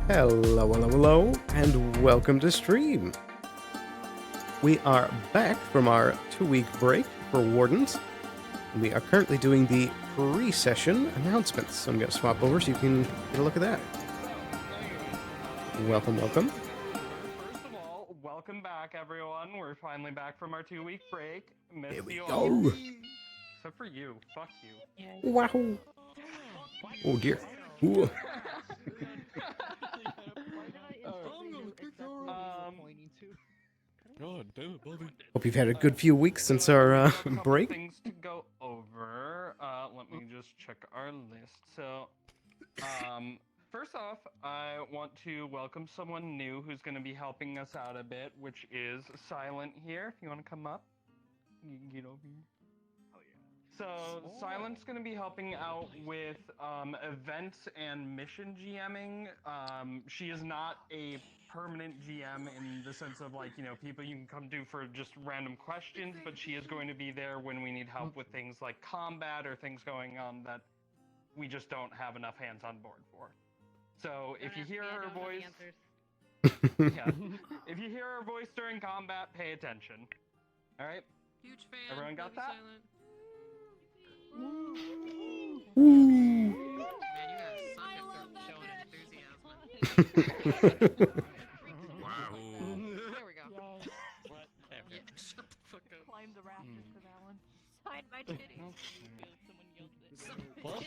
Hello, and welcome to stream. We are back from our 2-week break for Wardens. We are currently doing the pre-session announcements. So I'm going to swap over so you can get a look at that. Welcome. First of all, welcome back, everyone. We're finally back from our 2-week break. Missed Here we you go. all. Except for you. Fuck you. Wow. Oh dear. Ooh. God damn it, buddy. Hope you've had a good few weeks since our we have a couple break. Things to go over. Let me just check our list. So, first off, I want to welcome someone new who's going to be helping us out a bit, which is Silent here. If you want to come up, you can get over here. So, Silent's going to be helping out with events and mission GMing. She is not a permanent GM in the sense of, like, you know, people you can come to for just random questions, but she is going to be there when we need help with things like combat or things going on that we just don't have enough hands on board for. So, if you hear her voice... yeah. If you hear her voice during combat, pay attention. Alright? Huge fan. Everyone got that? Silent. Ooh. Man, you guys suck at showing enthusiasm. Wow. There we go. What? Yeah, shut the fuck up. Climb the rafters for that one. Sign my titties. What?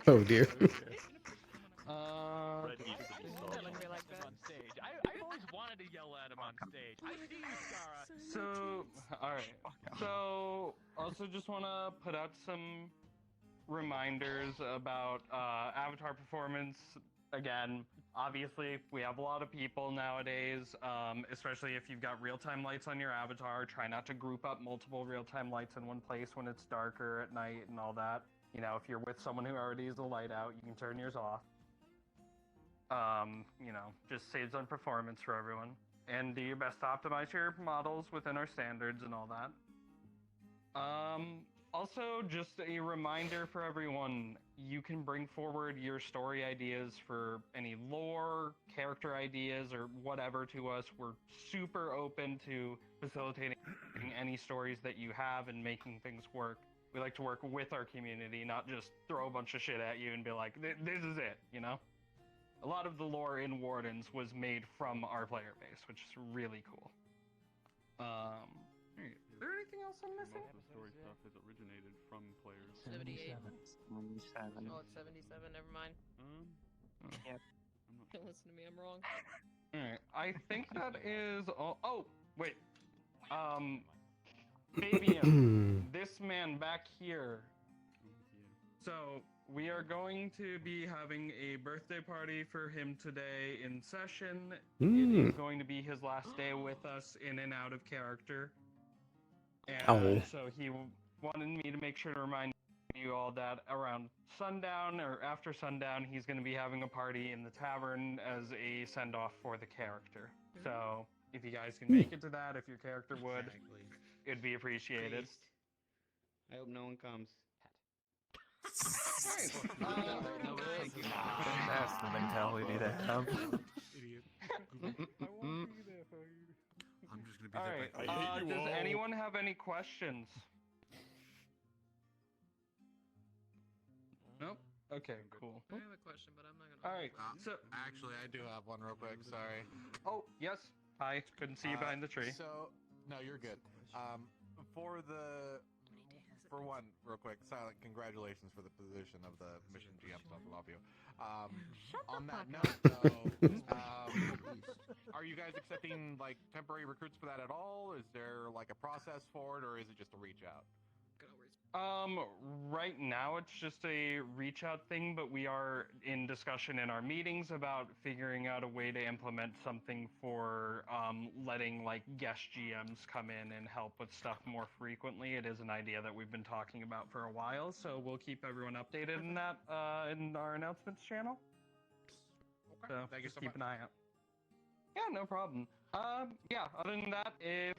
Oh dear. Like that. On stage. I've always wanted to yell at him on stage. I see you, Skara. So, alright. So, also just want to put out some reminders about Avatar performance. Again, obviously, we have a lot of people nowadays, especially if you've got real-time lights on your avatar. Try not to group up multiple real-time lights in one place when it's darker at night and all that. You know, if you're with someone who already has a light out, you can turn yours off. You know, just saves on performance for everyone. And do your best to optimize your models within our standards and all that. Also, just a reminder for everyone, you can bring forward your story ideas for any lore, character ideas, or whatever to us. We're super open to facilitating any stories that you have and making things work. We like to work with our community, not just throw a bunch of shit at you and be like, this is it, you know? A lot of the lore in Wardens was made from our player base, which is really cool. Is there anything else I'm missing? Most of the story stuff has originated from players. 78. 77. Oh, it's 77. Never mind. Yep. Don't listen to me. I'm wrong. Alright, I think that is all. Oh, wait. Fabian, this man back here. So, we are going to be having a birthday party for him today in session. It is going to be his last day with us in and out of character. And so he wanted me to make sure to remind you all that around sundown or after sundown, he's going to be having a party in the tavern as a send-off for the character. So, if you guys can make it to that, if your character would, it'd be appreciated. I hope no one comes. That's the mentality to have. Idiot. I'm just gonna be Alright, I hate you does all. anyone have any questions? Nope? Okay, cool. I have a question, but I'm not gonna. Alright, so... actually, I do have one real quick. Sorry. Oh, yes. Hi, couldn't see you behind the tree. So, no, you're good. For one, real quick, Silent, congratulations for the position of the mission GM stuff. Love you. On that note, though, are you guys accepting like temporary recruits for that at all? Is there like a process for it, or is it just a reach out? Right now it's just a reach out thing, but we are in discussion in our meetings about figuring out a way to implement something for letting like guest GMs come in and help with stuff more frequently. It is an idea that we've been talking about for a while, so we'll keep everyone updated in that in our announcements channel. Okay. So Thank you just so keep much. an eye out. Yeah, no problem. Yeah, other than that, if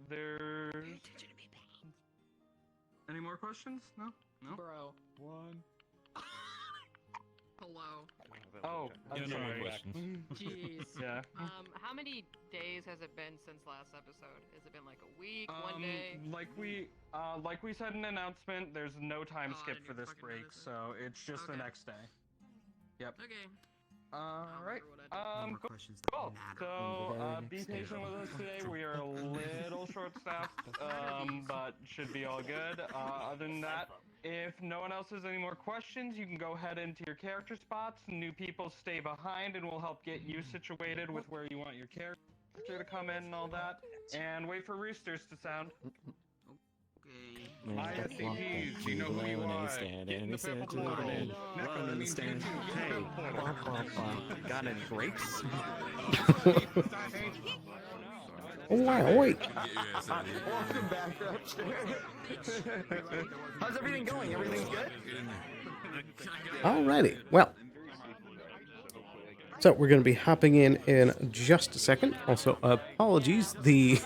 there's any more questions? No? No? Bro. One. Hello. Oh, I'm Yeah, no more sorry. questions. Jeez. Yeah. How many days has it been since last episode? Has it been like a week, 1 day? Like we said in an announcement, there's no time Oh, I skip didn't for even this fucking break, notice it. so it's just the Okay. next day. Yep. Okay. All right. remember what I did. Cool. Cool. So, be patient with us today. We are a little short-staffed, but should be all good. Other than that, if no one else has any more questions, you can go ahead into your character spots. New people stay behind, and we'll help get you situated with where you want your character to come in and all that. And wait for roosters to sound. Okay. My SCPs, you know who you are. Get in the purple portal. Necro, that means you too. Get in the purple portal. Got any breaks? Oh, wow, wait. Welcome back upstairs. How's everything going? Everything's good? Alrighty. Well, so we're going to be hopping in just a second. Also, apologies. The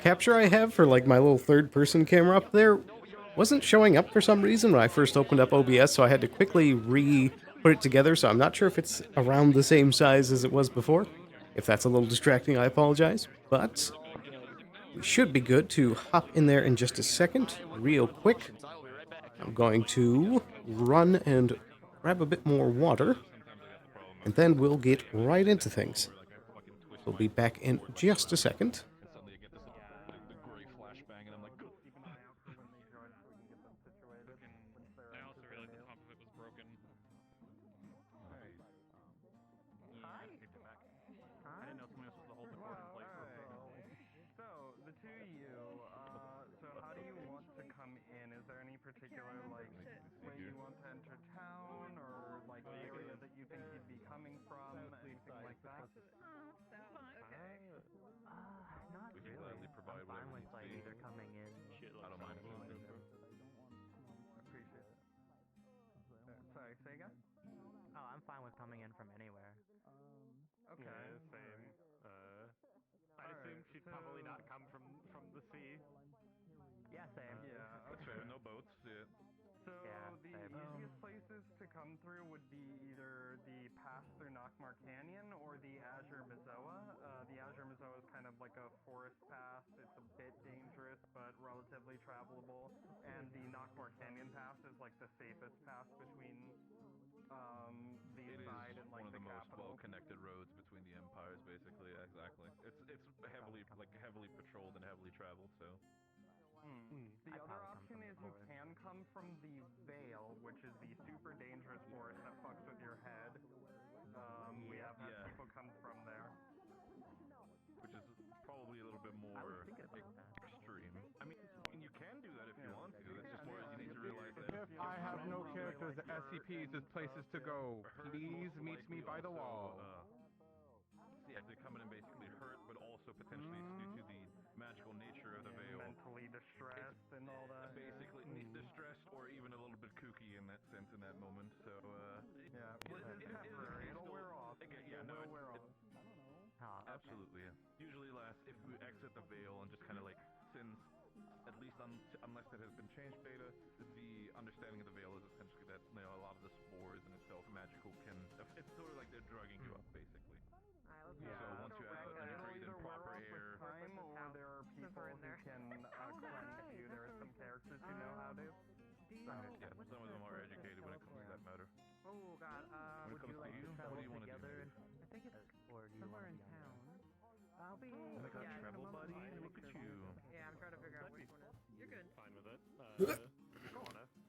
capture I have for like my little third-person camera up there wasn't showing up for some reason when I first opened up OBS, so I had to quickly re-put it together, so I'm not sure if it's around the same size as it was before. If that's a little distracting, I apologize. But we should be good to hop in there in just a second, real quick. I'm going to run and grab a bit more water, and then we'll get right into things. We'll be back in just a second. I also realized the top of it was broken. I didn't know someone else was hold the cord in place. So, the two of you, so how do you want to come in? Is there any particular, like, way you want to enter town, or, like, the area that you think you'd be coming from, anything like that? Not We can really. gladly provide I'm fine whatever with like needs to be. either coming in. I don't mind. Appreciate it. Sorry, say again? Oh, I'm fine with coming in from anywhere. Okay. Same. I'd assume she'd so- probably not come from the sea. Yeah, same. Yeah, That's okay. fair. No boats. Yeah. So Yeah, the same. easiest places to come through would be either the pass through Knockmar Canyon or the Azure Mazoa. The Azure Mazoa is kind of like a forest pass. It's a bit dangerous, but relatively travelable. And the Knockmar Canyon pass is like the safest pass between the It is side and like one of the the most capital. well-connected roads between the empires, basically. Exactly. It's heavily patrolled and heavily traveled. So. The I'd other probably come option from the is you forest. can come from the Vale, which is the super dangerous forest that fucks with your head. We have had Yeah. people come from there. Which is probably a little bit more I was thinking about that. extreme. I mean, you can do that if you want to. It's just more you need to realize that. If I have no characters, the SCPs is places to go. Please meet me by the wall. Yeah, they're coming in basically hurt, but also potentially due to the magical nature of the veil. Mentally distressed and all that. Basically, distressed or even a little bit kooky in that sense in that moment. So, Yeah, it's temporary. It'll wear off. Yeah, no, It'll wear off. absolutely. Yeah. Usually lasts if we exit the veil and just kind of like, since at least unless it has been changed beta, the understanding of the veil is essentially that a lot of the spores in itself magical can. It's sort of like they're drugging you up basically. Yeah. So once you're out and you breathe in It'll either wear proper off with air. time, or there are people who can cleanse you. There are some characters who know how to. Yeah, some of them are educated when it comes to that matter. Oh God. When it comes to you, what do you want to do? I think it's or do you somewhere in town. I'll be. Oh my God, travel buddy, look at you. Yeah, I'm trying to figure out which one is. You're good. Fine with it.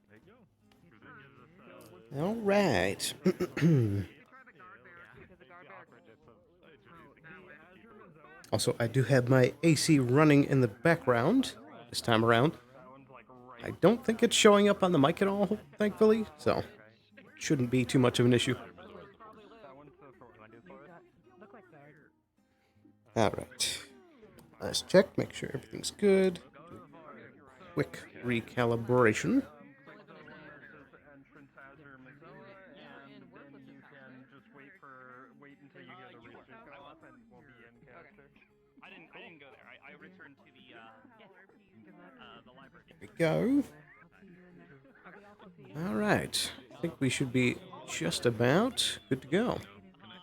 There you go. All right. Try the guard barracks because the guard barracks. Also, I do have my AC running in the background this time around. That one's like I don't think it's showing up on the mic at all, thankfully, so shouldn't be too much of an issue. That one's the short one. Look like guard. Alright. Let's check, make sure everything's good. Do a quick recalibration. Click the one that says entrance Azure Mazoa, and then you can just wait until you hear the roosters go off, and we'll be in character. I didn't go there. I returned to the library. There we go. Alright. I think we should be just about good to go. Connect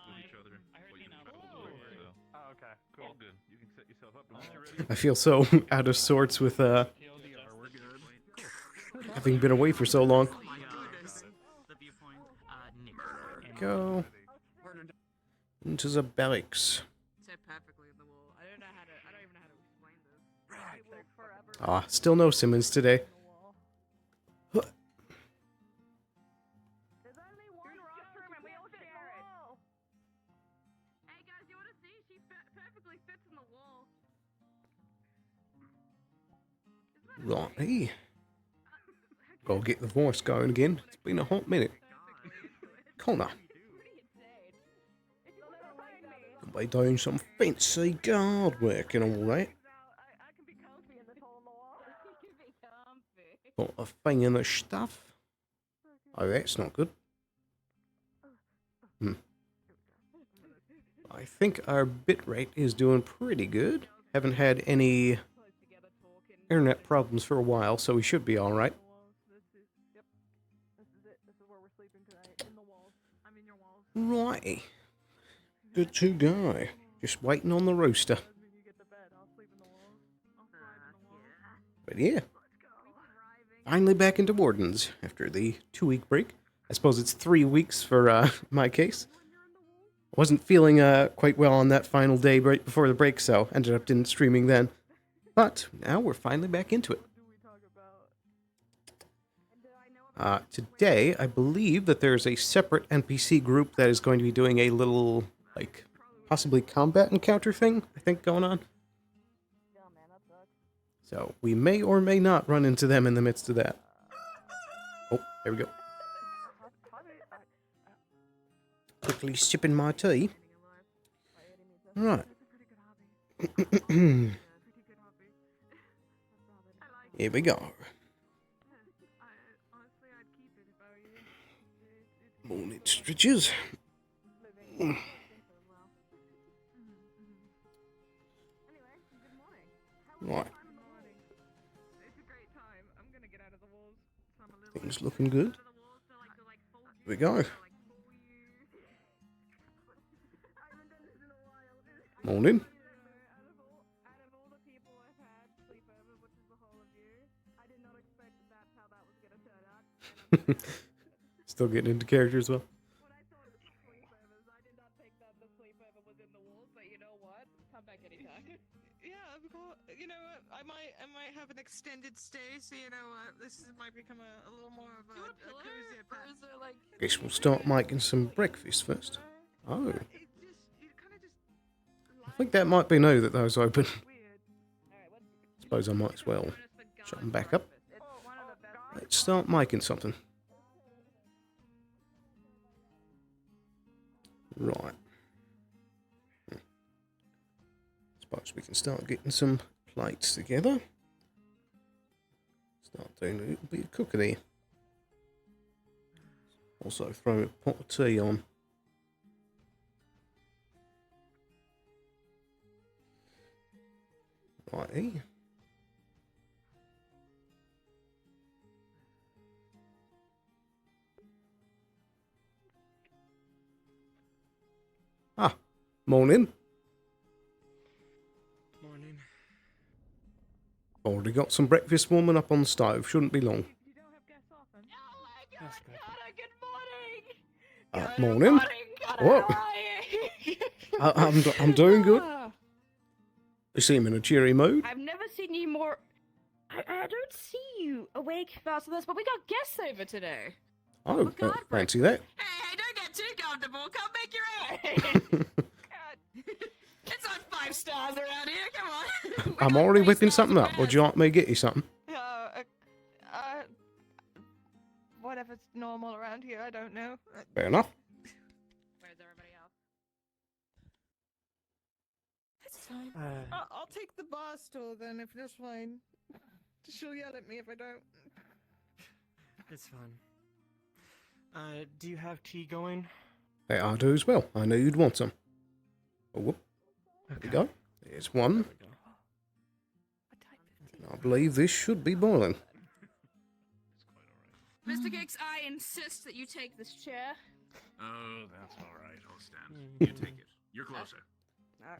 with each other. What you travel through, so Oh, okay, all cool. good. You can set yourself up. And once you're ready, I feel so out of sorts with TLDR, we're good. having been away for so long. Oh my goodness. The viewpoint, Nick. Go into the barracks. So perfectly in the wall. I don't even know how to explain this. Ah, still no Simmons today. There's only one restroom and we all share it. Hey guys, you want to see? She perfectly fits in the wall. Right. Gotta get the voice going again. It's been a hot minute. Connor. They doing some fancy guard work and all that. I can be comfy in this hole in the wall. You can be comfy. Got a thing in the stuff. Oh, that's not good. I think our bitrate is doing pretty good. Haven't had any internet problems for a while, so we should be alright. Yep. This is it. This is where we're sleeping tonight. In the walls. I'm in your walls. Righty. Good to go. Just waiting on the rooster. When you get to bed, I'll sleep in the walls. I'll slide in the walls. But yeah. Finally back into Wardens after the 2-week break. I suppose it's 3 weeks for my case. Wasn't feeling quite well on that final day right before the break, so ended up didn't streaming then. But now we're finally back into it. Today, I believe that there's a separate NPC group that is going to be doing a little, like, possibly combat encounter thing, I think, going on. So, we may or may not run into them in the midst of that. Oh, there we go. Quickly sipping my tea. Right. Here we go. Morning stretches. Right. It's a great time. I'm gonna get out of the walls. So I'm a little Things looking good. Here we go. Morning. Out of all the people I've had sleep over, which is the whole of you, I did not expect that that's how that was gonna turn out. Still getting into character as well. When I thought of sleepovers, I did not think that the sleepover was in the walls, but you know what? Come back anytime. Yeah, I've got. You know what? I might have an extended stay, so you know what? Might become a little more of a cozier Or is there like... Guess we'll start making some breakfast first. Oh, It kind of just. I think that might be now that those open. Weird. Alright, what's Suppose I might as well shut them back up. it's one of the best. Let's start making something. Right. Suppose we can start getting some plates together. Start doing a little bit of cooking here. Also throw a pot of tea on. Righty. Ah, morning. Morning. Already got some breakfast warming up on the stove. Shouldn't be long. You don't have guests often. Oh my That's good. Good morning! Morning. What? I'm doing good. You seem in a cheery mood. I've never seen you more. I don't see you awake faster than this, but we got guests over today. Oh, fancy that. Hey, don't get too comfortable. Come make your own. It's not 5 stars around here. Come on. We I'm got already 3 whipping stars something up. for Would you like me to get you something? Whatever's normal around here, I don't know. Fair enough. Where's everybody else? That's fine. I'll take the bar stool then, if that's fine. She'll yell at me if I don't. It's fun. Do you have tea going? Hey, I do as well. I knew you'd want some. Oh, whoop. There we go. There's one. There we go. I believe this should be boiling. Mr. Giggs, I insist that you take this chair. Oh, that's all right. I'll stand. Mm. You take it. You're closer.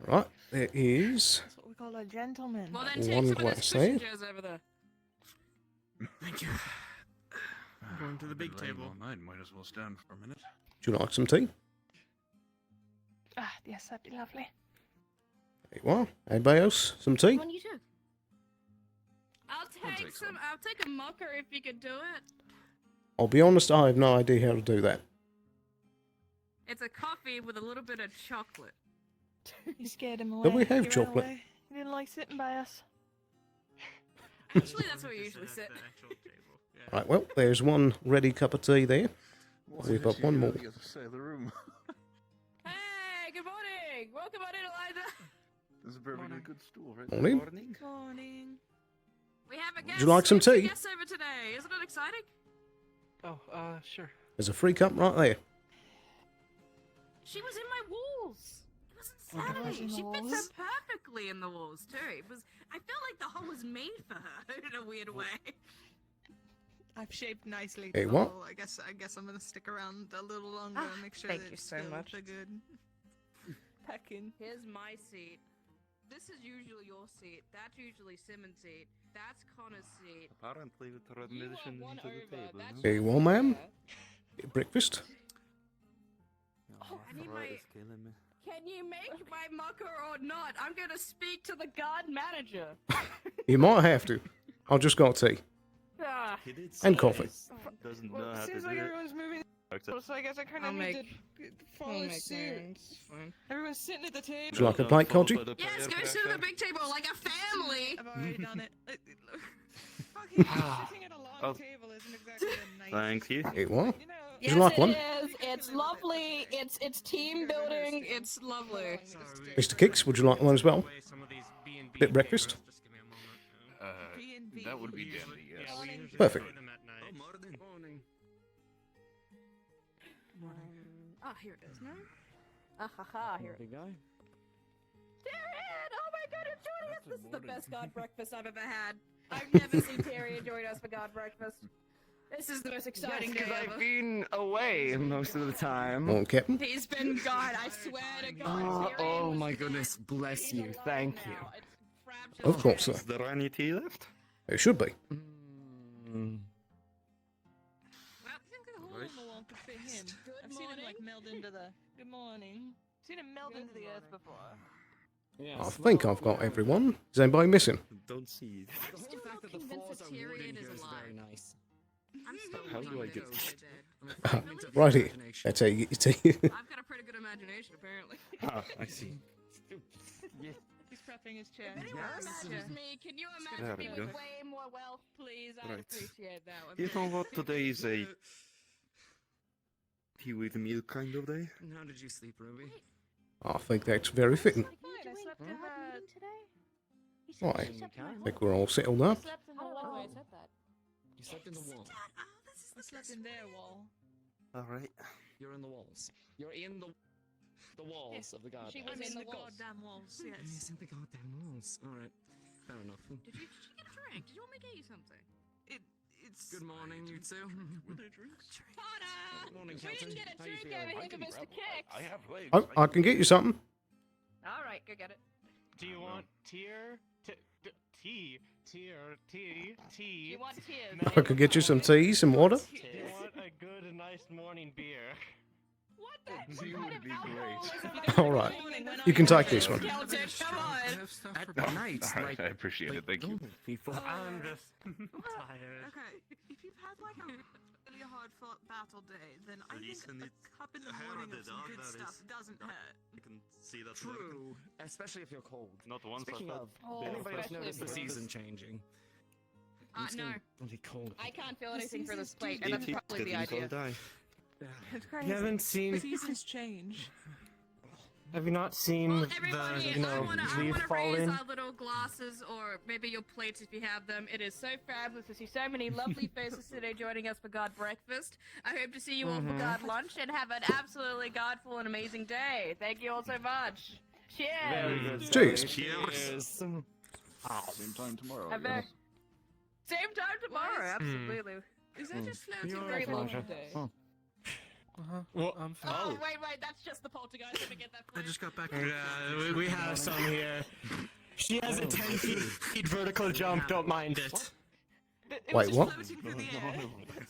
Right, there is That's what we call a gentleman. Well, then One take some of glass, those cushion eh? chairs over there. Thank you. Going to the I've been big laying table. all night. Might as well stand for a minute. Would you like some tea? Ah, yes, that'd be lovely. There you are. Anybody else? Some tea? One you took. I'll I'll take take some. some. I'll take a mocha if you could do it. I'll be honest, I have no idea how to do that. It's a coffee with a little bit of chocolate. You scared him away. Don't we have You ran chocolate? away. You didn't like sitting by us. Actually, that's where we usually sit. The actual table. Yeah. Right, well, there's one ready cup of tea there. We've got one more. The other side of the room. Hey, good morning. Welcome on in, Eliza. This is a perfectly good stool, right? Morning. Morning. We have a guest. you like some we have tea? a guest over today. Isn't it exciting? Oh, sure. There's a free cup right there. She was in my walls. It was Oh, was insanity. in the She fits walls? so perfectly in the walls too. It was. I feel like the hole was made for her in a weird way. I've shaped nicely. Hey, to what? roll. I guess I'm gonna stick around a little longer and make sure thank that you it's so still much. the good. Pecking. Here's my seat. This is usually your seat. That's usually Simon's seat. That's Connor's seat. Apparently, with the You are one over. That's Hey, your well, seat ma'am? there. Get breakfast. Oh, I need my. Can you make my mocha or not? I'm gonna speak to the guard manager. You might have to. I'll just got tea. Ah, And coffee. Doesn't Well, it seems like everyone's moving. So I guess I kind I'll of need make- to follow suit. Fine. Everyone's sitting at the Would table. you like a plate, Koji? Yes, go sit at the big table like a family. I've already done it. Fucking sitting at a long Oh. table isn't exactly a nice. Thank you. Hey, what? You know. Would you like one? It is. It's lovely. It's team building. It's lovely. Mr. Kicks, would you like one as well? Bit breakfast? B&B. That would be Usually- dandy, yes. Yeah, we usually Perfect. do them at night. Morning. Ah, here it is. No. Ah ha ha. Here it is. Darren! Oh my God, you're joining us. This is the best God breakfast I've ever had. I've never seen Terry join us for God breakfast. This is the most exciting day because ever. I've been away most of the time. Oh, Captain. He's been gone. I swear to God. Tyrion Oh was my dead. goodness, bless He's you, alive thank now. you. It's fractured Of course, sir. Is there any tea left? It should be. Mm. Well, I think the hole in the wall could fit him. Good I've seen him like morning. meld into the. Good morning. Seen him meld into the earth before. I think I've got everyone. Is anybody missing? Don't see it. I'm still not convinced that Tyrion is alive. Nice. I'm still How do I convinced get he's this? dead. Right here. That's how you get tea. I've got a pretty good imagination, apparently. Ah, I see. He's prepping his chair. If anyone imagines me, can you There imagine me we with go. way more wealth, please? I'd Right. appreciate that. one You very know what? much. Today is a tea with milk kind of day. How did you sleep, Ruby? I think that's very fitting. Fine, I slept in bed. Right. I think we're all settled up. Slept in the I don't like the way wall. I said that. You slept in the wall. I slept in their wall. Alright. You're in the walls. You're in the walls of the garden. She was I'm in in the the walls. goddamn walls. Yes, Yes. in the goddamn walls. All right, fair enough. Did you get a drink? Did you want me to get you something? It's. Good morning, you two. Connor! Morning, We Captain. didn't get a How you drink feeling? over here to Mr. Kicks. I have legs. Oh, I can get you something. All right, go get it. Do you want tier? Tea? Tier? Tea? Tea? You want tears? No. I could get you some tea, some water. Do you want a good, nice morning beer? What the? Tea What kind would of be alcohol great. is it? All right. You can take this one. Skeleton, come on. At night, Alright, like, I appreciate it. Thank you. normal people. I'm just tired. Okay, if you've had like a really hard fought battle day, then I think Listen, a it's cup in the the hair morning of of the some dog, good that stuff is. doesn't hurt. You can see that. True, especially if you're cold. Not once. Speaking of, Oh, anybody else especially notice the if you're- season changing? No, Bloody cold. I can't feel anything for this seasons plate, do and that's probably the idea. It's You crazy. haven't seen. Seasons change. Have you not seen Well, the everybody, I leaf wanna fall raise in? our little glasses, or maybe your plates if you have them. It is so fabulous to see so many lovely faces today joining us for God breakfast. I hope to see you all for God lunch and have an absolutely godful and amazing day. Thank you all so much. Cheers. Very good. Cheers. Cheers. Same time tomorrow. Have a- Same time tomorrow, absolutely. Is that just floating You're very welcome. long day? I'm fine. Oh, wait, that's just the poltergeist. Let me get that I for just got back. Yeah, we have some here. She has a 10 feet vertical jump, don't mind it. It Wait, was just what? floating through the air.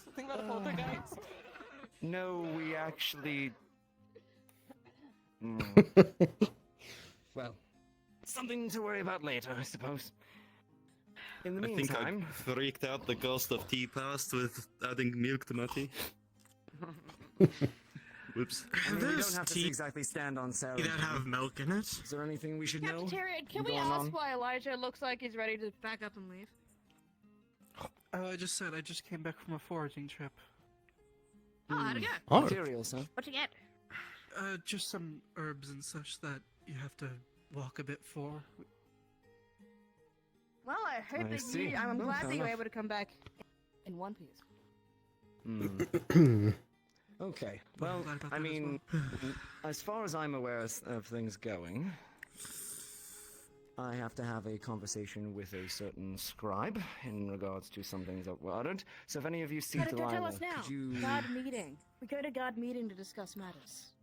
Something about a poltergeist. No, we actually. Well, something to worry about later, I suppose. In the I think I meantime, freaked out the ghost of tea past with adding milk to my tea. Whoops. I mean, we There's don't have to tea exactly stand on ceremony. that have milk in it. Is there anything we should know? Cafeteria, can we going ask on? why Elijah looks like he's ready to back up and leave? I just said I just came back from a foraging trip. Oh, how'd it go? Oh, Materials, huh? What'd you get? Just some herbs and such that you have to walk a bit for. Well, I hope I that see. you. I'm No, glad fair that you were enough. able to come back in one piece. Okay. Well, Well, glad about I that as mean, as far as I'm aware of things going, I have to have a conversation with a certain scribe in regards to some things that were uttered. So if any of you see Don't tell Delilah, us now. could you... God meeting. We go to God meeting to discuss matters.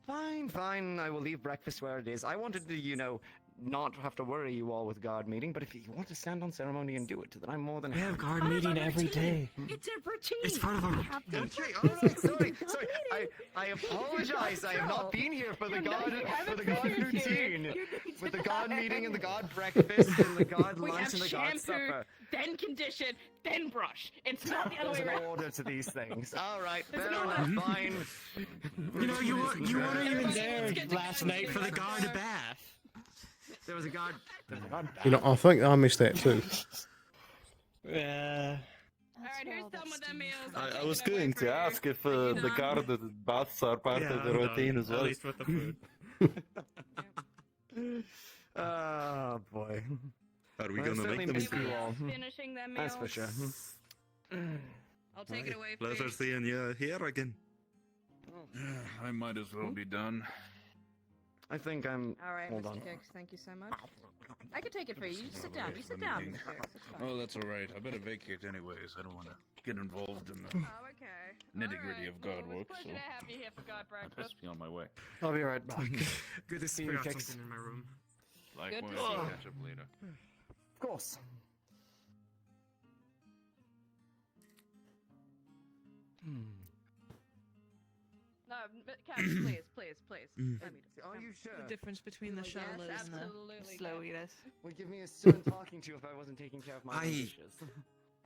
Fine. I will leave breakfast where it is. I wanted to, not have to worry you all with guard meeting, but if you want to stand on ceremony and do it, then I'm more than We happy. have guard meeting every day. It's a routine. It's part of our Okay, all right, sorry. I apologize. I have not been here for the guard routine, with the guard meeting and the guard breakfast and the guard We lunch have and the guard shampoo, supper. then condition, then brush. It's not the other There's way an around. order to these things. All right, There's fair no enough. Fine. You weren't even Everybody there else gets last to night for the together. guard bath. There was a guard. you know, I think I missed that too. Yeah. Alright, who's done with their meals? I was going to ask if the guarded baths are part of the routine as well. At least with the food. Oh boy. Are we Well, gonna certainly make them miss into you all. Finishing their meals. That's for sure. I'll take it away for Pleasure you. seeing you here again. I might as well be done. I think I'm. Alright, Hold Mr. on. Kicks, thank you so much. I can take it for you. You sit down. You sit down, Mr. Kicks. It's fine. Oh, that's alright. I better vacate anyways. I don't want to get involved in the Oh, okay. nitty-gritty of guard Well, work, it's a pleasure so to have you here for God I best breakfast. be on my way. I'll be right back. Good to see you, Forgot Kicks. something in my room. Likewise, to see we'll you. catch up later. Of course. No, Captain, please. Let me just. Are you sure? The difference between the Yes, showers and the absolutely, slow Captain. eaters. Would give me a stern talking to if I wasn't taking care of my own dishes.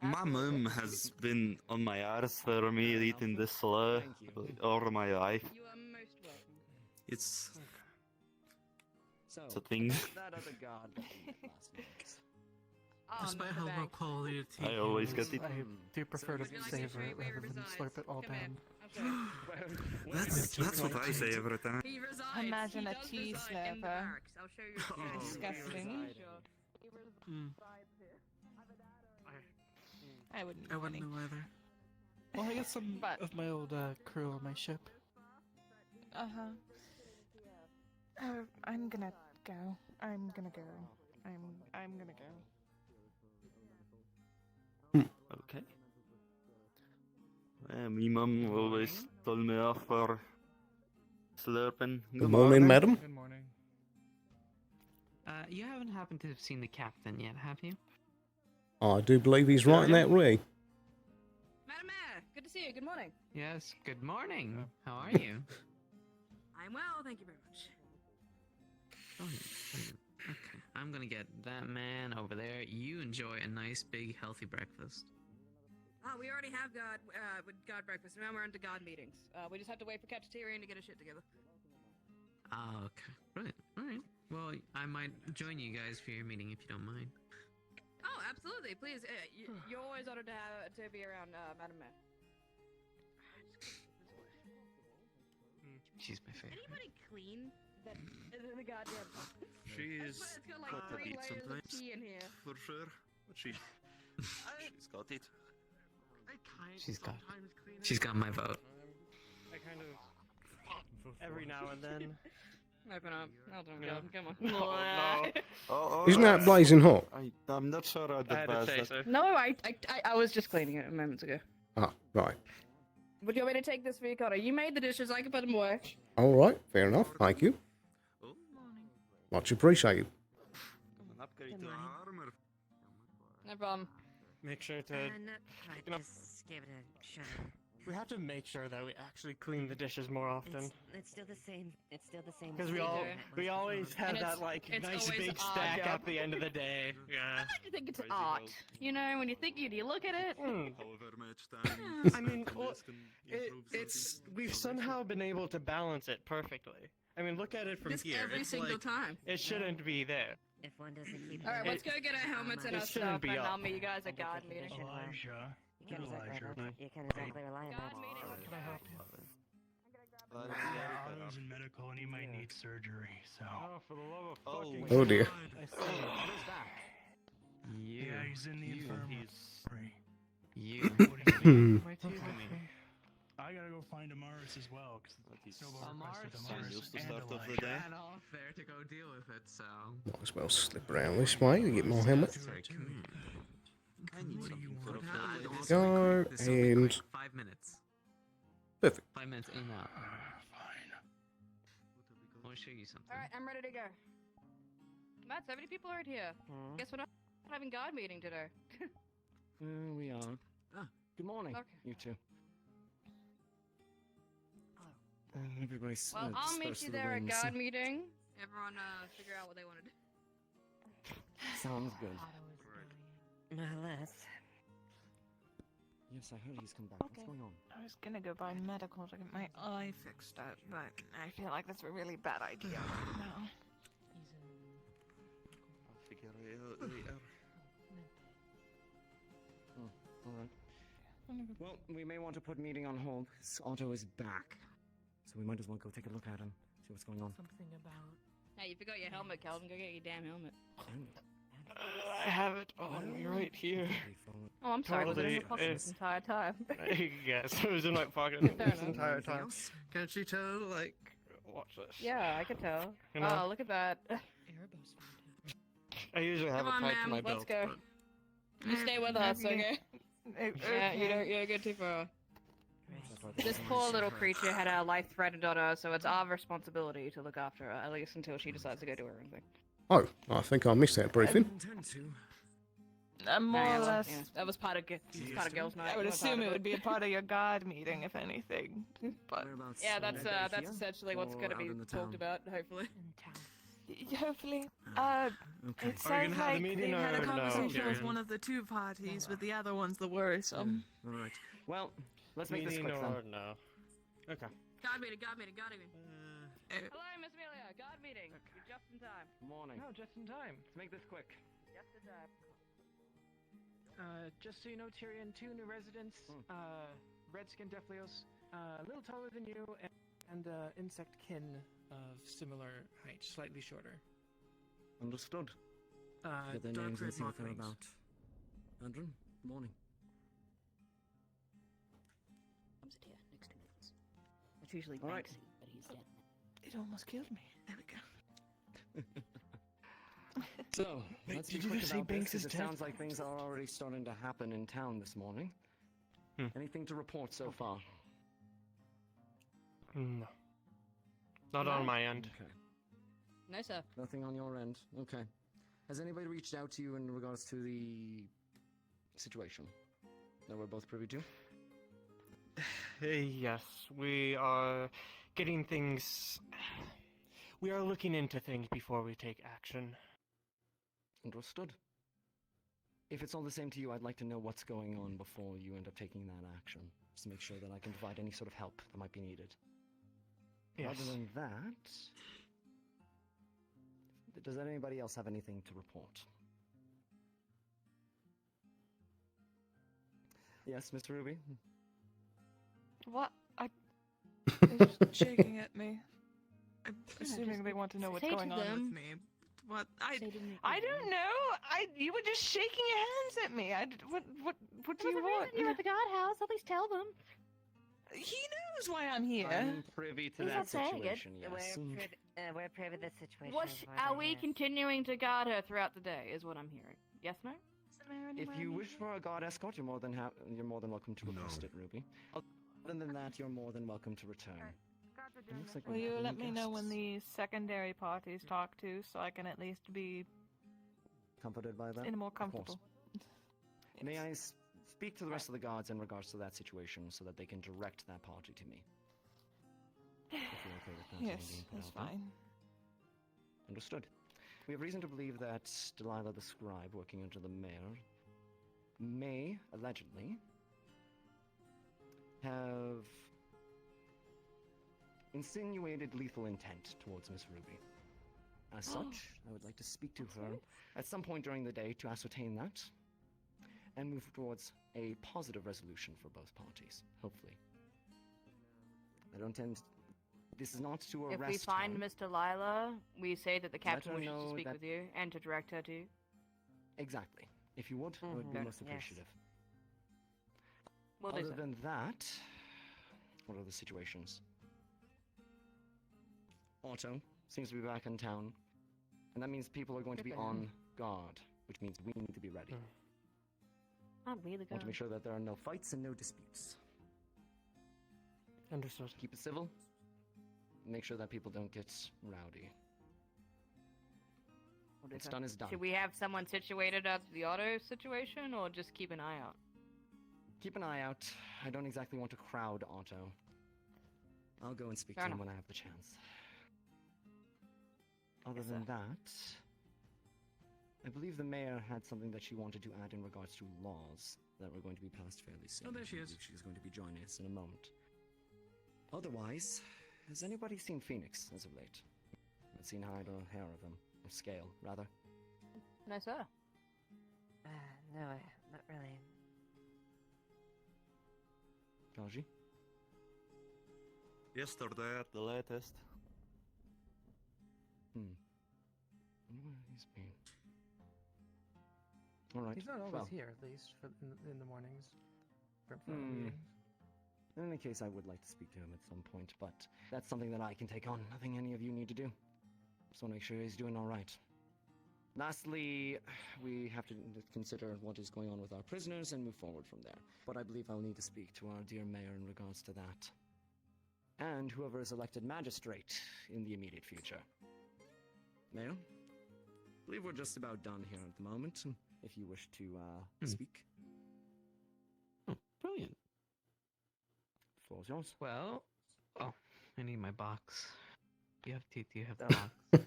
My mum has been on my ass for me eating this slow Thank you. all my life. You are most welcome. It's So, a thing. that other guard that we met last night. Despite Mr. how low Banks. quality the tea I always is, get it. I do prefer to Would you like to savor show you it where he rather than resides? slurp it all Come down. in. That's what I say every time. He resides. Imagine he a does tea reside in the slurper. barracks. I'll show you. Oh. Disgusting. I wouldn't. I know wouldn't any. know either. Well, I got some But- of my old crew on my ship. I'm gonna go. I'm gonna go. I'm gonna go. Okay. Me mum always told me off for slurping. Good morning, madam. Good morning. You haven't happened to have seen the captain yet, have you? I do believe he's right in that way. Madam Mayor, good to see you. Good morning. Yes, good morning. How are you? I'm well, thank you very much. Okay, I'm gonna get that man over there. You enjoy a nice, big, healthy breakfast. Oh, we already have God breakfast. Now we're into God meetings. We just have to wait for Cafeteria to get his shit together. Ah, okay. Brilliant. Alright. Well, I might join you guys for your meeting if you don't mind. Oh, absolutely. Please, you're always honored to be around, Madam Mayor. She's my favorite. Anybody clean the goddamn? She's It's got like got a 3 bit layers of sometimes, tea in here. for sure. But she's got it. She's got my vote. I kind of every now and then. Open up. Hold on, Yeah. come on. Oh, no. Oh, Isn't that blazing hot? I'm not sure I'd I had to advise say that. so. No, I was just cleaning it moments ago. Ah, right. Would you want me to take this for you, Connor? You made the dishes. I can put them away. All right, fair enough. Thank you. Much appreciated. No problem. Make sure to. Right, You know, just give it a shot. we have to make sure that we actually clean the dishes more often. It's still the same. It's still the same. Because as we always have And that it's- like it's nice always big odd. stack at the end of the day. Yeah. I like to think it's art. You know, when you think you look at it. I mean, well, it's we've somehow been able to balance it perfectly. I mean, look at it from Just here. every It's single like, time. It shouldn't be there. If one doesn't keep. All right, let's go get our helmets and it our shouldn't stuff, be and up. I'll meet you guys at guard meeting. Elijah. You can't exactly rely on that. Otto's in medical and he might need surgery, so. Oh, for the love of fucking. Oh dear. I see. You. Yeah, he's in the infirmary. You. What do you think? My teeth. I gotta go find Amaris as well, because Snowball requested Amaris Amaris used to and start off the Elijah. day. And off there to go deal with it, so. Might as well slip around this way to get my helmet. Sorry, come here. I need What do you something for want? a This plate. will be Go quick. This will be and- quick. 5 minutes. Perfect. 5 minutes in and out. Fine. Let me show you something. All right, I'm ready to go. Matt, so many people aren't here. Guess we're not having guard meeting today. We are. Ah, good morning, Okay. you two. Everybody's. Well, I'll meet dispersed you to the there at winds. guard meeting. Everyone, figure out what they want to do. Sounds good. Unless. Yes, I heard he's come back. Okay. What's going on? I was gonna go buy medical to get my eye fixed up, but I feel like that's a really bad idea now. All right. Well, we may want to put meeting on hold. Because Otto is back, so we might as well go take a look at him, see what's going on. Something about. Hey, you forgot your helmet, Calvin. Go get your damn helmet. I have it on me right here. Oh, I'm sorry. Was it in your Totally pocket is. this entire time? Yes, it was in my pocket Fair this enough. entire time. Can't you tell? Like, watch this. Yeah, I could tell. You know? Oh, look at that. I usually have Come it on, tied to my ma'am. belt. Let's go. You stay with us, okay? Yeah, you don't get too far. This poor little creature had her life threatened on her, so it's our responsibility to look after her, at least until she decides to go do her own thing. Oh, I think I missed that briefing. Intend to. More Yeah, or well, less. yeah, that was part of girls' night. I would not part assume of it would be a part of your guard meeting, if anything. But Whereabouts? Yeah, that's here essentially what's or going to out be in the talked town? about, hopefully. hopefully, Okay. it Are you sounds gonna have the like meeting they've had or a no, conversation with Karen? one of the two parties, with the other one's the worrisome. All right. Well, let's make this Meeting quick then. or no? Okay. Guard meeting, guard meeting, guard meeting. Uh, Hello, Miss Amelia. Guard meeting. You're just in time. Morning. No, just in time. Let's make this quick. Just in time. Just so you know, Tyrion, 2 new residents, Redskin Deathleos, a little taller than you, and insect kin of similar height, slightly shorter. Understood. Get their dark names and red see what they're markings. about. Andrew, morning. Comes it here, next to me. It's usually All right. Banksy, but he's dead. It almost killed me. There we go. So, Wait, let's did be you quick just say about this, Banks 'cause is it dead? sounds like things are already starting to happen in town this morning. Anything to report so far? No. Not on my end. Okay. No, sir. Nothing on your end. Okay. Has anybody reached out to you in regards to the situation that we're both privy to? Yes, we are getting things. We are looking into things before we take action. Understood. If it's all the same to you, I'd like to know what's going on before you end up taking that action, just to make sure that I can provide any sort of help that might be needed. Yes. Other than that, does anybody else have anything to report? Yes, Mr. Ruby? What? They're just shaking at me. I'm assuming they want to know what's say to going on them- with me. What? I Say to me- don't know. You were just shaking your hands at me. What do you want? You're at the guardhouse. At least tell them. He knows why I'm here. I'm privy to He's that not saying it. situation, yes. We're privy to that situation. Are we continuing to guard her throughout the day? Is what I'm hearing. Yes, no. If you wish for a guard escort, you're more than welcome to request it, Ruby. Other than that, you're more than welcome to return. It looks like Will we you have let new me know when guests. these secondary parties talk to, so I can at least be Comforted by that? more Of course. comfortable? May I speak to the rest of the guards in regards to that situation so that they can direct that party to me? If you're okay with that being Yes, put that's out there. fine. Understood. We have reason to believe that Delilah the Scribe, working under the mayor, may, allegedly, have insinuated lethal intent towards Miss Ruby. As such, I would like to speak to her at some point during the day to ascertain that and move towards a positive resolution for both parties, hopefully. I don't intend... This is not to arrest If we find her. Miss Delilah, we say that the captain her wishes to know speak that- with you and to direct her to you. Exactly. If you would, I would be Good, most yes. appreciative. Will do Other so. than that, what are the situations? Otto seems to be back in town, and that means people are going to be Good for him. on guard, which means we need to be ready. Not really Want to good. make sure that there are no fights and no disputes. Understood. Keep it civil. Make sure that people don't get rowdy. We'll do What's so. done is done. Should we have someone situated at the auto situation, or just keep an eye out? Keep an eye out. I don't exactly want to crowd Otto. I'll go and speak Fair to him enough. when I have the chance. Other Yes, than sir. that, I believe the mayor had something that she wanted to add in regards to laws that were going to be passed fairly soon. Oh, there she I is. believe she's going to be joining us in a moment. Otherwise, has anybody seen Phoenix as of late? I've seen hide or hair of him. Or scale, rather. No, sir. No, not really. Kaji? Yesterday at the latest. Wonder where he's been. Alright. He's not always well, here, at least in the mornings. For Hmm. meetings. In any case, I would like to speak to him at some point, but that's something that I can take on. Nothing any of you need to do. Just want to make sure he's doing all right. Lastly, we have to consider what is going on with our prisoners and move forward from there. But I believe I'll need to speak to our dear mayor in regards to that. And whoever is elected magistrate in the immediate future. Mayor? I believe we're just about done here at the moment. If you wish to speak. Oh, brilliant. Floor's yours. Well, oh, I need my box. Do you have the box? I'm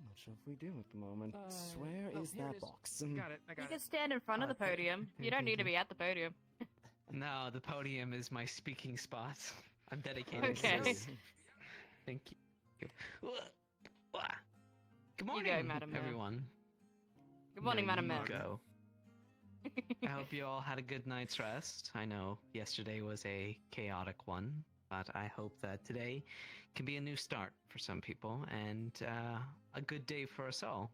not sure if we do at the moment. Where oh, is here it that is. box? Got it. I got You it. can stand in front of the podium. You don't need to be at the podium. No, the podium is my speaking spot. I'm dedicated to Okay. this. Thank you. Good morning, go, Madam Mayor. everyone. Good morning, No, Madam you Mayor. Go. I hope you all had a good night's rest. I know yesterday was a chaotic one, but I hope that today can be a new start for some people and a good day for us all.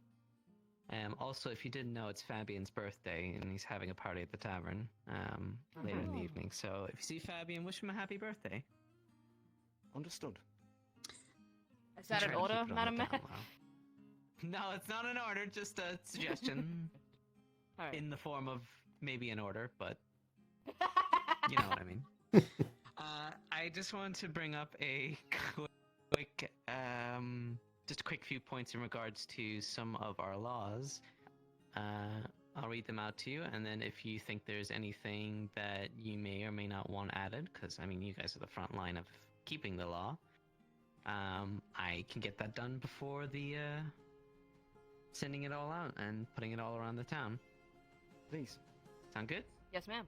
Also, if you didn't know, it's Fabian's birthday, and he's having a party at the tavern later in the evening. So if you see Fabian, wish him a happy birthday. Understood. Is that Try an to order, keep it on Madam the Mayor? down low. No, it's not an order, just a suggestion. Alright. In the form of maybe an order, but you know what I mean. I just wanted to bring up a quick, just a quick few points in regards to some of our laws. I'll read them out to you, and then if you think there's anything that you may or may not want added, because I mean, you guys are the front line of keeping the law, I can get that done before the sending it all out and putting it all around the town. Please. Sound good? Yes, ma'am.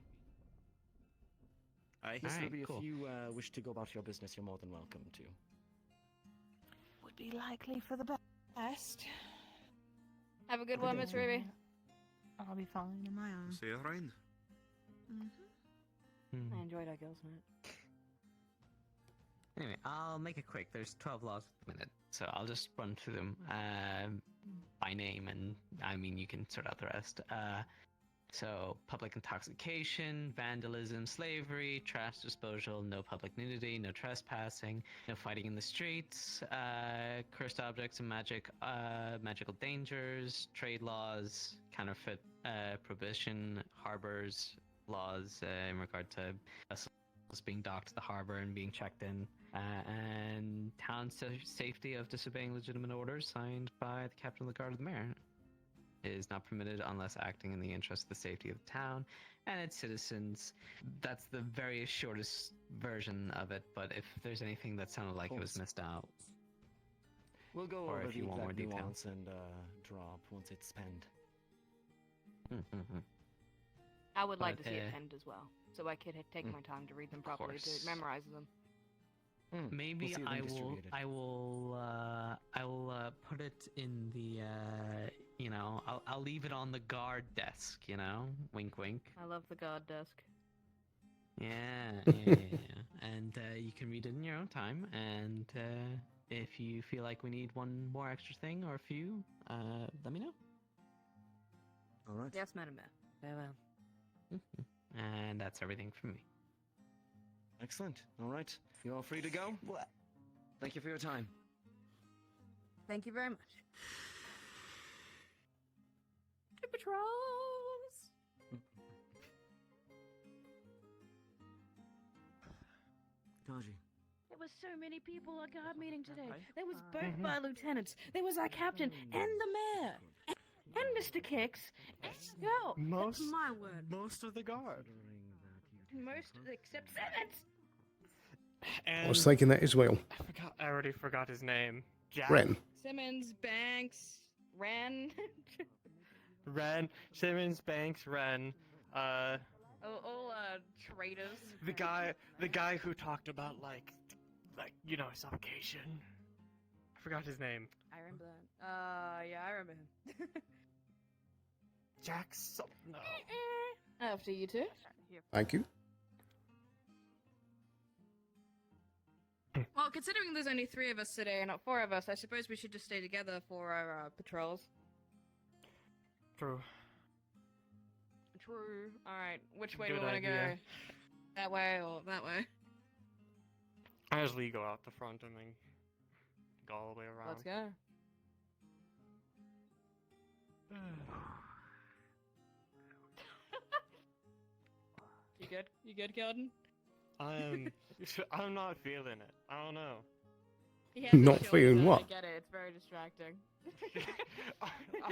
Miss Alright, Ruby, cool. if you wish to go about your business, you're more than welcome to. Would be likely for the best. Have a good one, Miss Ruby. I'll be fine on my own. See you around. I enjoyed our girls' night. Anyway, I'll make it quick. There's 12 laws at the minute, so I'll just run through them by name, and I mean, you can sort out the rest. So, public intoxication, vandalism, slavery, trash disposal, no public nudity, no trespassing, no fighting in the streets, cursed objects and magical dangers, trade laws, counterfeit prohibition, harbors, laws in regard to vessels being docked to the harbor and being checked in, and town safety of disobeying legitimate orders signed by the captain of the guard of the mayor. It is not permitted unless acting in the interest of the safety of the town and its citizens. That's the very shortest version of it, but if there's anything that sounded like it was missed out, We'll go or over if the you want more exact detail. nuance and drop once it's penned. I would like But, to see it penned as well, so I could take my time to read them properly, to course. memorize them. Maybe We'll see them I distributed. will put it in the I'll leave it on the guard desk, wink wink. I love the guard desk. Yeah. And you can read it in your own time, and if you feel like we need one more extra thing or a few, let me know. All right. Yes, Madam Mayor. Very well. And that's everything from me. Excellent. All right. You all free to go? Thank you for your time. Thank you very much. The patrols! Kaji. There was so many people at guard meeting today. There was both my lieutenants. There was our captain and the mayor. And Mr. Kicks. And girl. That's my word. Most of the guard. Most except Simmons. And I was thinking that as well. I already forgot his name. Jack? Ren. Simmons, Banks, Ren. Ren. Simmons, Banks, Ren. all traitors. The guy who talked about like suffocation. I forgot his name. I remember that. Yeah, I remember him. Jack no. After you two. Thank you. Well, considering there's only 3 of us today and not 4 of us, I suppose we should just stay together for our patrols. True. True. Alright, which way Good we want to go? idea. That way or that way? I usually go out the front and then go all the way around. Let's go. You good? You good, Kelden? I'm not feeling it. I don't know. He has his Not shoulders feeling out, what? I get it. It's very distracting. I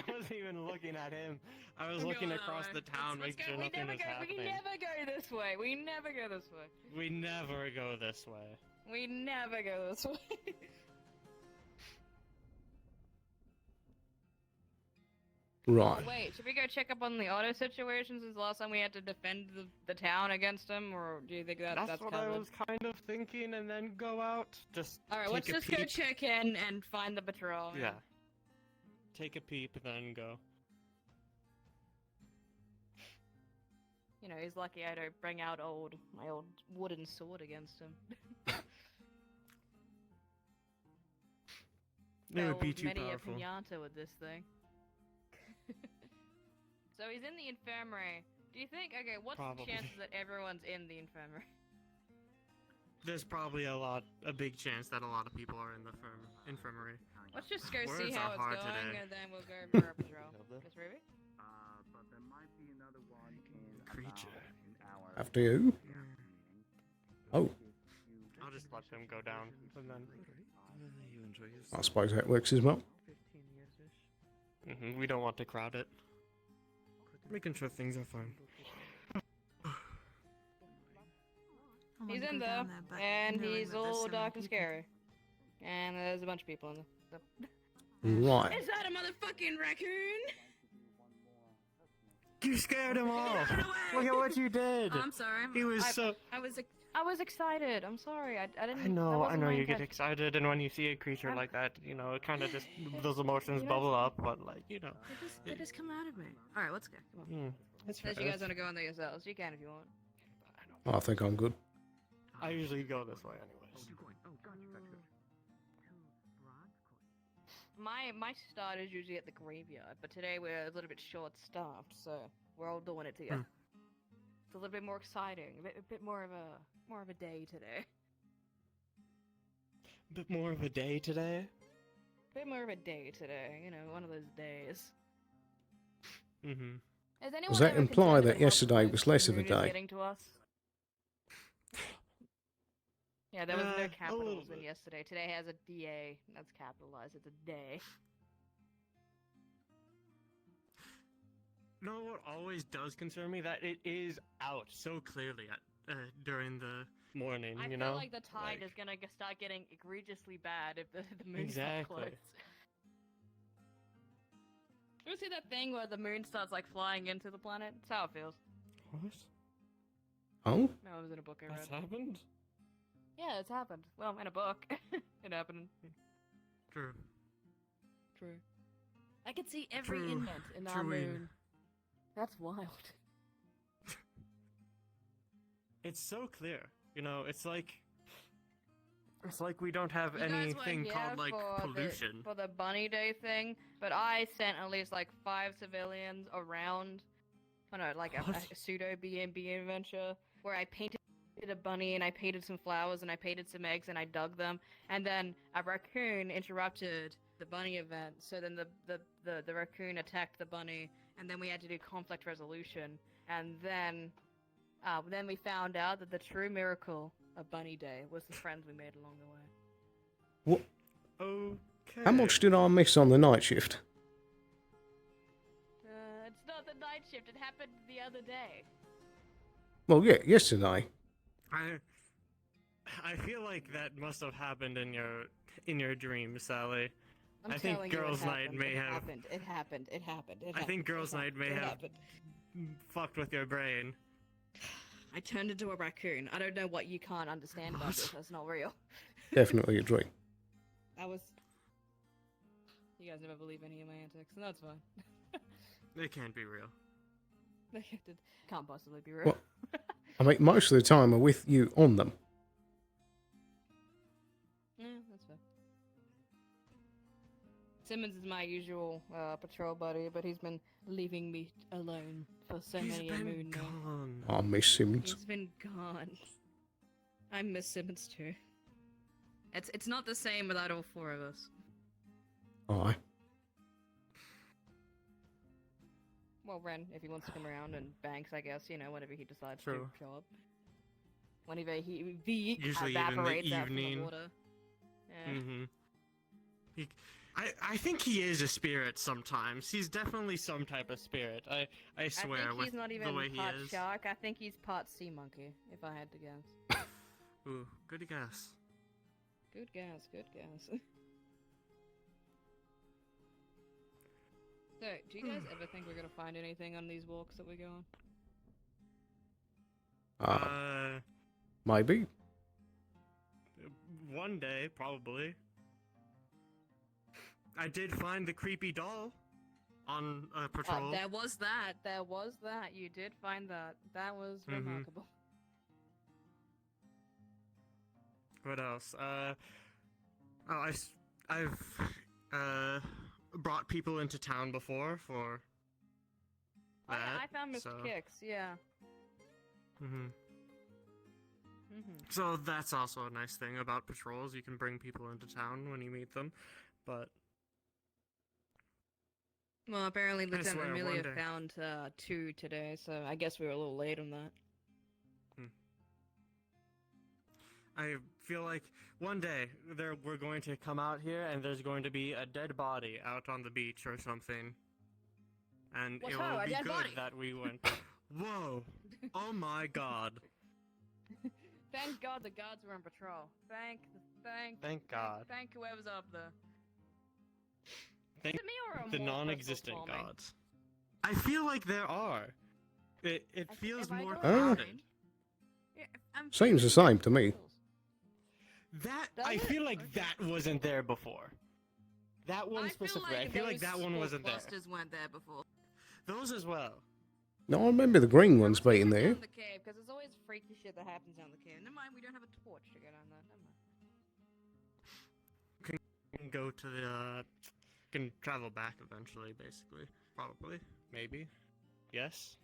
wasn't even looking at him. I was We're looking going that across way. the town, Let's making go. sure nothing is happening. We never go this way. We never go this way. We never go this way. We never go this way. Right. Wait, should we go check up on the auto situation since the last time we had to defend the town against them, or do you think that's what covered? I was kind of thinking, and then go out. Just Alright, let's take a just go peep. check in and find the patrol. Yeah. Take a peep, then go. You know, he's lucky I don't bring out my old wooden sword against him. It would be Felled too many powerful. a pinata with this thing. So he's in the infirmary. Do you think? Okay, what's Probably. the chances that everyone's in the infirmary? There's probably a big chance that a lot of people are in the infirmary. Let's just go see Words how are it's hard going, today. and then we'll go for our patrol. Miss Ruby? But there might be another one in Creature. an hour. After you. Oh, I'll just let them go down, and then. You enjoy I suppose that works as well. We don't want to crowd it. Making sure things are fine. He's in there, and he's all dark and scary. And there's a bunch of people in there. Right. Is that a motherfucking raccoon? You scared him off! Look at what you did! I'm sorry. He was so. I was excited. I'm sorry. I didn't. I know, that wasn't my you get intention. excited, and when you see a creature like that, it kind of just, those emotions bubble up, but They just come out of me. Alright, let's go. Come on. That's Unless you guys want to go on there yourselves. You can if you want. I think I'm good. I usually go this way anyways. My start is usually at the graveyard, but today we're a little bit short-staffed, so we're all doing it together. It's a little bit more exciting, a bit more of a day today. Bit more of a day today. Bit more of a day today, one of those days. Has anyone Does that ever imply considered that how yesterday close was the less of a moon is day? getting to us? Yeah, there was no a capitals little in bit. yesterday. Today has a DA. That's capitalized. It's a day. You know what always does concern me? That it is out so clearly at during the morning. I you feel know, like the tide is gonna start getting egregiously bad if the moon's Exactly. not close. You ever see that thing where the moon starts like flying into the planet? That's how it feels. What? Oh? No, it was in a book I read. That's happened? Yeah, it's happened. Well, in a book. It happened. True. True. I could see every True. indent in our Truing. moon. That's wild. It's so clear. You know, it's like we don't have You guys were anything here called like for pollution. for the Bunny Day thing, but I sent at least like 5 civilians around. Oh no, like a pseudo B&B adventure where I painted a bunny and I painted some flowers and I painted some eggs and I dug them, and then a raccoon interrupted the bunny event. So then the raccoon attacked the bunny, and then we had to do conflict resolution, and then we found out that the true miracle of Bunny Day was the friends we made along the way. What? Okay. How much did I miss on the night shift? It's not the night shift. It happened the other day. Well, yeah, yesterday. I feel like that must have happened in your dream, Sally. I'm I think telling you, Girls' it Night happened. may It have. happened. It happened. It happened. It I happened. think Girls' Night may It have happened. fucked with your brain. I turned into a raccoon. I don't know what you can't understand about this. That's not real. Definitely a dream. That was. You guys never believe any of my antics, and that's fine. It can't be real. It can't possibly be real. Well, I mean, most of the time I'm with you on them. Yeah, that's fair. Simmons is my usual patrol buddy, but he's been leaving me alone for so many a moon now. I miss Simmons. He's been gone. I miss Simmons too. It's not the same without all 4 of us. Aye. Well, Ren, if he wants to come around, and Banks, I guess, you know, whenever he decides True. to show up. Whenever he Usually even in the evaporates out from the evening. water. Yeah. Mm-hmm. I think he is a spirit sometimes. He's definitely some type of spirit. I swear I think with he's not even the way he part is. shark. I think he's part sea monkey, if I had to guess. Ooh, good guess. Good guess, good guess. So, do you guys ever think we're gonna find anything on these walks that we go on? Maybe. One day, probably. I did find the creepy doll on patrol. There was that. There was that. You did find that. That was remarkable. What else? I've brought people into town before for Oh, yeah, that. I found Mr. so- Kicks. Yeah. Mhm. Mhm. So that's also a nice thing about patrols. You can bring people into town when you meet them, but Well, apparently I Lieutenant swear, Amelia one day. found 2 today, so I guess we were a little late on that. I feel like one day we're going to come out here and there's going to be a dead body out on the beach or something, and What's it wrong? will A be dead good body? that we went. Whoa! Oh my God! Thank God the guards were on patrol. Thank God. Thank whoever's up there. Thank Is it me or are the more crystals non-existent forming? gods. I feel like there are. It feels if I more go crowded. outside- Yeah, I'm Seems the same to me. That Does I it? feel like that wasn't there before. That one I specifically. I feel like that one wasn't there. Clusters weren't there before. Those as well. No, I remember the green ones being there. Down the cave, because there's always freaky shit that happens down the cave. Never mind, we don't have a torch to go down there. Never mind. Can go to the. Can travel back eventually, basically. Probably. Maybe. Yes.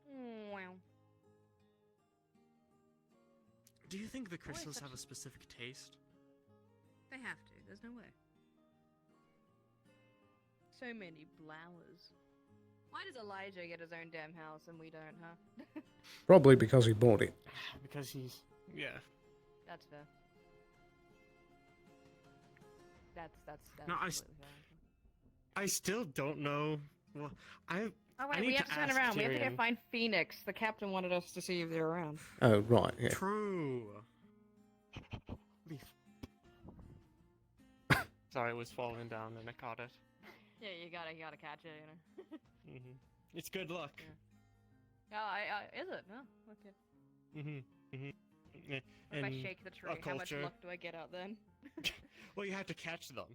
Wow. Do you think the crystals have a specific taste? They have to. There's no way. So many flowers. Why does Elijah get his own damn house and we don't, huh? Probably because he bought it. Because he's yeah. That's fair. That's No, completely fair. I still don't know. Well, Oh I wait, need we have to turn ask around. We have to go Tyrion. find Phoenix. The captain wanted us to see if they're around. Oh, right, yeah. True. Leaf. Sorry, it was falling down and I caught it. Yeah, you gotta catch it, you know. It's good luck. Yeah. Is it? No. Okay. If I shake the tree, how much luck do I get out then? Well, you have to catch them.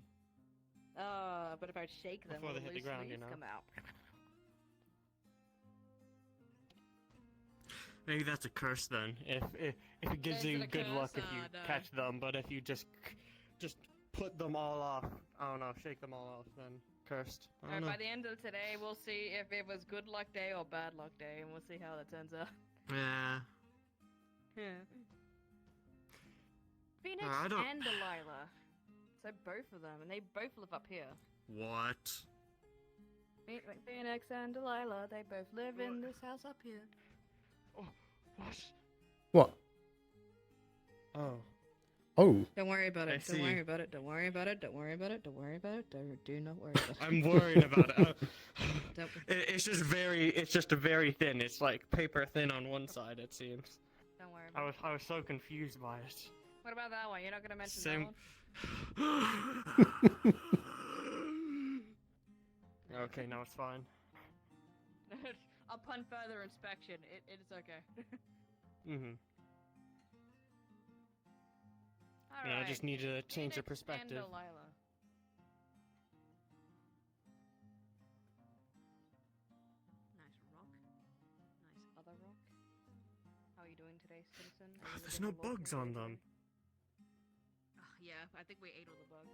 But if I shake them, Before will they hit the loose ground, leaves you know. come out? Maybe that's a curse then. If it gives Is you it a good luck curse? if you No. catch them, but if you just put them all off, I don't know, shake them all off, then cursed. I don't Alright, know. by the end of today, we'll see if it was good luck day or bad luck day, and we'll see how that turns out. Yeah. Yeah. Phoenix I don't- and Delilah. So both of them, and they both live up here. What? Phoenix and Delilah, they both live in this house up here. Oh, what? What? Oh. Oh. Don't worry about I it. Don't see. worry about it. Don't worry about it. Don't worry about it. Don't worry about it. Do not worry about it. I'm worried about it. Don't- It's just a very thin. It's like paper thin on one side, it seems. Don't worry about it. I was so confused by it. What about that one? You're not gonna mention Same. that one? Okay, now it's fine. Upon further inspection, it is okay. Yeah, I just need to change the Phoenix perspective. And Delilah. Nice rock. Nice other rock. How are you doing today, citizen? Are you There's living no the long bugs day on today? them. Yeah, I think we ate all the bugs.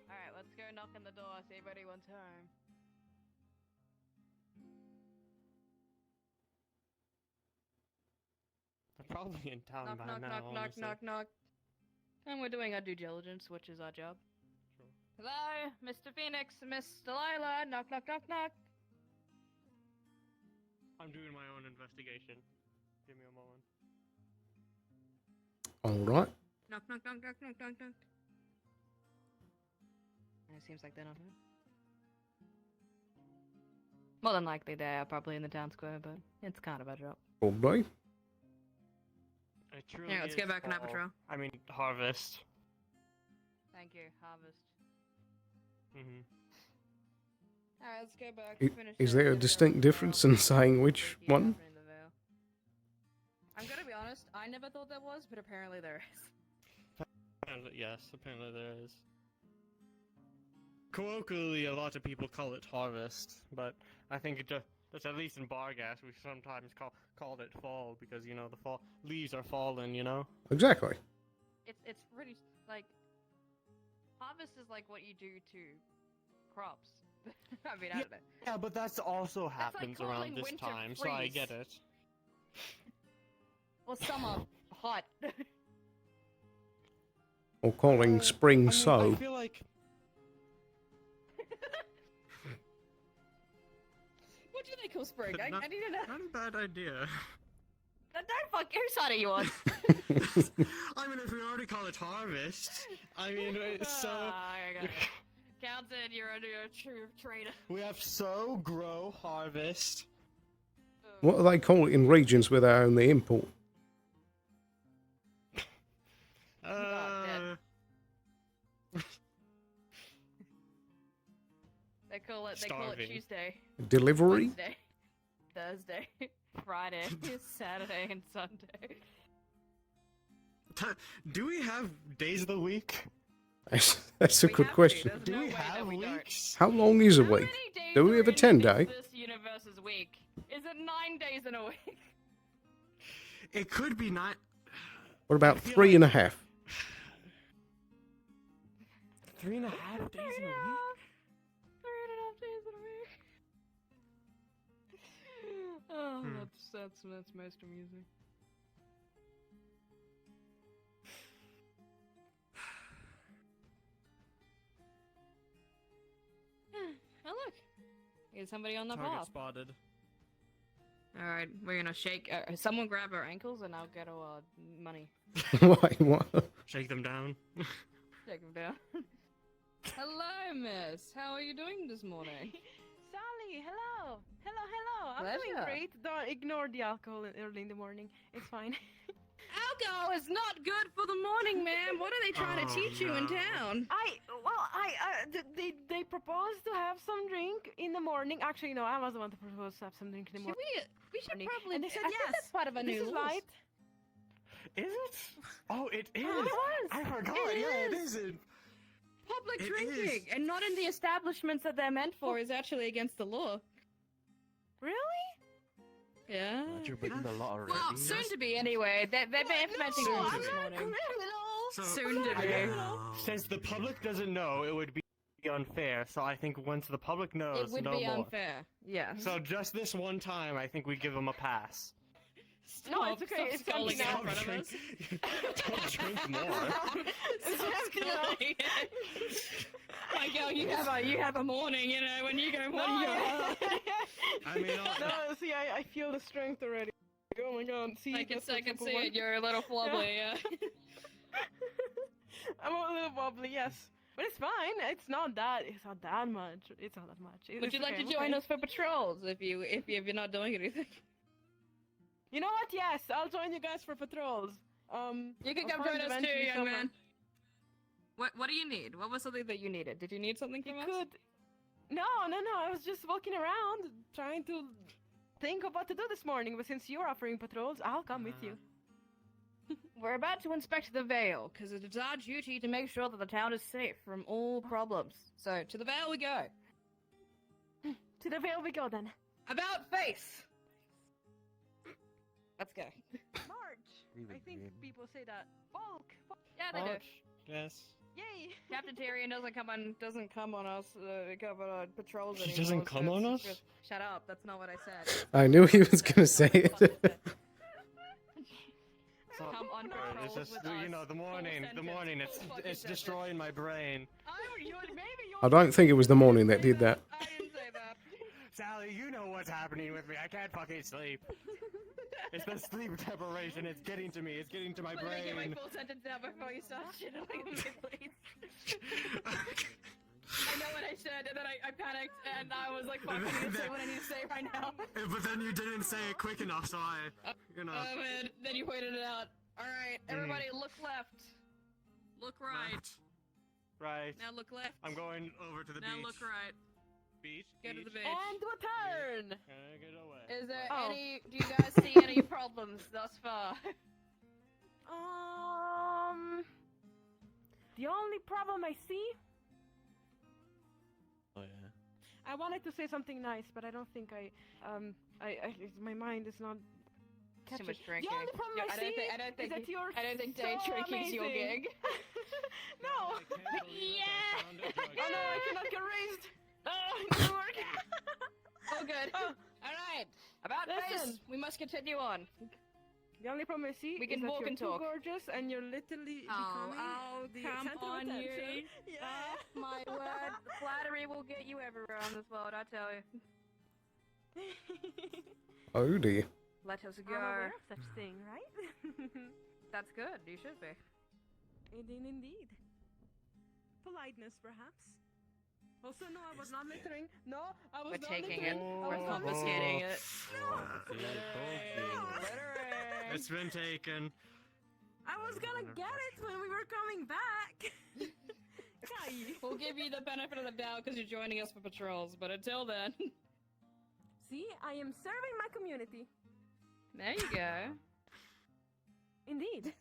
Alright, let's go knock on the door, see if anyone's home. They're probably in town Knock, by knock, now, knock, knock, honestly. knock, knock. And we're doing our due diligence, which is our job. Sure. Hello, Mr. Phoenix, Miss Delilah, knock, knock, knock, knock. I'm doing my own investigation. Give me a moment. Alright. Knock, knock, knock, knock, knock, knock, knock. It seems like they're not home. More than likely they are probably in the town square, but it's kind of a drop. Probably. It truly Yeah, let's is get back and have a fall. patrol. I mean, harvest. Thank you, harvest. Mm-hmm. Alright, let's go back. Finish Is the there a rest of distinct the difference Vale. in saying which Breaking one? happening in the Vale. I'm gonna be honest, I never thought there was, but apparently there is. Yes, apparently there is. Colloquially, a lot of people call it harvest, but I think it just at least in Bargas, we sometimes called it fall because, you know, the fall leaves are falling, you know? Exactly. It's really like harvest is like what you do to crops. I mean, I don't know. Yeah, but that's also like happens calling around this winter time, so I freeze. get it. Well, summer hot. Or calling spring I so. feel like What do they call spring? I Not- need to know. not a bad idea. Don't fuck. Whose side are you on? I mean, if we already call it harvest, I mean, it's so I got it. Counted, you're under a true traitor. we have sow, grow, harvest. What do they call it in regions where they own the import? They call it Starving. Tuesday. Delivery? Wednesday, Thursday, Friday, Saturday, and Sunday. Do we have days of the week? That's a good question. Do we have weeks? How long is a week? Do we have a 10-day? This universe's week. Is it 9 days in a week? It could be not. What about 3.5? 3.5 days in a week? 3.5 days in a week. Oh, that's most amusing. Oh look, somebody on the Target path. spotted. Alright, we're gonna shake. Someone grab our ankles and I'll get our money. What? Shake them down. Shake them down. Hello, miss. How are you doing this morning? Sally, hello. Hello. I'm doing Pleasure. great. Don't ignore the alcohol early in the morning. It's fine. Alcohol is not good for the morning, ma'am. What are they trying to teach you in town? They proposed to have some drink in the morning. Actually, no, I was the one to propose to have some drink in the morning. We should probably. And they said I think yes. that's part of a This new is laws. light. Is it? Oh, it is. It was. I forgot. It Yeah, it is. isn't. Public It drinking, is. and not in the establishments that they're meant for, is actually against the law. Really? Yeah. You're breaking the law already. Well, soon to be anyway. They've been implementing Soon rules to this be. morning. So, Soon to I be. guess since the public doesn't know, it would be unfair. So I think once the public knows, It would no be more. unfair. Yeah. So just this one time, I think we give them a pass. No, it's okay. It's sculling something out in else. front of us. Don't drink more. My girl, you have a morning, you know, when you go morning. I mean, No, see, I feel the strength already. Oh my god, see, I can that's the see simple it. one. You're a little wobbly, yeah. I'm a little wobbly, yes. But it's fine. It's not that much. It's not that much. Would you like to join us for patrols if you're not doing anything? You know what? Yes, I'll join you guys for patrols. You can I'll come find join us too, eventually young somewhere. man. What do you need? What was something that you needed? Did you need something from us? Could. No. I was just walking around trying to think of what to do this morning. But since you're offering patrols, I'll come with you. We're about to inspect the Vale, because it is our duty to make sure that the town is safe from all problems. So, to the Vale we go. To the Vale we go then. About face! Let's go. March. I think people say that. Bulk. Yeah, they do. Yes. Yay. Captain Tyrion doesn't come on us, come on patrols He anymore. doesn't so come on it's us? just- Shut up, that's not what I said. I knew he was gonna say it. Come on patrols It's just, with you us. know, the morning, it's fucking destroying my brain. I don't think it was the morning that did that. I didn't say that. Sally, you know what's happening with me. I can't fucking sleep. It's the sleep deprivation. It's getting to me. It's getting to my Let me get my brain. full sentence out before you start shitting on me, please. I know what I said, and then I panicked, and I was like, fuck, I need to say what I need to say right now. But then you didn't say it quick enough, so you know. Oh man, then you pointed it out. Alright, everybody look left. Look right. Right. Now look left. I'm going over to the Now beach. look right. Beach. Go to the beach. And return. Get away. Is there Oh. do you guys see any problems thus far? The only problem I see. Oh yeah. I wanted to say something nice, but I don't think my mind is not. Too catching. much drinking. The only problem Yeah, I see I don't think is that you're I don't think so day drinking's your amazing. gig. No. Yeah. Oh no, I cannot get raised. Oh, it doesn't work. Oh good. Alright. About face, Listen. we must continue on. The only problem I see We is can that walk you're and too talk. gorgeous and you're literally becoming the come center of on, you. attention. Yeah. My word, flattery will get you everywhere on this world, I tell you. Oh dear. Let us I'm go. aware of such thing, right? That's good, you should be. Indeed. Politeness, perhaps. Also, no, I was not littering. No, I was We're not taking littering. it. I We're was not confiscating littering. it. It's been taken. I was gonna get it when we were coming back. We'll give you the benefit of the doubt because you're joining us for patrols, but until then. See, I am serving my community. There you go. Indeed.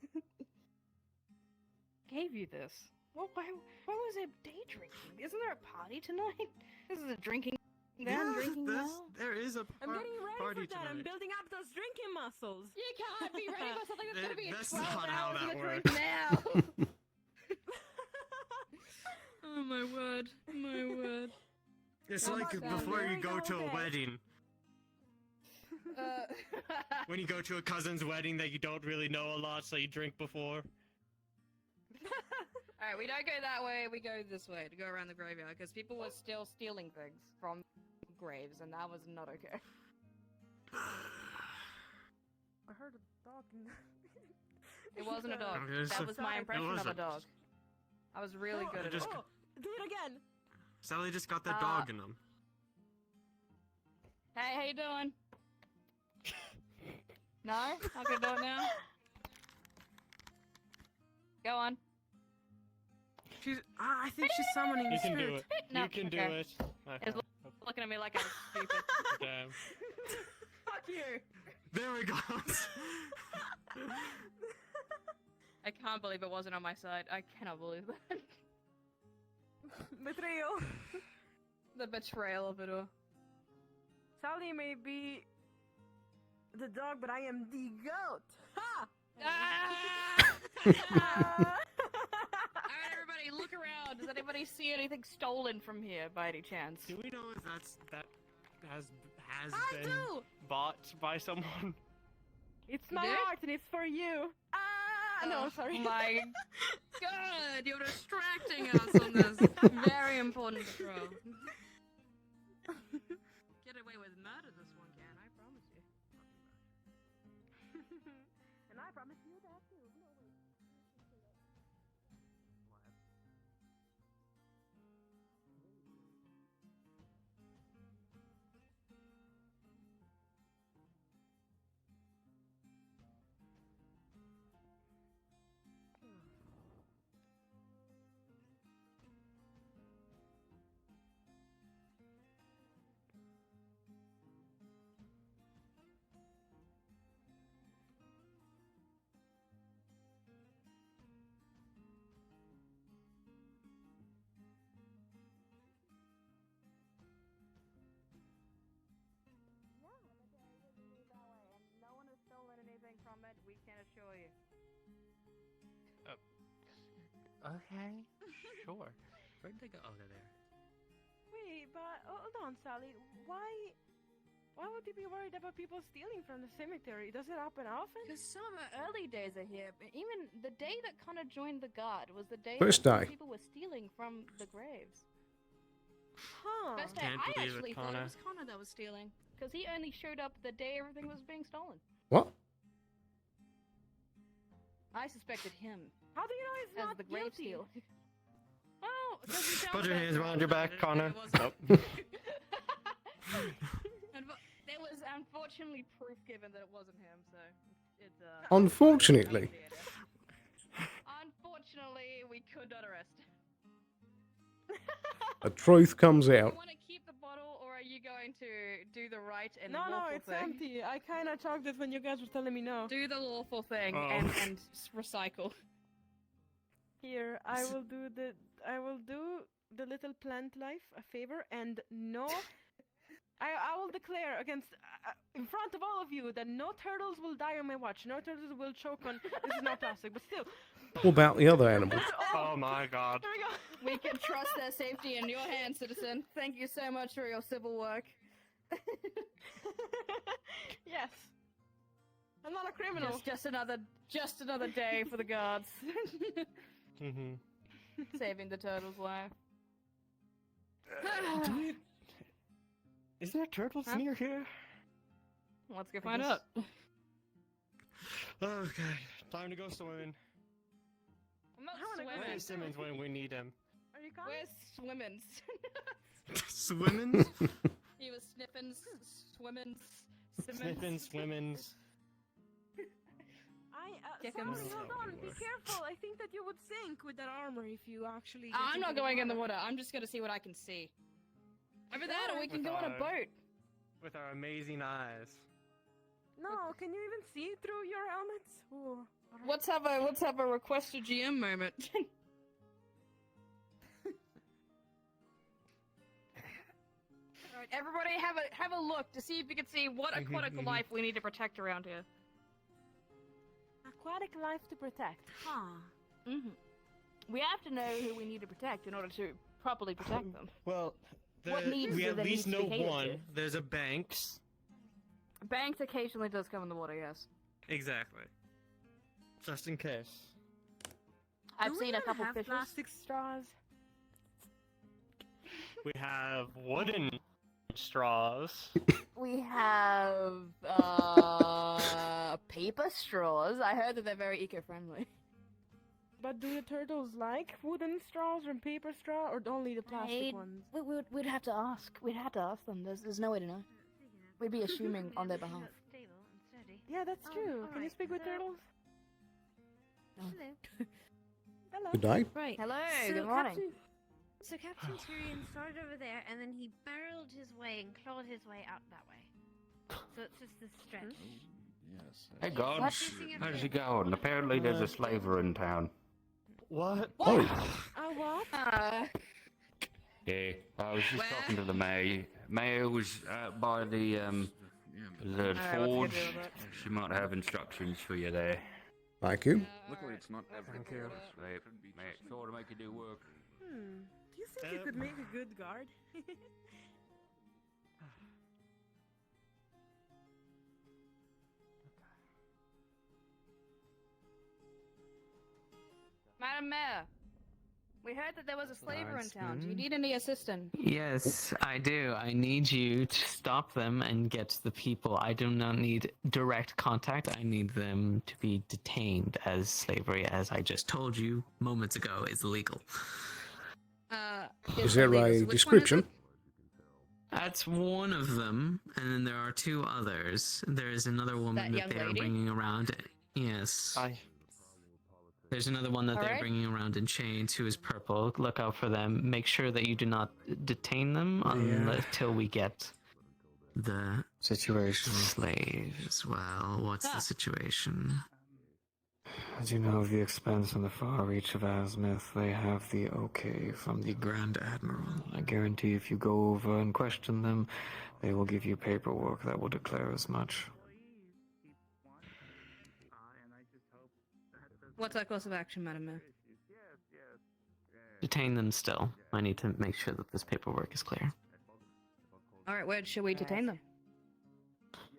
Gave you this. Well, why was it day drinking? Isn't there a party tonight? This is a drinking drinking now. There is a I'm getting ready party for that. I'm tonight. building up those drinking muscles. You can't be ready for something that's gonna be in That's 12 not how hours that of a drink works. now. Oh my word. My word. It's How like about that? before you Very go to a well wedding. When you go to a cousin's wedding that you don't really know a lot, so you drink before. Alright, we don't go that way, we go this way to go around the graveyard because people were still stealing things from graves, and that was not okay. I heard a dog. It wasn't a dog. Okay, That so- was my It impression of a wasn't. dog. I was really Oh, good at just- it. Oh, do it again. Sally just got that dog in him. Hey, how you doing? No? I can do it now? Go on. She's. I think she's summoning You the can do spirit. it. No, You can do okay. it. Okay. It's looking at me like I'm stupid. Damn. Fuck you. There we go. I can't believe it wasn't on my side. I cannot believe that. Betrayal. The betrayal of it all. Sally may be the dog, but I am the goat. Ha! Alright, everybody, look around. Does anybody see anything stolen from here by any chance? Do we know if that has I been do! bought by someone? It's You my do? art and it's for you. No, sorry. My God, you're distracting us on this very important patrol. Get away with murder, this one can, I promise you. And I promise you that too. No, wait. No one has stolen anything from it, we can assure you. Okay, sure. Where'd they go? Oh, they're there. Wait, but hold on, Sally. Why would you be worried about people stealing from the cemetery? Does it happen often? Because some early days are here. But even the day that Connor joined the guard was the day First that day. people were stealing from the graves. Huh. First day, Can't I believe it, actually thought Connor. it was Connor that was stealing. Because he only showed up the day everything was being stolen. What? I suspected him How do you know he's as not the grave guilty? stealer. Oh, it doesn't sound Put your bad. hands behind your back, Connor. Nope. There was unfortunately proof given that it wasn't him, so it's Unfortunately. Unfortunately, we could not arrest him. The truth comes Do you out. want to keep the bottle, or are you going to do the right and No, lawful it's thing? empty. I kind of chugged it when you guys were telling me no. Do the lawful thing Oh. and recycle. Here, I will do the little plant life a favor and no. I will declare against in front of all of you that no turtles will die on my watch. No turtles will choke on. This is not plastic, but still. What about the other animals? Oh my god. Here we go. We can trust their safety in your hands, citizen. Thank you so much for your civil work. Yes. I'm not a criminal. Just another day for the guards. Mm-hmm. Saving the turtle's life. Is there turtles Huh? near here? Let's go I find guess- out. Okay, time to go swimming. I'm not wanna go Where's swimming. Simmons when we need him? Are you coming? Where's Swimmins? Swimming? He was sniffing, swimming, Sniffing, swimming. Kick him. Sorry, hold on. Be careful. I think that you would sink with that armor if you actually. get I'm into not the going in the water. I'm just gonna see what I can see. Over that, or we can With go on a our- boat. With our amazing eyes. No, can you even see through your helmets? Ooh. Let's have a request to GM moment. Alright, everybody have a look to see if you can see what aquatic life we need to protect around here. Aquatic life to protect. Huh. Mm-hmm. We have to know who we need to protect in order to properly protect them. Well, What needs we do at they least need to know be catered one. to? There's a Banks. Banks occasionally does come in the water, yes. Exactly. Just in case. I've Do we seen a even couple have fishes. plastic straws. We have wooden straws. We have paper straws. I heard that they're very eco-friendly. But do the turtles like wooden straws or paper straw, or only the plastic ones? We'd have to ask. We'd have to ask them. There's no way to know. We'd be assuming on their behalf. Yeah, that's true. Can you speak with turtles? Hello. Hello. Good day. Right. Hello, So good morning. Captain Tyrion started over there, and then he barreled his way and clawed his way out that way. So it's just this stretch. Yes. Hey, He's gods. facing it How's here. it going? Apparently there's a slaver in town. What? Oh, What? Yeah, I was just talking to the mayor. Mayor was by the Alright, what's forge. good with it? She might have instructions for you there. thank you. Luckily, it's not every Thank you. Sort of make you do work. Do you think you could make a good guard? Madam Mayor, we heard that there was a slaver in town. Do you Guardsman? need any assistance? Yes, I do. I need you to stop them and get the people. I do not need direct contact. I need them to be detained, as slavery, as I just told you moments ago, is illegal. Is there a description? That's one of them, and then there are two others. There is another woman That that young they're lady? bringing around. Yes. I. There's another one that they're Alright. bringing around in chains who is purple. Look out for them. Make sure that you do not detain them until we get the Situation. slaves. Well, what's the situation? As you know, the expanse on the far reach of Azimuth, they have the okay from the Grand Admiral. I guarantee if you go over and question them, they will give you paperwork that will declare as much. What's our course of action, Madam Mayor? Detain them still. I need to make sure that this paperwork is clear. Alright, where should we detain them?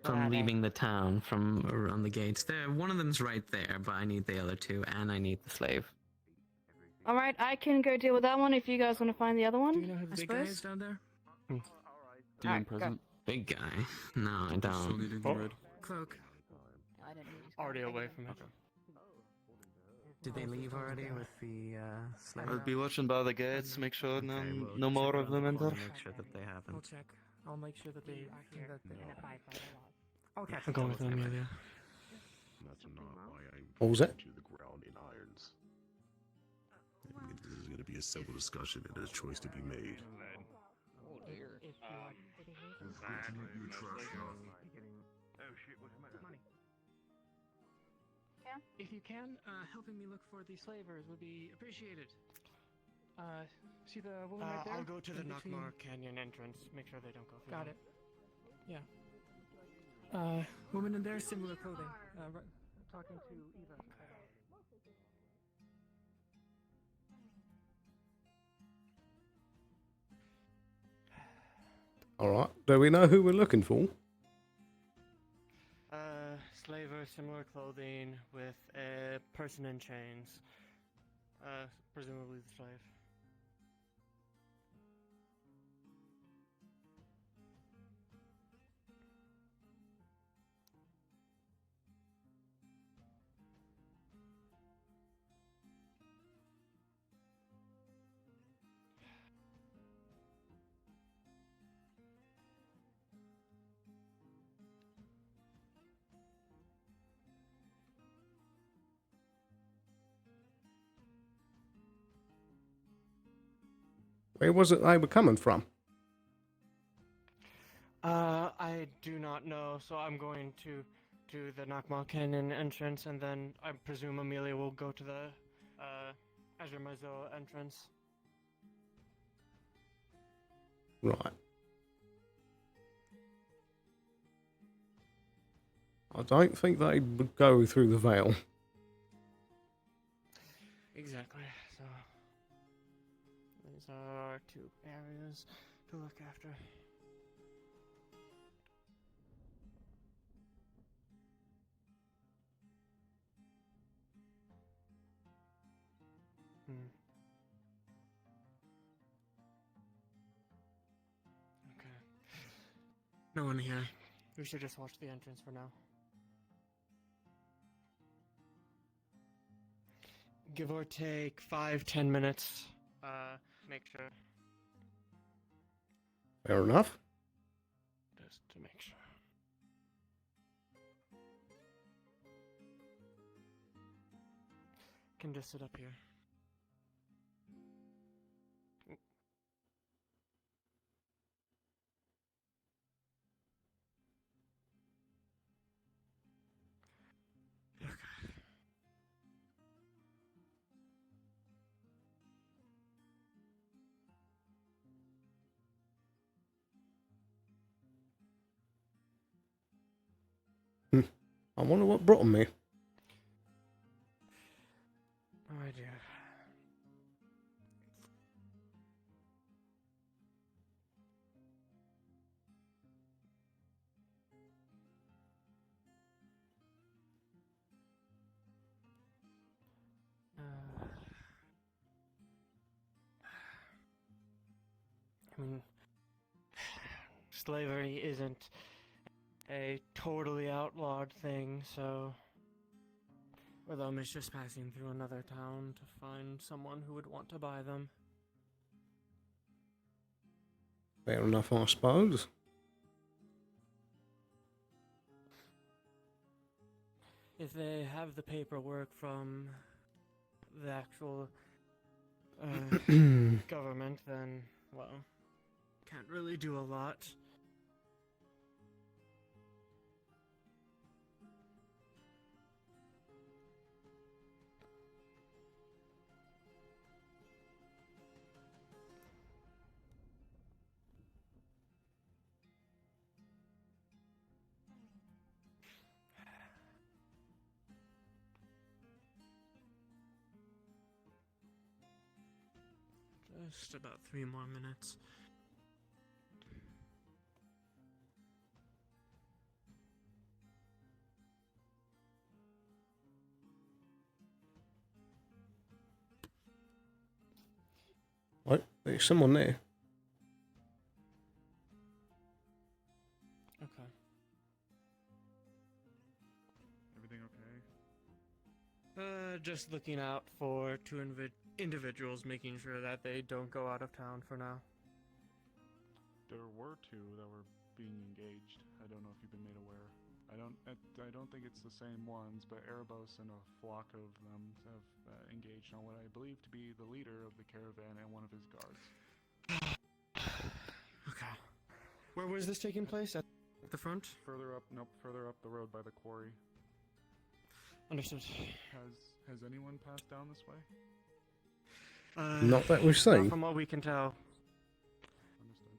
From leaving the town, from around the gates. There, one of them's right there, but I need the other two, and I need the slave. Alright, I can go deal with that one if you guys want to find the other one. Do you know who the I big guy suppose. is down there? Alright, go. Big guy? No, I don't. Cloak. I didn't really Already away from it. Did they leave already with the slave? I'll be watching by the gates, make sure no, Okay, we'll no check more around of them the enter. corner, Make sure that they I'll haven't. check. I'll make sure that they are here. I'll catch I'm going with Amelia. That's not why I'm What was that? to the ground in irons. This is going to be a simple discussion and a choice to be made. Oh dear. If you can, helping me look for the slavers would be appreciated. See the woman right there? I'll go to the In between- Nakmar Canyon entrance. Make sure they don't go through. Got there. it. Yeah. Woman in there, similar clothing. Talking to Eva. Alright. Do we know who we're looking for? Slaver, similar clothing with a person in chains. Presumably the slave. Where was it they were coming from? I do not know, so I'm going to the Nakmal Canyon entrance, and then I presume Amelia will go to the Azurmazo entrance. Right. I don't think they would go through the veil. Exactly, so these are two areas to look after. Okay. No one here. We should just watch the entrance for now. Give or take 5-10 minutes. Make sure. Fair enough. Just to make sure. Can just sit up here. I wonder what brought me. No idea. I mean, slavery isn't a totally outlawed thing, so Rhythm is just passing through another town to find someone who would want to buy them. Fair enough, I suppose. If they have the paperwork from the actual government, then, well, can't really do a lot. Just about 3 more minutes. What? There's someone there. Okay. Everything okay? Just looking out for 2 individuals, making sure that they don't go out of town for now. There were 2 that were being engaged. I don't know if you've been made aware. I don't think it's the same ones, but Erebos and a flock of them have engaged on what I believe to be the leader of the caravan and one of his guards. Okay. Where was this taking place? At the front? Further up the road by the quarry. Understood. Has anyone passed down this way? Not that we see. Not from what we can tell. Understood.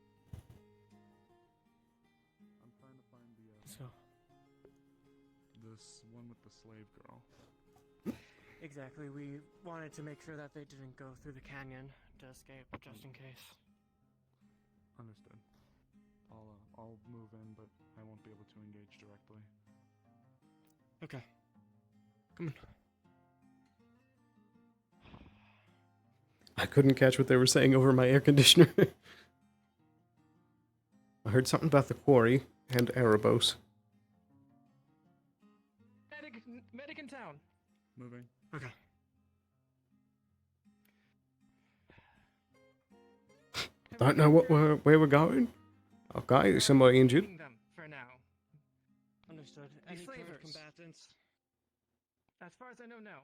I'm trying to find this one with the slave girl. Exactly. We wanted to make sure that they didn't go through the canyon to escape, just in case. Understood. I'll move in, but I won't be able to engage directly. Okay. Come on. I couldn't catch what they were saying over my air conditioner. I heard something about the quarry and Erebos. Medic in town. Moving. Okay. Don't know where we're going. Okay, is somebody injured? Them for now. Understood. These Any current slavers. combatants? As far as I know, no.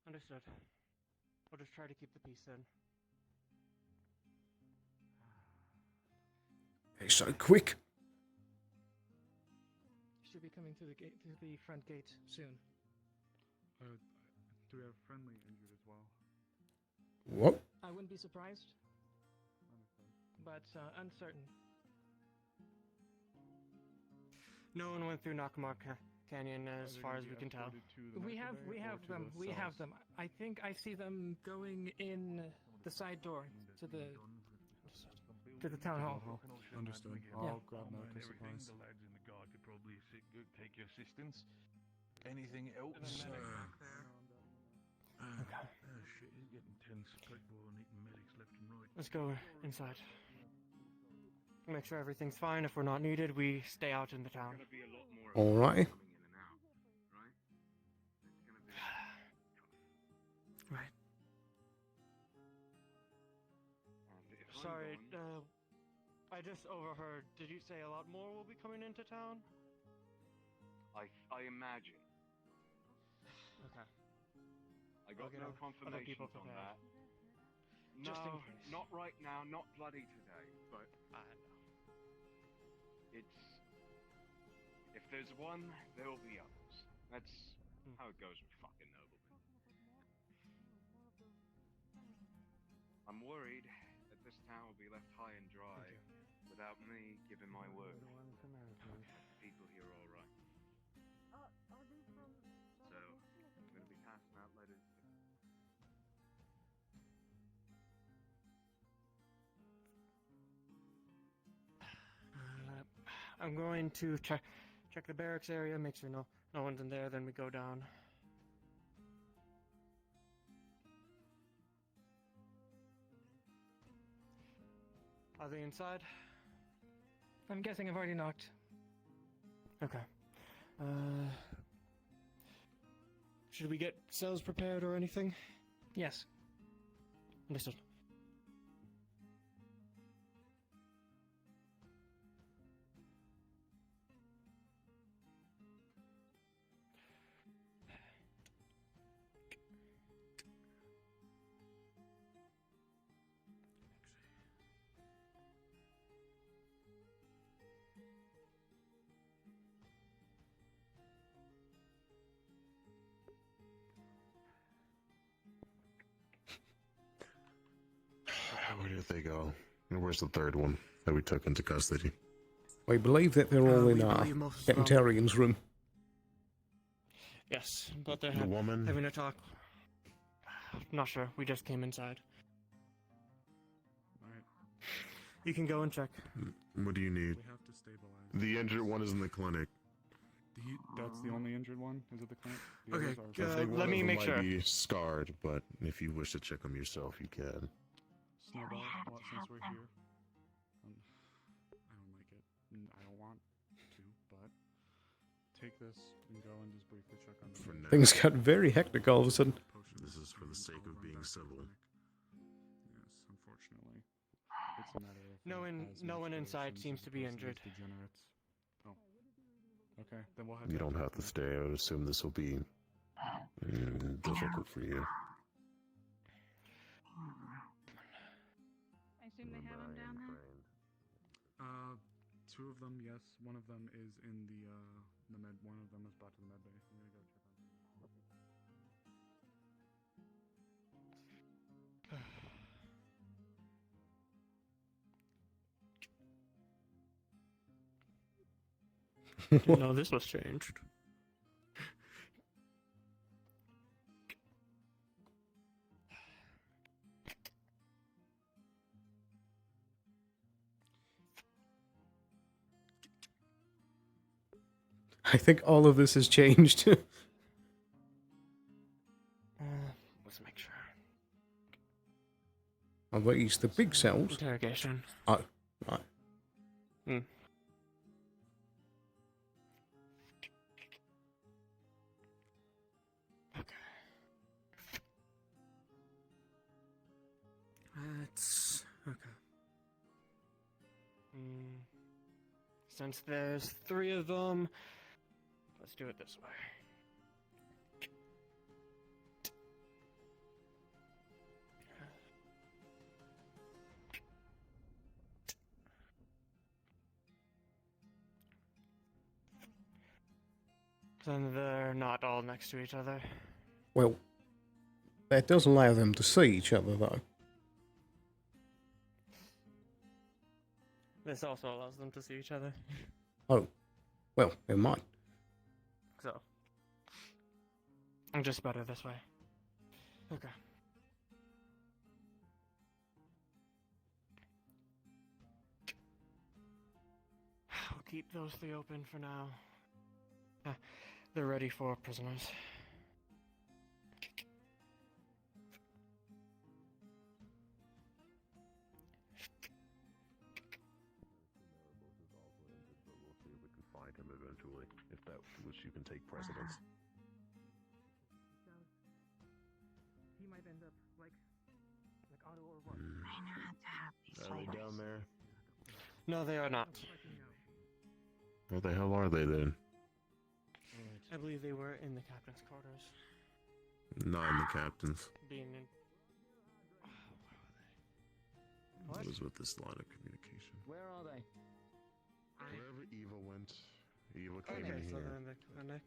Understood. We'll just try to keep the peace then. Hey, so quick. Should be coming through the front gate soon. Do we have friendly injured as well? What? I wouldn't be surprised, but uncertain. No one went through Nakamar Canyon as far as we can tell. We have them. We have them. I think I see them going in the side door to the town hall. Understood. I'll grab medical supplies. The lads in the guard could probably take your assistance. Anything else? Shit, it's getting tense. People are needing medics left and right. Let's go inside. make sure everything's fine. If we're not needed, we stay out in the town. Alrighty. Right. Sorry, I just overheard. Did you say a lot more will be coming into town? I imagine. Okay. I got get no other people confirmations on prepared. that. Just in No, case. not right now, not bloody today, but it's... If there's one, there will be others. That's how it goes with fucking noblemen. I'm worried that this town will be left high and dry without me giving my word. The people here are alright. So, I'm gonna be passing out letters. I'm going to check the barracks area, make sure no one's in there. Then we go down. Are they inside? I'm guessing I've already knocked. Okay. Should we get cells prepared or anything? Yes. Understood. Where did they go? And where's the third one that we took into custody? We believe that they're all in we our believe most of them. Secretarian's room. Yes, but they're The woman? having a talk. Not sure. We just came inside. Alright. You can go and check. What do you need? We have to stabilize. The injured one is in the clinic. That's the only injured one? Is it the clinic? The Okay, others are- I think one let of me them make might sure. be scarred, but if you wish to check them yourself, you can. Snowball, well, since we're here. I don't like it. I don't want to, but take this and go and just briefly check on For them. now. Things got very hectic all of a sudden. This is for the sake of being civil. Yes, unfortunately. It's a matter of No one inside seems to be injured. Degenerates. Oh. Okay, then we'll have You don't have to stay. I would assume this will be difficult for you. I assume they have them down there? Two of them, yes. One of them is in the med. One of them is brought to the med bay. I'm gonna go check on. Didn't know this was changed. I think all of this has changed. Let's make sure. Are these the big cells? Interrogation. Oh, right. Hmm. That's okay. Since there's 3 of them, let's do it this way. Then they're not all next to each other. Well, that does allow them to see each other, though. This also allows them to see each other. Oh, well, never mind. So, I'm just better this way. Okay. I'll keep those 3 open for now. They're ready for prisoners. attack him eventually, if that which you can take precedence. He might end up like Otto or what? Are they down there? No, they are not. Where the hell are they then? I believe they were in the captain's quarters. Not in the captain's. Being in. What was with this line of communication? Where are they? Wherever Eva went, Eva came Okay, in so here. they're in the clinic.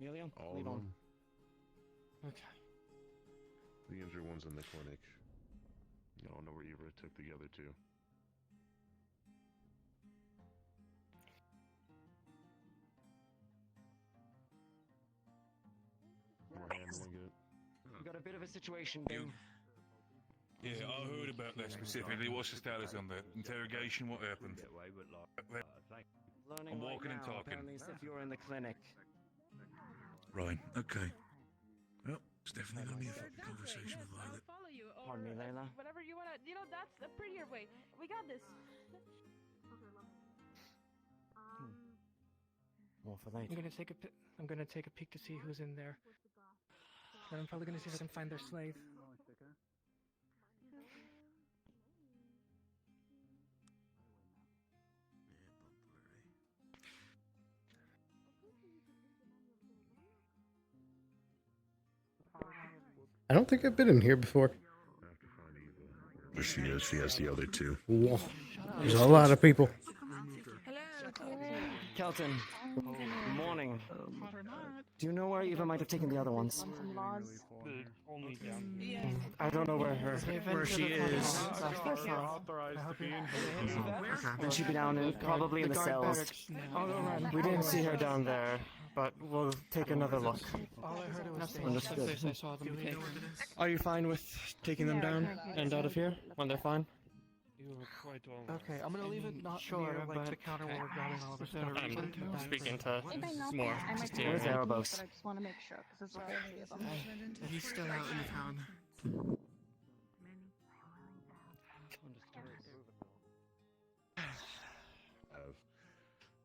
Emilio, All lead of on. them. Okay. The injured one's in the clinic. I don't know where Eva took the other two. We're handling it. We got a bit of a situation, Bing. Yeah, I heard about that specifically. What's the status on that interrogation? What happened? Learning I'm right walking and now, talking. apparently, as if you're in the clinic. Right. Okay. Well, it's definitely gonna be a fucking conversation with I'll Violet. follow you. Or Pardon me, Layla? Whatever you wanna. You know, that's a prettier way. We got this. More for later. I'm gonna take a peek to see who's in there. And I'm probably gonna see if I can find their slave. I don't think I've been in here before. But she is. She has the other two. Whoa. There's a lot of people. Kelton, good morning. Do you know where Eva might have taken the other ones? I don't know where she is. Then she'd be down in, probably in the cells. We didn't see her down there, but we'll take another look. All I heard was Understood. I saw them. Are you fine with taking them down and out of here when they're fine? You were quite all Okay, I'm gonna leave it not Sure, near like but the counter where we're grabbing all of our stuff. I'm speaking to more. Just Where's here. Erebos? I just want to make sure because there's all three of them. He's still out in the town. Have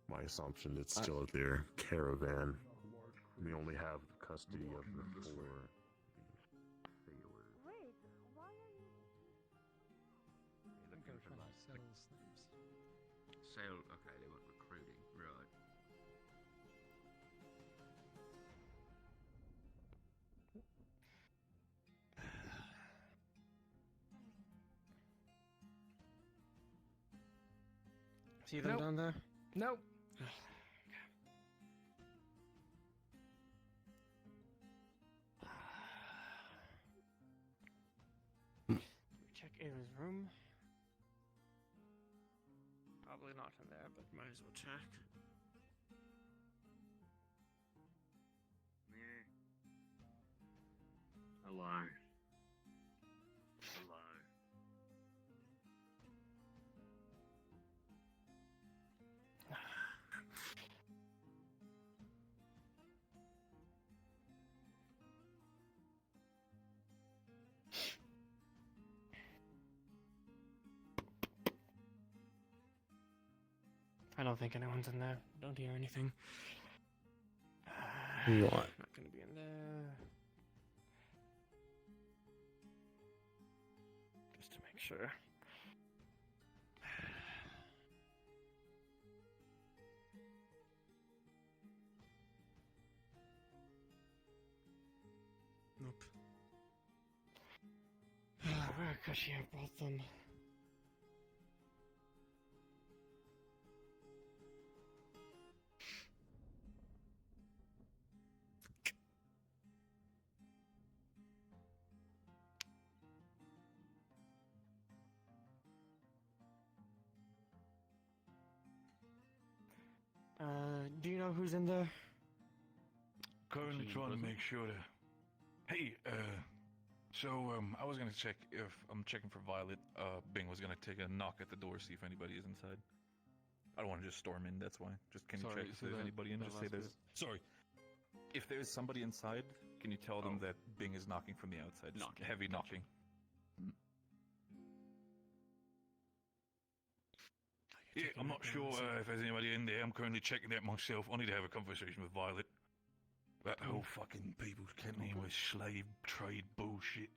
my assumption it's still at their caravan. We only have custody of the four. Wait, why are you? Looking for like sale. Okay, they were recruiting, right? See them down there? Nope. Check Ava's room. Probably not in there, but might as well check. Yeah. Hello. Hello. I don't think anyone's in there. Don't hear anything. What? Not gonna be in there. Just to make sure. Nope. Where could she have brought them? Do you know who's in there? Currently trying to make sure to. Hey, I was gonna check if I'm checking for Violet. Bing was gonna take a knock at the door, see if anybody is inside. I don't want to just storm in. That's why. Just can you check if there's anybody in? Just say there's. Sorry. If there's somebody inside, can you tell them that Bing is knocking from the outside? Just heavy knocking. Yeah, I'm not sure if there's anybody in there. I'm currently checking that myself. I need to have a conversation with Violet about the whole fucking people's canteen with slave trade bullshit.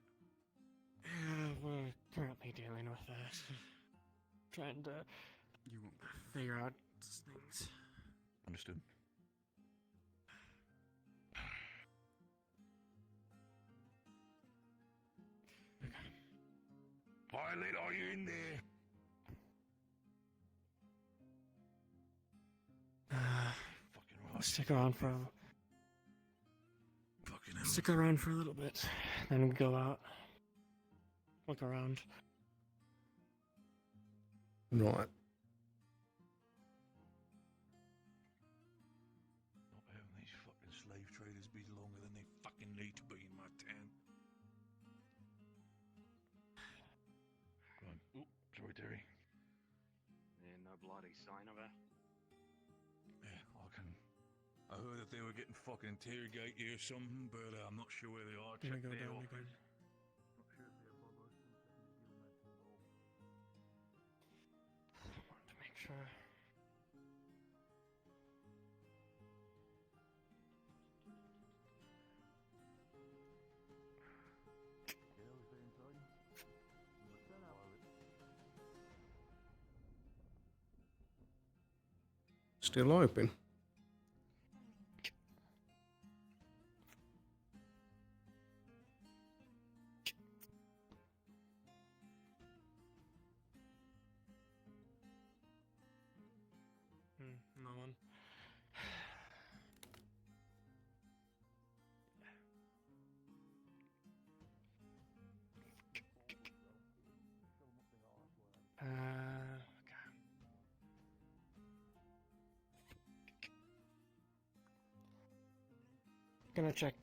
Yeah, we're currently dealing with that. Trying to figure out things. Understood. Violet, are you in there? Stick around for a little bit, then we go out, look around. Right. Not having these fucking slave traders be longer than they fucking need to be in my town. Go on. Oh, sorry, Terry. Yeah, no bloody sign of her. Yeah, I heard that they were getting fucking interrogated or something, but I'm not sure where they are. Gonna Check go their down office. Want to make sure. Still open. No one. Okay. Gonna check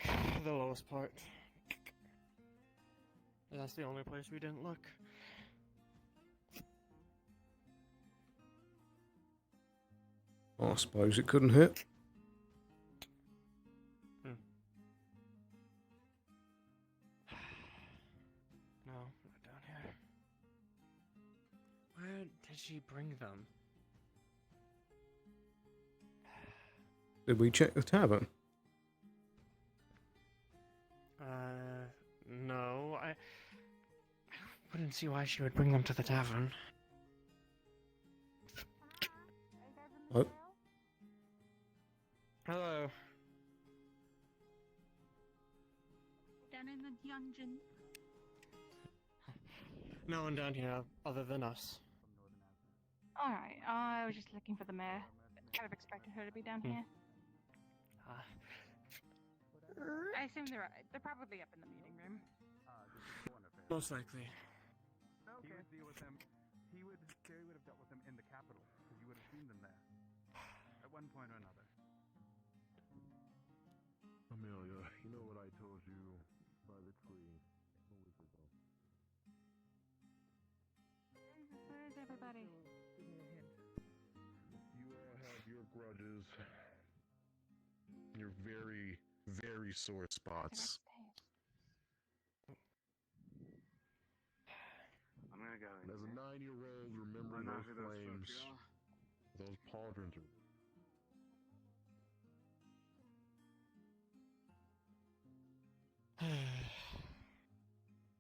the lowest part. That's the only place we didn't look. I suppose it couldn't hurt. No, not down here. Where did she bring them? Did we check the tavern? No, I wouldn't see why she would bring them to the tavern. Oh. Hello. Down in the dungeon. No one down here other than us. Alright, I was just looking for the mayor. Kind of expected her to be down here. I assume they're probably up in the meeting room. Most likely. He would deal with them. Terry would have dealt with them in the capital, because you would have seen them there at one point or another. Amelia, you know what I told you by the tree a week ago? Where is everybody? You all have your grudges, your very, very sore spots. I'm gonna go in. And as a 9-year-old, remembering I know those who those flames, folks are. those pauldrons are...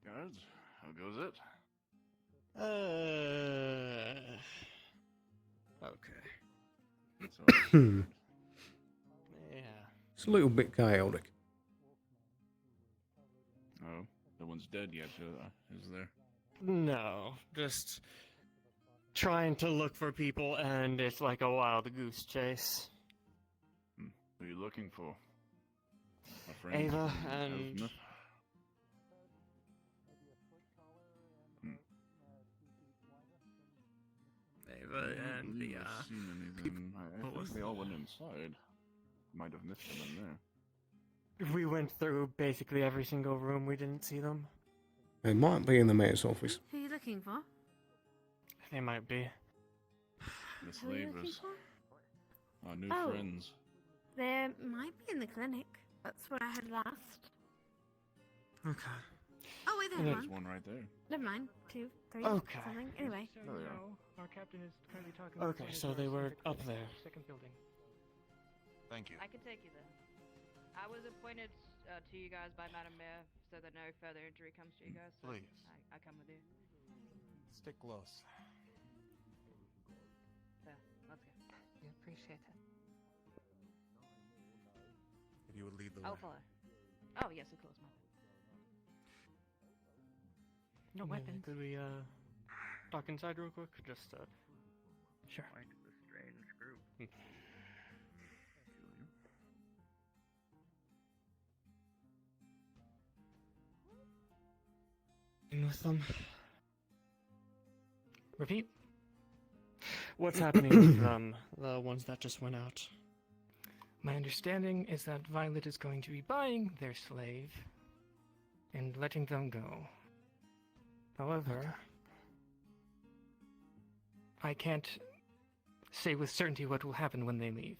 Guards, how goes it? Okay. Yeah. It's a little bit chaotic. Oh, no one's dead yet, is there? No, just trying to look for people, and it's like a wild goose chase. Who are you looking for? My friend Ava from and Elfmouth? Ava I don't and believe the I've seen anything. I think they all went inside. Might have missed them in there. we went through basically every single room. We didn't see them. They might be in the mayor's office. Who are you looking for? They might be. The Who are you looking slavers. for? Our new Oh. friends. They might be in the clinic. That's what I had last. Okay. Oh, wait, And there's then- one. One right there. Never mind. 2, 3, Okay. something. Anyway. So, Oh, yeah. no, our captain is currently talking. Okay, with so one of they the were civic up police, there. Second building. Thank you. I can take you there. I was appointed to you guys by Madam Mayor so that no further injury comes to you guys. So Please. I come with you. Stick close. So, let's go. We appreciate it. If you would lead the I'll way. follow. Oh, yes, of course, my bad. No weapons. Could we talk inside real quick? Just Sure. Quite the strange group. in with them. Repeat. What's happening with them? The ones that just went out. My understanding is that Violet is going to be buying their slave and letting them go. However, I can't say with certainty what will happen when they leave.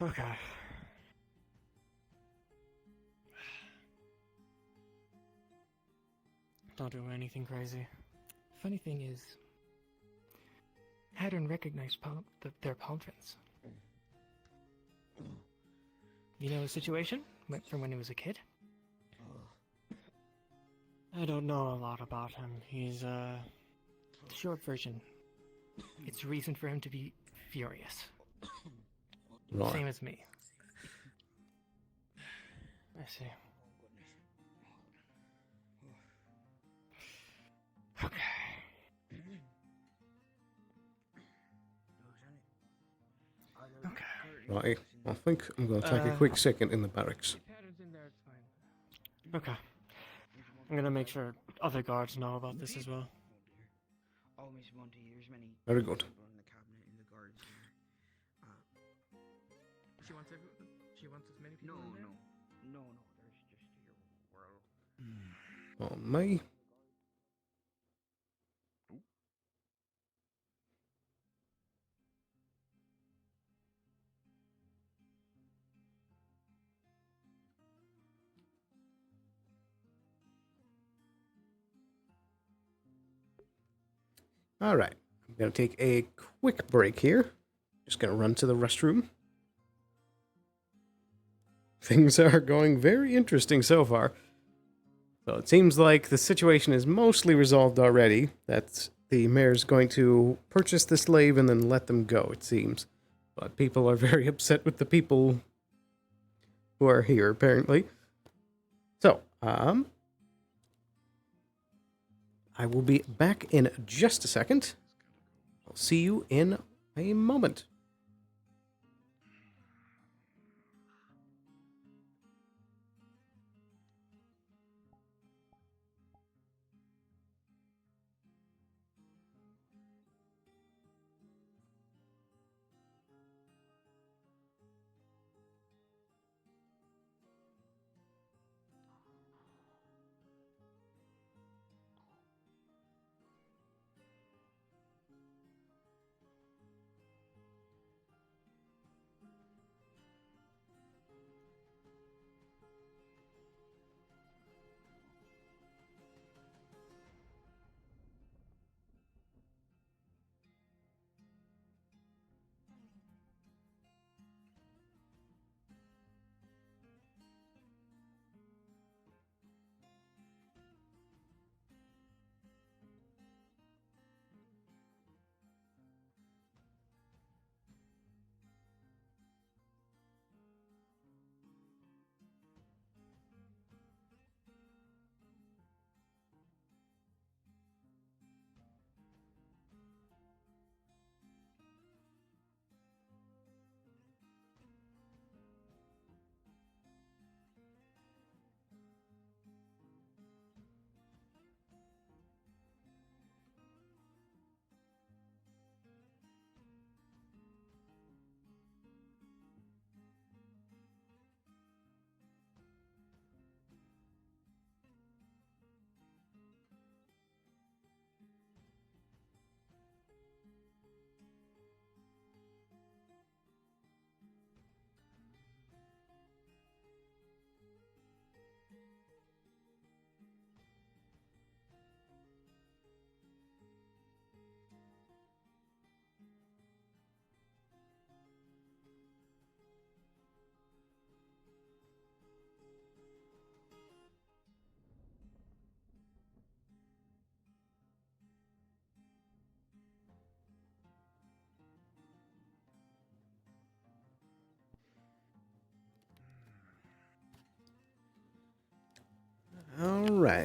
Okay. Don't do anything crazy. Funny thing is, Haddon recognized their pauldrons. You know the situation from when he was a kid? I don't know a lot about him. He's Short version. It's reason for him to be furious. Right. Same as me. I see. Right. I think I'm going to take a quick second in the barracks. Pattern's in there, it's fine. Okay. I'm gonna make sure other guards know about this as well. Always want to hear as many Very good. people in the cabinet in the guards here. She wants she wants as many people in there? No, there's just your world. Oh, me. All right. I'm going to take a quick break here. Just going to run to the restroom. Things are going very interesting so far. So it seems like the situation is mostly resolved already. That the mayor's going to purchase the slave and then let them go, it seems. But people are very upset with the people who are here, apparently. So, I will be back in just a second. I'll see you in a moment.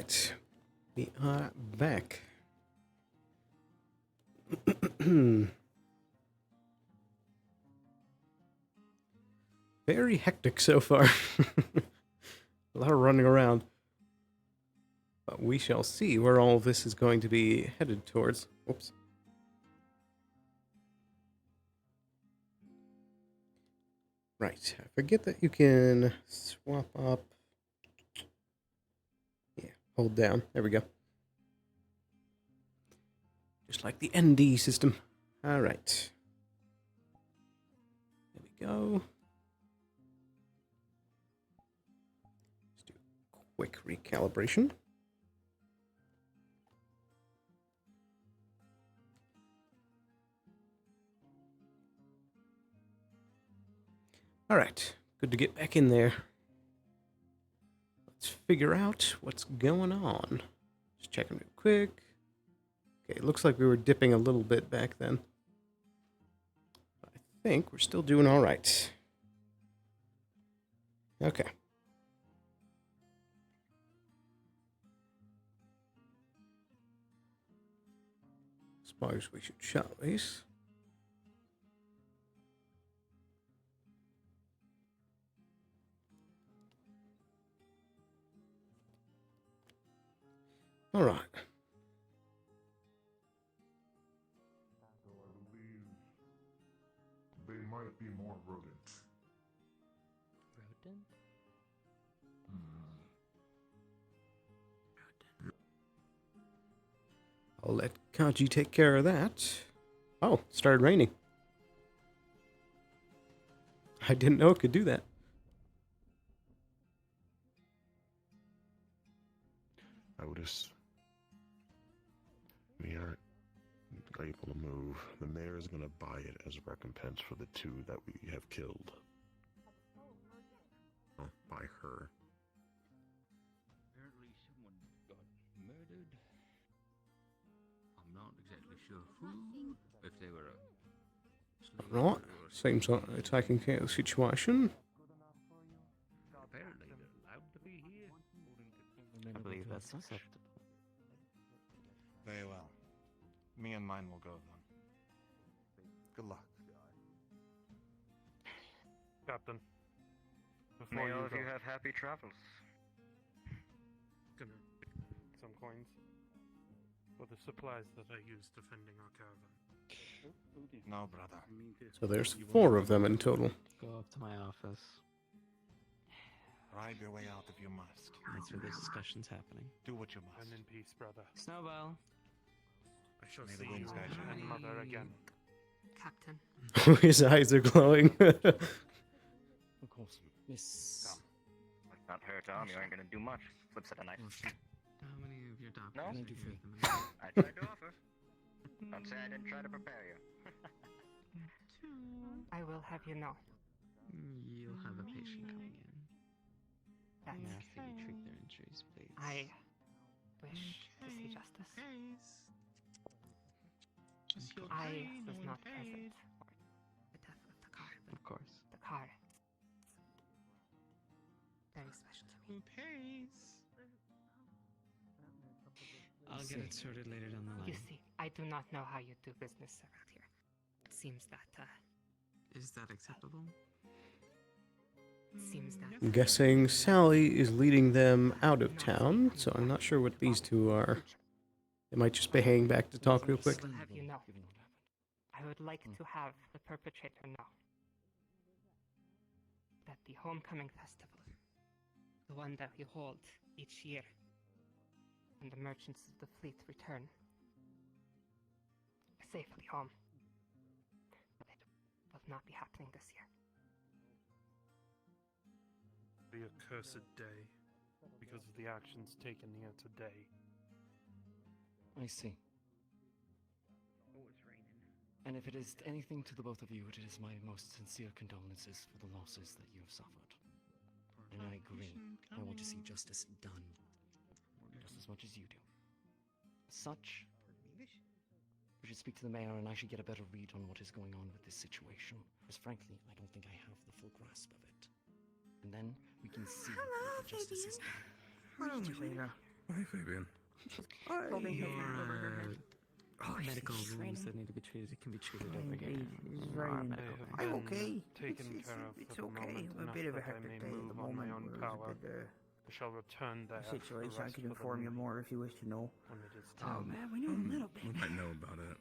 right. We are back. Very hectic so far. A lot of running around. But we shall see where all this is going to be headed towards. Oops. Right. I forget that you can swap up. Yeah, hold down. There we go. Just like the ND system. All right. There we go. Let's do a quick recalibration. All right, good to get back in there. Let's figure out what's going on. Just checking real quick. Okay, it looks like we were dipping a little bit back then. I think we're still doing all right. Okay. Suppose we should shut these. All right. They might be more rodent. Rodent? I'll let Kaji take care of that. Oh, it started raining. I didn't know it could do that. Otis, we aren't able to move. The mayor is going to buy it as recompense for the two that we have killed. Oh, by her. Apparently someone got murdered. I'm not exactly sure who, if they were a slave Right. or Seems like they're taking care of the situation. apparently they're allowed to be here. I believe that's acceptable. Very well. Me and mine will go then. Good luck. Captain. May all of you have happy travels. Gonna some coins for the supplies that I use defending our caravan. No, brother. So there's 4 of them in total. Go up to my office. Ride your way out if you must. That's where the discussion's happening. Do what you must. And in peace, brother. Snowball. I shall May the see you winds guide you. and mother again. Captain. His eyes are glowing. Of course. Miss. Come. Like not hurt arm, you ain't gonna do much. Flips at a knife. How many of your doctors No? are Can I do here free? at the minute? I tried to offer. Don't say I didn't try to prepare you. I will have you know. You'll have a patient coming in. That's I'm asking you to treat their injuries, please. I wish to see justice. I was not present for the death of the car. Of course. The car. Very special to me. I'll get it sorted later down the line. You see, I do not know how you do business around here. It seems that, Is that acceptable? it seems that... I'm guessing Sally is leading them out of town, so I'm not sure what these two are. They might just be hanging back to talk real quick. I will have you know. I would like to have the perpetrator know that the homecoming festival, the one that we hold each year, when the merchants of the fleet return safely home, but it will not be happening this year. The accursed day, because of the actions taken here today. I see. Oh, it's raining. And if it is anything to the both of you, it is my most sincere condolences for the losses that you have suffered. And I agree. I want to see justice done. Just as much as you do. As such, we should speak to the mayor and I should get a better read on what is going on with this situation. Because frankly, I don't think I have the full grasp of it. And then we can see what the justice is done. Hello, Miss Ada. Hi, Fabian. Medical wounds that need to be treated can be treated over again. It's There are raining. medical I'm wounds. okay. Taken It's care of it's for the okay. moment, A enough bit of a that I hectic may day at move the on my moment. own Where power. the I shall return there for situation. I rest can for the inform you night more if you wish to know. when it is Oh time. man, we know a little bit. We might know about it.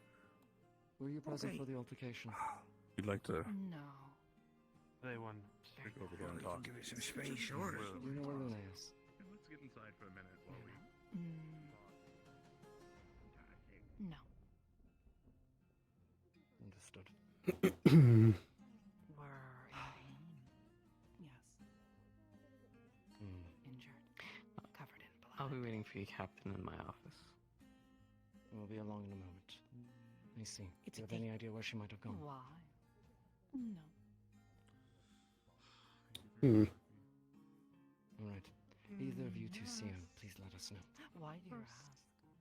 Were you present Okay. for the altercation? You'd like to No. They won. take over there and talk. Give it some space, sure. Do you know where Luna is? Let's get inside for a minute while we. No. Understood. We're in pain. Yes. Injured. Covered in blood. I'll be waiting for you, Captain, in my office. We'll be along in a moment. Let me see. It's Do you have okay. any idea where she might have gone? Why? No. All right. Either of you two see her, please let us know. Why do you ask?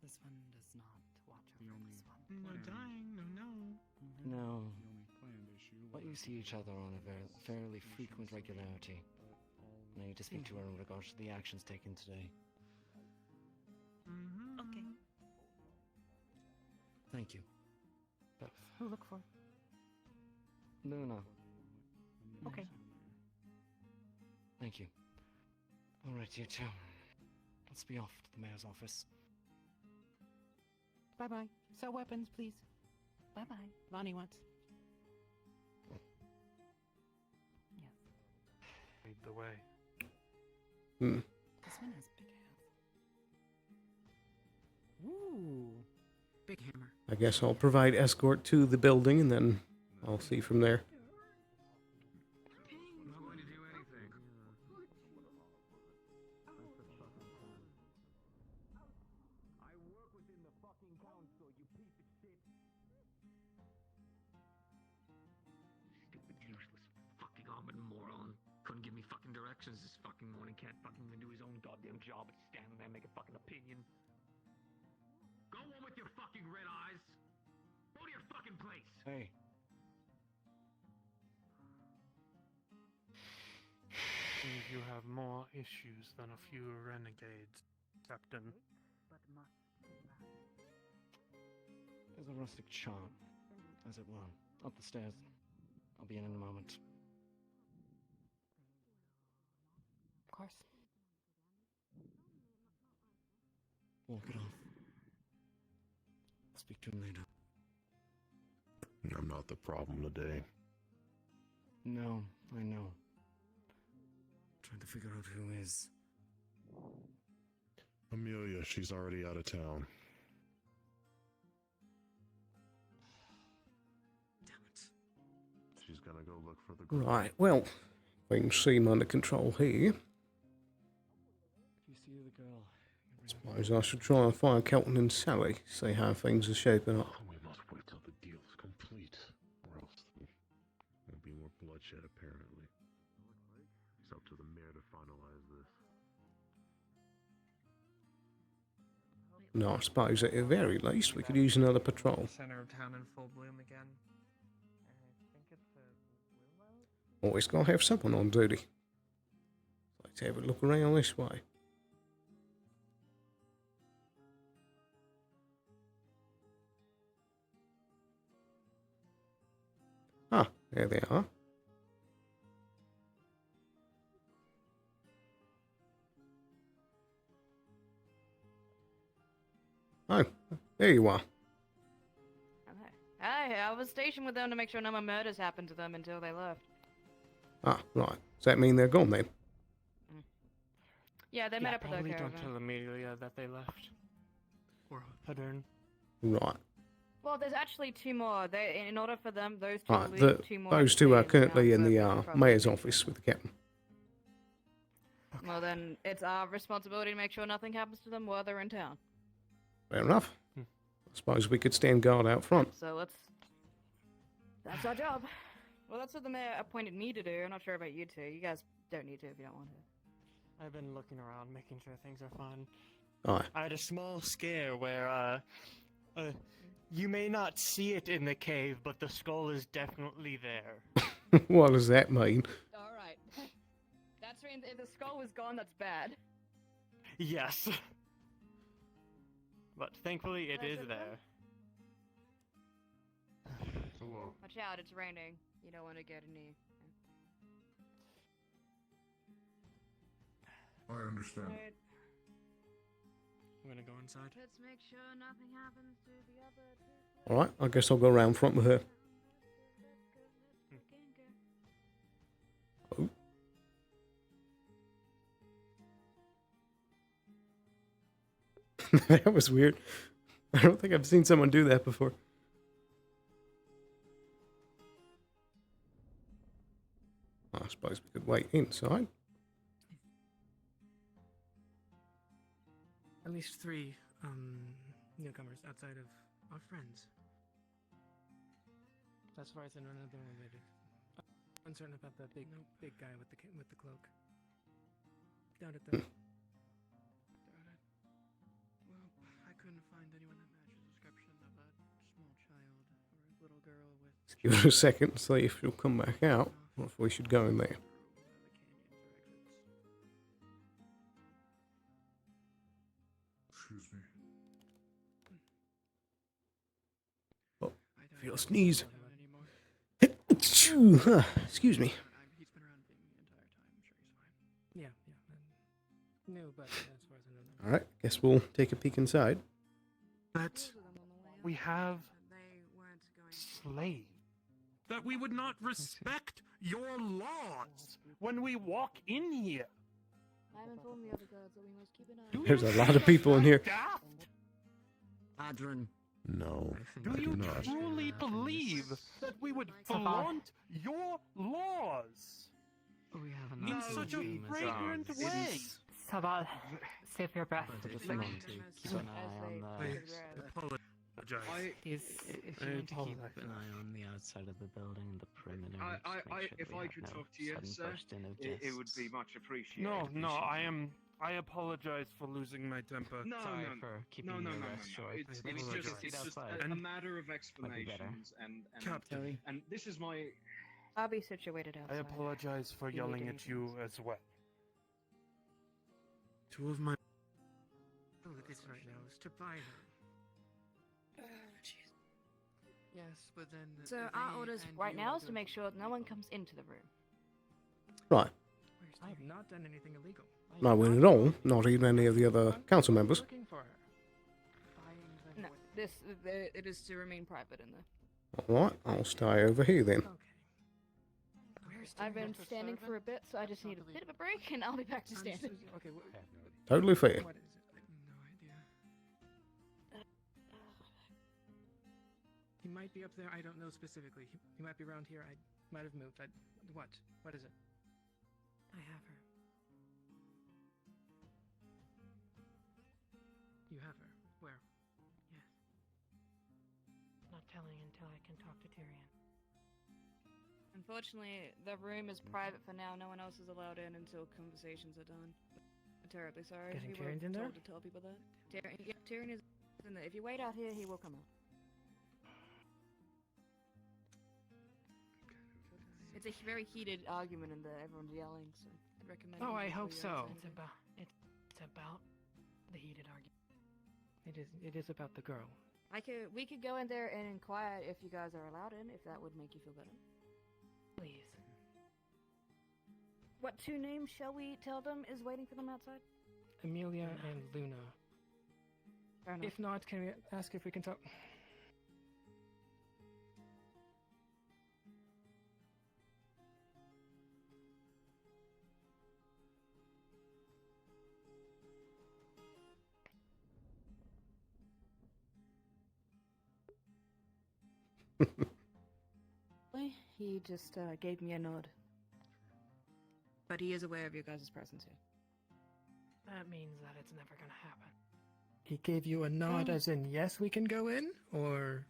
This one does not watch over this one. We're dying. No. No. The only planned issue. But you see each other on a fairly frequent regularity. I need to speak to her in regards to the actions taken today. Okay. Thank you. Beth. Who look for? Luna. Okay. Thank you. All right, you two. Let's be off to the mayor's office. Bye bye. Sell weapons, please. Bye bye. Lonnie wants. Yes. Lead the way. This one has big hands. Ooh. Big hammer. I guess I'll provide escort to the building, and then I'll see from there. I'm not going to do anything. I work within the fucking council, you piece of shit. Stupid, useless, fucking armored moron. Couldn't give me fucking directions this fucking morning. Can't fucking even do his own goddamn job. But standing there, make a fucking opinion. Go on with your fucking red eyes. Go to your fucking place. Hey. You have more issues than a few renegades, Captain. There's a rustic charm, as it were. Up the stairs. I'll be in a moment. Of course. Walk it off. Speak to him later. I'm not the problem today. No, I know. Trying to figure out who is. Amelia, she's already out of town. Damn it. She's gonna go look for the girl. Right, well, things seem under control here. If you see the girl, Suppose I should try and find Kelton and Sally, see how things are shaping up. We must wait till the deal is complete, or else there'll be more bloodshed, apparently. It's up to the mayor to finalize this. No, I suppose at the very least we could use another patrol. Center of town in full bloom again. I think it's a willow. Always gotta have someone on duty. Let's have a look around this way. Ah, there they are. Oh, there you are. Hey, I was stationed with them to make sure no more murders happened to them until they left. Ah, right. Does that mean they're gone then? Yeah, they met up with their Probably don't caravan. tell Amelia that they left. Or Hadern. Right. Well, there's actually two more. They, in order for them, those two, Right, to leave, two more. those to two stay are in the currently town, in the so probably- mayor's office with the captain. Well, then it's our responsibility to make sure nothing happens to them while they're in town. Fair enough. I suppose we could stand guard out front. So that's our job. Well, that's what the mayor appointed me to do. I'm not sure about you two. You guys don't need to if you don't want to. I've been looking around, making sure things are fine. Aye. I had a small scare where, you may not see it in the cave, but the skull is definitely there. What does that mean? All right. That's means if the skull was gone, that's bad. Yes. But thankfully, it is there. Hello. Watch out, it's raining. You don't want to get any. I understand. Right. I'm gonna go inside. Let's make sure nothing happens to the other two. All right, I guess I'll go around front with her. Oh. That was weird. I don't think I've seen someone do that before. I suppose we could wait inside. At least 3 newcomers outside of our friends. As far as I know, none of them are related. Uncertain about the big guy with the cloak. Doubt it though. Doubt it. Well, I couldn't find anyone that matches the description of a small child or a little girl with. Let's give it a second, see if she'll come back out, or if we should go in there. Excuse me. Oh, feel a sneeze. Excuse me. He's been around the entire time. I'm sure he's fine. Yeah. No, but as far as I know. All right, guess we'll take a peek inside. That we have slaves. That we would not respect your laws when we walk in here. I've informed the other guards that we must keep an eye. There's a lot of people in here. Adrian. No, Do I do you not. truly believe that we would flaunt your laws We have in such a fragrant way? Sabal, save your breath. But if you want to keep an eye on the... Apologize. If you want to keep an eye on the outside of the building and the perimeter, If I could talk to you, sir, it would be much appreciated. No, I apologize for losing my temper. Sorry for keeping your rest short. Maybe you should sit It's just outside. a matter of explanations, Captain. and this is my. I'll be situated I outside. apologize for You yelling need at you as well. 2 of my focus right now is to buy her. Yes, but then. So our orders right now is to make sure no one comes into the room. Right. I have not done anything illegal. No one at all, not even any of the other council members. Looking for her. No, it is to remain private in there. All right, I'll stay over here then. I've been standing for a bit, so I just need a bit of a break, and I'll be back to standing. Okay. Totally fair. What is it? I have no idea. He might be up there. I don't know specifically. He might be around here. I might have moved. What? What is it? I have her. You have her. Where? Yes. Not telling until I can talk to Tyrion. Unfortunately, the room is private for now. No one else is allowed in until conversations are done. I'm terribly sorry. Getting We were Tyrion's in there? told to tell people that. Tyrion is in there. If you wait out here, he will come out. It's a very heated argument in there. Everyone's yelling, so I'd recommend. Oh, you I before hope you so. enter. It's about the heated argument. It is about the girl. We could go in there and inquire if you guys are allowed in, if that would make you feel better. Please. What 2 names shall we tell them is waiting for them outside? Amelia and Luna. Fair enough. If not, can we ask if we can talk? He just gave me a nod. But he is aware of your guys' presence here. That means that it's never gonna happen. He gave you a nod as in yes, we can go in, or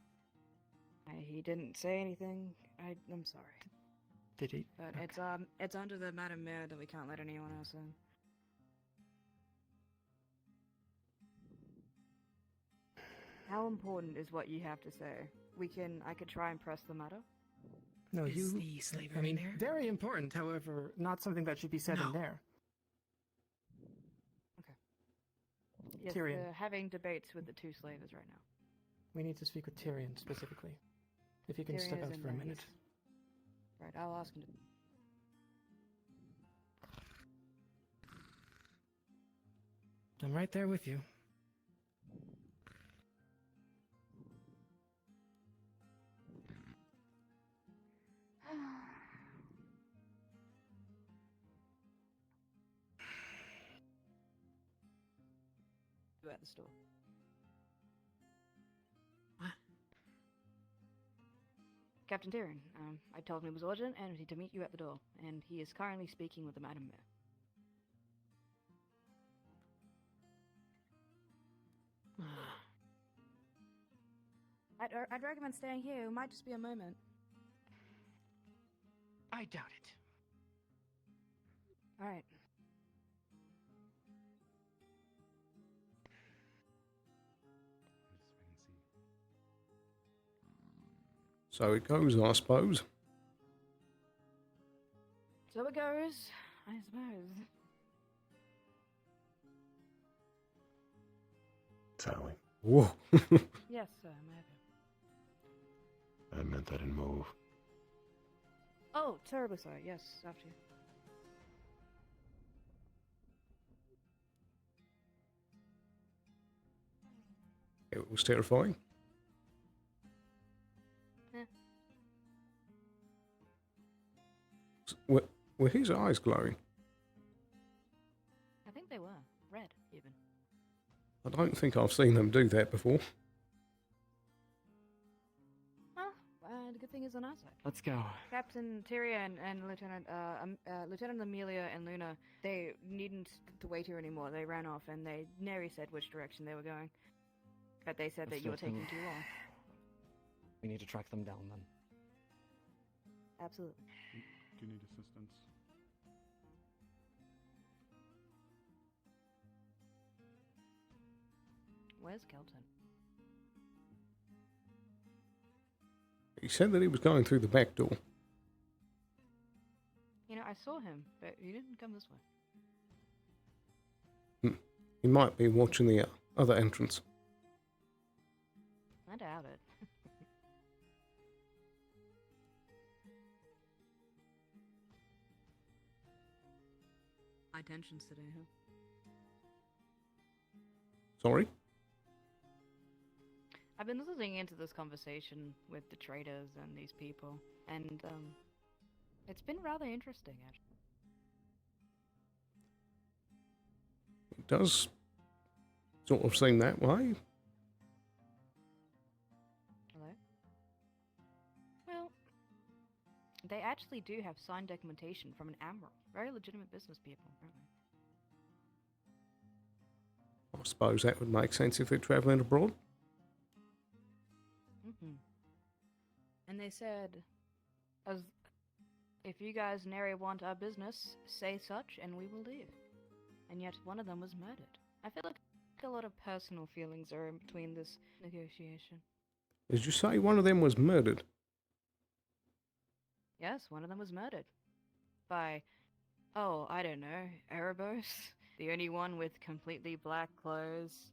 He didn't say anything. I'm sorry. did he? But it's under the Madam Mayor that we can't let anyone else in. How important is what you have to say? I could try and press the matter. No, Is the slaver I mean, in there? very important. However, not something that should be said in there. Yes, Tyrion. they're having debates with the two slavers right now. We need to speak with Tyrion specifically. If you can Tyrion step is out in for a there, minute. yes. Right, I'll ask him to. I'm right there with you. You at the store. Captain Tyrion, I told him it was urgent and to meet you at the door, and he is currently speaking with the Madam Mayor. I'd recommend staying here. It might just be a moment. I doubt it. All right. So it goes, I suppose. So it goes, I suppose. Sally, Whoa. Yes, sir, may I have I meant I didn't move. Oh, terribly sorry. Yes, after you. It was terrifying. Yeah. Were his eyes glowing? I think they were. Red, even. I don't think I've seen them do that before. The good thing is on our side. Let's go. Captain Tyrion and Lieutenant Amelia and Luna, they needn't to wait here anymore. They ran off, and Neri said which direction they were going. But they said that you were taking too long. We need to track them down then. Absolutely. Do you need assistance? Where's Kelton? He said that he was going through the back door. You know, I saw him, but he didn't come this way. He might be watching the other entrance. I doubt it. High tensions today, huh? Sorry? I've been listening into this conversation with the traders and these people, and it's been rather interesting, actually. It does sort of seem that way. Hello? Well, they actually do have signed documentation from an admiral. Very legitimate business people, apparently. I suppose that would make sense if they're travelling abroad. And they said, if you guys Neri want our business, say such and we will leave. And yet one of them was murdered. I feel like a lot of personal feelings are in between this negotiation. Did you say one of them was murdered? Yes, one of them was murdered. By, oh, I don't know, Erebos? The only one with completely black clothes.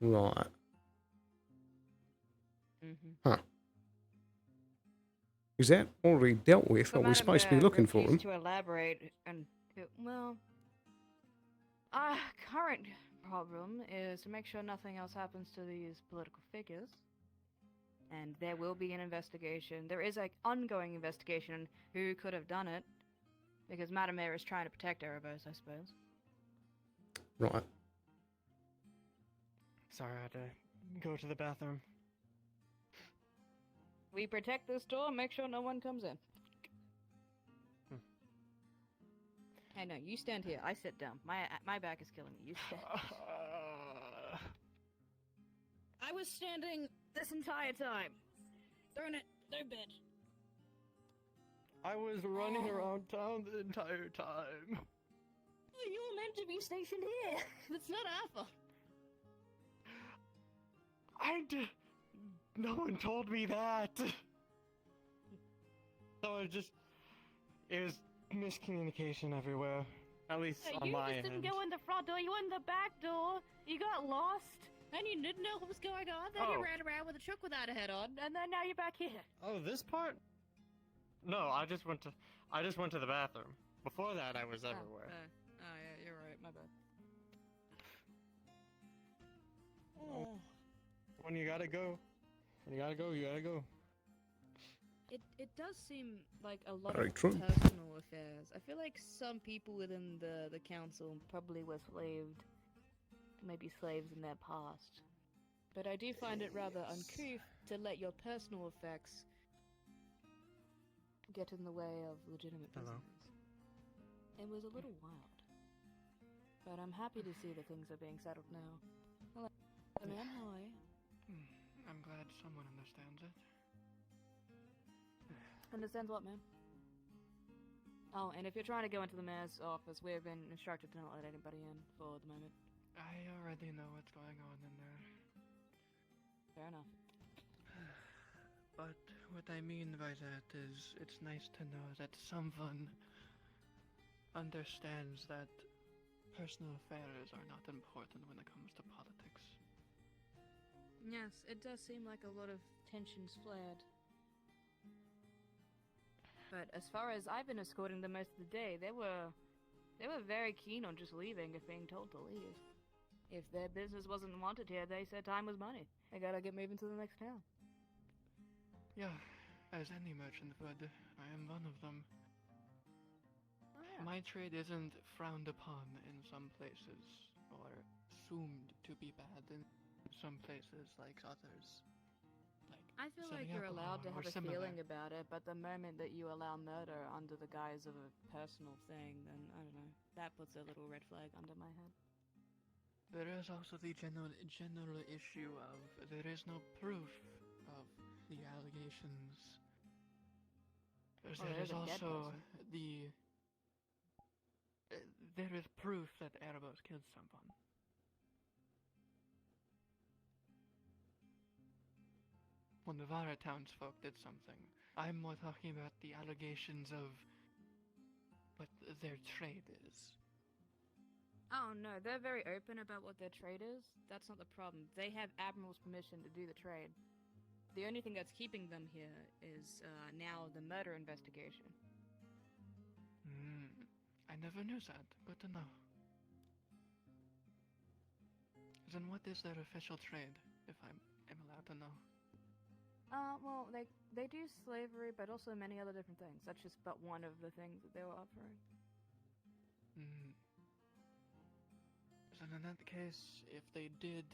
Right. Huh. Is that already dealt with? But Or are we Madam supposed to be looking for refused him? to elaborate, and well, our current problem is to make sure nothing else happens to these political figures. And there will be an investigation. There is an ongoing investigation on who could have done it, because Madam Mayor is trying to protect Erebos, I suppose. Right. Sorry, I had to go to the bathroom. We protect this door and make sure no one comes in. Hey, no, you stand here. I sit down. My back is killing me. You stand. I was standing this entire time. Darn it, no bitch. I was running around town the entire time. You were meant to be stationed here. It's not our fault. No one told me that. So it was miscommunication everywhere. At least Hey, on you my just end. didn't go in the front door, you went in the back door. You got lost. And you didn't know what was going on. Then you Oh. ran around with a truck without a head on, and then now you're back here. Oh, this part? No, I just went to the bathroom. Before that, I was everywhere. Oh yeah, you're right. My bad. When you gotta go, you gotta go. It does seem like a lot Very of true. personal affairs. I feel like some people within the council probably were maybe slaves in their past. But I do find it rather uncouth to let your personal effects get in the way of legitimate Hello. business. It was a little wild. But I'm happy to see that things are being settled now. Hello, ma'am, how are you? I'm glad someone understands it. Understands what, ma'am? Oh, and if you're trying to go into the mayor's office, we have been instructed to not let anybody in for the moment. I already know what's going on in there. Fair enough. But what I mean by that is, it's nice to know that someone understands that personal affairs are not important when it comes to politics. Yes, it does seem like a lot of tensions flared. But as far as I've been escorting them most of the day, they were very keen on just leaving if being told to leave. If their business wasn't wanted here, they said time was money. They gotta get moving to the next town. Yeah, as any merchant would, I am one of them. Oh, yeah. My trade isn't frowned upon in some places, or assumed to be bad in some places like others. I feel like selling you're alcohol allowed to or have a similar. feeling about it, but the moment that you allow murder under the guise of a personal thing, then, I don't know, that puts a little red flag under my head. There is also the general issue of there is no proof of the allegations. Well, There there is is a dead also person. there is proof that Erebos killed someone. One of our townsfolk did something. I'm more talking about the allegations of what their trade is. Oh no, they're very open about what their trade is. That's not the problem. They have Admiral's permission to do the trade. The only thing that's keeping them here is now the murder investigation. I never knew that. Good to know. Then what is their official trade, if I am allowed to know? Well, they do slavery, but also many other different things. That's just but one of the things that they were offering. So in that case, if they did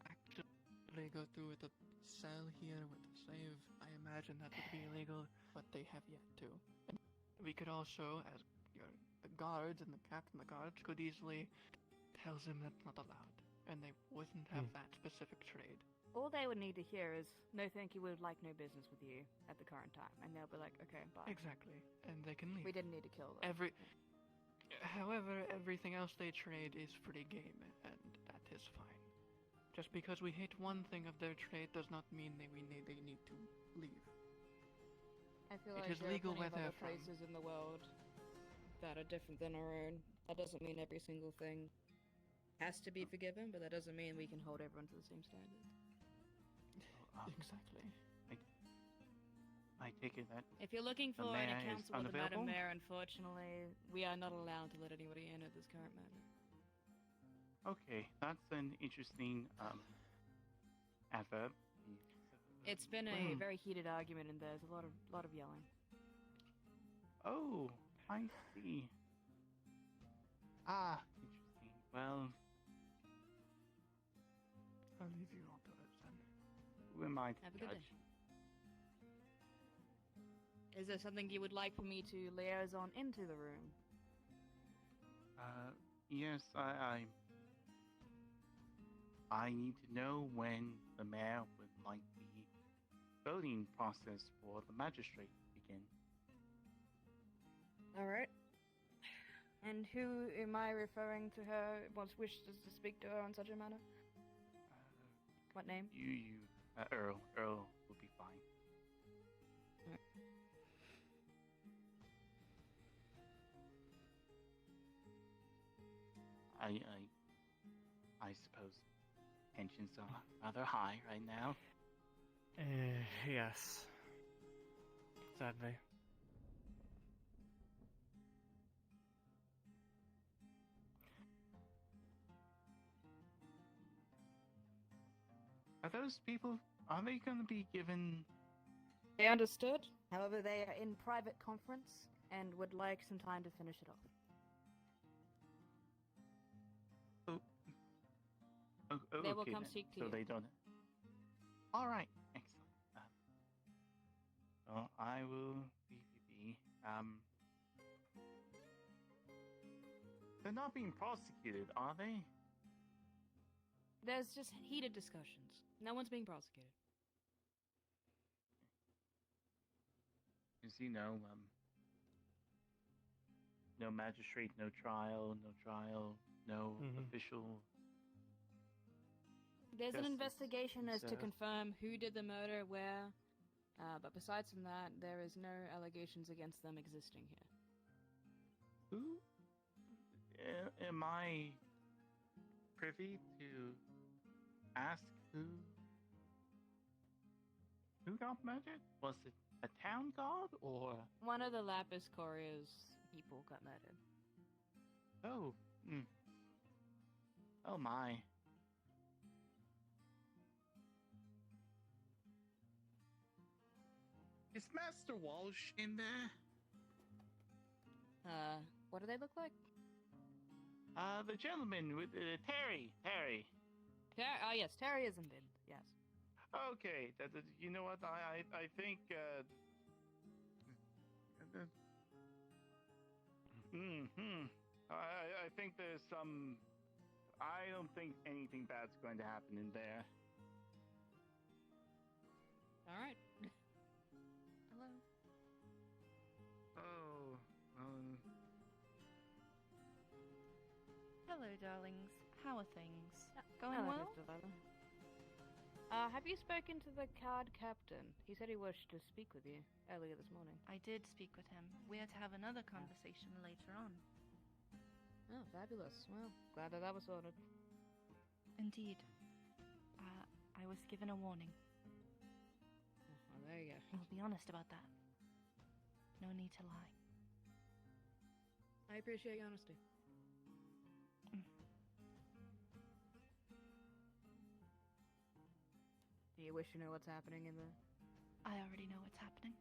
actually go through with the sale here with the slave, I imagine that would be illegal, but they have yet to. And we could also, as the guards and the captain of the guards, could easily tell them that's not allowed, and they wouldn't have that specific trade. All they would need to hear is, no thank you, we would like no business with you at the current time. And they'll be like, okay, bye. Exactly, and they can leave. We didn't need to kill them. However, everything else they trade is free game, and that is fine. Just because we hate one thing of their trade does not mean that they need to leave. I feel It like is there legal are where plenty of they're other from. places in the world that are different than our own. That doesn't mean every single thing has to be forgiven, but that doesn't mean we can hold everyone to the same standard. Exactly. I take it that If you're looking the for an mayor is council with a Madam unavailable? Mayor, unfortunately, we are not allowed to let anybody in at this current moment. Okay, that's an interesting adverb. It's been a very heated argument, and there's a lot of yelling. Oh, I see. Ah, interesting. Well, I'll leave you all to it then. who am I to Have a good judge? day. Is there something you would like for me to liaison into the room? Yes, I need to know when the mayor would like the voting process for the magistrate to begin. Alright. And who am I referring to her wishes to speak to her on such a matter? What name? Earl. Earl will be fine. I suppose tensions are rather high right now. Yes. Sadly. Are those people? Are they going to be given? They understood. However, they are in private conference and would like some time to finish it off. They will Okay, come then. speak to so you. they don't. All right, excellent. Well, I will be. They're not being prosecuted, are they? There's just heated discussions. No one's being prosecuted. Because no magistrate, no trial, no official. There's an Justice investigation as to served. confirm who did the murder, where, but besides from that, there is no allegations against them existing here. Who? Am I privy to ask who got murdered? Was it a town guard or? One of the Lapis Couriers people got murdered. Oh. Oh my. Is Master Walsh in there? What do they look like? The gentleman with Terry. Oh yes, Terry is in bid. Yes. Okay, you know what? I think. I think there's some. I don't think anything bad's going to happen in there. All right. Hello. Oh. Hello, darlings. How are things? Going Hello, well? Mr. Leather. Have you spoken to the card captain? He said he wished to speak with you earlier this morning. I did speak with him. We are to have another conversation later on. Oh, fabulous. Well, glad that was sorted. Indeed. I was given a warning. Oh, there you go. I'll be honest about that. No need to lie. I appreciate your honesty. Do you wish to know what's happening in there? I already know what's happening.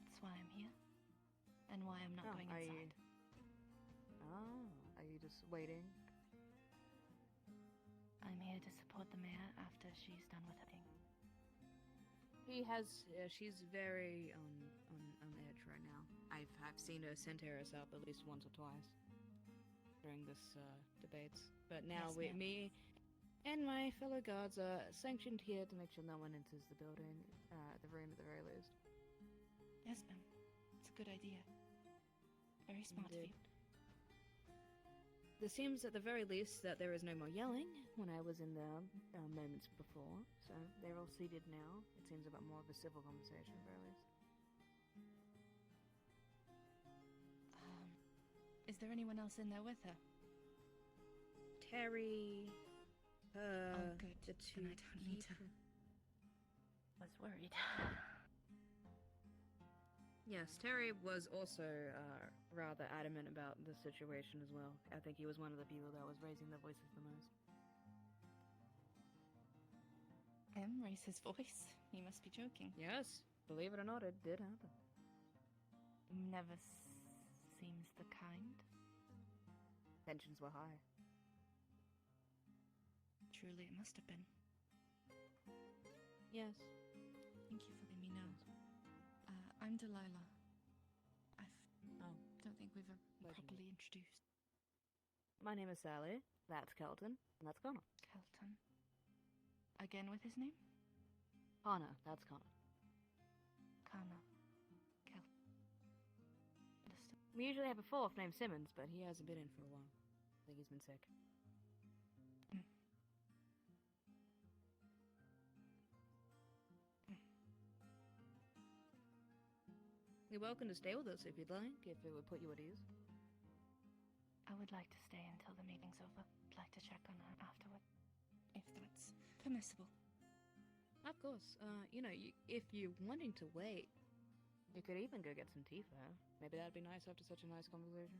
That's why I'm here. And why I'm not going inside. Are you just waiting? I'm here to support the mayor after she's done with her thing. She's very on edge right now. I've seen her send Harris up at least once or twice during this debates. But now Yes, ma'am. me and my fellow guards are sanctioned here to make sure no one enters the building, the room at the very least. Yes, ma'am. It's a good idea. Very smart of Indeed. you. There seems at the very least that there is no more yelling when I was in there moments before, so they're all seated now. It seems a bit more of a civil conversation, at the very least. Is there anyone else in there with her? Terry, oh, good. the two Then I don't need to. Was worried. Yes, Terry was also rather adamant about the situation as well. I think he was one of the people that was raising their voices the most. Raise his voice? You must be joking. Yes, believe it or not, it did happen. Never seems the kind. Tensions were high. Truly, it must have been. Yes. Thank you for letting me know. I'm Delilah. I don't think we've ever properly introduced. My name is Sally. That's Kelton, and that's Connor. Kelton. Again with his name? Connor, that's Connor. Kana. Kelton. Understood. We usually have a fourth named Simmons, but he hasn't been in for a while. I think he's been sick. You're welcome to stay with us if you'd like, if it would put you at ease. I would like to stay until the meeting's over. I'd like to check on her afterward. If that's permissible. Of course. If you're wanting to wait, you could even go get some tea for her. Maybe that'd be nice after such a nice conversation.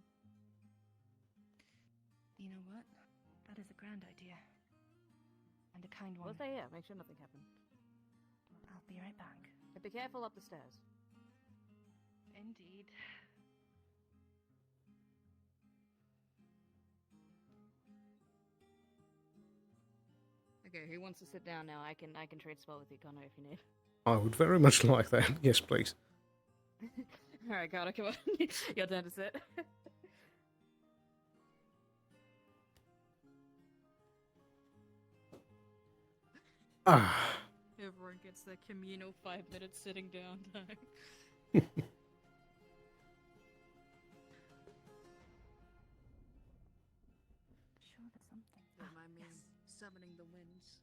You know what? That is a grand idea. And a kind one. We'll stay here. Make sure nothing happens. I'll be right back. But be careful up the stairs. Indeed. Okay, who wants to sit down now? I can trade spell with you, Connor, if you need. I would very much like that. Yes, please. Alright, Connor, come on. Your turn to sit. Ah. Everyone gets their communal 5 minutes sitting down time. Sure, there's something. Don't mind me summoning the winds.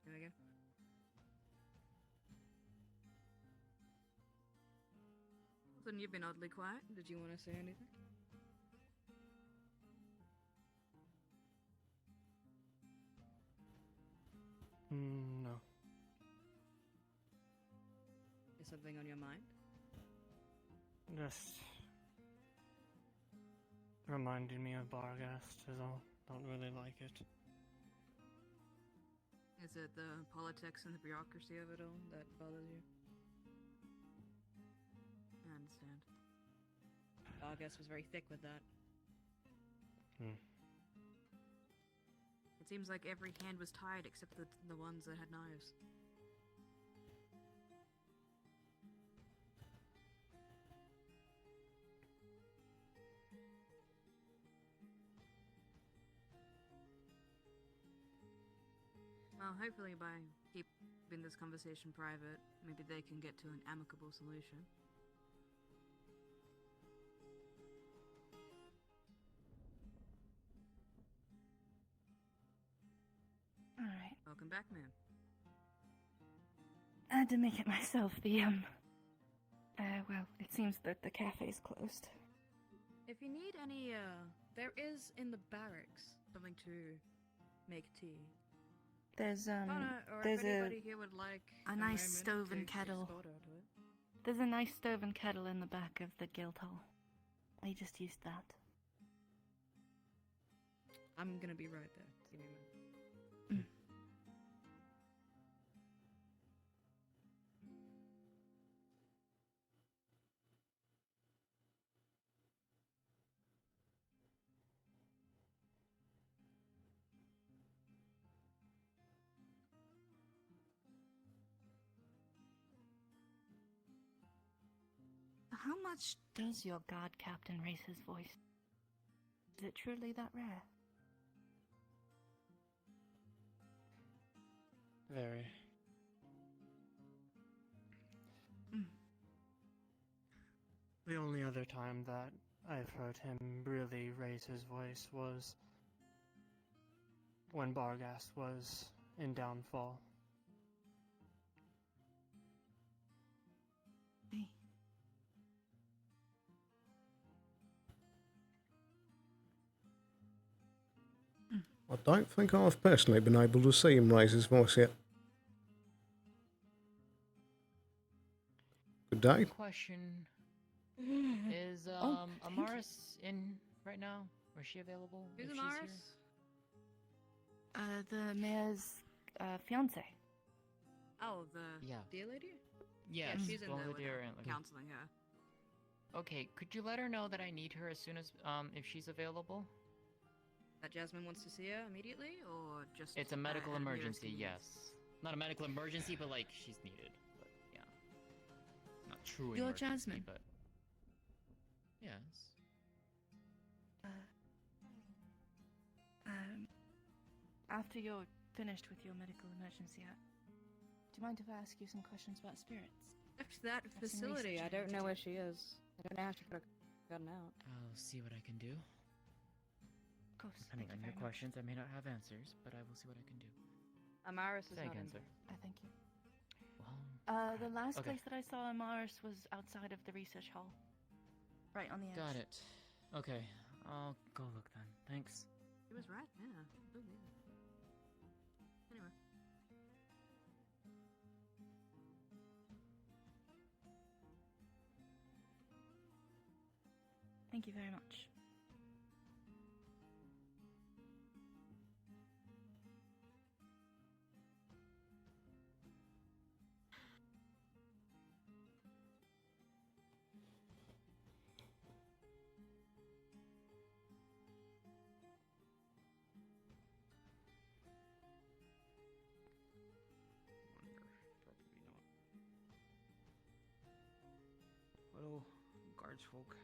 Here we go. Then you've been oddly quiet. Did you want to say anything? No. Is something on your mind? Just reminding me of Barghast is all. Don't really like it. Is it the politics and the bureaucracy of it all that bothers you? I understand. Barghast was very thick with that. It seems like every hand was tied except the ones that had knives. Well, hopefully by keeping this conversation private, maybe they can get to an amicable solution. Alright. Welcome back, ma'am. I had to make it myself. Well, it seems that the cafe's closed. If you need any, there is in the barracks something to make tea. There's, Or there's if anybody here would like a nice moment stove and to kettle. just order to it. There's a nice stove and kettle in the back of the guild hall. I just used that. I'm gonna be right there. Give me a minute. How much does your guard captain raise his voice? Is it truly that rare? Very. The only other time that I've heard him really raise his voice was when Barghast was in downfall. I don't think I've personally been able to see him raise his voice yet. Good day. Question. Is Amaris in right now? Or is she available? Who's if she's Amaris? The mayor's fiance. Oh, the Yeah. dear lady? Yes, Yeah, she's in well, there the with dear her, Aunt Lady. counseling her. Okay, could you let her know that I need her as soon as if she's available? That Jasmine wants to see her immediately, or just... It's a medical at emergency, nearest yes. Not a medical emergency, but like she's needed. But yeah. Not true You're emergency, Jasmine. but yes. After you're finished with your medical emergency, do you mind if I ask you some questions about spirits? After that That's some facility, I research I don't need to know do. where she is. I don't know how she could have gotten out. I'll see what I can do. Of course. Depending on your questions, I may not have answers, but I will see what I can do. Amaris is Say not again, in sir. there. I thank you. Well, The last okay. place that I saw Amaris was outside of the research hall. Right on the edge. Got it. Okay, I'll go look then. Thanks. He was right, yeah. Believe it. Anyway. Thank you very much. Hello, guards folk.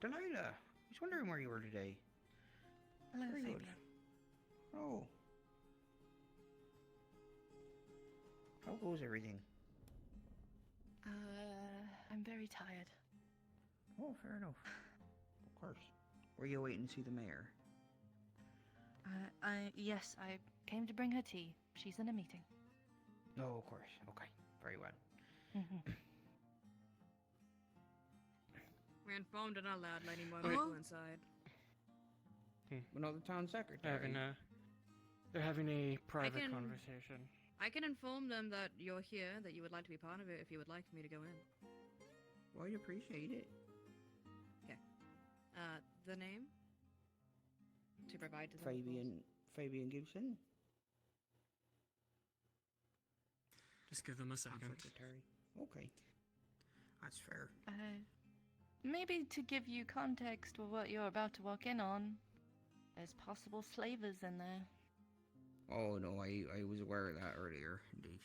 Delilah, I was wondering where you were today. Hello, Very Fabian. good. Oh. How goes everything? I'm very tired. Oh, fair enough. Of course. Were you waiting to see the mayor? Yes, I came to bring her tea. She's in a meeting. No, of course. Okay, very well. We're informed and not allowed letting more people inside. But not the town secretary. They're having a private can- conversation. I can inform them that you're here, that you would like to be part of it if you would like me to go in. Well, I'd appreciate it. Okay. The name? To provide to them. Fabian Gibson. Just give them a second. Secretary. Okay. That's fair. Maybe to give you context for what you're about to walk in on, there's possible slavers in there. Oh no, I was aware of that earlier, indeed.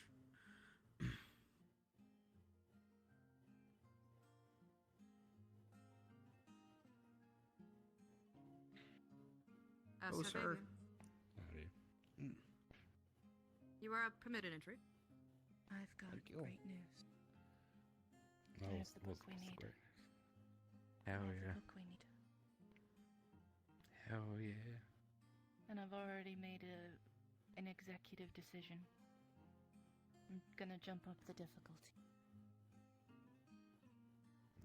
Sir sir. Fabian, Howdy. you are permitted entry. I've got Thank you. great news. Oh, There's the book we what's need. great? Hell There's yeah. the book we need. Hell yeah. And I've already made an executive decision. I'm gonna jump up the difficulty.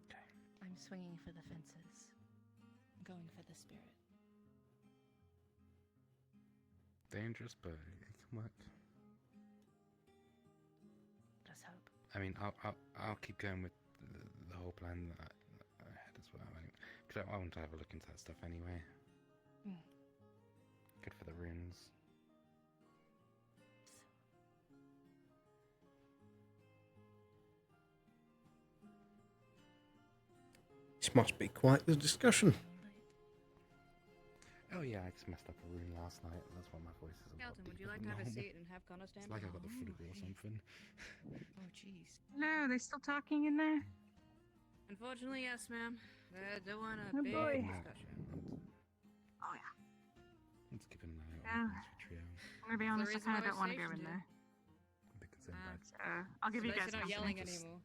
Okay. I'm swinging for the fences. I'm going for the spirit. Dangerous, but what? Let's hope. I mean, I'll keep going with the whole plan that I had as well. Because I want to have a look into that stuff anyway. Mm. Good for the runes. This must be quite the discussion. Oh yeah, I just messed up a rune last night. That's why my voice is a lot Skelton, would you deeper like than to have a normal. seat and have Connor stand? It's like I got the flu or something. Oh, jeez. No, are they still talking in there? Unfortunately, yes, ma'am. They're doing a Oh, big boy. discussion. Oh yeah. Let's keep an eye Yeah. on this for trio. I'm gonna be The honest, I reason kind why of don't we're want to go in stationed there. Because they're bad. So I'll give you At guys least you're not company. yelling anymore.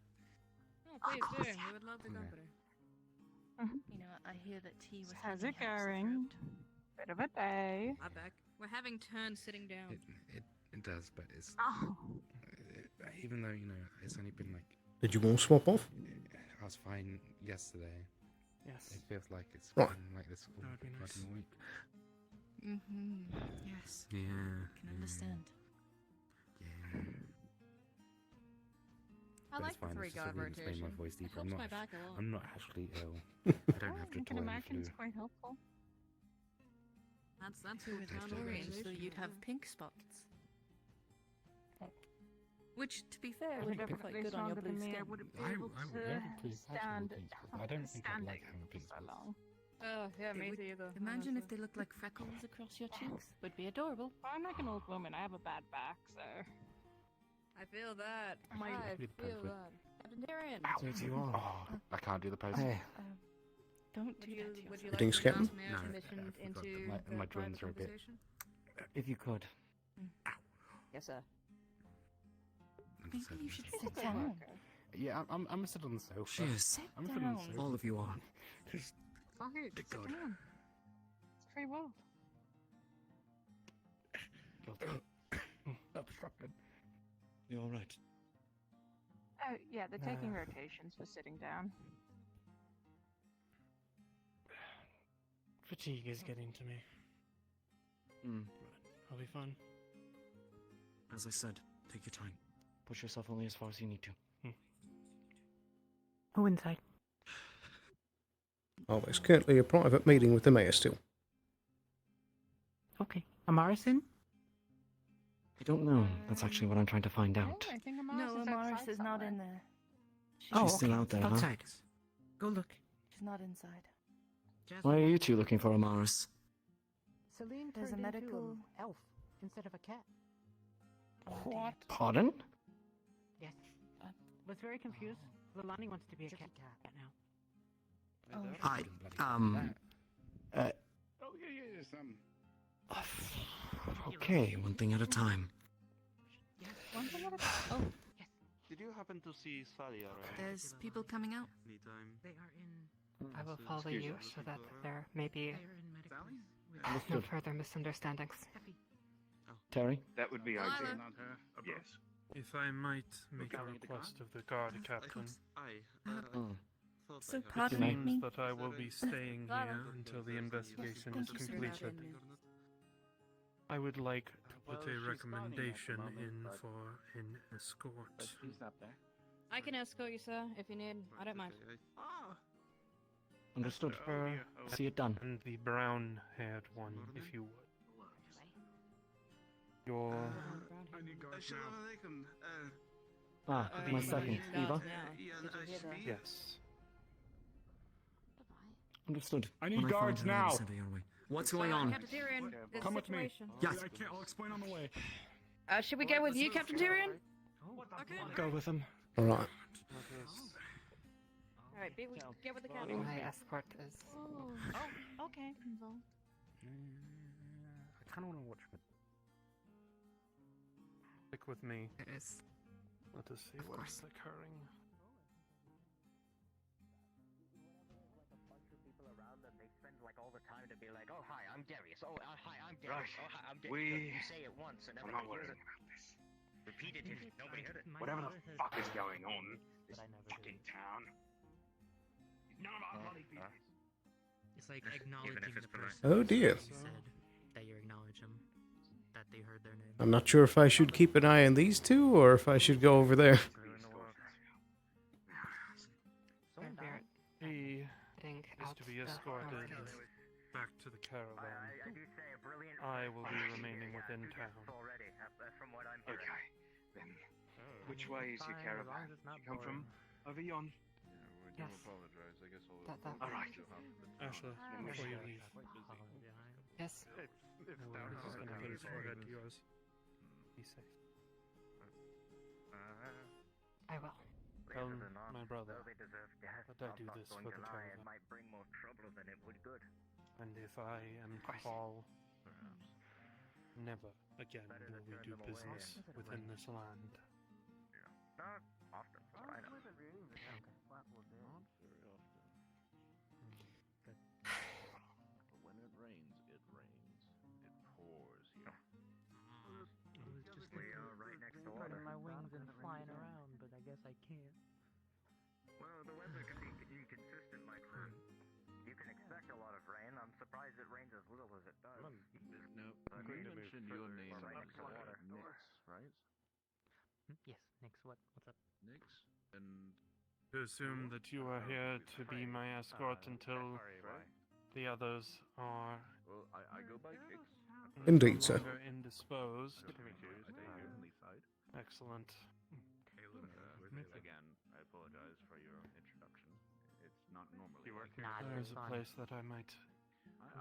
Oh, please do. We would love the company. You know, I hear that tea was How's having it helps the going? throat. Bit of a day. I'm back. We're having turns sitting down. It does, but it's Oh. even though it's only been like Did you all swap off? I was fine yesterday. Yes. It feels like it's Right. been like this all That would be nice. bloody week. Yes. Yeah. Can understand. Yeah. I But like it's the fine, three it's just a guard rune that's made rotation. my voice It deeper. helps my back a lot. I'm not actually ill. I don't have to I can toil imagine flu. it's quite helpful. That's Who cool would town have arranged so organization, you'd have yeah. pink spots? Which, to be fair, If would it be ever quite got good on your stronger blue than me, I skin. wouldn't be I able would have to pink stand spots, but I don't think I'd like having pink for so spots. long. Oh, yeah, It me would- either. Imagine if honestly. they looked like freckles across your cheeks. Would be adorable. Well, I'm like an old woman. I have a bad back, so. I feel that. My- I Really bad feel with- that. Captain Tyrion. So do you are. Oh, I can't do the pose. Hey. Don't Would do you, that to would yourself. you like Thanks, to be Captain. asked mayor No, I commissioned forgot into that the my private joints are a bit- conversation? If you could. Yes, sir. Maybe you should sit down. Yeah, I'm gonna sit on the sofa. Cheers. Sit I'm sitting on the down. sofa. All of you are. Just Fuck it, the sit god. down. It's free will. Obstructed. You alright? Oh, yeah, they're taking rotations for sitting down. Fatigue is getting to me. I'll be fine. As I said, take your time. Push yourself only as far as you need to. Who inside? Oh, there's currently a private meeting with the mayor still. Okay. Amaris in? I don't know. That's actually what I'm trying to find out. I think No, Amaris is not in there. She's still out there, Outside. Go look. She's not inside. Why are you two looking for Amaris? Celine There's a turned medical into an elf instead of a cat. What? Pardon? Yes. Was very confused. Lilani wants to be a cat now. Oh yeah. Okay, one thing at a time. One thing at a time. Oh, yes. Did you happen to see Sally around? There's people coming out. Anytime. They are in. I will follow you so that there may be no Understood. further misunderstandings. Terry? That would be ideal. Yes. If I might make a request of the guard captain. So It pardon seems me. that I will be staying here until the investigation is Thank you, sir. completed. I would like to put a recommendation in for an escort. I can escort you, sir, if you need. I don't mind. Understood. See it done. And the brown-haired one, if you would. Your... I need guards My second. Eva? Yes. Understood. I need When find guards her, I'll now. send her your way. What's going on? Captain Tyrion, there's Come a with me. situation. Yes. I can't. I'll explain on the way. Should we go with you, Captain Tyrion? Okay. Go with him. Alright. Alright, we get with the captain. My escort is. Oh, okay. I kind of want to watch it. Stick with me. It is. Let us see what is occurring. All the time to be like, oh hi, I'm Darius. Oh hi, I'm Right. Darius. Oh hi, I'm Darius. We- You say it once and I'm everybody not hears worrying it. about this. Repeat it if nobody heard it. Whatever the fuck is going on in this fucking town. None of our bloody business. It's like acknowledging the person. Oh dear. You said that you acknowledge them, that they heard their name. I'm not sure if I should keep an eye on these two or if I should go over there. He Getting is out to be the escorted hallways. back to the caravan. I do say a brilliant. I will be remaining within town. Already, from what I'm hearing. Okay, then which way is your caravan? You come from over yon? Yes. apologize. I guess All right. Ashley, before you leave, Yes. this is going to put his forehead to yours. Be safe. I will. Tell my brother Though they deserve death, that I do not this going for to the lie, it caravan. might bring more trouble than it would good. And if I am to fall, never again will we do business within this land. Not often, from what I know. When it rains, it rains. It pours here. We are right next to water. My wings and flying around, but I guess I can't. Well, the weather can be inconsistent, my friend. You can expect a lot of rain. I'm surprised it rains as little as it does. No, But you even mentioned your further name right was next to water. Nix, right? Yes, next what? What's up? Nix? And To assume that you are here to be my escort until the others are well, I go by Kix. Indeed, no sir. longer indisposed. Stay here on the side. Excellent. Again, I apologize for your introduction. It's not normally. There's a place that I might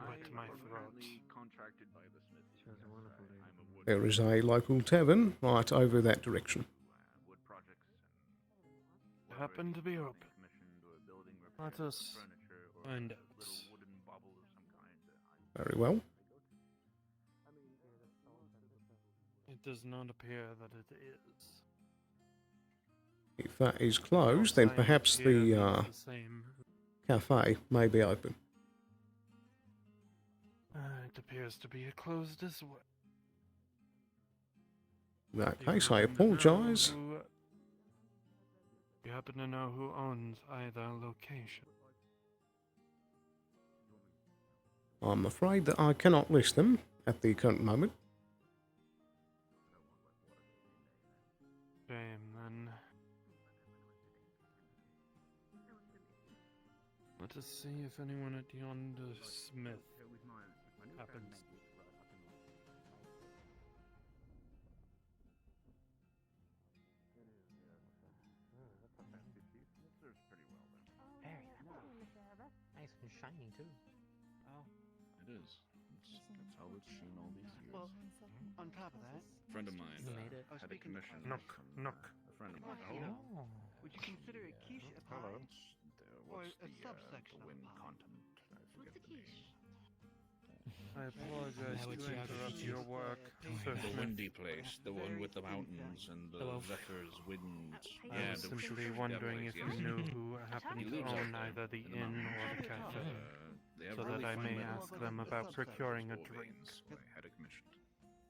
wet my throat. Contracted by the Smithy. She was a wonderful lady. I'm a wood There is a local tavern right over that direction. wood projects and Happen to be open. commissioned or building Let repairs, us furniture, or find a out. little wooden bauble of some kind. Very well. It does not appear that it is. If that is closed, then Signs perhaps here the look the same. cafe may be open. It appears to be closed as well. In that Do you case, I happen to know apologize. Do you happen to know who owns either location? I'm afraid that I cannot list them at the current moment. Shame, then. Let us see if anyone at yonder Smith happens. Very nice and shiny too. Oh, it is. That's how it's been all these years. Well, on top of that, A friend of mine You made it. I was had a speaking to commission Nook, from Nook. a friend of mine. Oh. Would you consider a quiche a pie? Or What's a the subsection wind of pie? continent? I forget the name. I apologize Now to it's your interrupt geography. your work, Sir The Smith. windy place, the one with the mountains and the Hello. zephyrs, winds. I was simply wondering if you knew who happened to own either the inn or the cafe, so that I may ask them about procuring a drink. So I had it commissioned,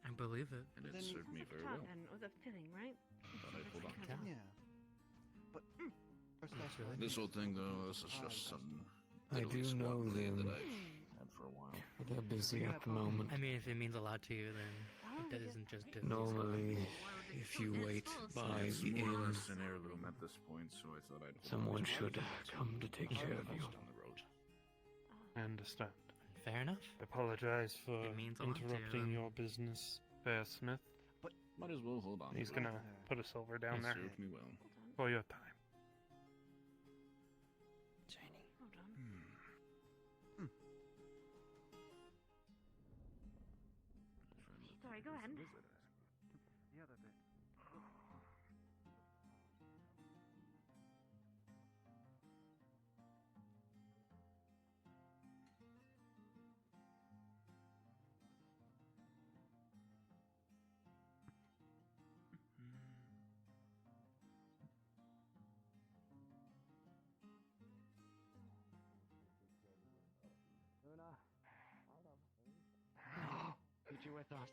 I believe it. and it served me very well. Fountain with a filling, right? Thought I'd hold on to it. Yeah. But This whole thing, though, this is just some I do Italy know squad thing them. that I've had for a while. They're busy at the moment. I mean, if it means a lot to you, then it isn't just Disney. Normally, if you wait by It's the more or inn, less an heirloom at this point, so I thought I'd hold someone on to should it. come to take care of you. Down the road. I understand. Fair enough. I apologize for It means a lot to you, interrupting then. your business, Fair Smith. But might as well hold on. He's to gonna it. put a silver down It there served me well. for your time. Hold on. Sorry, go ahead. the other bit. No, put you with us.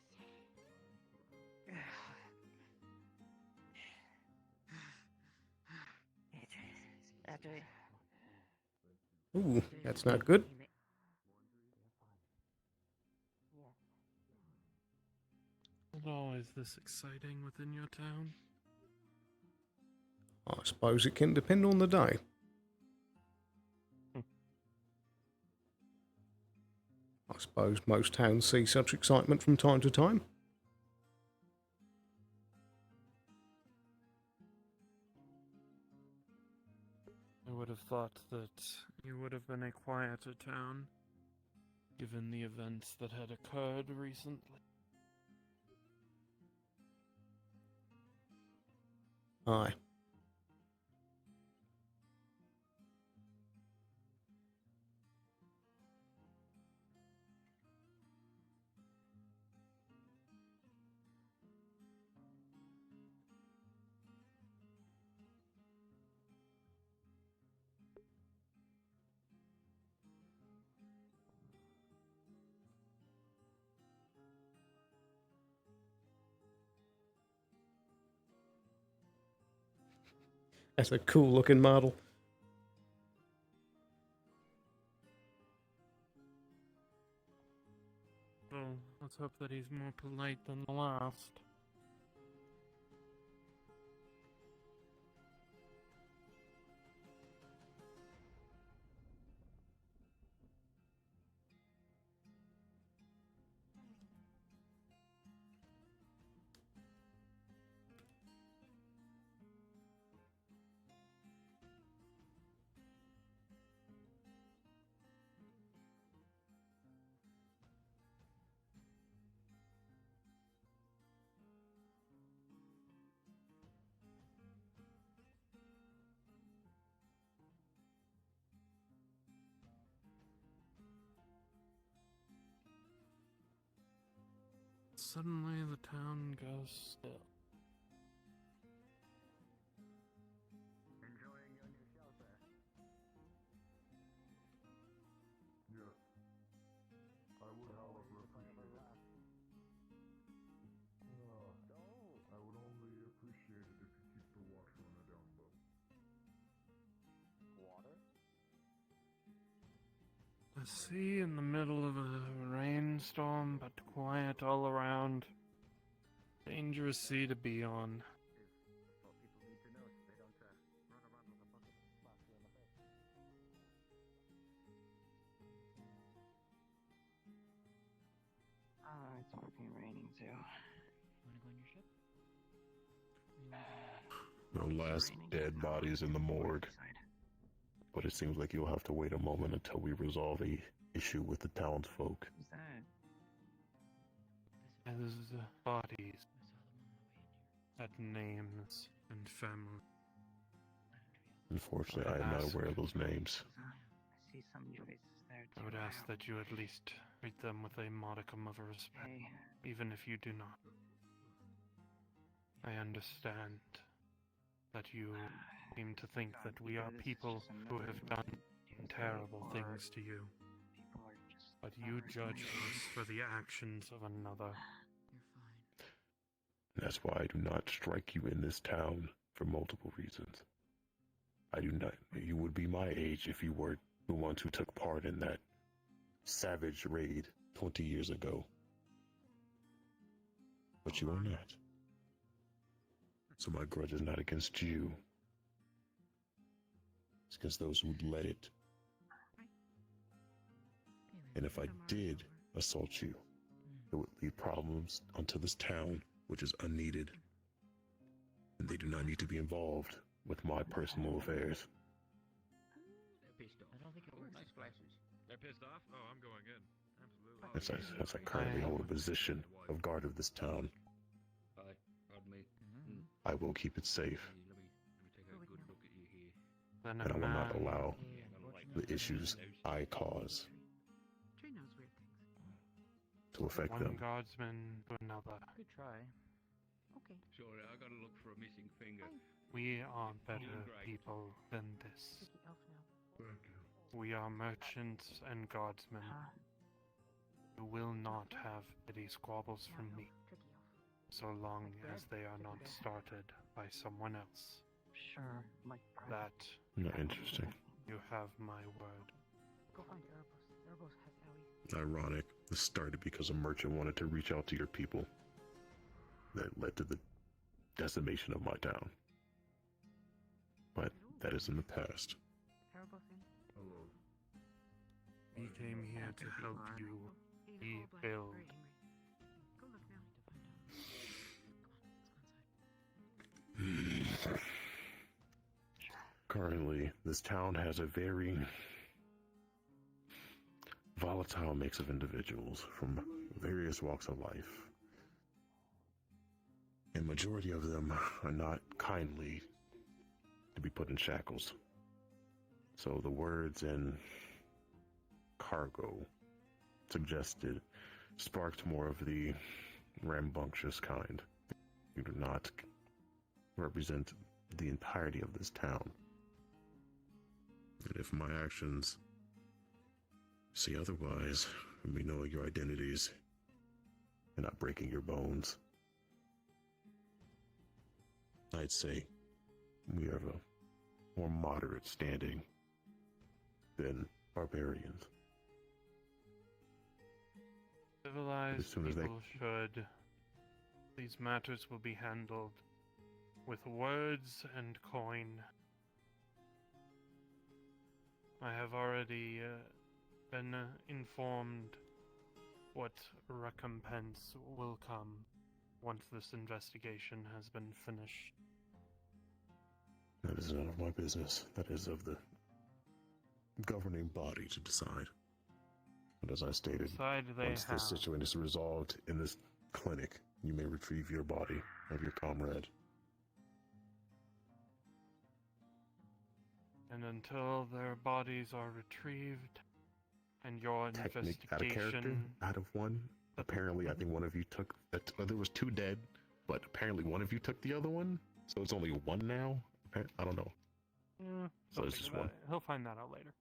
Ooh, that's not good. Is it always this exciting within your town? I suppose it can depend on the day. I suppose most towns see such excitement from time to time. I would have thought that you would have been a quieter town, given the events that had occurred recently. Aye. That's a cool looking model. Well, let's hope that he's more polite than the last. Suddenly the town goes still. Enjoying your new shelter? Yes. I would, however, appreciate it. I See, in the middle of a rainstorm, but quiet all around. Dangerous sea to be on. It's fucking raining too. Wanna go on your ship? No last dead bodies in the morgue. But it seems like you'll have to wait a moment until we resolve a issue with the townsfolk. Who's that? As bodies had names and family. Unfortunately, I am not aware of those names. I see some new faces there too. I would ask that you at least treat them with a modicum of respect, even if you do not. I understand that you seem to think that we are people who have done terrible things to you. But you judge us for the actions of another. That's why I do not strike you in this town for multiple reasons. I do not. You would be my age if you were the ones who took part in that savage raid 20 years ago. But you are not. So my grudge is not against you. It's against those who led it. And if I did assault you, it would lead problems onto this town, which is unneeded. And they do not need to be involved with my personal affairs. They're pissed off. I don't think it works. Nice glasses. They're pissed off? Oh, I'm going in. Absolutely. As I currently hold a position of guard of this town, Pardon me. I will keep it safe. Let me take a good look at you here. Then And I will not allow the issues I cause Tree knows weird things. to affect one them. guardsman to another. Good try. Okay. Sorry, I gotta look for a missing finger. We are better people than this. Tricky elf now. We are merchants and guardsmen. You will not have petty squabbles from me, so long as they are not started by someone else. Sure, like That Not interesting. you have my word. Go find Erebus. Erebus has Ellie. Ironic. This started because a merchant wanted to reach out to your people. That led to the decimation of my town. But that is in the past. Erebus in. We came here to help you rebuild. Go look now. Currently, this town has a very volatile mix of individuals from various walks of life. And majority of them are not kindly to be put in shackles. So the words in cargo suggested sparked more of the rambunctious kind. You do not represent the entirety of this town. And if my actions say otherwise, me knowing your identities and not breaking your bones, I'd say we have a more moderate standing than barbarians. Civilized As soon as they- people should. These matters will be handled with words and coin. I have already been informed what recompense will come once this investigation has been finished. That is none of my business. That is of the governing body to decide. But as I stated, Decide they once this have. situation is resolved in this clinic, you may retrieve your body of your comrade. And until their bodies are retrieved and your Technique out of character, investigation out of one. Apparently, I think one of you took. There was two dead, but apparently one of you took the other one. So it's only one now. I don't know. So it's just one. He'll find that out later.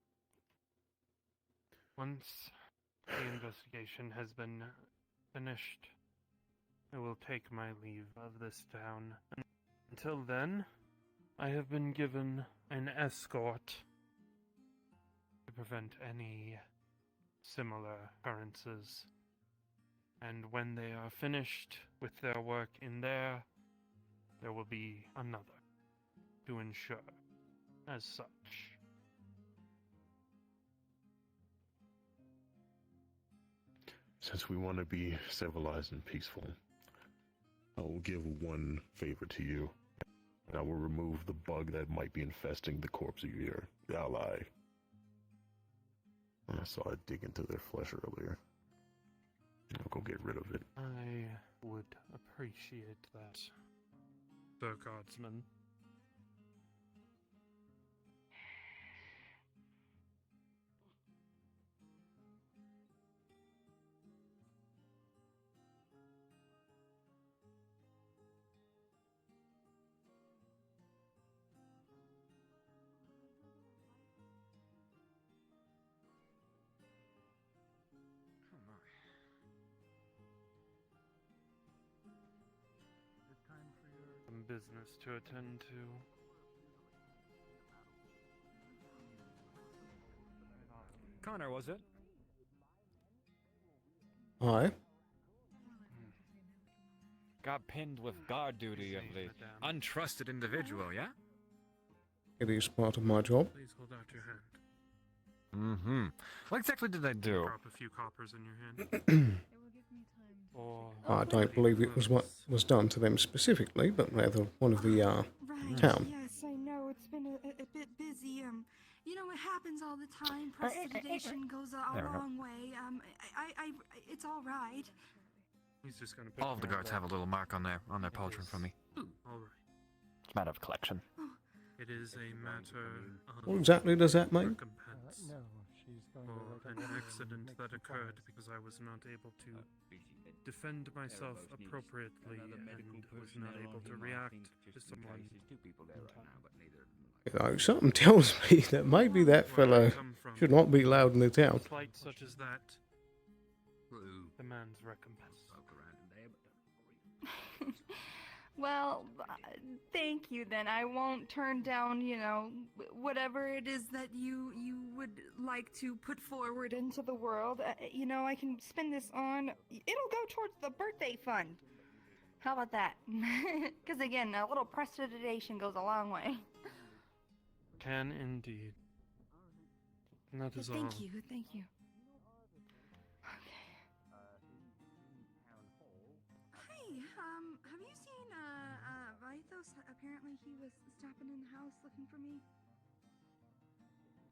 Once the investigation has been finished, I will take my leave of this town. Until then, I have been given an escort to prevent any similar occurrences. And when they are finished with their work in there will be another to ensure as such. Since we want to be civilized and peaceful, I will give one favor to you. And I will remove the bug that might be infesting the corpse of your ally. I saw it dig into their flesh earlier. I'll go get rid of it. I would appreciate that, Sir Guardsman. Some business to attend to. Connor, was it? Aye. Got pinned with guard duty of the untrusted individual, yeah? It is part of my job. Please hold out your hand. Mm-hmm. What exactly did I do? Drop a few coppers in your hand. I don't believe it was what was done to them specifically, but rather one of the Right. town. Yes, I know. It's been a bit busy. You know, it happens all the time. Prestidigitation goes a There we go. long way. It's all right. He's just gonna. All of the guards have a little mark on their pauldron from me. All right. It's a matter of collection. It is a matter of What exactly does that mean? recompense for an accident that occurred because I was not able to defend myself appropriately and was not able to react to someone. You know, something tells me that maybe that fellow should not be allowed in the town. A plight such as that demands recompense. Well, thank you then. I won't turn down, you know, whatever it is that you would like to put forward into the world. You know, I can spend this on... It'll go towards the birthday fund. How about that? Because again, a little prestidigitation goes a long way. Can indeed. And that is all. Thank you, thank you. Hey, have you seen, Vythos? Apparently he was stopping in the house looking for me.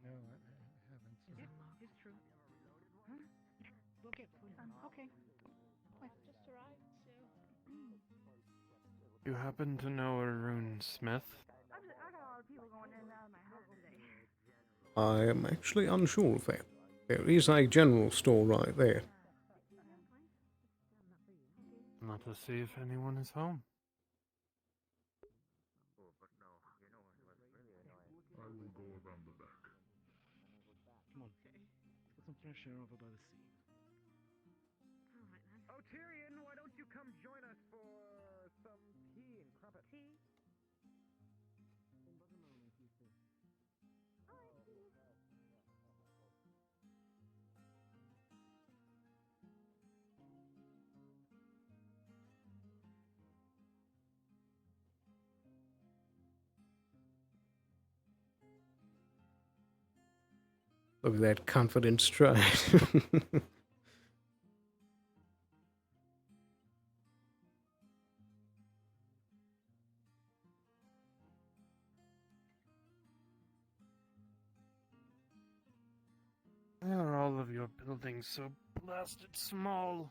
No, I haven't. It's true. Huh? We'll get food. Okay. Just arrived, so. You happen to know a rune smith? I got a lot of people going in and out of my house today. I am actually unsure of that. There is a general store right there. Not to see if anyone is home. I will go around the back. Come on. Let's get some fresh air over by the sea. Oh, Tyrion, why don't you come join us for some tea and crumpets? Tea? Look at that confident stride. Why are all of your buildings so blasted small?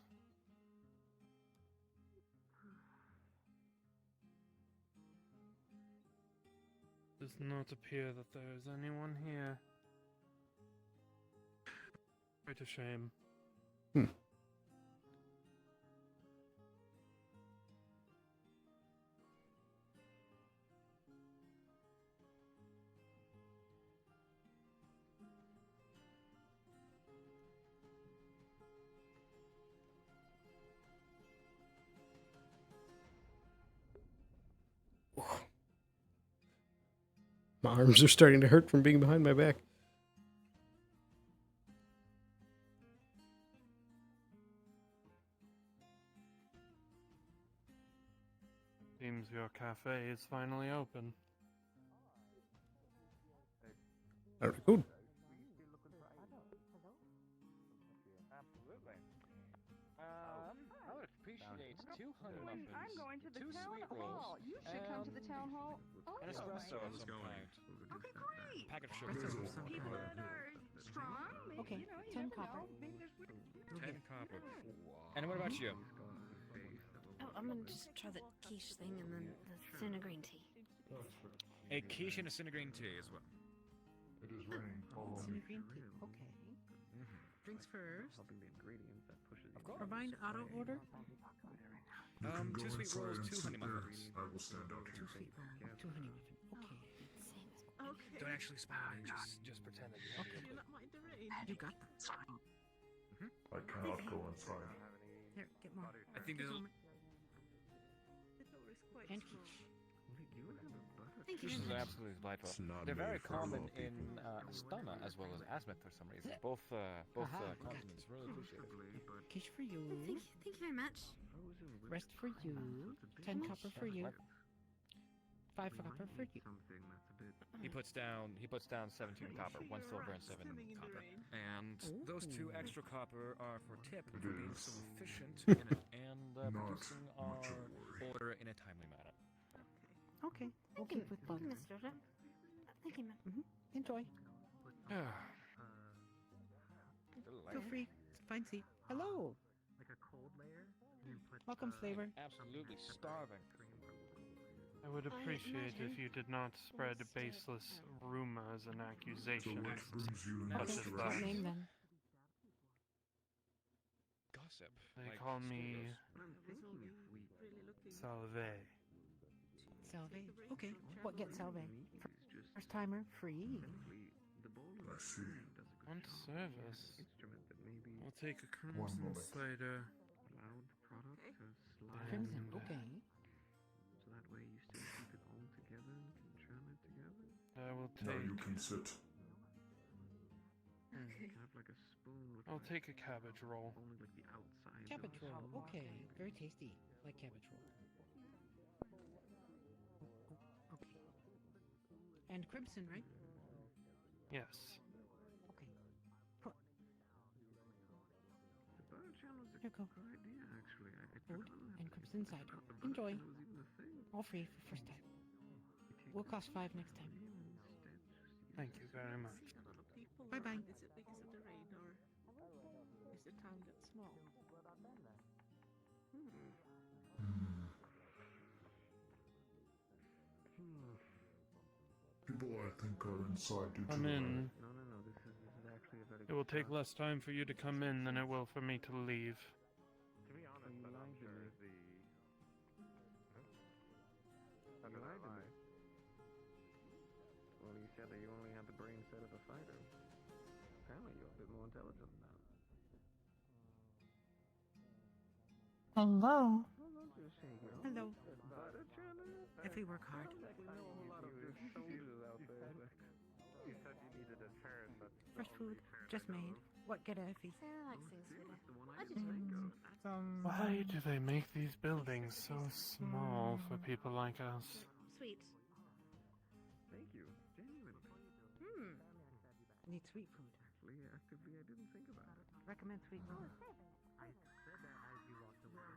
Does not appear that there is anyone here. Quite a shame. My arms are starting to hurt from being behind my back. Seems your cafe is finally open. Very good. Absolutely. I would appreciate 2 honey muffins, I'm going to the 2 town sweet hall. rolls, You should come to the town hall. an espresso of some kind. Okay, great. Packet of sugar. People that are strong, maybe, Okay, you know, you 10 never copper. know. Maybe there's 10 copper. And what about you? Oh, I'm gonna just try the quiche thing and then the tuna green tea. A quiche and a cinnamon tea as well. It is raining. Cinnamon green tea. Okay. Drinks first. Helping the ingredient that pushes you. Provide auto order. You can go 2 sweet inside rolls, and 2 sit honey there. muffins. I will stand out 2 here. sweet roll, 2 honey muffin. Okay. Okay. Don't actually spell it, just pretend that you Okay. Do not mind the rain. You got that. I cannot go inside. Here, get more. I think Get there's more. The door is quite And small. quiche. Thank you Quiches very are much. absolutely delightful. It's not They're very made for common little in people. Astana as well as Asmet for some reason. Both Aha, continents. Really appreciate it. Quiche for you. Thank you very much. Rest for you. 10 copper for you. 5 copper for you. Something that's a bit. He puts down 17 copper, 1 silver and 7 copper. And those 2 extra copper are for tip for being so efficient and producing our order in a timely manner. Okay. We'll Thank you, keep with thank you, butter. Mr. Jordan. Thank you, ma'am. Enjoy. Feel free. Find seat. Hello. Like a cold layer, and then put. Welcome, flavor. Absolutely starving. I would appreciate if you did not spread baseless rumors and accusations brings you in such this as What that. name then? Gossip. They like call me I'm thinking if we. Salve. Salve. Okay. What gets Salve? Just First timer free. the bowl I see. does a On service. instrument that maybe I'll take a One crimson moment. cider. allowed the product to slide. Crimson. And- Okay. So that way you still keep it all together and can churn it together. I will Now you take. can sit. You can have like a spoon with I'll like take a cabbage roll. only like the outside. Cabbage roll. Okay. Very tasty. Like cabbage roll. Okay. And crimson, right? Yes. Okay. Put The bird channel's a Here you go. good idea, actually. I food forgot and crimson cider. about the bird Enjoy. channel was even a thing. All free for first time. You take Will the cost 5 next time. cream and instead just use Thank you very much. Bye bye. Is it because of the rain or is the town that small? People I think are inside due to Come the in. rain. No. This is actually a very It will take less time for you to come in than it will for me to leave. To be honest, I'm not sure the. How did I lie? Well, you said that you only had the brain set of a fighter. Apparently, you're a bit more intelligent than that. Hello. Hello. If we work hard. We know a lot of good soldiers out there. You said you needed a turn, but. Fresh food. Just made. What get a fee? I like seafood. The one I didn't think of. Why do they make these buildings so small for people like us? Sweet. Thank you. Genuinely. Need sweet food. Actually, actively, I didn't think about it. Recommend sweet food. I said that as you walked away.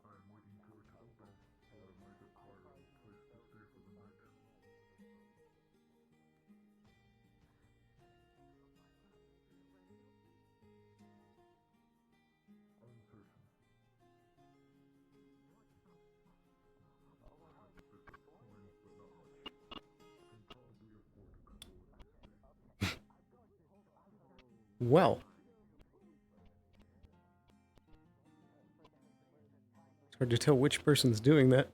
I am waiting for it to open so that I might acquire a place to stay for the night. Uncertain. Bit of coins, but not much. Can probably afford a couple of these days. Well. It's hard to tell which person's doing that.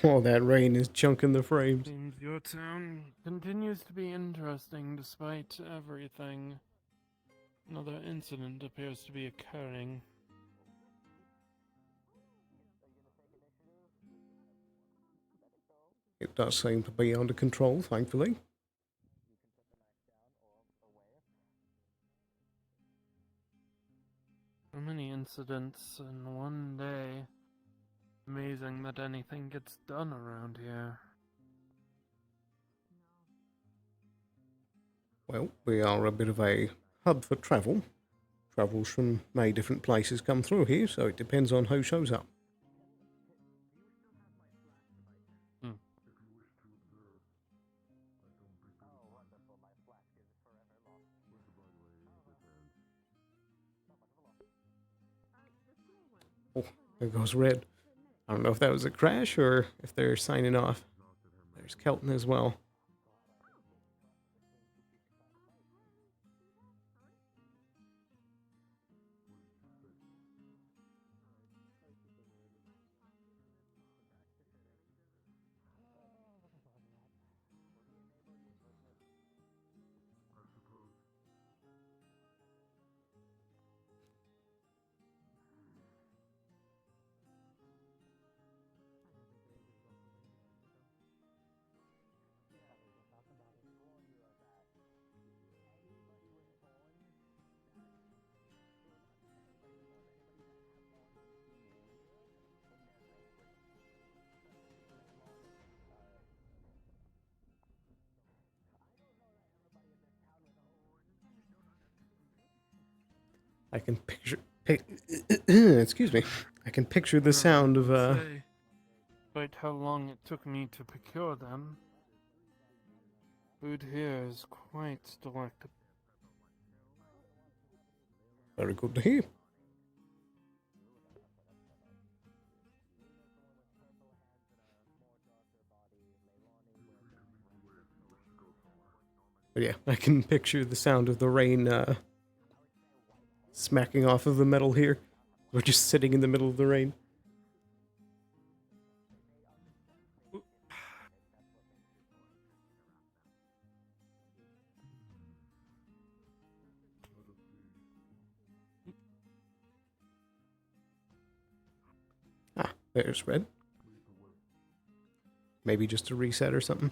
Oh, that rain is chunking the frames. Seems your town continues to be interesting despite everything. Another incident appears to be occurring. It does seem to be under control, thankfully. So many incidents in one day. Amazing that anything gets done around here. Well, we are a bit of a hub for travel. Travels from many different places come through here, so it depends on who shows up. Oh, there goes Red. I don't know if that was a crash or if they're signing off. There's Kelton as well. I can picture... excuse me. I can picture the sound of... Despite how long it took me to procure them, food here is quite delectable. Very good to hear. But yeah, I can picture the sound of the rain smacking off of the metal here. We're just sitting in the middle of the rain. Ah, there's Red. Maybe just a reset or something.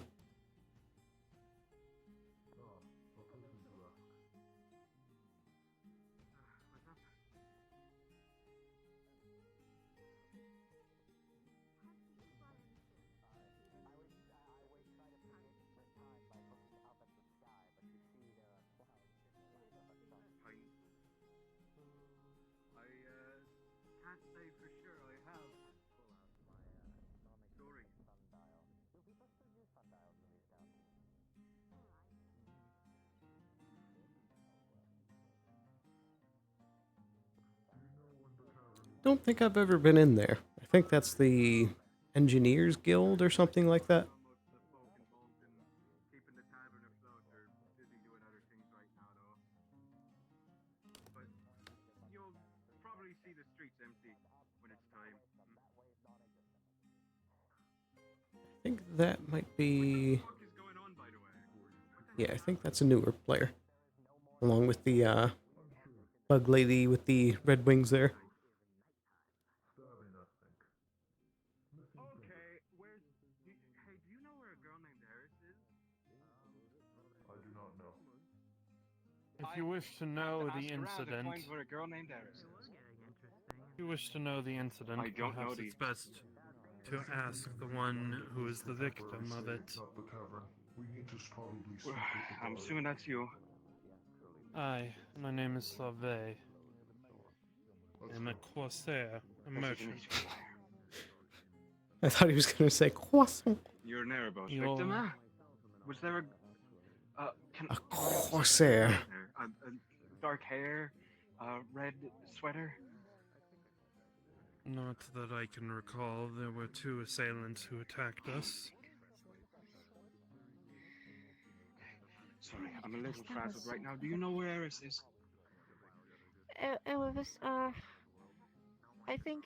Can't say for sure I have. Sorry. Don't think I've ever been in there. I think that's the Engineers Guild or something like that. Keeping the tavern afloat. They're busy doing other things right now, though. But you'll probably see the streets empty when it's time. I think that might be... What is going on, by the way? Yeah, I think that's a newer player. Along with the bug lady with the red wings there. Okay, where's... Hey, do you know where a girl named Eris is? I do not know. If you wish to know the incident, Where a girl named Eris is. if you wish to know the incident, I don't know perhaps it's best to ask the one who is the victim of it. We need to probably speak with the I'm assuming that's you. Aye, my name is Slave. I'm a corsair, a merchant. I thought he was going to say croissant. You're an Erebos You're- victim, huh? Was there a... A corsair. Dark hair, red sweater. Not that I can recall. There were 2 assailants who attacked us. Sorry, I'm a little frazzled right now. Do you know where Eris is? It was, I think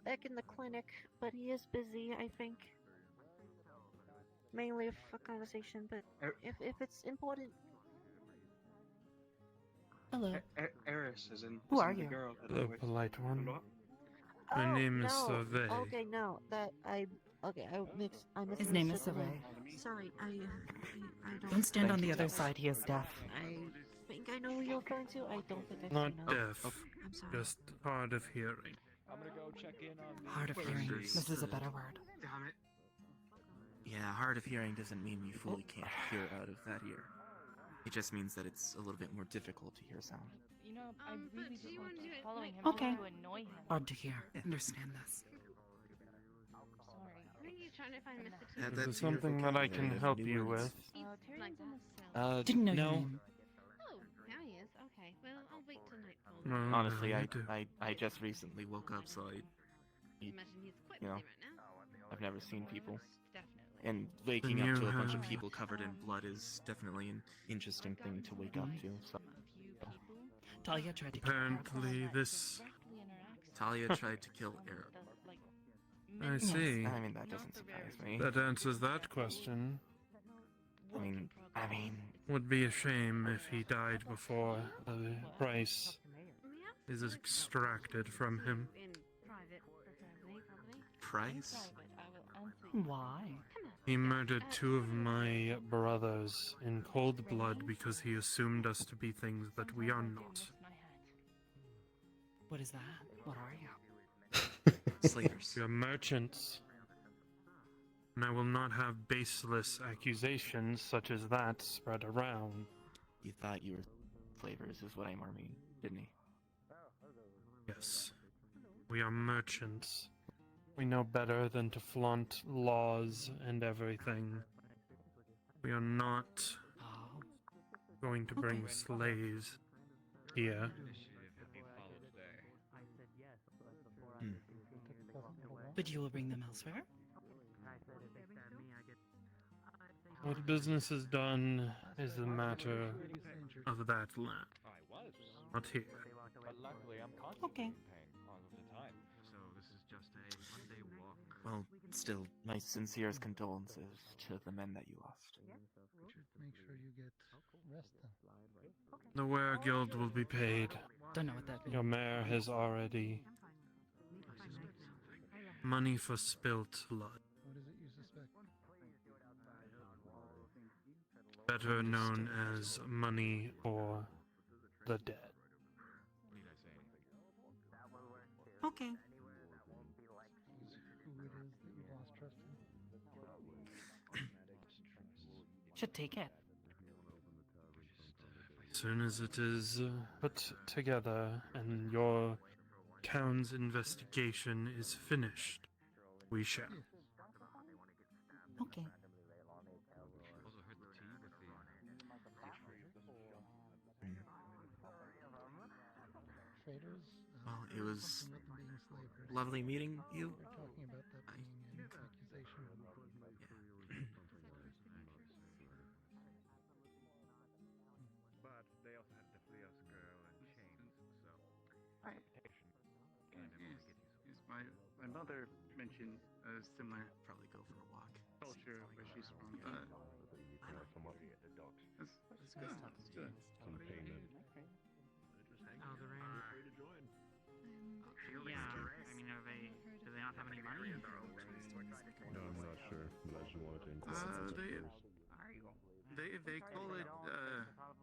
back in the clinic, but he is busy, I think. Mainly for conversation, but if it's important. Hello. Eris, as in Who are the you? girl that The I'm with. polite one. Oh, My name is no. Survey. Okay, no, I mixed. His name is the name. Survey. Sorry, I don't. Don't stand on the other side, he is deaf. I think I know who you're referring to. I don't think I've Not seen him. deaf, I'm sorry. just hard of hearing. I'm gonna go check in on the Hard of hearing. This is a better word. Damn it. Yeah, hard of hearing doesn't mean you fully can't hear out of that ear. It just means that it's a little bit more difficult to hear sound. You know, I really just want to keep following him Okay. to annoy him. Hard to hear. Understand this. Sorry. I think you're trying to find Mystic Is that's there your something that I can vocabulary of help new you words. with? Tyrion's in the cell. Didn't know your no. name. Oh, now he is. Okay, well, I'll wait till nightfall. No, Honestly, no, I, you do. I just recently woke up, so I Imagine he's quite you know, busy right now. I've never seen people. Definitely. And waking Then up you to a bunch of have- people covered in blood is definitely an interesting thing to wake up to. So Talia tried to kill Apparently, this. Talia tried to kill Eric. I see. I mean, that doesn't surprise me. That answers that question. I mean, Would be a shame if he died before the price is extracted from him. In private, preferably, probably. Price? Why? He murdered 2 of my brothers in cold blood because he assumed us to be things that we are not. What is that? What are you? Slavers. We are merchants. And I will not have baseless accusations such as that spread around. You thought you were slavers, is what Amor mean, didn't he? Yes. We are merchants. We know better than to flaunt laws and everything. We are not going to bring slaves here. But you will bring them elsewhere? What business is done is a matter of that land. Not here. But luckily, I'm Okay. paying all of the time. So this is just a one-day walk. Well, still, my sincerest condolences to the men that you lost. Make sure you get rest then. The Were Guild will be paid. Don't know what that means. Your mayor has already money for spilt blood. What is it you suspect? Better known as money or the dead. Okay. Who it is that you've lost trust in? Should take it. As soon as it is put together and your town's investigation is finished, we shall. Okay. Also heard the tea with Traders? Well, it was Something with them being slavers. lovely meeting you. They're talking about that being an accusation. But they also had the flee us girl and chains, so reputation kind of want to get you. My mother mentioned a similar Probably go for a walk. culture where she's from. That's good. That's good. Some payment. Oh, the rain. Yeah, I mean, do they not have any money? No, I'm not sure, but I just wanted to inquire first.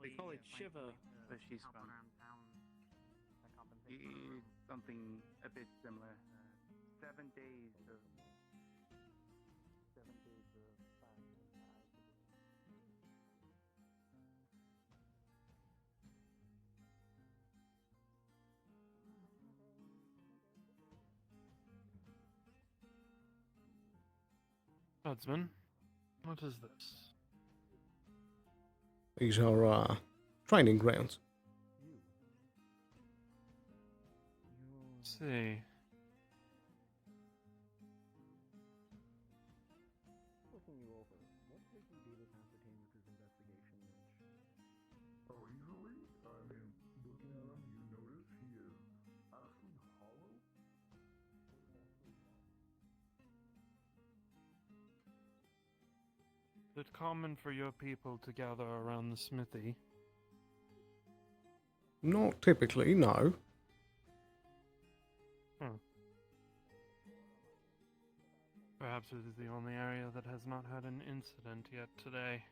They call it Shiva where she's from. Something a bit similar. 7 days of. Oddsman, what is this? These are training grounds. Let's see. Is it common for your people to gather around the smithy? Not typically, no. Perhaps it is the only area that has not had an incident yet today.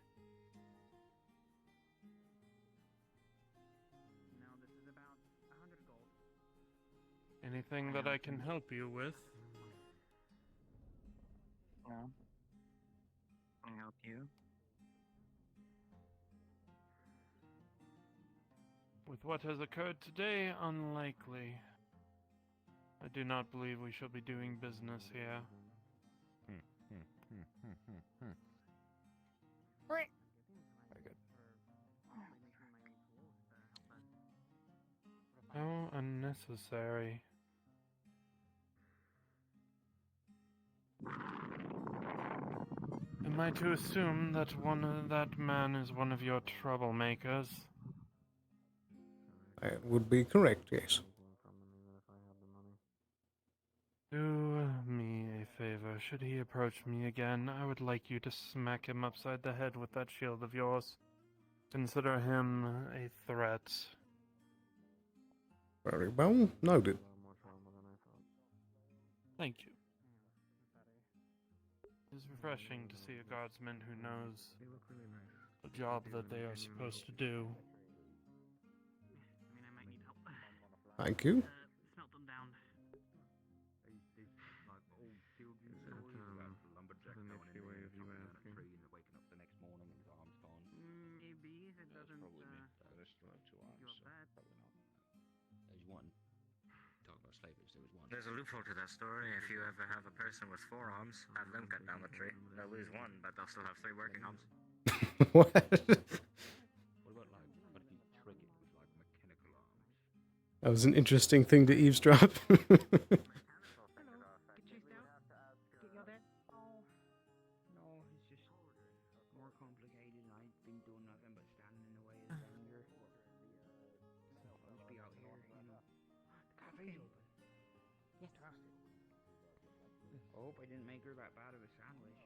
No, this is about 100 gold. Anything that I can help you with? No. Can I help you? With what has occurred today, unlikely. I do not believe we shall be doing business here. Very good. How unnecessary. Am I to assume that that man is one of your troublemakers? That would be correct, yes. Do me a favor. Should he approach me again, I would like you to smack him upside the head with that shield of yours. Consider him a threat. Very well, noted. Thank you. It is refreshing to see a guardsman who knows the job that they are supposed to do. I mean, I might need help. Thank you. Smelt them down. Maybe if it doesn't give up that. There's one. Talk about slavers, there was one. There's a loophole to that story. If you ever have a person with 4 arms, have them cut down the tree. They'll lose one, but they'll still have 3 working arms. What? What about like, what if you trick it with like mechanical arms? That was an interesting thing to eavesdrop. No, it's just more complicated. I've been doing nothing but standing in the way of danger. I'll just be out here, you know. The cafe's open. Yes. Fantastic. I hope I didn't make her that bad of a sandwich.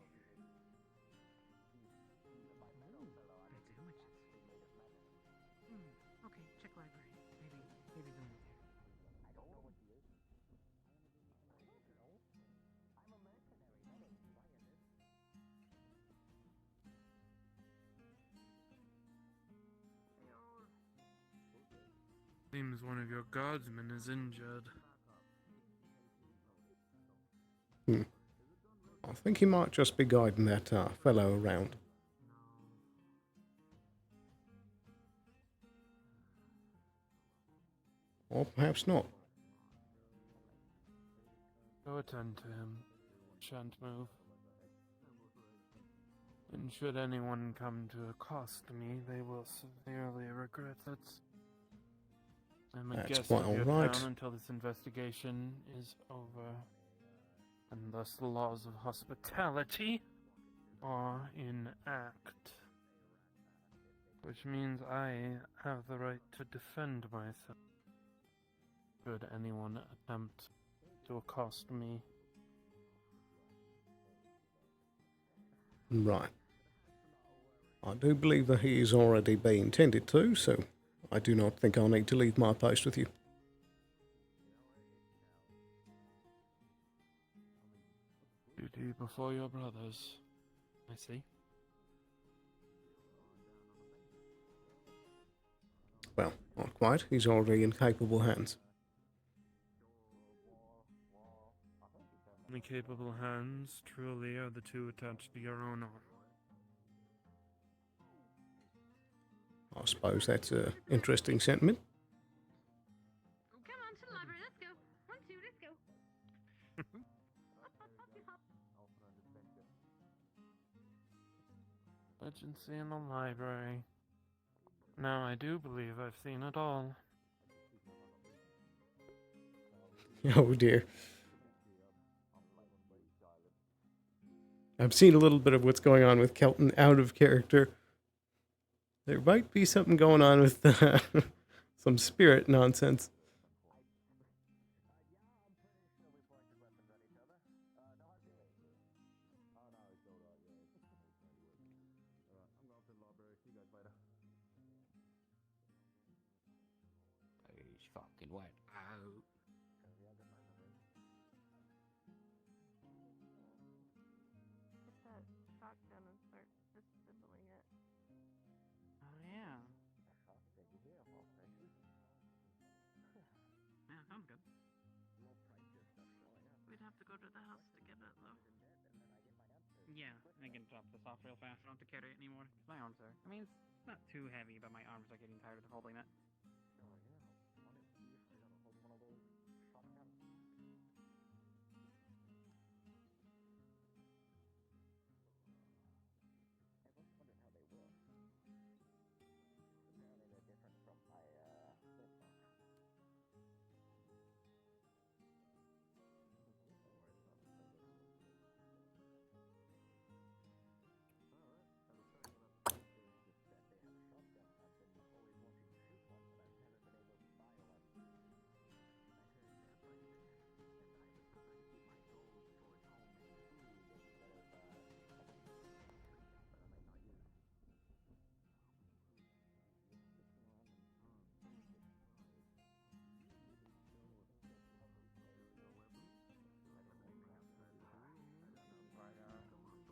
Okay, check library. Maybe going there. Seems one of your guardsmen is injured. I think he might just be guiding that fellow around. Or perhaps not. Go attend to him. Shan't move. And should anyone come to accost me, they will severely regret it. I'm a That's guest quite of your all right. town until this investigation is over. And thus the laws of hospitality are in act. Which means I have the right to defend myself should anyone attempt to accost me. Right. I do believe that he is already being tended to, so I do not think I'll need to leave my post with you. Duty before your brothers. I see. Well, not quite. He's already in capable hands. Only capable hands, truly, are the 2 attached to your own arm. I suppose that's an interesting sentiment. Oh, come on to the library. Let's go. 1, 2, let's go. Emergency in the library. Now I do believe I've seen it all. Oh dear. I've seen a little bit of what's going on with Kelton out of character. There might be something going on with some spirit nonsense. It's fucking wet out. Get that shotgun and start disassembling it. Oh yeah. Yeah, sounds good. We'd have to go to the house to get it though. Yeah, I can drop this off real fast. I don't have to carry it anymore. My arms are. I mean, it's not too heavy, but my arms are getting tired of holding it.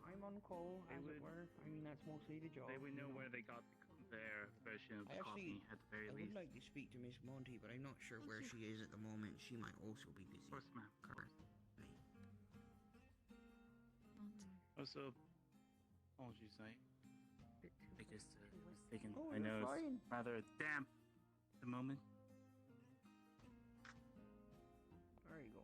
I'm on call, as it were. I mean, that's mostly the job. They would know you where they got their version of the coffee at the very I least. would like to speak to Miss Monty, but I'm not sure where she is at the moment. She might also be busy. Of course, ma'am. Correct. What's up? What would you say? I just was thinking. Oh, I you're know fine. it's rather damp at the moment. There you go.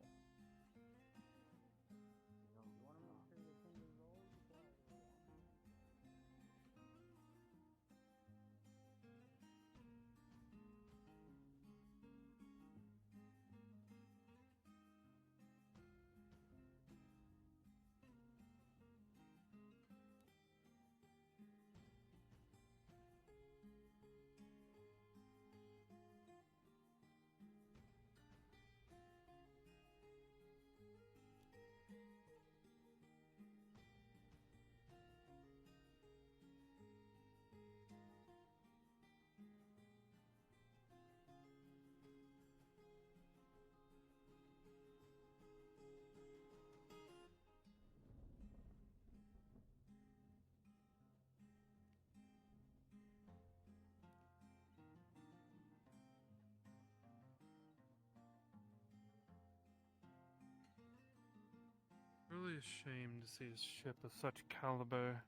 Really ashamed to see a ship of such caliber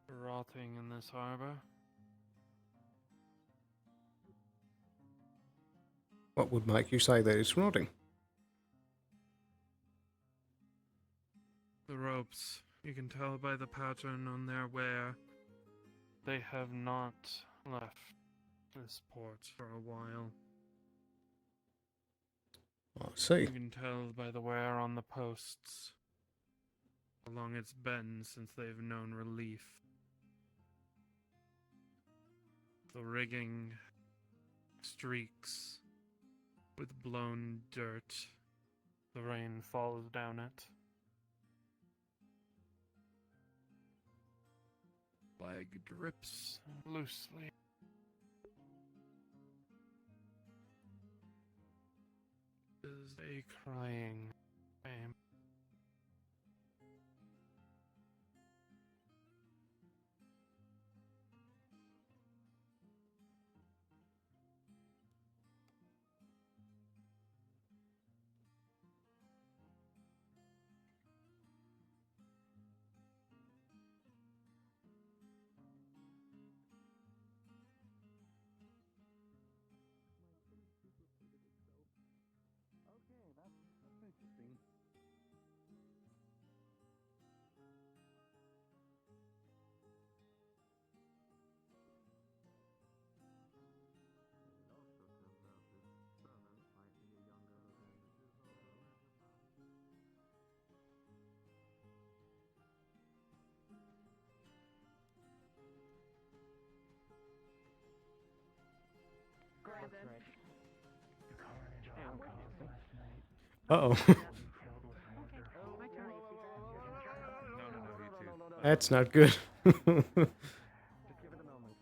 rotting in this harbor. What would make you say that it's rotting? The ropes, you can tell by the pattern on their wear. They have not left this port for a while. I see. You can tell by the wear on the posts how long it's been since they've known relief. The rigging streaks with blown dirt. The rain falls down it. Flag drips loosely. Is a crying fame. Okay, that's interesting. Uh-oh. That's not good. Just give it a moment.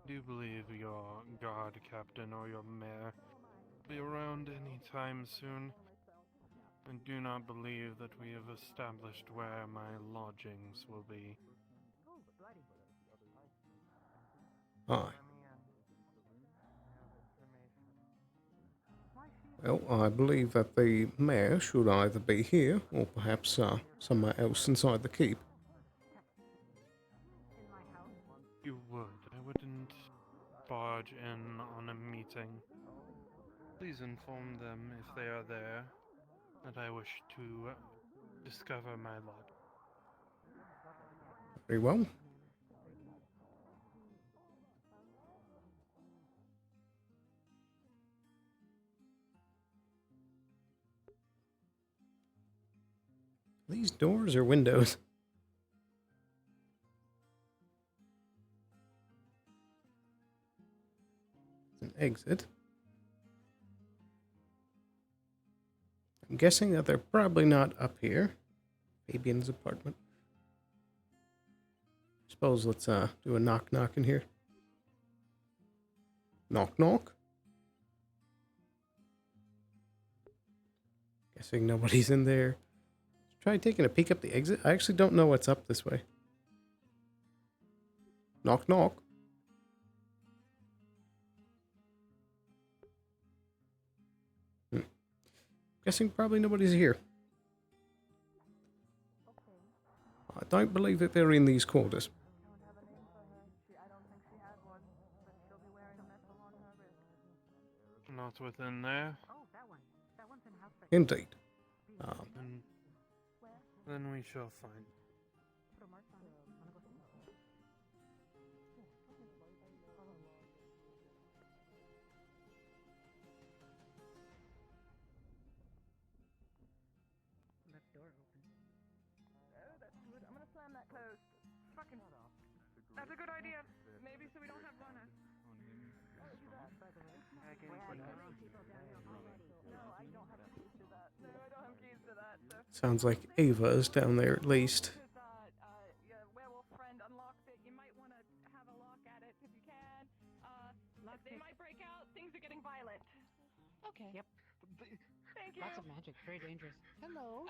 Do you believe your guard captain or your mayor will be around any time soon? I do not believe that we have established where my lodgings will be. Aye. Well, I believe that the mayor should either be here or perhaps somewhere else inside the keep. You would. I wouldn't barge in on a meeting. Please inform them if they are there that I wish to discover my lodge. Very well. These doors or windows? It's an exit. I'm guessing that they're probably not up here. Fabian's apartment. Suppose let's do a knock knock in here. Knock knock. Guessing nobody's in there. Try taking a peek up the exit. I actually don't know what's up this way. Knock knock. Guessing probably nobody's here. I don't believe that they're in these quarters. Not within there. Indeed. Then we shall find. Left door open. Oh, that's good. I'm gonna slam that closed. Fucking. That's a good idea. Maybe so we don't have runners. Oh, do that. No, I don't have keys to that. No, I don't have keys to that. So. Sounds like Ava is down there at least. Your werewolf friend unlocked it. You might want to have a look at it if you can. They might break out. Things are getting violent. Okay. Yep. Thank you. Lots of magic. Very dangerous. Hello.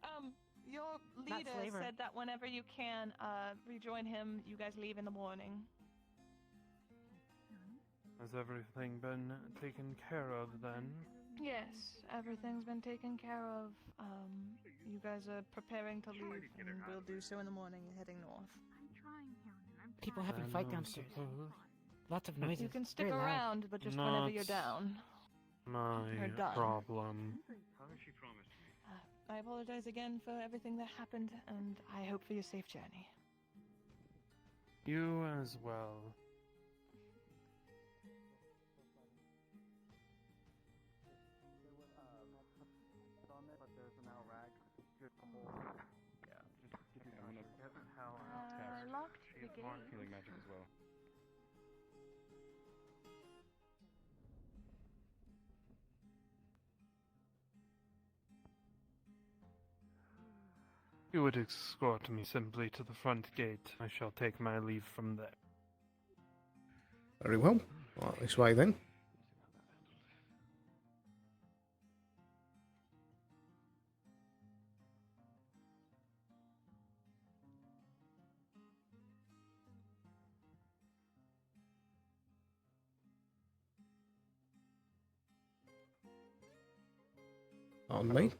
Oh, your leader said that whenever you can, rejoin him, you guys leave in the morning. Has everything been taken care of then? Yes, everything's been taken care of. You guys are preparing to leave, and we'll do so in the morning, heading north. People having fight downstairs. Lots of noises. You can stick Very loud. around, but just whenever you're down. My Or done. problem. I apologize again for everything that happened, and I hope for your safe journey. You as well. Locked the gate. Healing magic as well. You would escort me simply to the front gate. I shall take my leave from there. Very well. Well, this way then. On me.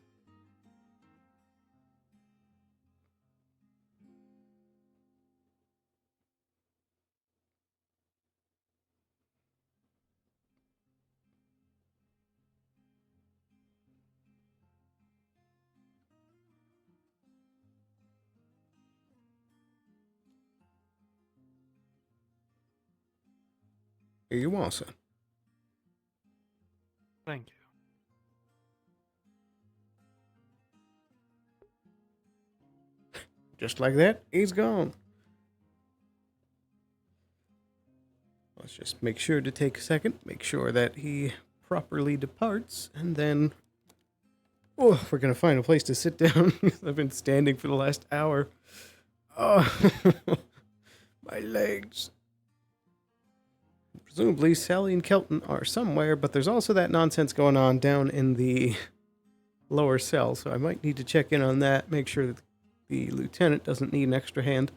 Here you are, sir. Thank you. Just like that, he's gone. Let's just make sure to take a second, make sure that he properly departs, and then... Oh, we're going to find a place to sit down. I've been standing for the last hour. Oh, my legs. presumably Sally and Kelton are somewhere, but there's also that nonsense going on down in the lower cell, so I might need to check in on that, make sure that the lieutenant doesn't need an extra hand.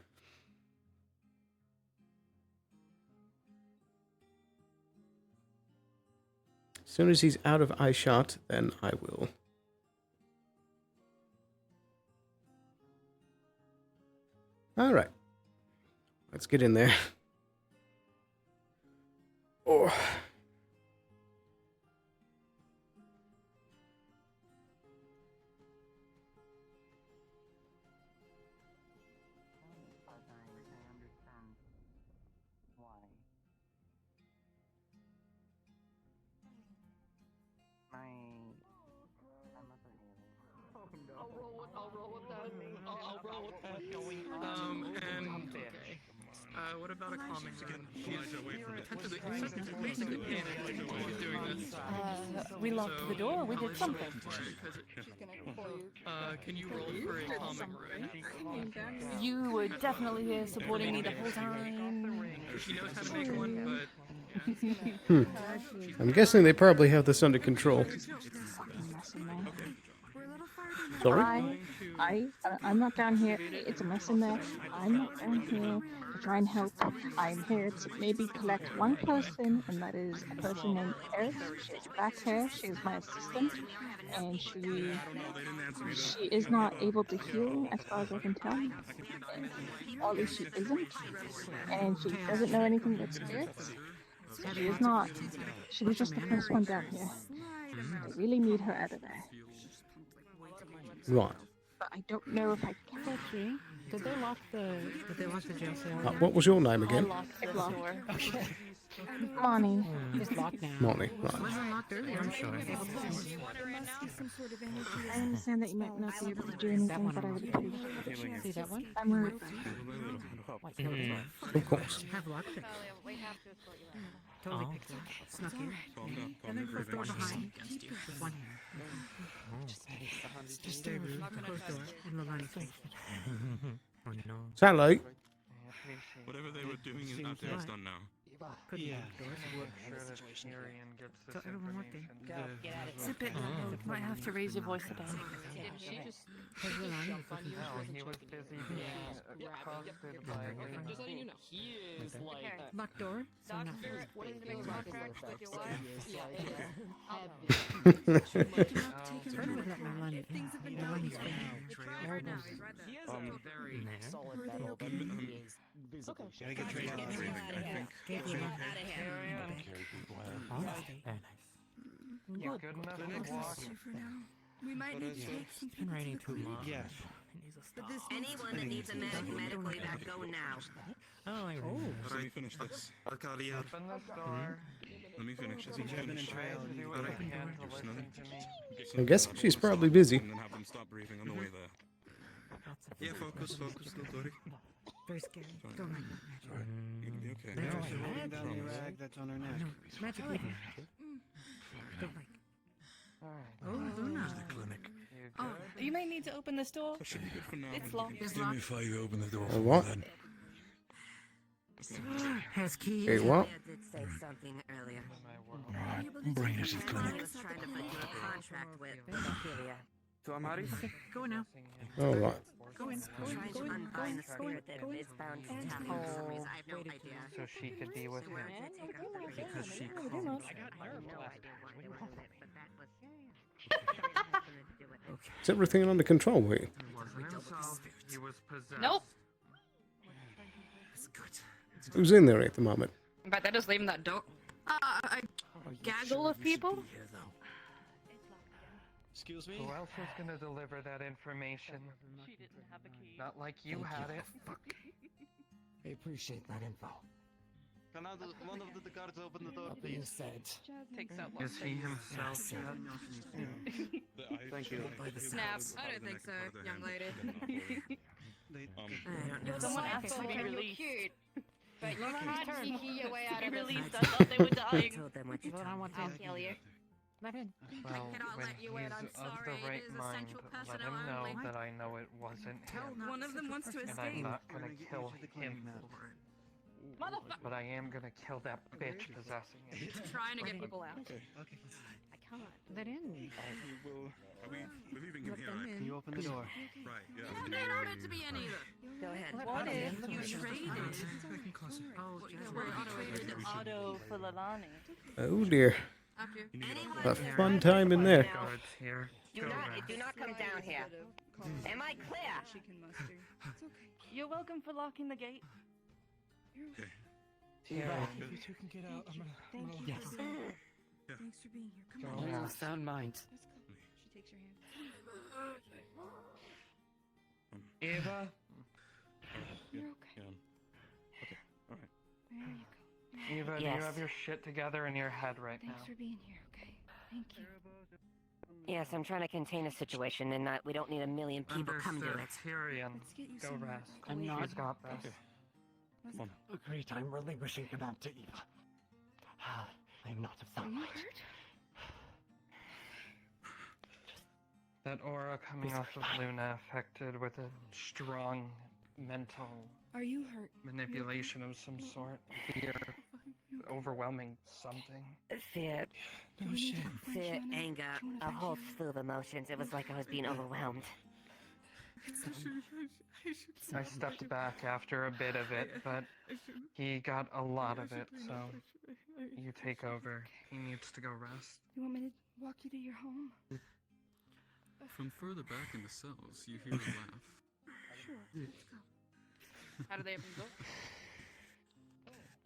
As soon as he's out of eyeshot, then I will. Alright. Let's get in there. Oh. I'll roll with that. I'll roll with that. And okay. What about a common gun? Basically panicked while doing this. We locked the door. We did something. Can you roll for a common gun? You were definitely here supporting me the whole time. She knows how to make one, but I'm guessing they probably have this under control. Sorry? I'm not down here. It's a mess in there. I'm not down here to try and help. I'm here to maybe collect one person, and that is a person named Eris. She has black hair. She is my assistant, and she is not able to heal, as far as I can tell. Or at least she isn't. And she doesn't know anything about spirits. She is not. She was just the first one down here. I really need her out of there. Right. But I don't know if I can. Did they lock the jail cell? What was your name again? Okay. Monty. It's locked now. Monty, right. Wasn't locked earlier, I'm sure. I understand that you might not be able to do anything, but I would appreciate it. See that one? I'm right. Of course. Have locked it. We have to escort you out. Totally picked it. Snuck in. And then closed door behind. Just one here. Just stay with the closed door in Lilani's face. Oh no. Sally? Whatever they were doing in out there is done now. Could be so everyone walked in. Zip it. Might have to raise your voice a bit. She just Has Lilani looking he was busy being accosted by just letting you know, he is like locked door? So not very solid metal, but he is visibly Gotta get Trey out of here, I think. You good enough to walk? We might need to take some people writing too long. Yes. Anyone that needs a medically back, go now. Oh, I know. Let me finish this. Arcadia. Open this door. Let me finish this. I'm guessing she's probably busy. And then have them stop breathing on the way there. Yeah, focus, don't worry. Very scary. Don't like that magic. You're gonna be okay. No, She's holding down the promise. rag that's on her neck. No, magic like magic. Don't like. Oh, Luna. Oh, you may need to open this door. That should be good for now. It's locked. Give me 5 open the door. A what? Has keys. Hey, what? Did say something earlier. Alright, bring it to the clinic. I was trying to put you in contract with Ophelia. To Amari? Okay, go now. Oh, right. Go in. Go in. Trying Go to in. unbind the spirit that is bound to tap you for some reason. I have no idea. So she could be with him. Because she I called. have no idea what they were doing, but that was Is everything under control, wait? He was possessed. Nope. Who's in there at the moment? But they're just leaving that door. A gaggle of people? Excuse me? Who else was gonna deliver that information? She didn't have a key. Not like you had it. I appreciate that info. Can one of the guards open the door, That being said, Takes that long. Is he himself yet? Thank you. Snap. I don't think so, young lady. You're Someone asked to be released. cute. But you can't kiki your way out To of be released. released. I thought they were I dying. told them what you told me. I'll kill you. Let in. Well, cannot when let you in, I'm he's of sorry, the it right is mind, essential let personnel him know only. that I know it wasn't him. One of them wants to And I'm escape. not gonna kill him for it. But I am gonna kill that bitch possessing it. Trying to get people out. Okay. I can't. Let in. We're leaving him here, right? Can you open the door? Right, yeah. They don't need to be in either. Go ahead. What if you traded? Oh, traded Otto for Lalani? Oh dear. After. A fun time in there. Guards here. Do not come down here. Am I clear? She can muster. It's okay. You're welcome for locking the gate. Okay. Here. You two can get out. I'm gonna. Thank you. Yes. Yeah. Thanks for being here. Come Go on. ahead. Sound mind. Let's go. She takes your hand. Eva. You're okay. Yeah. Okay. All right. There you go. Eva, do you have your shit together in your head right now? Thanks for being here, okay? Thank you. Yes, I'm trying to contain a situation and we don't need a million people come to it. Tyrion, Let's get you go somewhere rest. away from She's got this. Okay. Come on. Agreed, I'm relinquishing command to Eva. I am not of Are sound you mind. hurt? That aura coming off of Luna affected with a strong mental Are you hurt? manipulation of some sort. Fear, overwhelming something. Fear, No shit. fear, anger, a whole slew of emotions. It was like I was being overwhelmed. I stepped back after a bit of it, but he got a lot of it, so you take over. He needs to go rest. You want me to walk you to your home? From further back in the cells, you hear a laugh. Sure. Let's go. How do they open the door?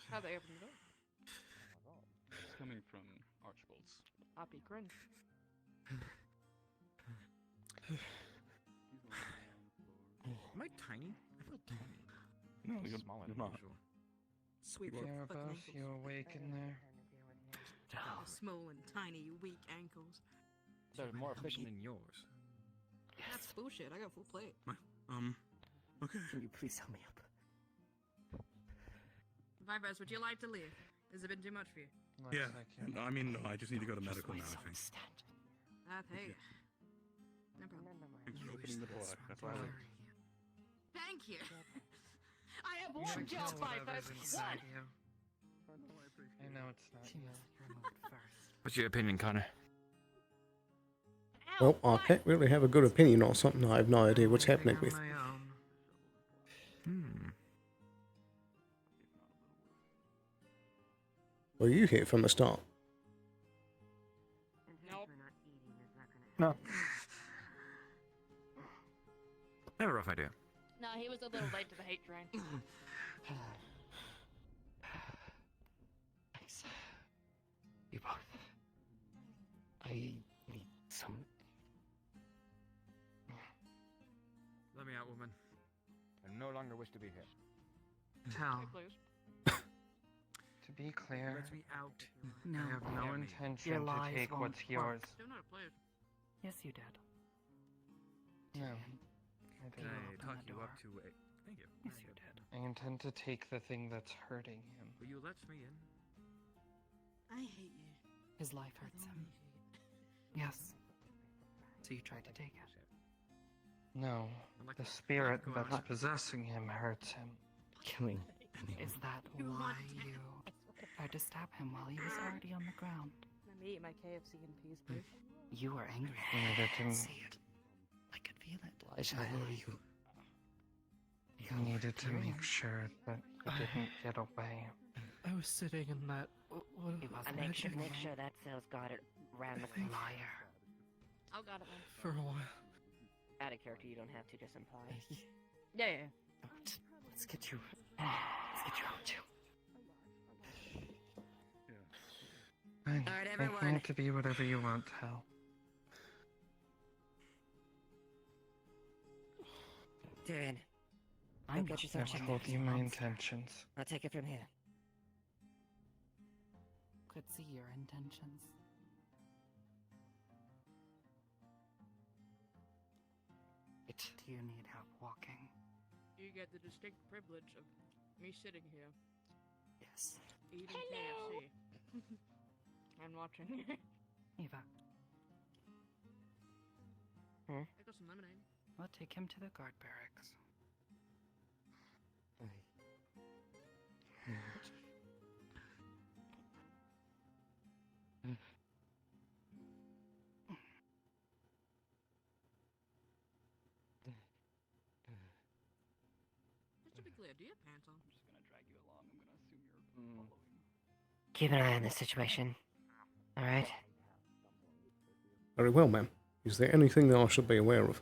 How do they open the door? It's coming from Archibald's. Oppie grin. Am I tiny? I feel tiny. No, I'm you're smaller you're than not. usual. Sweet You're both, you awake in there? Small and tiny, you weak ankles. They're more efficient than yours. That's bullshit. I got full plate. Okay. Can you please help me up? Vibras, would you like to leave? Has it been too much for you? Yeah. No, I mean, no, I just need to go to medical now, I think. I'll take it. No problem. Thanks for opening the door. That's why I went. Thank you. I have You one should job, kill whatever's Vibras. inside One. you. I know it's not you. What's your opinion, Connor? Well, I can't really have a good opinion on something I have no idea what's happening with. Were you here from the start? Nope. No. I have a rough idea. No, he was a little late to the hate train. Thanks. You both. I need some. Let me out, woman. I no longer wish to be here. Tell. Please. To be clear, Let me out. I have no intention Your to lies take won't what's yours. Still not a pleasure. Yes, you did. No, I Can didn't. I talk you up to a... Thank you. Yes, you did. I intend to take the thing that's hurting him. Will you let me in? I hate you. His life hurts him. Yes. So you tried to take it. No, the spirit that's possessing him hurts him. Killing. Is that why you tried to stab him while he was already on the ground? Let me eat my KFC in peace, please. You were angry. Neither I to could me. see it. I could feel it. Why should I worry you? You needed to make sure that it didn't get away. I was sitting in that. Make sure that cell's got it around the corner. Liar. I'll got it, man. For a while. Out of character, you don't have to just imply. Yeah. No, let's get you. Let's get you out too. Fine. All right, I everyone. want it to be whatever you want, Hal. Tyrion, I'm go get I yourself checked told out. you my intentions. I'll take it from here. Could see your intentions. Do you need help walking? You get the distinct privilege of me sitting here, Yes. eating KFC, and watching. Eva, Hmm? I got some lemonade. we'll take him to the guard barracks. Just to be clear, do you have pants on? I'm just gonna drag you along. I'm gonna assume you're following. Keep an eye on the situation. Alright? Very well, ma'am. Is there anything that I should be aware of?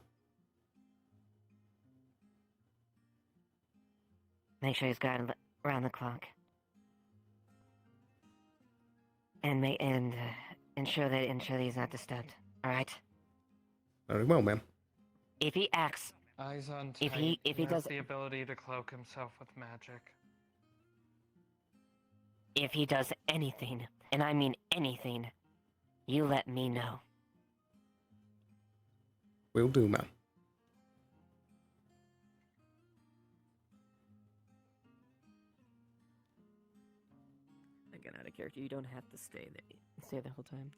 Make sure he's guarded around the clock. And ensure that he's not disturbed. Alright? Very well, ma'am. If he acts... Eyes on tight. If he has does... the ability to cloak himself with magic. If he does anything, and I mean anything, you let me know. Will do, ma'am. Again, out of character, you don't have to stay there. Stay the whole time.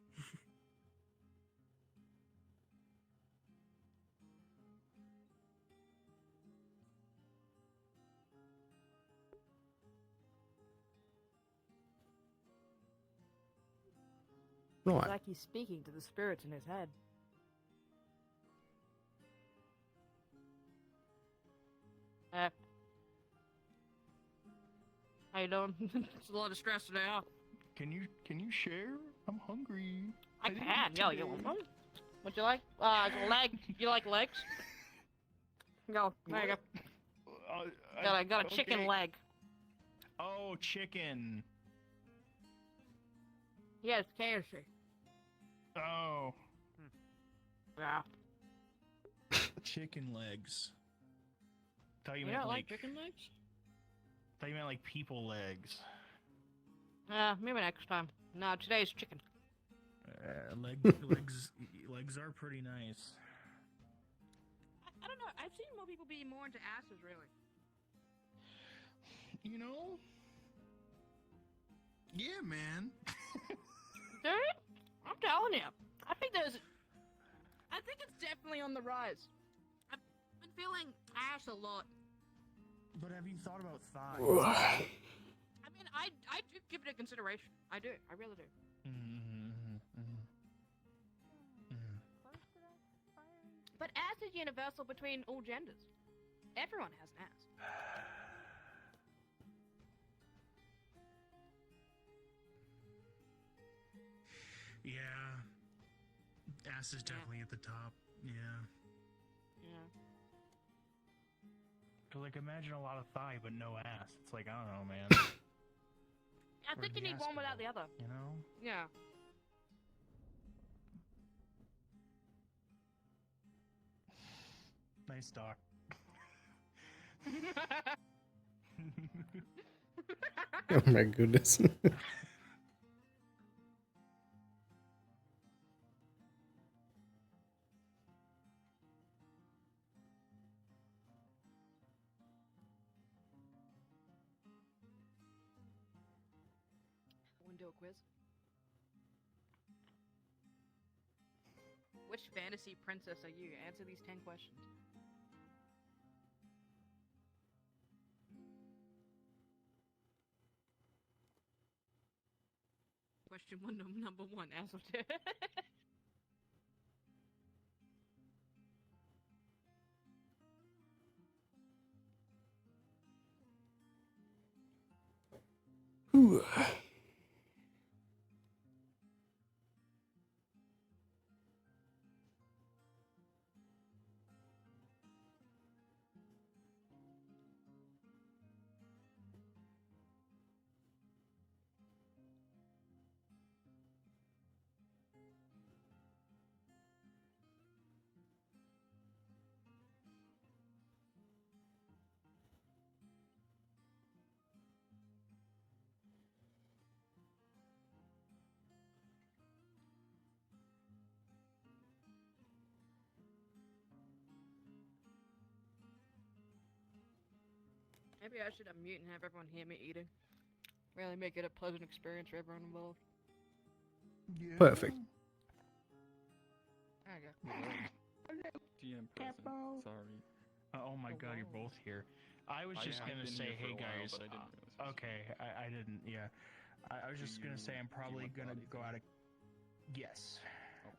Right. It's like he's speaking to the spirits in his head. How you doing? It's a lot of stress today, huh? Can you share? I'm hungry. I can. Yo, you want one? What you like? Leg. You like legs? Go. There you go. Got a chicken leg. Oh, chicken. Yes, KFC. Oh. Yeah. Chicken legs. Thought You meant don't like chicken legs? Thought you meant like people legs. Maybe next time. No, today's chicken. Legs are pretty nice. I don't know. I've seen more people be more into asses, really. You know? Yeah, man. Dude, I'm telling you. I think it's definitely on the rise. I've been feeling ass a lot. But have you thought about thighs? I mean, I do give it a consideration. I do. I really do. But ass is universal between all genders. Everyone has an ass. Yeah. Ass is definitely at the top. Yeah. Yeah. Cause like imagine a lot of thigh but no ass. It's like I don't know, man. I think you need one without the other. You know? Yeah. Nice doc. Oh my goodness. Want to do a quiz? Which fantasy princess are you? Answer these 10 questions. Question one, number one, answer two. Ooh. Maybe I should unmute and have everyone hear me eating. Really make it a pleasant experience for everyone involved. Yeah. Perfect. There you go. GM present. Sorry. Oh my god, you're both here. I was just gonna say, hey guys. But I didn't realize. Okay, I didn't. Yeah, I was just gonna say I'm probably gonna go out of Yes.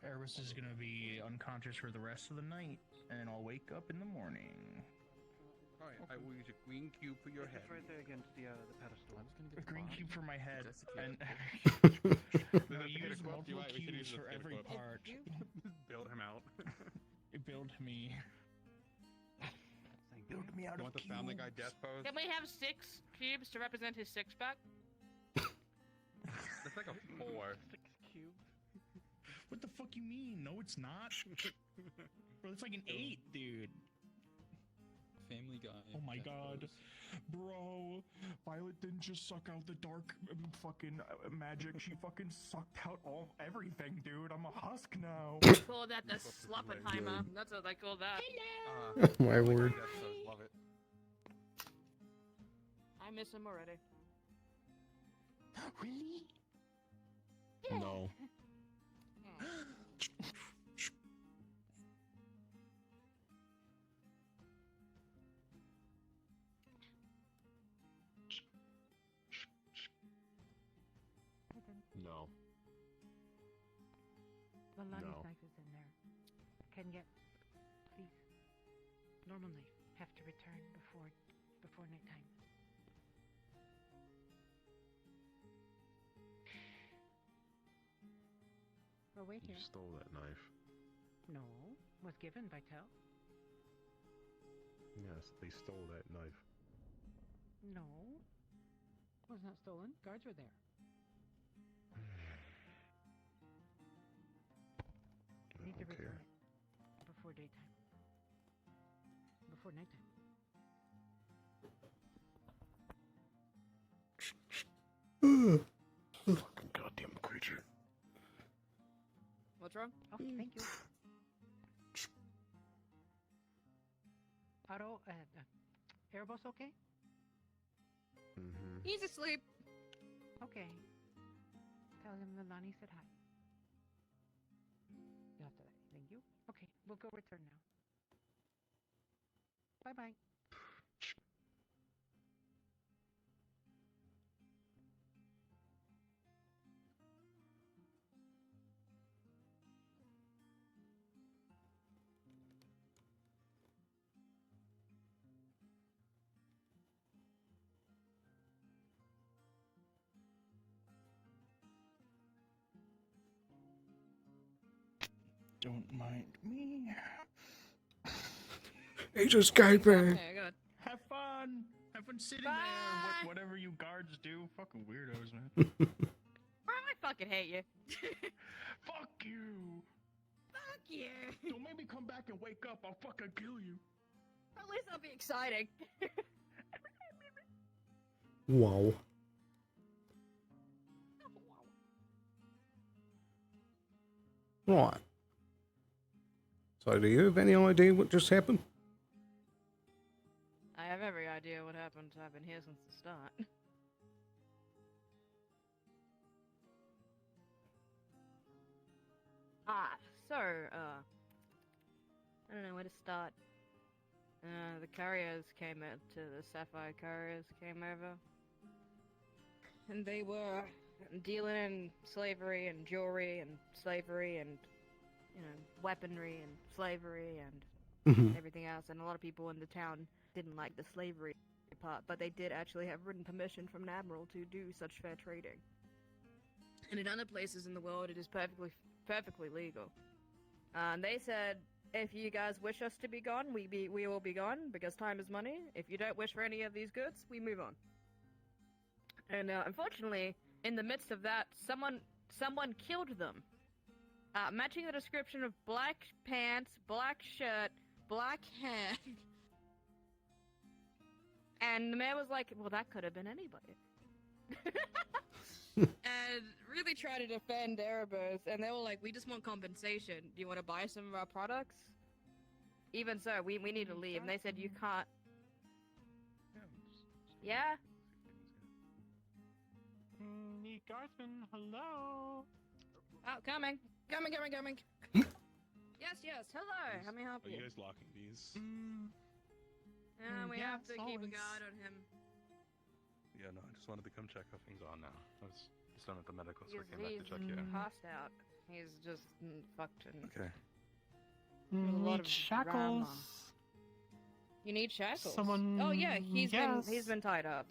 Erebus is gonna be unconscious for the rest of the night, and I'll wake up in the morning. Alright, I will use a green cube for your head. It's right there against the pedestal. A green cube for my head, and no, use multiple cubes for every part. Build him out. Build me. Build me out You of want the Family Guy cubes. death pose? Can we have 6 cubes to represent his six-pack? That's like a 4. 6 cubes? What the fuck you mean? No, it's not. Bro, it's like an 8, dude. Family Guy. Oh my death god. pose. Bro, Violet didn't just suck out the dark fucking magic. She fucking sucked out everything, dude. I'm a husk now. Call that the Sloppenheimer. That's what they call that. Oh my word. Love it. I miss him already. Really? No. No. The Lonnie's No. knife is in there. Can get, please. Normal knife. Have to return before nighttime. Oh, wait You here. stole that knife. No, was given by Tell. Yes, they stole that knife. No, was not stolen. Guards were there. I Need to don't return care. it before daytime. Before nighttime. Fucking goddamn creature. What's wrong? Oh, thank you. Otto, Erebus okay? Mm-hmm. He's asleep. Okay. Tell him the Lonnie said hi. You have to. Thank you. Okay, we'll go return now. Bye-bye. Don't mind me. He's escaping. Okay, good. Have fun. Have fun sitting Bye. there. Whatever you guards do. Fucking weirdos, man. I fucking hate you. Fuck you. Fuck you. Don't make me come back and wake up. I'll fucking kill you. At least I'll be exciting. Wow. Right. So, do you have any idea what just happened? I have every idea what happened. I've been here since the start. I don't know where to start. The couriers came out to the Sapphire couriers came over. And they were dealing in slavery and jewelry and slavery and, you know, weaponry and slavery and everything else. And a lot of people in the town didn't like the slavery part, but they did actually have written permission from an admiral to do such fair trading. And in other places in the world, it is perfectly legal. And they said, if you guys wish us to be gone, we will be gone, because time is money. If you don't wish for any of these goods, we move on. And unfortunately, in the midst of that, someone killed them. Matching the description of black pants, black shirt, black hair. And the mayor was like, well, that could have been anybody. And really try to defend Erebus, and they were like, we just want compensation. Do you want to buy some of our products? Even so, we need to leave. And they said, you can't. Yeah? The guardsman, hello. Oh, coming. Coming. Yes, hello. How may I help Are you? you guys locking these? We yeah, have to keep a always. guard on him. Yeah, no, I just wanted to come check how things are now. I was just done at the medical, so I Because came back to he's check you. passed out. He's just fucked. And Okay. there's a lot Need of shackles. drama. You need shackles. Someone. Oh yeah, he's yes. been tied up.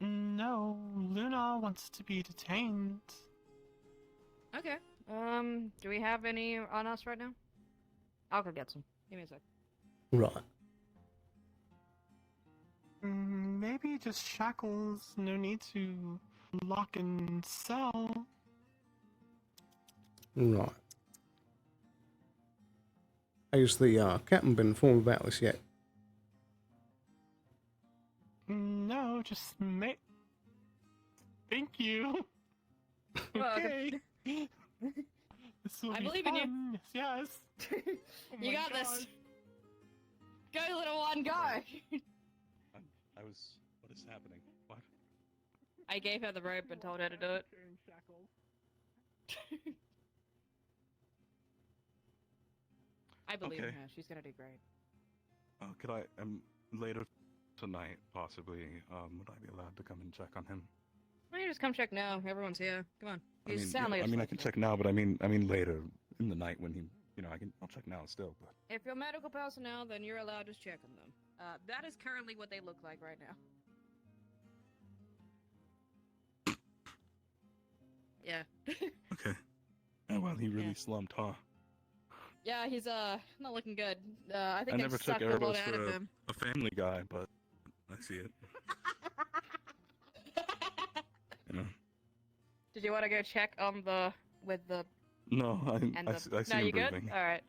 No, Luna wants to be detained. Okay. Do we have any on us right now? I'll go get some. Give me a sec. Right. Maybe just shackles. No need to lock and sell. Right. Has the captain been informed about this yet? No, just Thank you. Okay. This will I be believe in you. fun. Yes. Oh You my got this. God. Go, little one, go. I was. What is happening? What? I gave her the rope and told her to do it. I believe in Okay. her. She's gonna do great. Could I? Later tonight, possibly. Would I be allowed to come and check on him? Why don't you just come check now? Everyone's here. Come on. You I mean, sound like I can check now, but I mean later in the night when he, I'll check now still. But If you're medical personnel, then you're allowed to check on them. That is currently what they look like right now. Yeah. okay. Oh well, he really slumped, huh? Yeah, he's not looking good. I think I they never took sucked a lot Erebos out of for him. a family guy, but I see it. You know? Did you want to go check on with the? No, I see no, him you good? breathing. All right.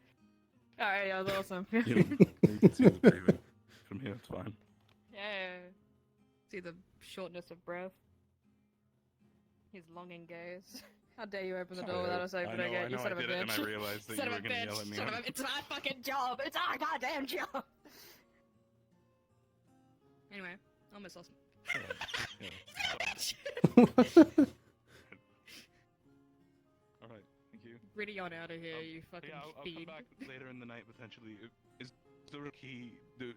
Yeah, that was awesome. You can see him breathing from here. It's fine. Yeah. See the shortness of breath. His longing gaze. How dare you open the door without us opening it, you son of a bitch. And I realized that Son you of were a gonna bitch. yell at me. Son of a, it's my fucking job. It's our goddamn job. Anyway, almost lost. Alright, thank you. Really on out of here, you fucking Yeah, I'll come fiend. back later in the night potentially. Is there a key?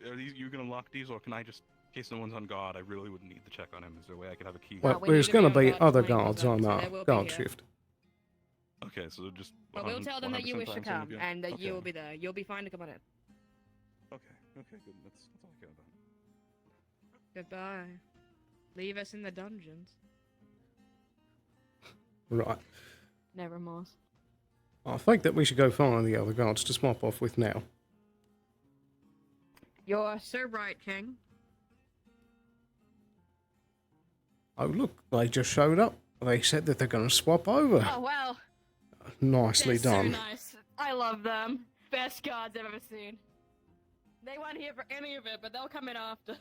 Are you gonna lock these, or can I just, in case no one's on guard, I really would need to check on him. Is there a way I could have a key? Well, there's going to be other guards on guard shift. Okay, so just. But we'll tell them that you wish to 100% come time and that okay. you will be there. You'll be fine to come on in. Okay, good. That's all I care about. Goodbye. Leave us in the dungeons. Right. Nevermore. I think that we should go find the other guards to swap off with now. You're so right, King. Oh, look, they just showed up. They said that they're going to swap over. Oh, wow. Nicely They're done. so nice. I love them. Best guards I've ever seen. They weren't here for any of it, but they'll come in after.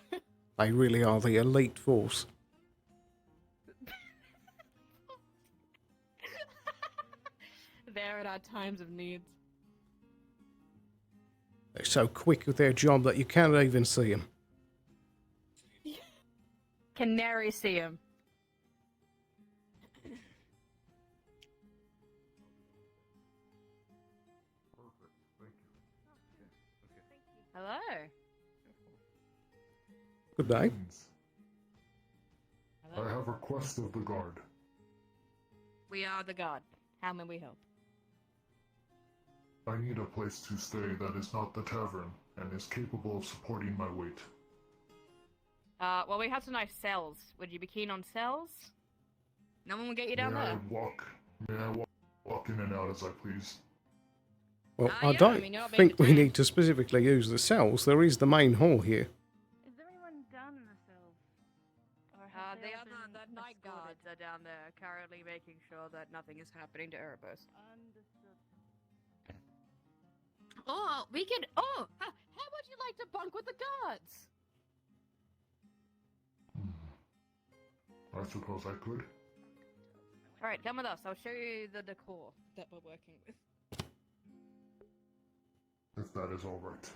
They really are the elite force. There at our times of needs. They're so quick with their job that you can't even see them. Canary see him. Hello. Good day. Hello. I have a request of the guard. We are the god. How may we help? I need a place to stay that is not the tavern and is capable of supporting my weight. Well, we have some nice cells. Would you be keen on cells? No one will get you down May there. May I walk in and out as I please? Well, yeah, I don't I mean, you're not being think we detained. need to specifically use the cells. There is the main hall here. Is anyone down in the cells? Or The night guards are down there currently making sure that nothing is happening to Erebos. Understood. Oh, we can. Oh, how would you like to bunk with the guards? I suppose I could. All right, come with us. I'll show you the decor that we're working with. If that is all right.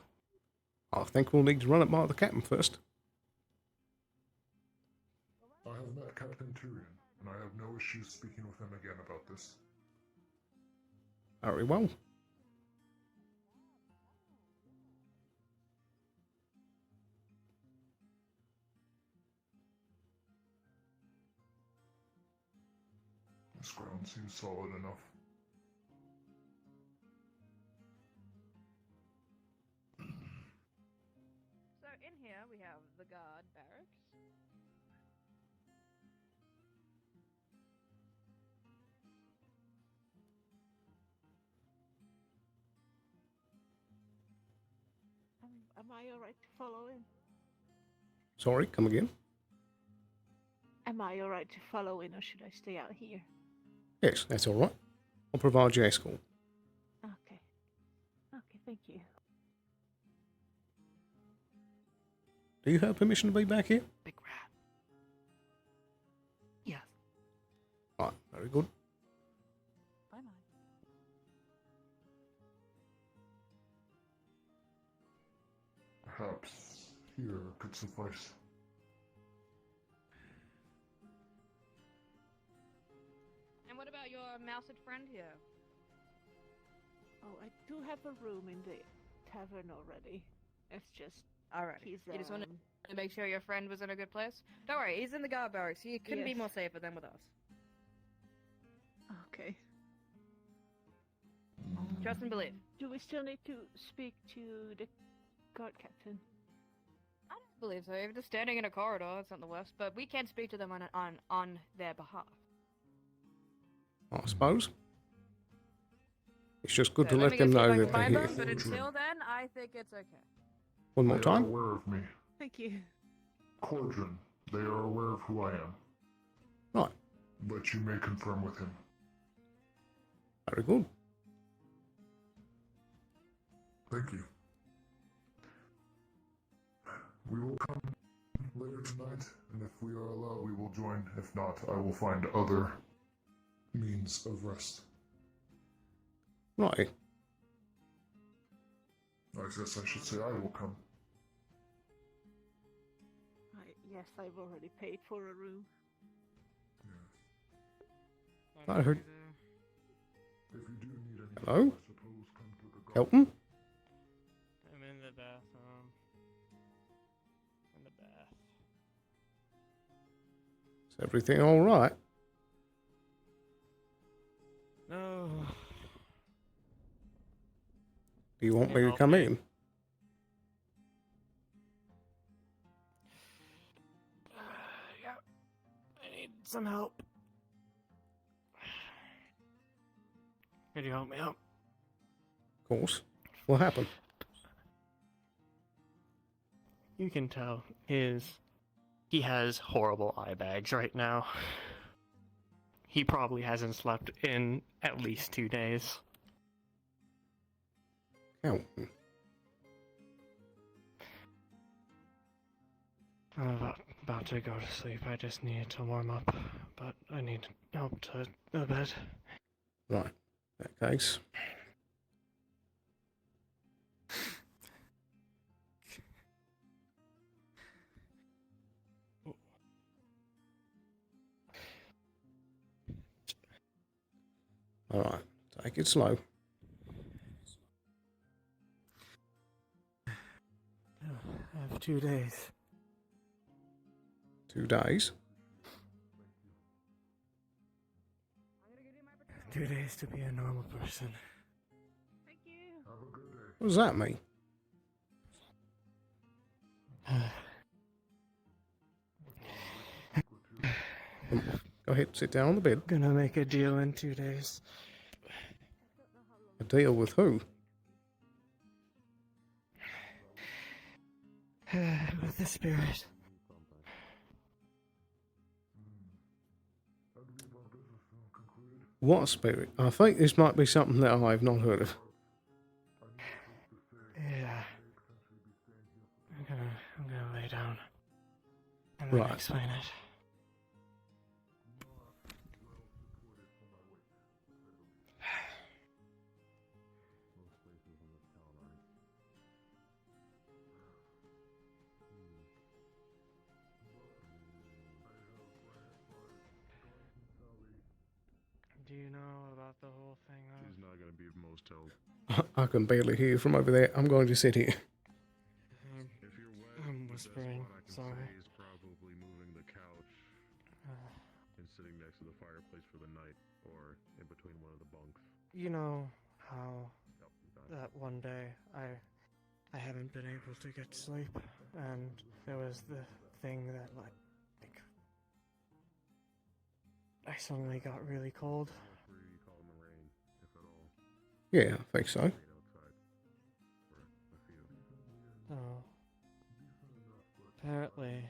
I think we'll need to run it by the captain first. I have met Captain Tyrion, and I have no issues speaking with him again about this. Very well. This ground seems solid enough. Am I alright to follow in? Sorry, come again? Am I alright to follow in, or should I stay out here? Yes, that's all right. I'll provide you escort. Okay. Okay, thank you. Do you have permission to be back here? Big rat. Yes. Right, very good. Bye bye. Perhaps here could suffice. And what about your moused friend here? Oh, I do have a room in the tavern already. It's just Alright. he's You just wanted to make sure your friend was in a good place? Don't worry, he's in the guard barracks. He couldn't be Yes. more safer than with us. Okay. Trust and believe. Do we still need to speak to the guard captain? I don't believe so. If they're standing in a corridor, that's not the worst. But we can't speak to them on their behalf. I suppose. It's just good So to let let me them go see if know I can that they're find here. them, but until then, I think it's okay. One more They are time. aware of me. Thank you. Cordron, they are aware of who I am. Right. But you may confirm with him. Very good. Thank you. We will come later tonight, and if we are allowed, we will join. If not, I will find other means of rest. Right. I guess I should say I will come. Yes, I've already paid for a room. I heard. If you do need anything, Hello? I suppose come to the guard. Helton? I'm in the bathroom. In the bath. Is everything all right? No. Do you want Can me you to help come me? in? Yeah. I need some help. Could you help me out? Of course. What happened? You can tell he has horrible eye bags right now. He probably hasn't slept in at least 2 days. Helton. I'm about to go to sleep. I just need to warm up, but I need help to bed. Right. In that case. Alright. Take it slow. I have 2 days. 2 days. 2 days to be a normal person. Thank you. Have a good day. What does that mean? Go ahead, sit down on the bed. Gonna make a deal in 2 days. A deal with who? With the spirit. What spirit? I think this might be something that I have not heard of. Yeah. I'm gonna lay down. And then Right. explain it. Do you know about the whole thing? She's not gonna be of most help. I can barely hear you from over there. I'm going to sit here. If you're wet, I'm the best whispering. spot I can Sorry. say is probably moving the couch and sitting next to the fireplace for the night, or in between one of the bunks. You know how that one day I haven't been able to get sleep, and there was the thing that like I suddenly got really cold. Feel free to call in the rain, if at all. Yeah, I think so. Wait outside for a few. Oh. Apparently,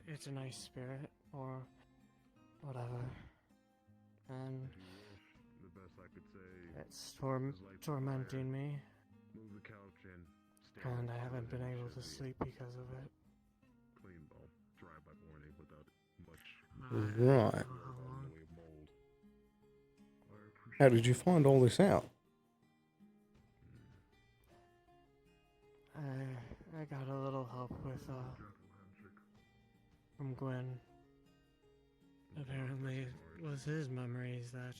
it's a nice spirit, or whatever. And The best I could say it's tormenting me. Move the couch and stand And next I to haven't it been and able should to be sleep because of it. Clean ball, dry by morning without much Right. mold. How did you find all this out? I got a little help with, from Gwen. Apparently, it was his memories that,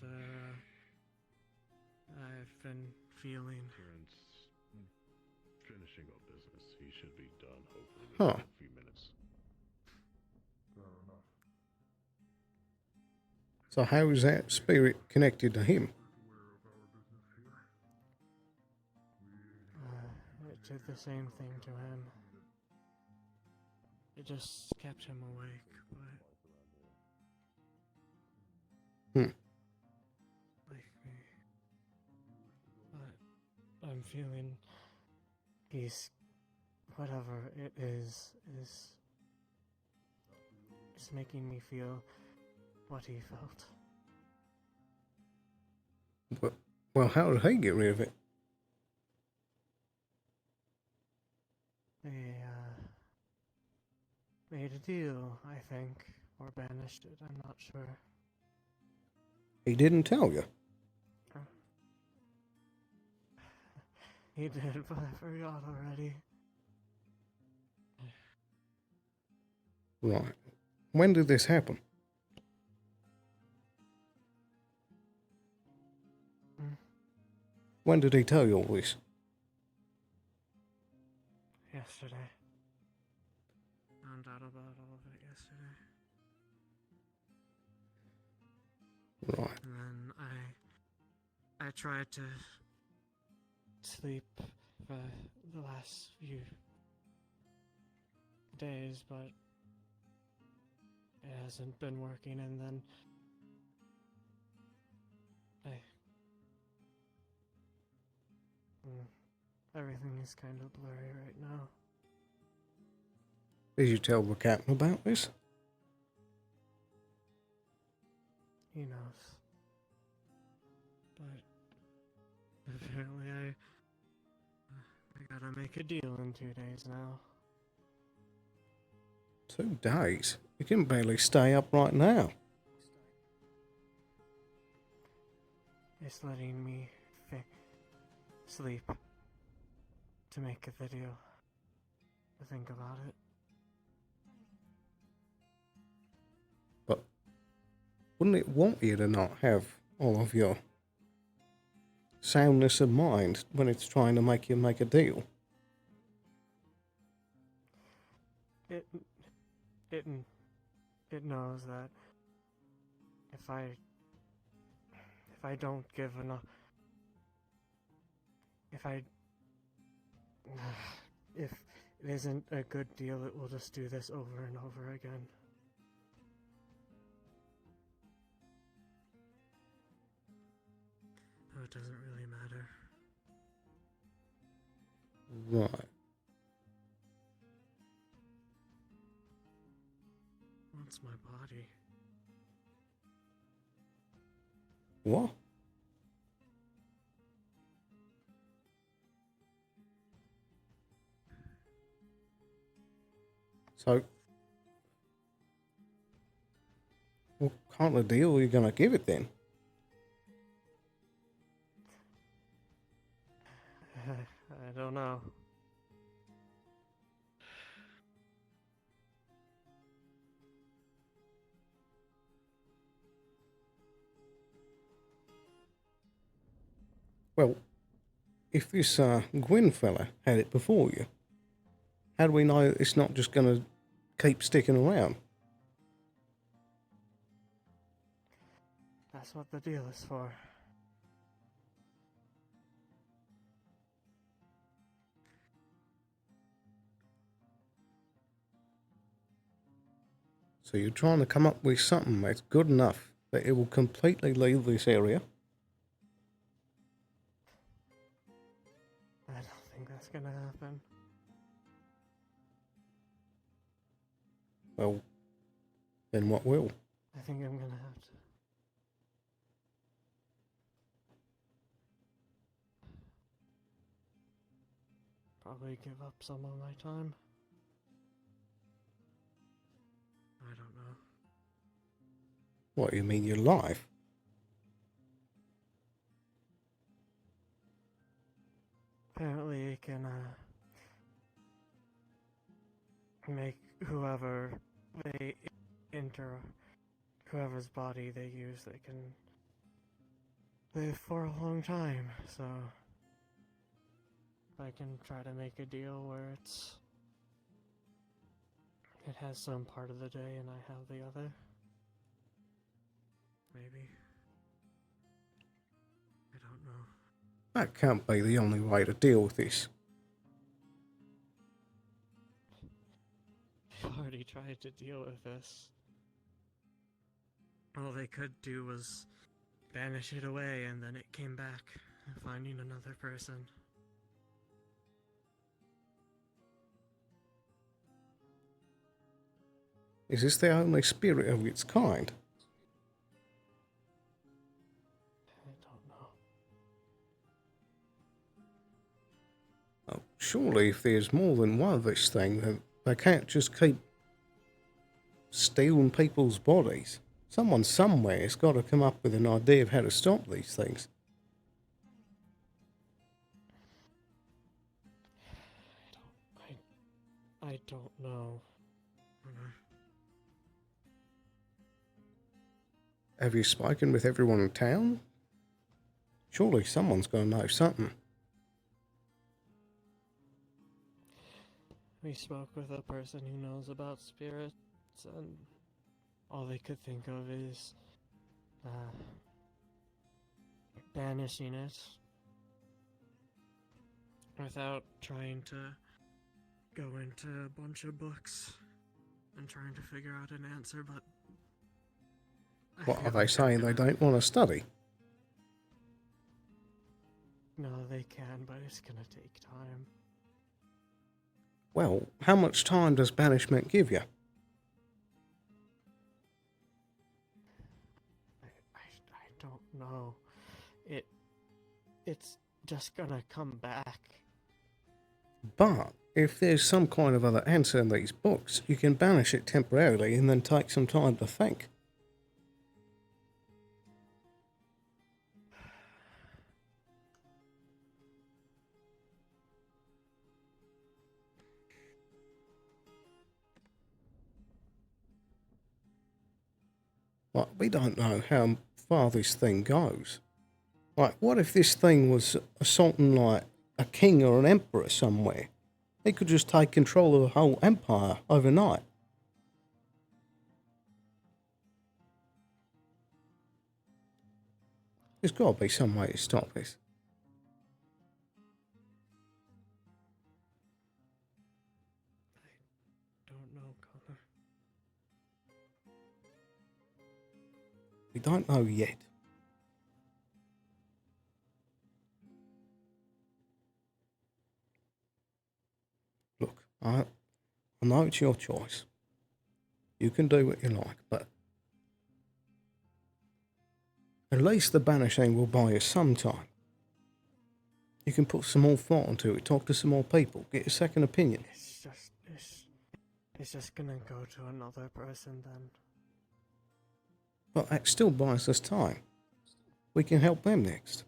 I've been feeling. Prince, finishing up business. He should be done, hopefully, Huh. in a few minutes. So how is that spirit connected to him? It did the same thing to him. It just kept him awake, but... Hmm. Like me. But I'm feeling he's... whatever it is making me feel what he felt. Well, how did he get rid of it? They, made a deal, I think, or banished it, I'm not sure. He didn't tell you. He did, but I forgot already. Right. When did this happen? When did he tell you all this? Yesterday. Found out about all of it yesterday. Right. And then I tried to sleep for the last few days, but it hasn't been working, and then everything is kind of blurry right now. Did you tell the captain about this? He knows. But apparently I gotta make a deal in 2 days now. 2 days? You can barely stay up right now. It's letting me sleep to make a video, to think about it. But wouldn't it want you to not have all of your soundness of mind when it's trying to make you make a deal? It knows that if I don't give enough, if it isn't a good deal, it will just do this over and over again. So it doesn't really matter. Right. Wants my body. What? So, what kind of deal are you going to give it then? I don't know. Well, if this Gwyn fella had it before you, how do we know it's not just going to keep sticking around? That's what the deal is for. So you're trying to come up with something that's good enough that it will completely leave this area? I don't think gonna happen. Well, then what will? I think I'm gonna have to. Probably give up some of my time. I don't know. What, you mean your life? Apparently it can, make whoever they enter, whoever's body they use, they can live for a long time, so I can try to make a deal where it has some part of the day and I have the other. Maybe. I don't know. That can't be the only way to deal with this. I've already tried to deal with this. All they could do was banish it away and then it came back, finding another person. Is this the only spirit of its kind? I don't know. Oh, surely if there's more than one of this thing, then they can't just keep stealing people's bodies. Someone somewhere has got to come up with an idea of how to stop these things. I don't know. Have you spoken with everyone in town? Surely someone's going to know something. We spoke with a person who knows about spirits, and all they could think of is banishing it without trying to go into a bunch of books and trying to figure out an answer, but What are they saying? They don't want to study? no, they can, but it's gonna take time. Well, how much time does banishment give you? I don't know. It's just gonna come back. But if there's some kind of other answer in these books, you can banish it temporarily and then take some time to think. Like, we don't know how far this thing goes. Like, what if this thing was assaulting, like, a king or an emperor somewhere? He could just take control of the whole empire overnight. There's got to be some way to stop this. Don't know, Connor. We don't know yet. Look, I know it's your choice. You can do what you like, but at least the banishing will buy you some time. You can put some more thought into it, talk to some more people, get a second opinion. It's just gonna go to another person then. But that still buys us time. We can help them next.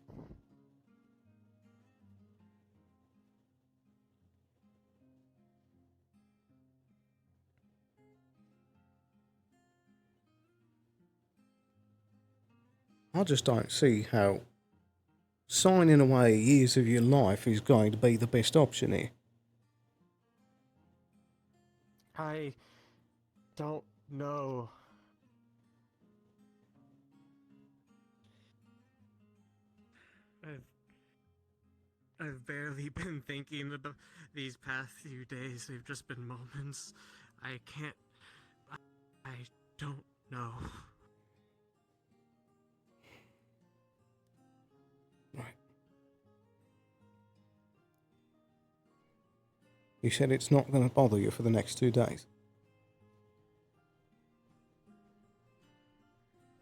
I just don't see how signing away years of your life is going to be the best option here. I don't know. I've barely been thinking about these past few days. They've just been moments. I can't. I don't know. Right. You said it's not going to bother you for the next 2 days.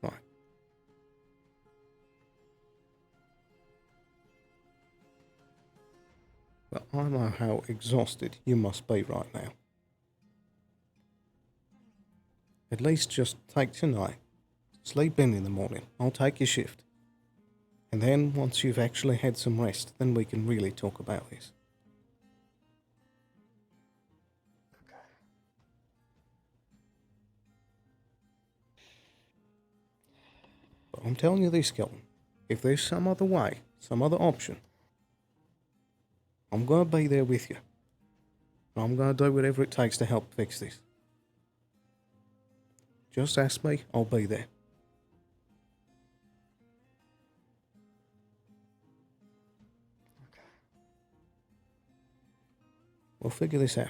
Right. Well, I know how exhausted you must be right now. At least just take tonight. Sleep in the morning. I'll take your shift. And then, once you've actually had some rest, then we can really talk about this. But I'm telling you this, Kelton. If there's some other way, some other option, I'm going to be there with you. And I'm going to do whatever it takes to help fix this. Just ask me, I'll be there. We'll figure this out.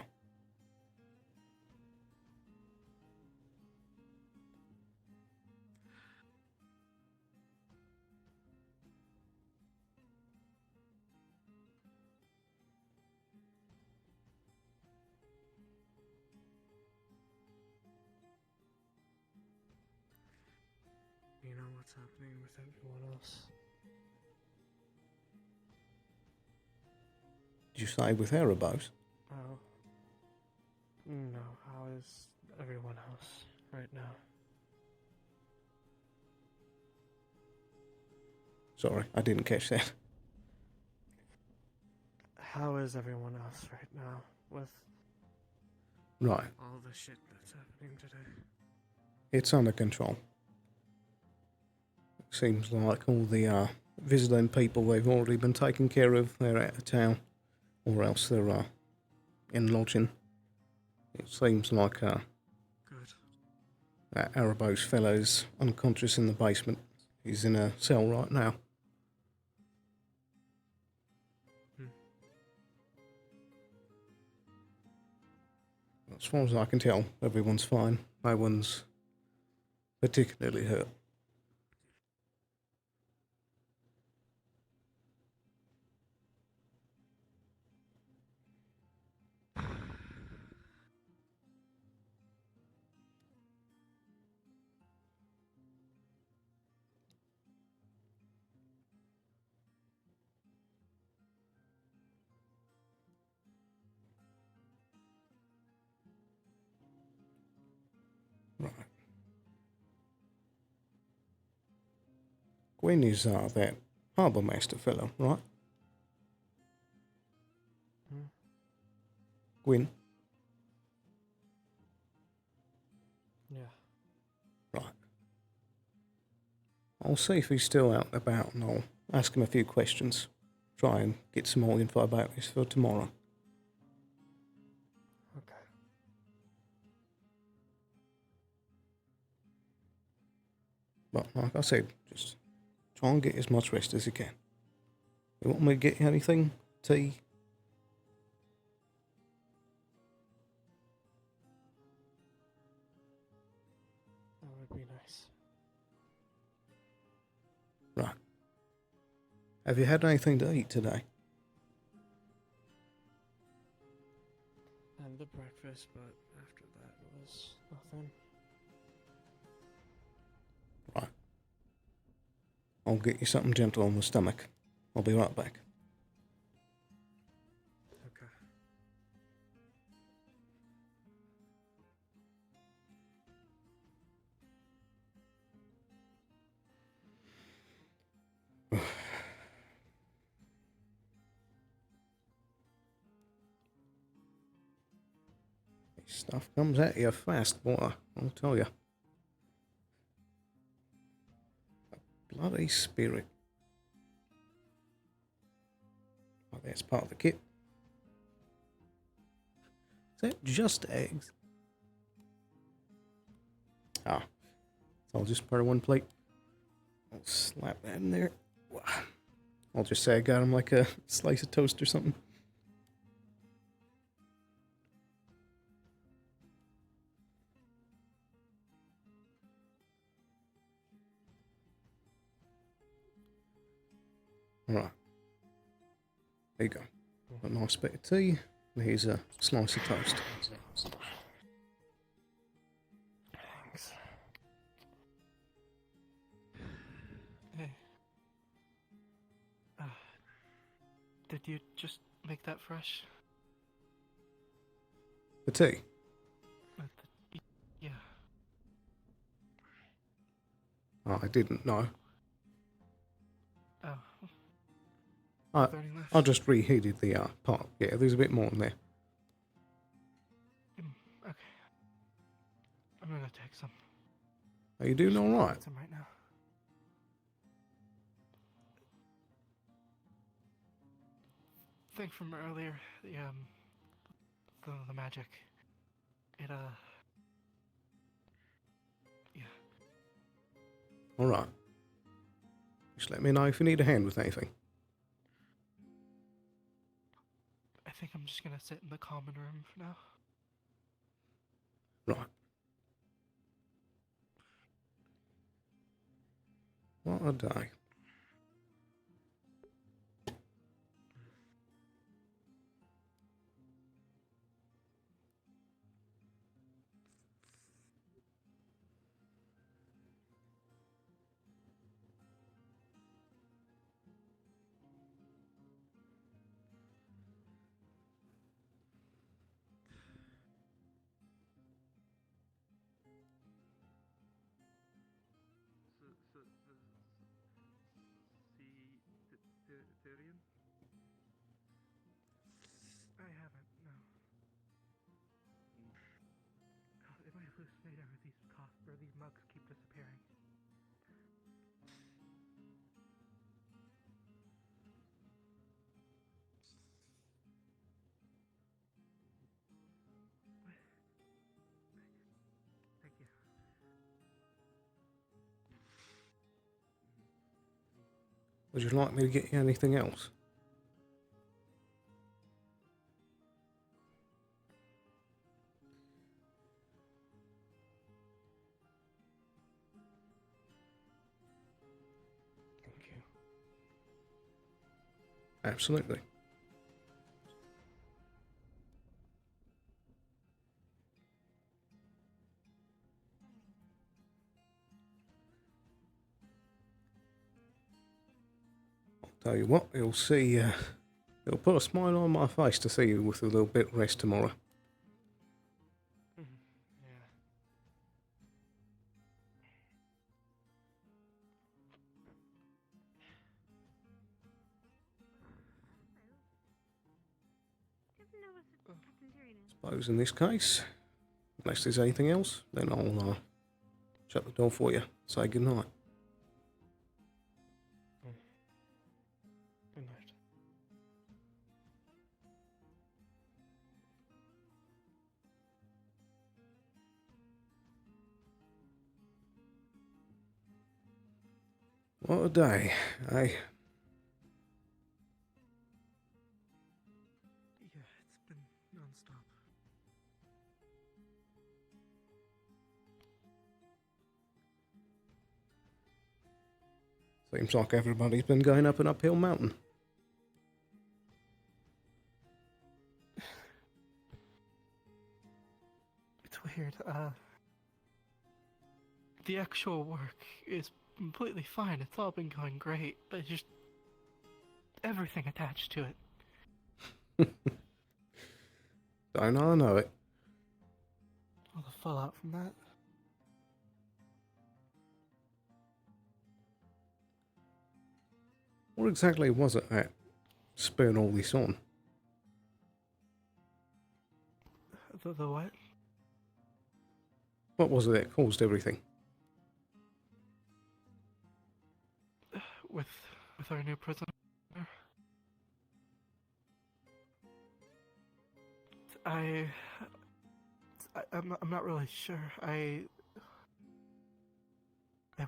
You know what's happening with everyone else? Did you say with Erebos? Oh. No, how is everyone else right now? Sorry, I didn't catch that. How is everyone else right now with Right. all the shit that's happening today? It's under control. Seems like all the visiting people, they've already been taken care of. They're out of town. Or else they're in lodging. It seems like Good. that Erebos fellow's unconscious in the basement. He's in a cell right now. As far as I can tell, everyone's fine. No one's particularly hurt. Right. Gwen is that harbour master fellow, right? Gwen? Yeah. Right. I'll see if he's still out and about and I'll ask him a few questions. Try and get some more info about this for tomorrow. Okay. But like I said, just try and get as much rest as you can. You want me to get you anything? Tea? That would be nice. Right. Have you had anything to eat today? And the breakfast, but after that was nothing. Right. I'll get you something gentle on the stomach. I'll be right back. Okay. Stuff comes at you fast, boy, I'll tell you. A bloody spirit. Oh, that's part of the kit. Is that just eggs? Ah. So I'll just put one plate. I'll slap that in there. I'll just say I got them like a slice of toast or something. Alright. There you go. A nice bit of tea. Here's a slice of toast. Thanks. Hey. Did you just make that fresh? The tea? Yeah. Oh, I didn't know. Oh. I, Starting left. I just reheated the pot. Yeah, there's a bit more in there. Okay. I'm gonna take some. Are you doing all right? Some right now. Thing from earlier, the magic. It yeah. All right. Just let me know if you need a hand with anything. I think I'm just gonna sit in the common room for now. Right. What a day. Tyrion? I haven't, no. Am I hallucinating or these mugs keep disappearing? Thank you. Would you like me to get you anything else? Thank you. Absolutely. Tell you what, you'll see, it'll put a smile on my face to see you with a little bit of rest tomorrow. Yeah. Suppose in this case, unless there's anything else, then I'll shut the door for you. Say goodnight. Good night. What a day, eh? Yeah, it's been non-stop. Seems like everybody's been going up an uphill mountain. It's weird, the actual work is completely fine. It's all been going great, but just everything attached to it. Don't I know it? All the fallout from that. What exactly was it that spurred all this on? The what? What was it that caused everything? With our new prisoner. I'm not really sure. They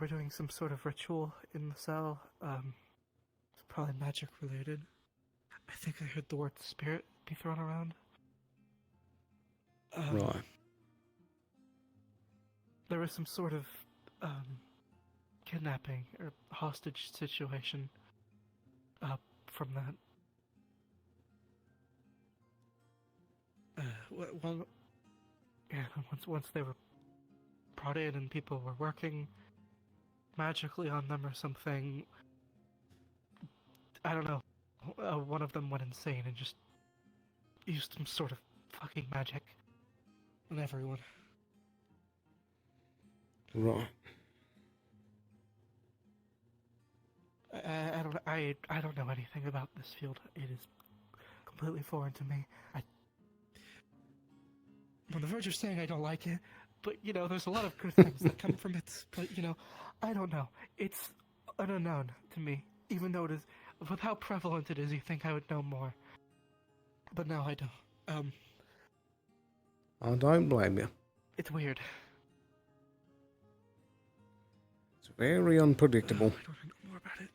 were doing some sort of ritual in the cell. It's probably magic related. I think I heard the word spirit be thrown around. Right. There was some sort of kidnapping or hostage situation from that. Well, yeah, once they were brought in and people were working magically on them or something, I don't know, one of them went insane and just used some sort of fucking magic on everyone. Right. I don't know anything about this field. It is completely foreign to me. I'm on the verge of saying I don't like it, but you know, there's a lot of good things that come from it. But you know, I don't know. It's an unknown to me, even though it is. With how prevalent it is, you think I would know more. But no, I don't. I don't blame you. It's weird. It's very unpredictable. I don't know more about it.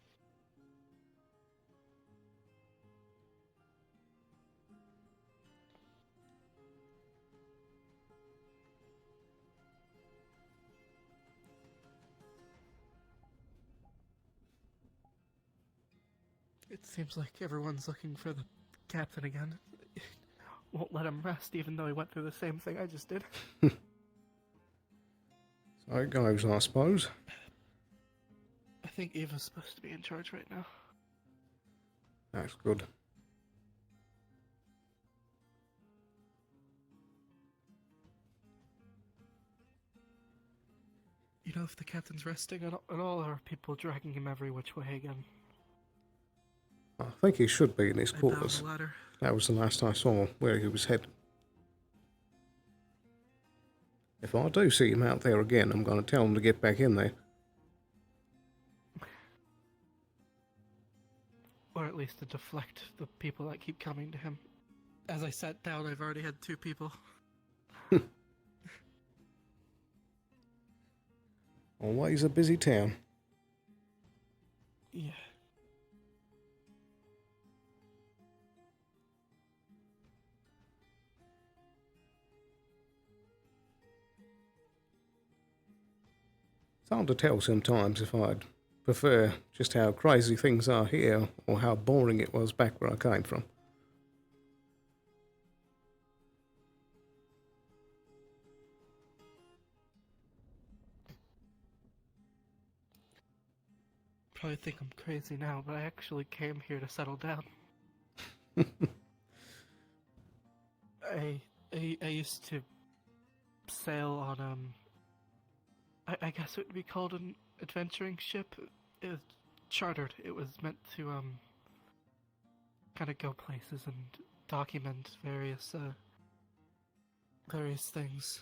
It seems like everyone's looking for the captain again. Won't let him rest, even though he went through the same thing I just did. So it goes, I suppose. I think Eva's supposed to be in charge right now. That's good. You know if the captain's resting at all, or are people dragging him every which way again? I think he should be in his Down the quarters. ladder. That was the last I saw where he was headed. If I do see him out there again, I'm going to tell him to get back in there. Or at least to deflect the people that keep coming to him. As I sat down, I've already had 2 people. Always a busy town. Yeah. It's hard to tell sometimes if I'd prefer just how crazy things are here or how boring it was back where I came from. Probably think I'm crazy now, but I actually came here to settle down. I used to sail on I guess it would be called an adventuring ship. It was chartered. It was meant to kind of go places and document various things.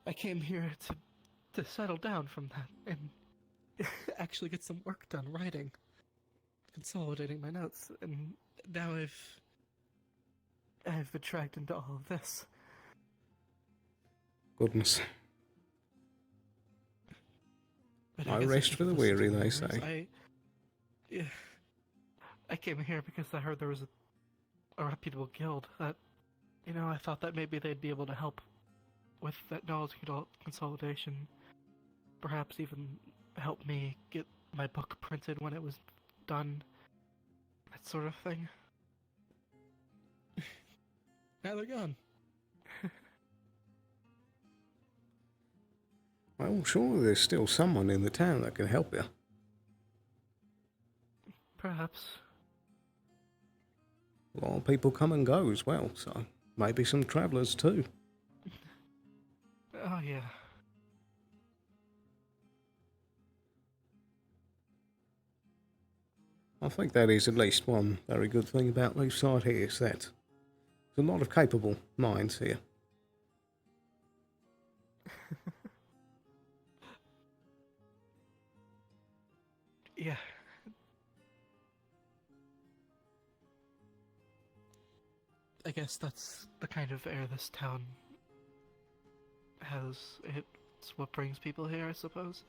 I came here to settle down from that and actually get some work done writing, consolidating my notes, and now I've been dragged into all of this. Goodness. But No guess rest should for the have listened to weary, my they words. say. I came here because I heard there was a reputable guild that, you know, I thought that maybe they'd be able to help with that knowledge consolidation. Perhaps even help me get my book printed when it was done. That sort of thing. Now they're gone. Well, surely there's still someone in the town that can help you. Perhaps. A lot of people come and go as well, so maybe some travellers too. Oh, yeah. I think that is at least one very good thing about Leafside here, is that there's a lot of capable minds here. Yeah. I guess that's the kind of air this town has. It's what brings people here, I suppose.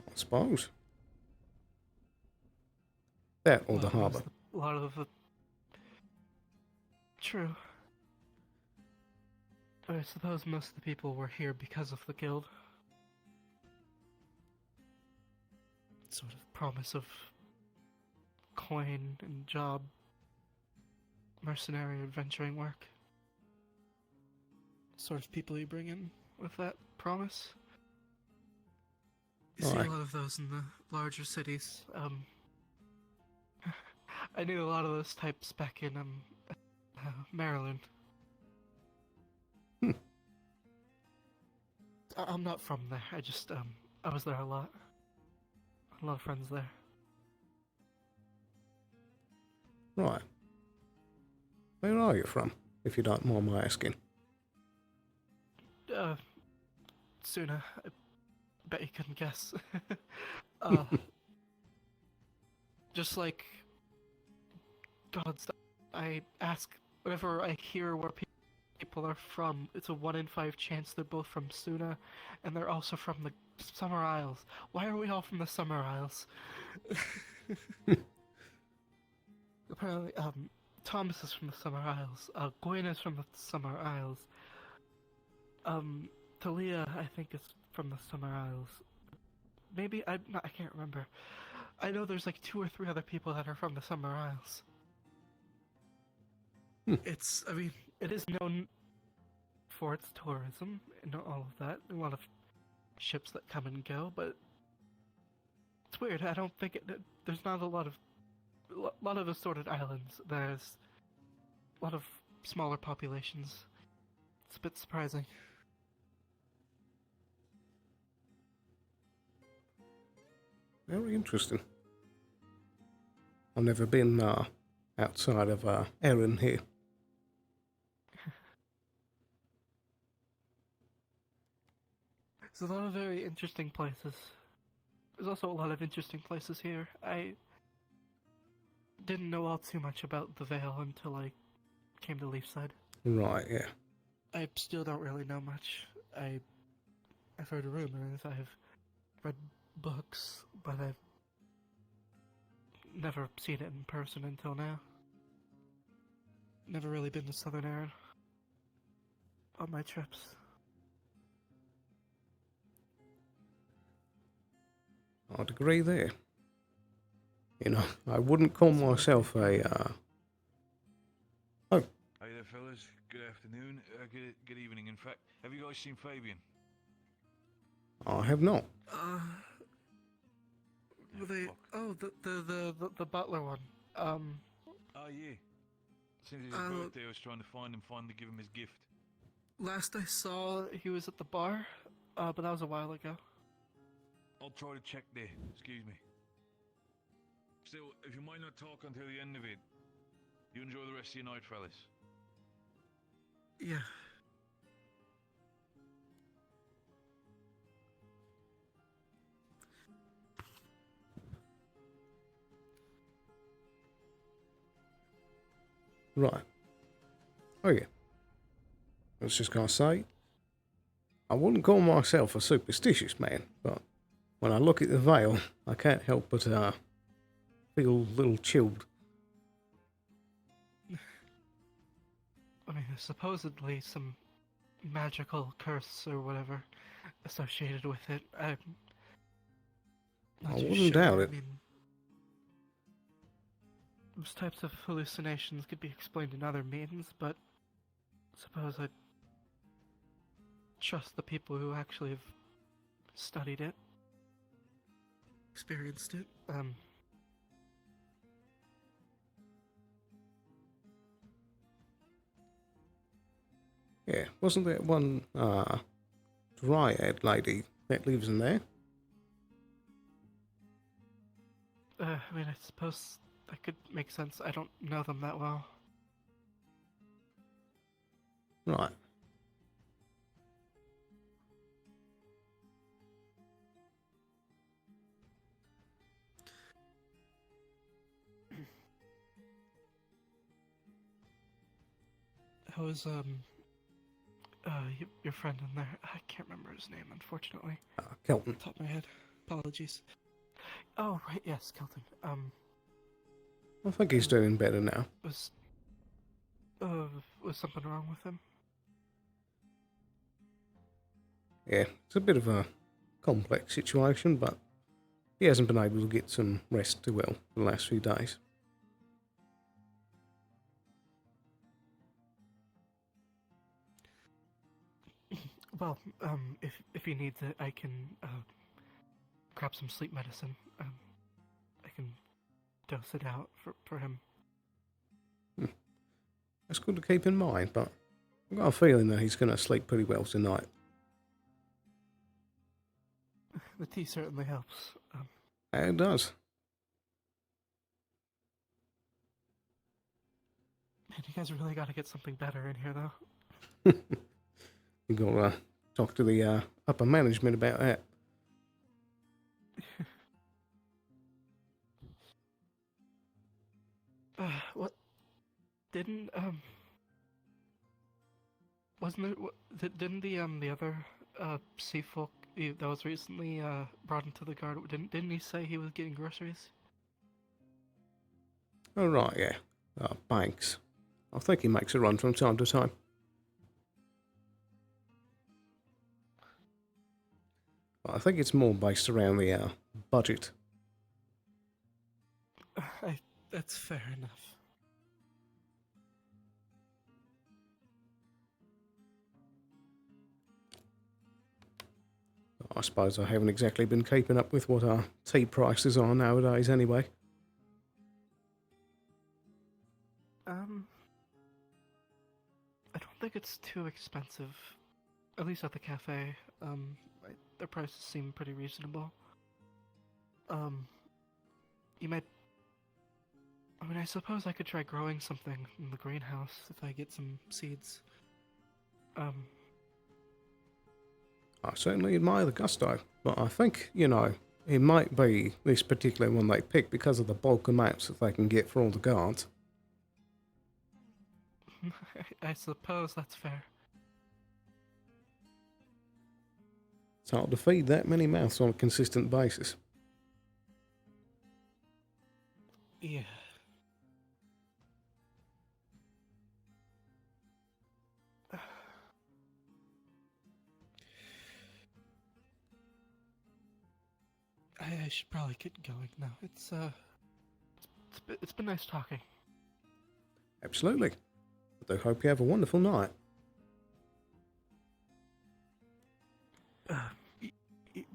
I suppose. That or the Well, harbour. A lot of the... True. But I suppose most of the people were here because of the guild. sort of promise of coin and job, mercenary adventuring work. Sort of people you bring in with that promise. You see a lot of those in the larger cities. I knew a lot of those types back in Maryland. I'm not from there. I just I was there a lot. A lot of friends there. Right. Where are you from, if you don't mind my asking? Sooner. I bet you couldn't guess. Just like God's, I ask whenever I hear where people are from, it's a 1 in 5 chance they're both from Suna, and they're also from the Summer Isles. Why are we all from the Summer Isles? Apparently, Thomas is from the Summer Isles. Gwen is from the Summer Isles. Talia, I think, is from the Summer Isles. Maybe, I can't remember. I know there's like 2 or 3 other people that are from the Summer Isles. It is known for its tourism and all of that. A lot of ships that come and go, but it's weird. I don't think there's not a lot of assorted islands. There's a lot of smaller populations. It's a bit surprising. Very interesting. I've never been outside of Erin here. There's a lot of very interesting places. There's also a lot of interesting places here. I didn't know all too much about the Vale until I came to Leafside. Right, yeah. I still don't really know much. I've heard rumors, I've read books, but I've never seen it in person until now. Never really been to Southern Erin on my trips. I'd agree there. You know, I wouldn't call myself a, Oh. Hi there, fellas. Good afternoon. Good evening, in fact. Have you guys seen Fabian? I have not. Were they... Oh, the butler one. Oh, yeah. Since his birthday, I was trying to find him, finally give him his gift. Last I saw, he was at the bar, but that was a while ago. I'll try to check there. Excuse me. Still, if you might not talk until the end of it, you enjoy the rest of your night, fellas. Yeah. Right. Oh, yeah. I was just going to say, I wouldn't call myself a superstitious man, but when I look at the Vale, I can't help but feel a little chilled. I mean, there's supposedly some magical curse or whatever associated with it. I'm not I too wouldn't sure. doubt it. I mean, those types of hallucinations could be explained in other means, but I suppose I'd trust the people who actually have studied it, experienced it. Yeah, wasn't there one dryad lady that lives in there? I mean, I suppose that could make sense. I don't know them that well. Right. How was your friend in there? I can't remember his name, unfortunately. Kelton. Top of my head. Apologies. Oh right, yes, Kelton. I think he's doing better now. Was something wrong with him? Yeah, it's a bit of a complex situation, but he hasn't been able to get some rest too well the last few days. Well, if he needs it, I can grab some sleep medicine. I can dose it out for him. That's good to keep in mind, but I've got a feeling that he's going to sleep pretty well tonight. The tea certainly helps. It does. Man, you guys really got to get something better in here, though. You got to talk to the upper management about that. What? Didn't wasn't there? Didn't the other sea folk that was recently brought into the guard? Didn't he say he was getting groceries? Oh right, yeah. Banks. I think he makes a run from time to time. I think it's more based around the budget. That's fair enough. I suppose I haven't exactly been keeping up with what our tea prices are nowadays anyway. I don't think it's too expensive. At least at the cafe. Their prices seem pretty reasonable. You might... I mean, I suppose I could try growing something in the greenhouse if I get some seeds. I certainly admire the gusto, but I think, you know, it might be this particular one they pick because of the bulk amounts that they can get for all the guards. I suppose that's fair. It's hard to feed that many mouths on a consistent basis. Yeah. I should probably get going now. It's been nice talking. Absolutely. I do hope you have a wonderful night.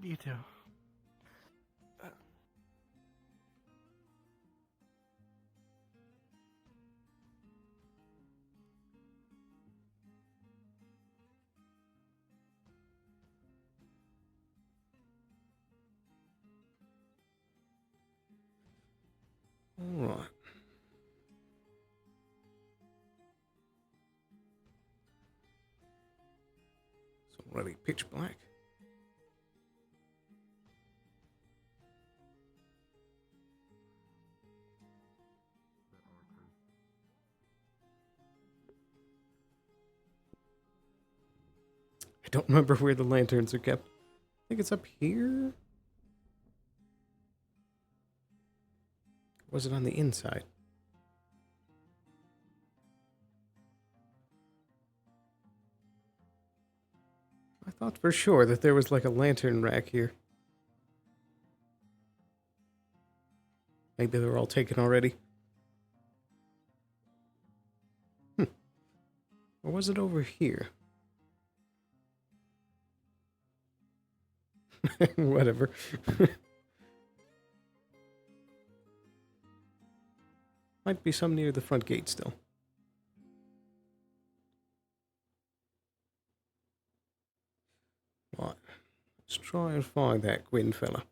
You too. All right. It's already pitch black. I don't remember where the lanterns are kept. I think it's up here. Or was it on the inside? I thought for sure that there was like a lantern rack here. Maybe they're all taken already. Or was it over here? Whatever. Might be some near the front gate still. Right. Let's try and find that Gwyn fella.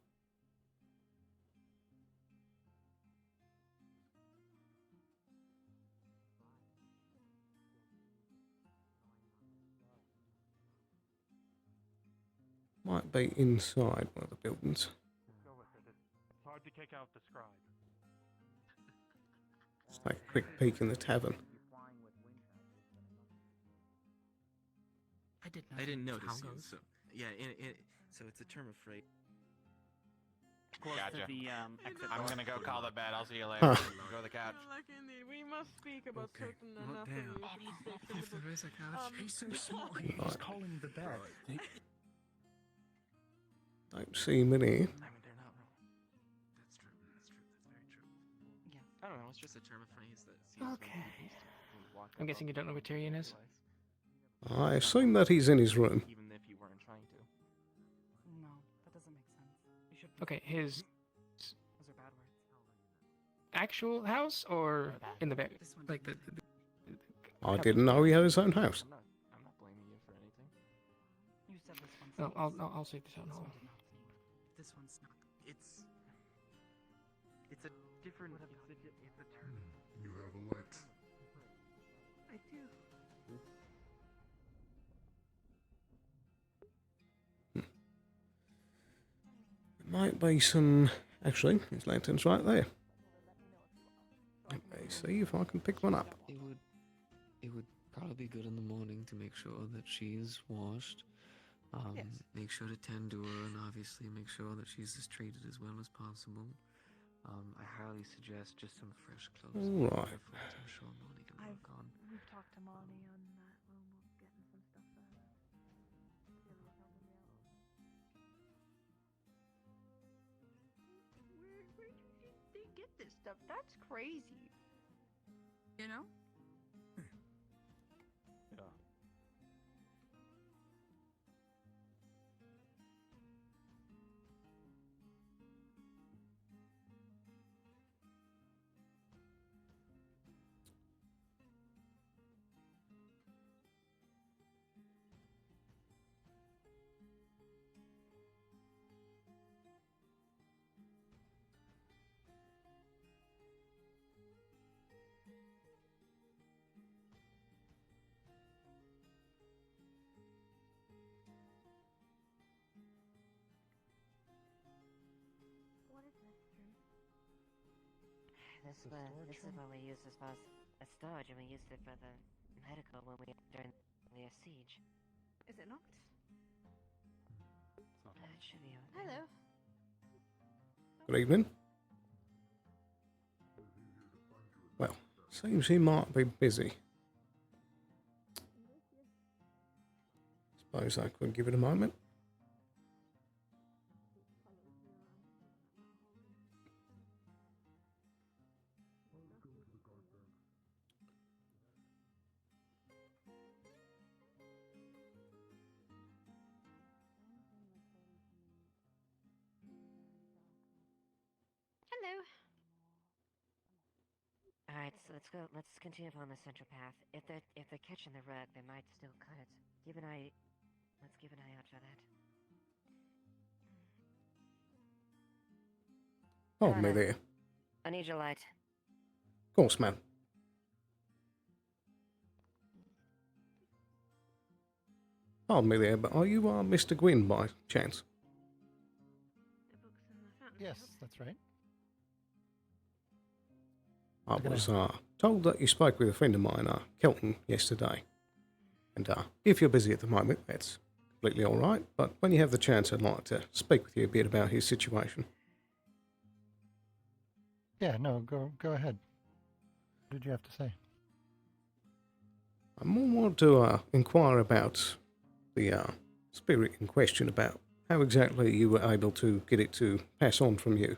Might be inside one of the buildings. Go with it. It's hard to kick out the scribe. Let's take a quick peek in the tavern. I didn't notice you, so yeah. So it's a term of phrase. Gotcha. I'm gonna go call the bed. I'll see you Huh. later. Go to the couch. We must speak about certain enough damn. If there is a couch, He's so small. He's calling the bed. Don't see many. I mean, they're not. It's just a term of phrase that seems Okay. I'm guessing you don't know where Tyrion is? I assume that he's in his room. Even if you weren't trying to. No, that doesn't make sense. You should. Okay, his Those are bad words. actual house or in the back? Like the I didn't know he had his own house. I'm not blaming you for anything. You said this one. No, I'll say this out now. This one's not. It's a different. It's a term. You have a light. I do. Might be some. Actually, his lantern's right there. Let me see if I can pick one up. It would probably be good in the morning to make sure that she's washed. Yes. Make sure to tend to her, and obviously make sure that she's as treated as well as possible. I highly suggest just some fresh clothes. All right. I'm sure Molly can work on. We've talked to Molly on that when we're getting some stuff for her. Where do you think they get this stuff? That's crazy. You know? Yeah. What is this room? This is what we used as far as a storage, and we used it for the medical when we during the siege. Is it locked? It should be okay. Hello. Good evening. Well, seems he might be busy. Suppose I could give it a moment. Hello. All right, so let's go. Let's continue upon the central path. If they're catching the rug, they might still cut it. Keep an eye. Let's keep an eye out for that. Pardon me there. I need your light. Of course, ma'am. Pardon me there, but are you Mr. Gwyn by chance? Yes, that's right. I was told that you spoke with a friend of mine, Kelton, yesterday. And if you're busy at the moment, that's completely all right. But when you have the chance, I'd like to speak with you a bit about his situation. Yeah, no, go ahead. What did you have to say? I more want to inquire about the spirit in question, about how exactly you were able to get it to pass on from you.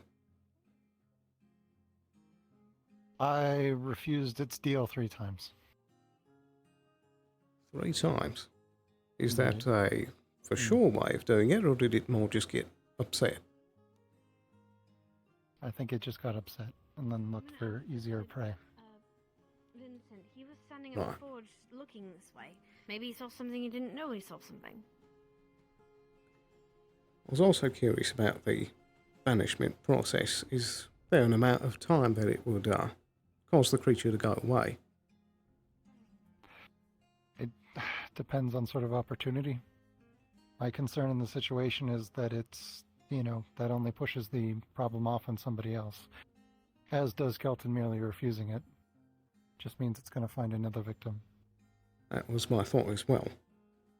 I refused its deal 3 times. 3 times? Is that a for sure way of doing it, or did it more just get upset? I think it just got upset and then looked for easier prey. Vincent, he was standing at the forge looking this way. Maybe he saw something he didn't know he saw something. I was also curious about the banishment process. Is there an amount of time that it would cause the creature to go away? It depends on sort of opportunity. My concern in the situation is that it's, that only pushes the problem off on somebody else. As does Kelton merely refusing it. Just means it's going to find another victim. That was my thought as well.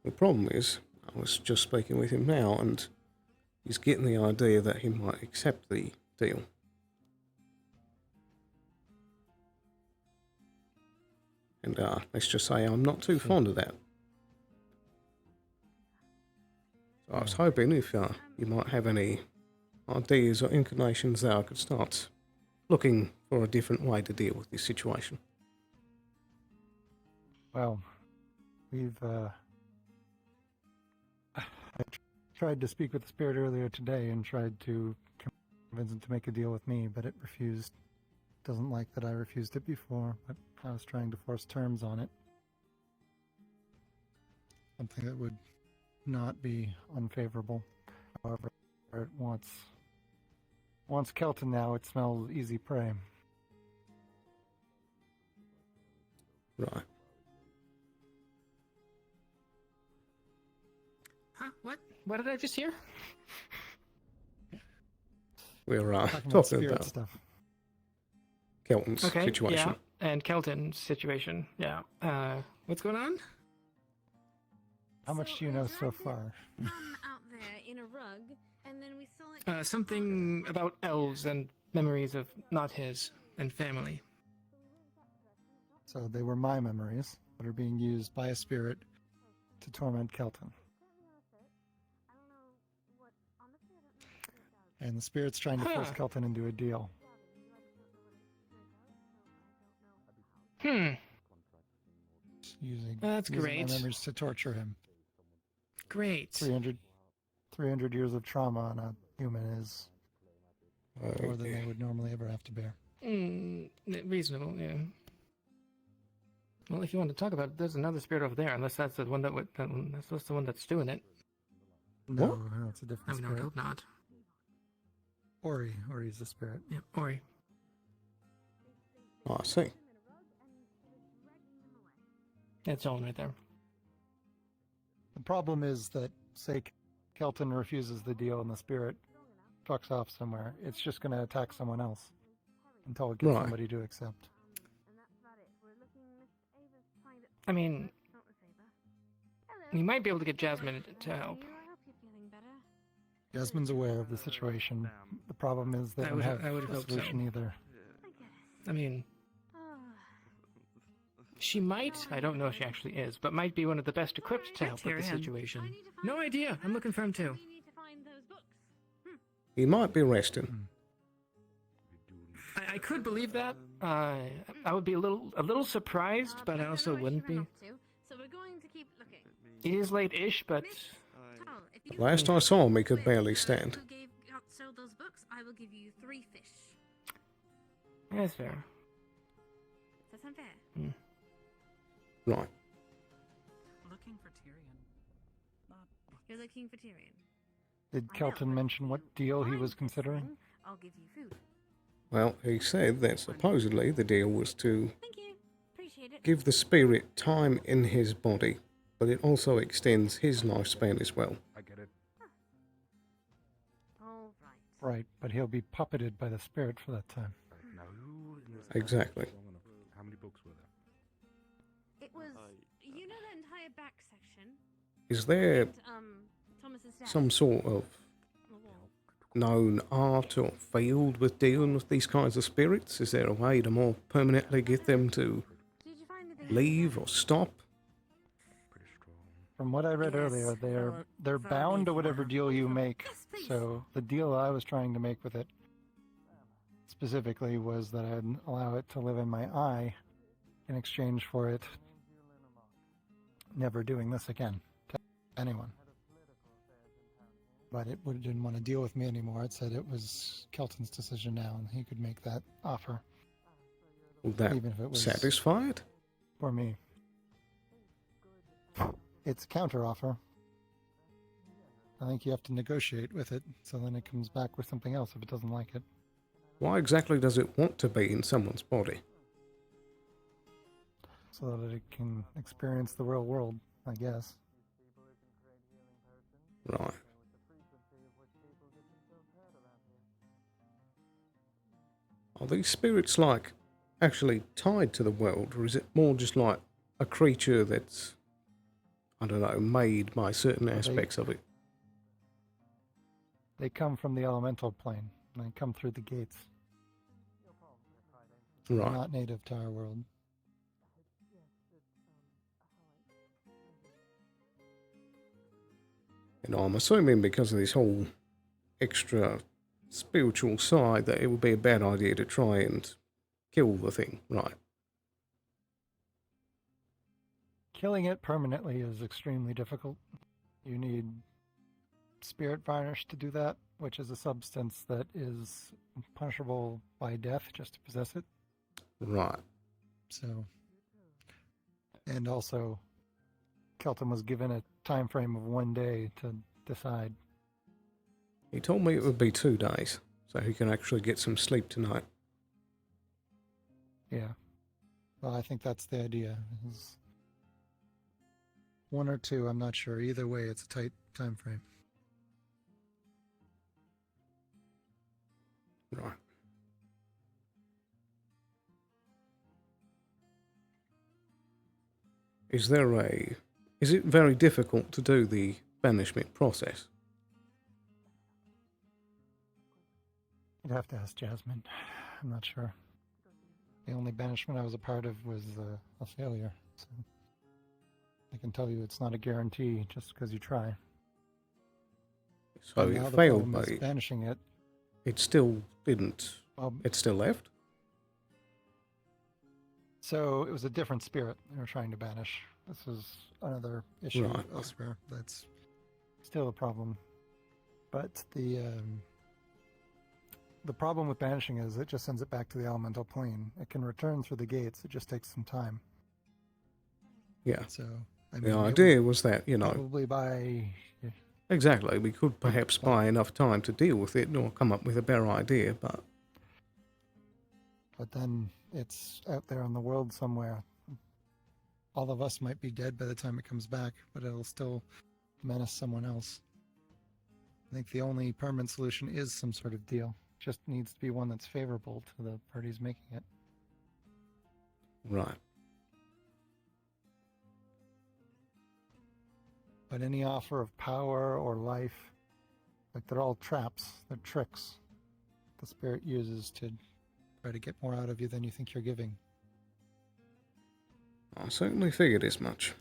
The problem is, I was just speaking with him now, and he's getting the idea that he might accept the deal. And let's just say I'm not too fond of that. So I was hoping if you might have any ideas or inclinations that I could start looking for a different way to deal with this situation. Well, I tried to speak with the spirit earlier today and tried to convince it to make a deal with me, but it refused. Doesn't like that I refused it before, but I was trying to force terms on it. Something that would not be unfavorable. However, it wants Kelton now, it smells easy prey. Right. Huh? What? What did I just hear? We're Talking talking spirit about stuff. Kelton's Okay, situation. yeah, and Kelton's situation. Yeah. What's going on? How much do you know so far? Out there in a rug, and then we saw it. Something about elves and memories of not his and family. So they were my memories that are being used by a spirit to torment Kelton. And the spirit's trying to force Kelton into a deal. Using That's using great. my memories to torture him. Great. 300 years of trauma on a human is more than dear. they would normally ever have to bear. Reasonable, yeah. Well, if you want to talk about it, there's another spirit over there, unless that's the one that's the one that's doing it. No, it's a different I would spirit. hope not. Ori's the spirit. Yeah, Ori. Oh, I see. That's Owen right there. The problem is that, say, Kelton refuses the deal and the spirit fucks off somewhere, it's just going to attack someone else until it gets Right. somebody to accept. I mean, you might be able to get Jasmine to help. Jasmine's aware of the situation. The problem is they don't have I would a hope solution so. either. I mean, she might, I don't know if she actually is, but might be one of the best equipped to help with the situation. No idea. I'm looking for him too. He might be resting. I could believe that. I would be a little surprised, but I also wouldn't be. So we're going to keep looking. It is late-ish, but Last I saw him, he could barely stand. Sold those books, I will give you 3 fish. that's fair. Does that sound fair? Right. Looking for Tyrion. Not. You're looking for Tyrion. Did Kelton mention what deal he was considering? I'll give you food. Well, he said that supposedly the deal was to Thank you. Appreciate it. give the spirit time in his body, but it also extends his lifespan as well. I get it. All right. Right, but he'll be puppeted by the spirit for that time. Now, who in this Exactly. house is long enough? How many books were there? It was, you know that entire back section? Is there And, Thomas's dad. some sort of known art or field with dealing with these kinds of spirits? Is there a way to more permanently get them to leave or stop? From what I read earlier, they're bound to whatever deal you make. So the deal I was trying to make with it specifically was that I'd allow it to live in my eye in exchange for it never doing this again to anyone. But it didn't want to deal with me anymore. It said it was Kelton's decision now, and he could make that offer. Will that even if it was satisfy it? for me. It's a counter-offer. I think you have to negotiate with it, so then it comes back with something else if it doesn't like it. Why exactly does it want to be in someone's body? So that it can experience the real world, I guess. Right. Are these spirits, like, actually tied to the world, or is it more just like a creature that's, I don't know, made by certain aspects of it? They come from the elemental plane, and they come through the gates. Right. They're not native to our world. And I'm assuming because of this whole extra spiritual side that it would be a bad idea to try and kill the thing, right? Killing it permanently is extremely difficult. You need spirit varnish to do that, which is a substance that is punishable by death just to possess it. Right. So, and also, Kelton was given a time frame of 1 day to decide. He told me it would be 2 days, so he can actually get some sleep tonight. Yeah. Well, I think that's the idea. Is 1 or 2, I'm not sure. Either way, it's a tight time frame. Right. Is it very difficult to do the banishment process? You'd have to ask Jasmine. I'm not sure. The only banishment I was a part of was a failure. So I can tell you it's not a guarantee just because you try. So And it now the failed, problem but is banishing it. it still didn't. Well, it still left? So it was a different spirit they were trying to banish. This is another issue Right. elsewhere. That's still a problem. But the problem with banishing is it just sends it back to the elemental plane. It can return through the gates. It just takes some time. Yeah. So the idea was that, probably by exactly, we could perhaps buy enough time to deal with it or come up with a better idea, but then it's out there in the world somewhere. All of us might be dead by the time it comes back, but it'll still menace someone else. I think the only permanent solution is some sort of deal. Just needs to be one that's favorable to the parties making it. right. But any offer of power or life, like they're all traps, they're tricks the spirit uses to try to get more out of you than you think you're giving. I certainly figured as much.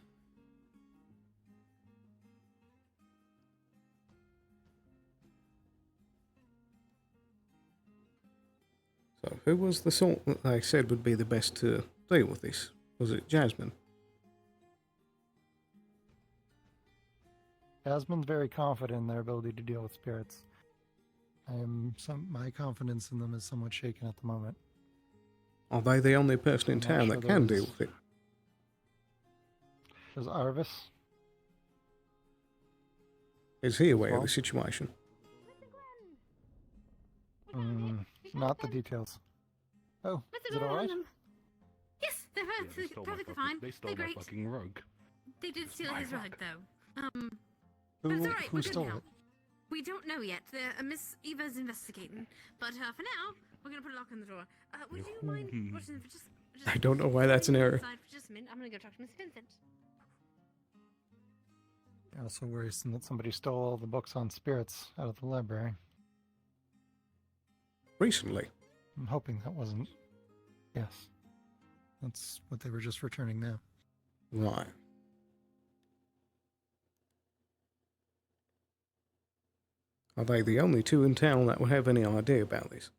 So, who was the sort that they said would be the best to deal with this? Was it Jasmine? Jasmine's very confident in their ability to deal with spirits. My confidence in them is somewhat shaken at the moment. Are they the only person in I'm not town sure that can there's- deal with it? There's Arvis. Is he aware of Well- the situation? Not the details. Oh, is it alright? Yes, they're perfectly fine. They stole They're my great. fucking rug. They did steal his rug, though. Who, but it's alright. who We're good stole now. it? We don't know yet. Miss Eva's investigating. But for now, we're gonna put a lock on the door. Would you mind watching for just I don't know why that's an error. inside for just a minute? I'm gonna go talk to Miss Vincent. I also worrisome that somebody stole all the books on spirits out of the library. Recently? I'm hoping that wasn't. Yes. That's what they were just returning now. Right. Are they the only two in town that would have any idea about this?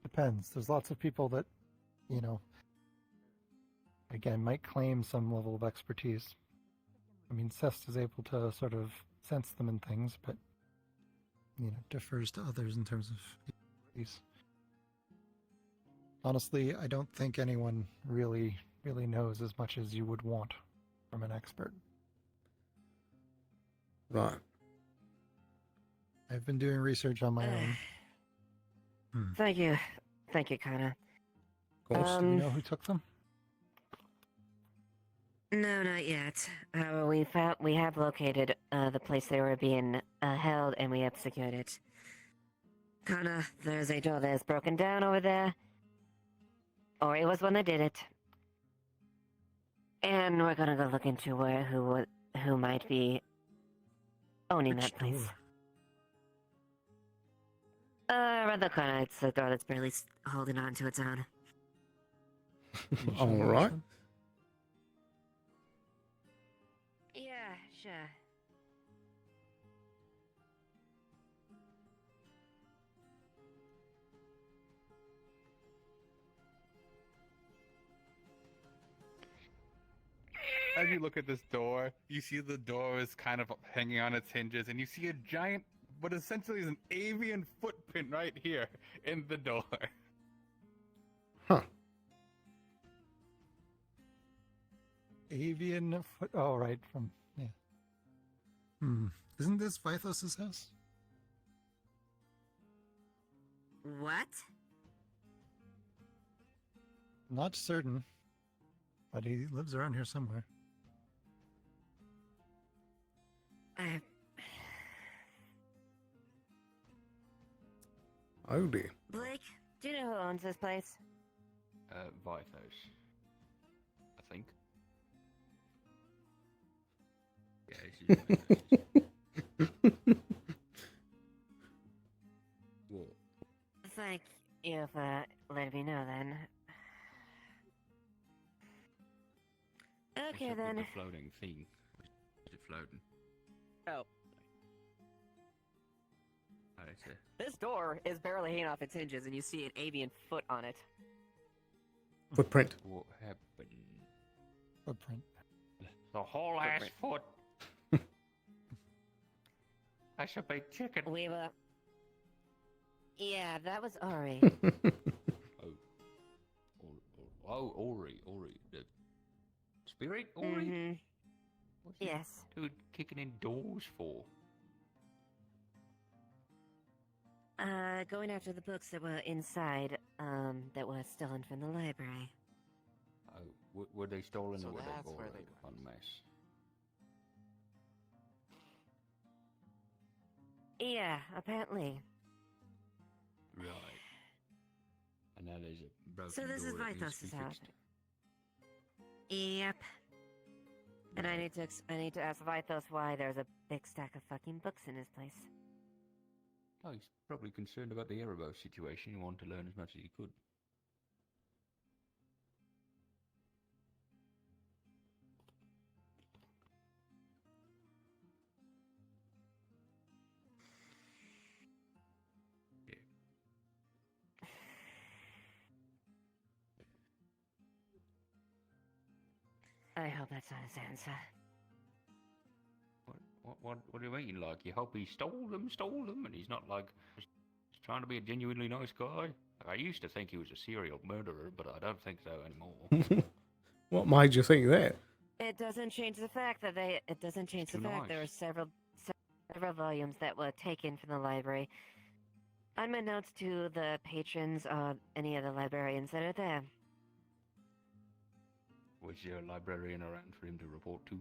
Depends. There's lots of people that, again, might claim some level of expertise. I mean, Cest is able to sort of sense them in things, but, differs to others in terms of these. Honestly, I don't think anyone really knows as much as you would want from an expert. Right. I've been doing research on my own. Thank you, Connor. Of course. Do you know who took them? No, not yet. We have located the place they were being held, and we have secured it. Connor, there's a door that's broken down over there. Or it was one that did it. And we're gonna go look into who might be owning that place. Around the corner, it's a door that's barely holding on to its own. All right. Yeah, sure. as you look at this door, you see the door is kind of hanging on its hinges, and you see a giant, what essentially is an avian footprint right here in the door. Huh. Avian foot. Oh, right. From. Yeah. Isn't this Vithos' house? What? Not certain. But he lives around here somewhere. Oh dear. Blake, do you know who owns this place? Vithos. I think. Yeah, this is Vithos. What? Thank you for letting me know then. Okay What's up then. with the floating thing? Is it floating? Oh. Oh, it's a... This door is barely hanging off its hinges, and you see an avian foot on it. Footprint. What happened? Footprint. The whole ass foot. That's a big chicken. We were. Yeah, that was Ori. Ori. The spirit Ori? Mm-hmm. What's Yes. this dude kicking in doors for? Going after the books that were inside, that were stolen from the library. Oh, were they stolen So or were that's they where borrowed they en masse? Yeah, apparently. Right. And now there's a broken So this is door that needs to Vithos' be house. fixed. Yep. And I need to ask Vithos why there's a big stack of fucking books in his place. Oh, he's probably concerned about the Erebos situation. He wanted to learn as much as he could. I hope that's not his answer. What do you mean? Like, you hope he stole them, and he's not, like, just trying to be a genuinely nice guy? Like, I used to think he was a serial murderer, but I don't think so anymore. What made you think that? It doesn't change the fact that It doesn't change the too fact nice. there were several volumes that were taken from the library, unbeknownst to the patrons or any of the librarians that are there. Was your librarian around for him to report to?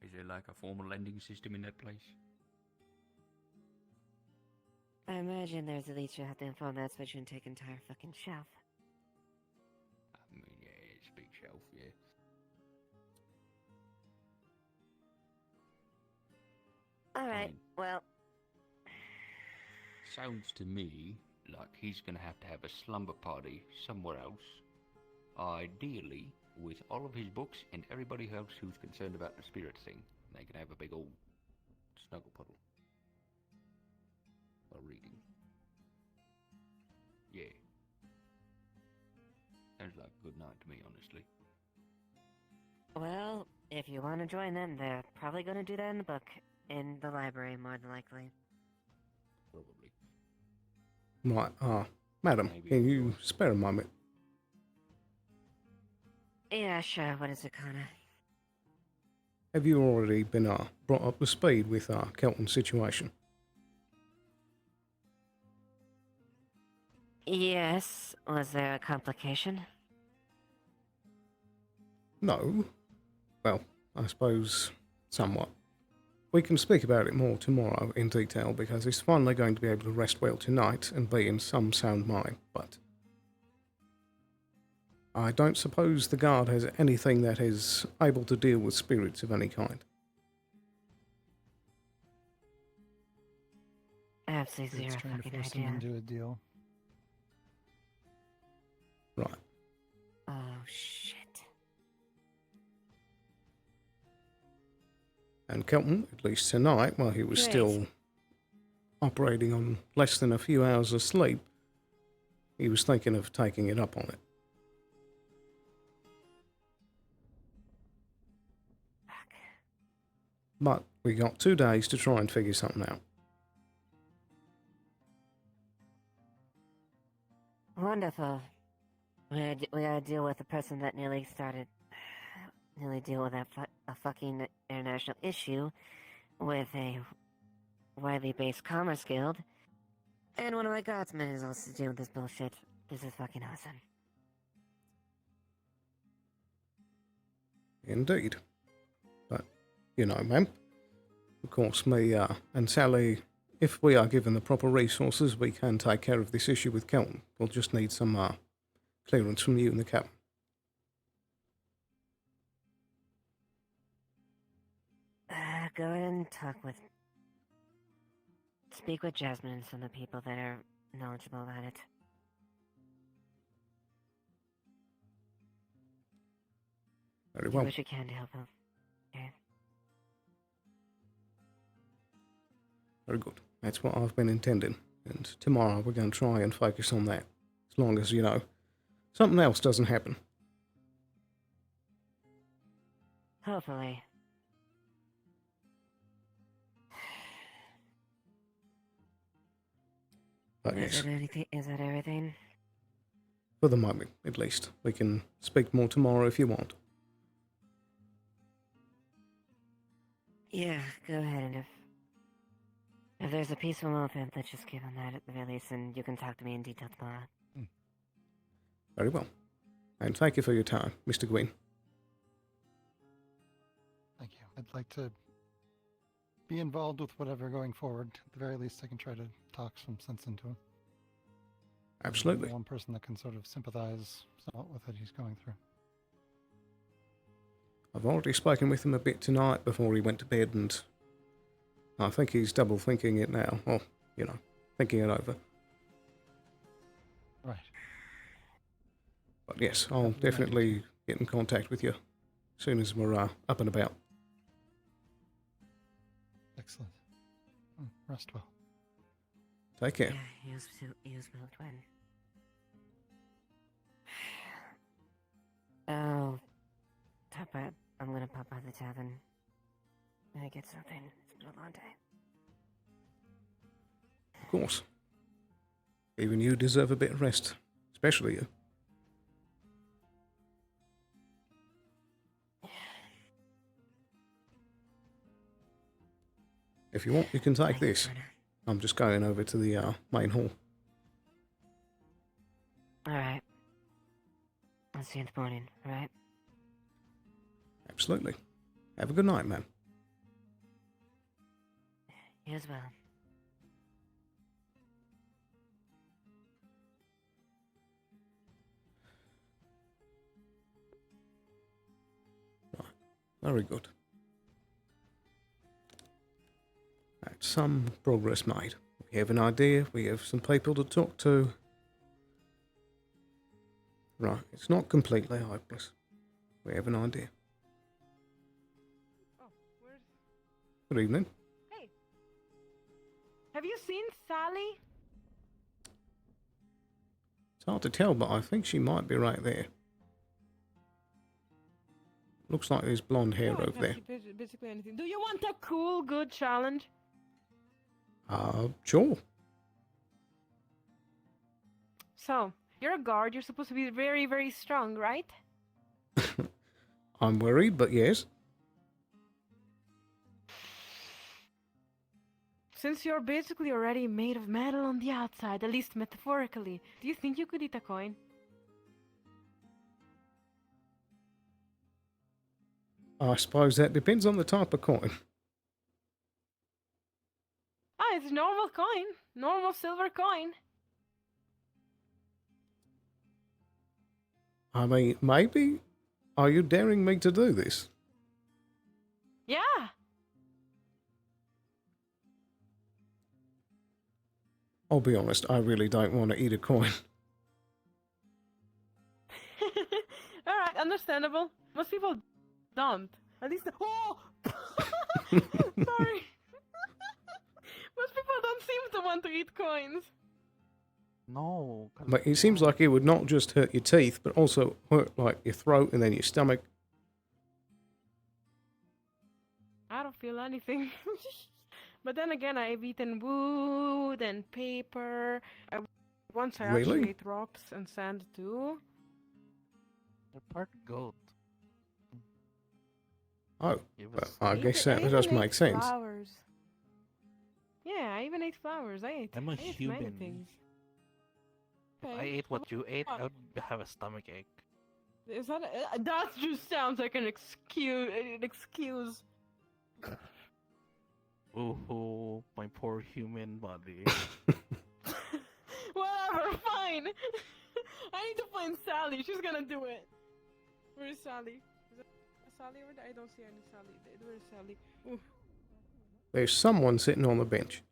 Is there like a formal lending system in that place? I imagine there's at least you have to inform that so you can take entire fucking shelf. I mean, yeah, it's a big shelf, yeah. Alright, well, Sounds to me like he's gonna have to have a slumber party somewhere else. Ideally, with all of his books and everybody else who's concerned about the spirit thing. They can have a big old snuggle puddle. Or reading. Yeah. Sounds like a good night to me, honestly. well, if you want to join them, they're probably going to do that in the book. In the library, more than likely. Probably. Right, madam, can you spare a moment? Yeah, sure. What is it, Connor? Have you already been brought up to speed with Kelton's situation? Yes. Was there a complication? No. Well, I suppose somewhat. We can speak about it more tomorrow in detail because he's finally going to be able to rest well tonight and be in some sound mind, but I don't suppose the guard has anything that is able to deal with spirits of any kind. Absolutely It's zero trying to fucking force him idea. into a deal. Right. Oh, shit. And Kelton, at least tonight, while he was Great. still operating on less than a few hours of sleep, he was thinking of taking it up on it. But we got 2 days to try and figure something out. Wonderful. We gotta deal with the person that nearly deal with a fucking international issue with a widely based commerce guild. And one of my guardsmen is also dealing with this bullshit. This is fucking awesome. Indeed. But, you know, ma'am, of course, me and Sally, if we are given the proper resources, we can take care of this issue with Kelton. We'll just need some clearance from you and the captain. Go ahead and speak with Jasmine and some of the people that are knowledgeable about it. Very Do well. what you can to help them. Okay. Very good. That's what I've been intending. And tomorrow we're going to try and focus on that. As long as, you know, something else doesn't happen. Hopefully. But yes, Is that everything? for the moment, at least. We can speak more tomorrow if you want. Yeah, go ahead, and if there's a peaceful movement, let's just give them that at the very least, and you can talk to me in detail tomorrow. Very well. And thank you for your time, Mr. Gwyn. Thank you. I'd like to be involved with whatever going forward. At the very least, I can try to talk some sense into him. Absolutely. One person that can sort of sympathize somewhat with what he's going through. I've already spoken with him a bit tonight before he went to bed, and I think he's double thinking it now. Or, you know, thinking it over. Right. But yes, I'll definitely get in contact with you as soon as we're up and about. Excellent. Rest well. Take care. Yeah, he was well, twin. Oh, I'm gonna pop by the tavern. I get something. It's been a long day. Of course. Even you deserve a bit of rest. Especially you. If you want, you can take this. I'm just going over to the main hall. Alright. I'll see you in the morning, alright? Absolutely. Have a good night, man. You as well. Right. Very good. That's some progress made. We have an idea. We have some people to talk to. Right. It's not completely hopeless. We have an idea. Oh, where's... Good evening. Hey. Have you seen Sally? It's hard to tell, but I think she might be right there. Looks like there's blonde hair Oh, over there. Basically anything. Do you want a cool, good challenge? Sure. So, you're a guard. You're supposed to be very, very strong, right? I'm worried, but yes. Since you're basically already made of metal on the outside, at least metaphorically, do you think you could eat a coin? I suppose that depends on the type of coin. Ah, it's a normal coin. Normal silver coin. I mean, maybe? Are you daring me to do this? Yeah. I'll be honest, I really don't want to eat a coin. Alright, understandable. Most people don't. At least... Oh! Sorry. Most people don't seem to want to eat coins. No. But it seems like it would not just hurt your teeth, but also hurt like your throat and then your stomach. I don't feel anything. But then again, I've eaten wood and paper. Once I Really? actually ate rocks and sand too. They're part goat. Oh, It well, was- I guess that even does ate make sense. Flowers. Yeah, I even ate flowers. I'm a I ate many human. things. If I Okay. ate what you ate, I would have a stomach ache. Is that that just sounds like an excuse. Ooh, my poor human body. Whatever, fine. I need to find Sally. She's gonna do it. Where is Sally? Is that Sally over there? I don't see any Sally. Where is Sally? Ooh. There's someone sitting on the bench.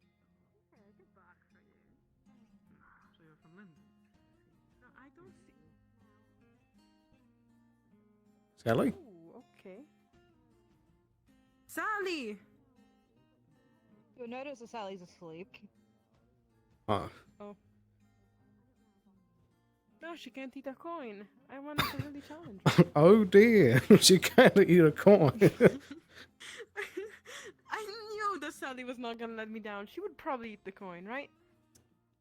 So you're from London? No, I don't see. Sally? Ooh, okay. Sally! You'll notice that Sally's asleep. Ah. Oh. No, she can't eat a coin. I wanted to really challenge her. Oh dear, she can't eat a coin. I knew that Sally was not gonna let me down. She would probably eat the coin, right?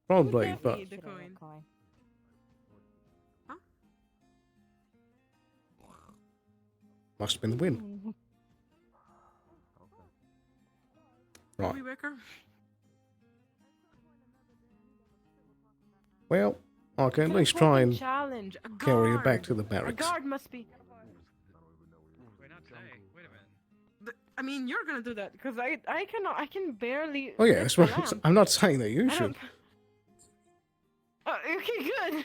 Probably, She would but definitely eat the coin. Huh? must have been the wind. Right. We wake her? Well, I can at It's least a try fucking and challenge. A carry her back guard. to the A barracks. guard must be. Wait, not today. Wait a minute. I mean, you're gonna do that because I cannot. I can barely. Oh yeah, lift that's the what lamp. I'm not saying that you I should. don't- Okay, good.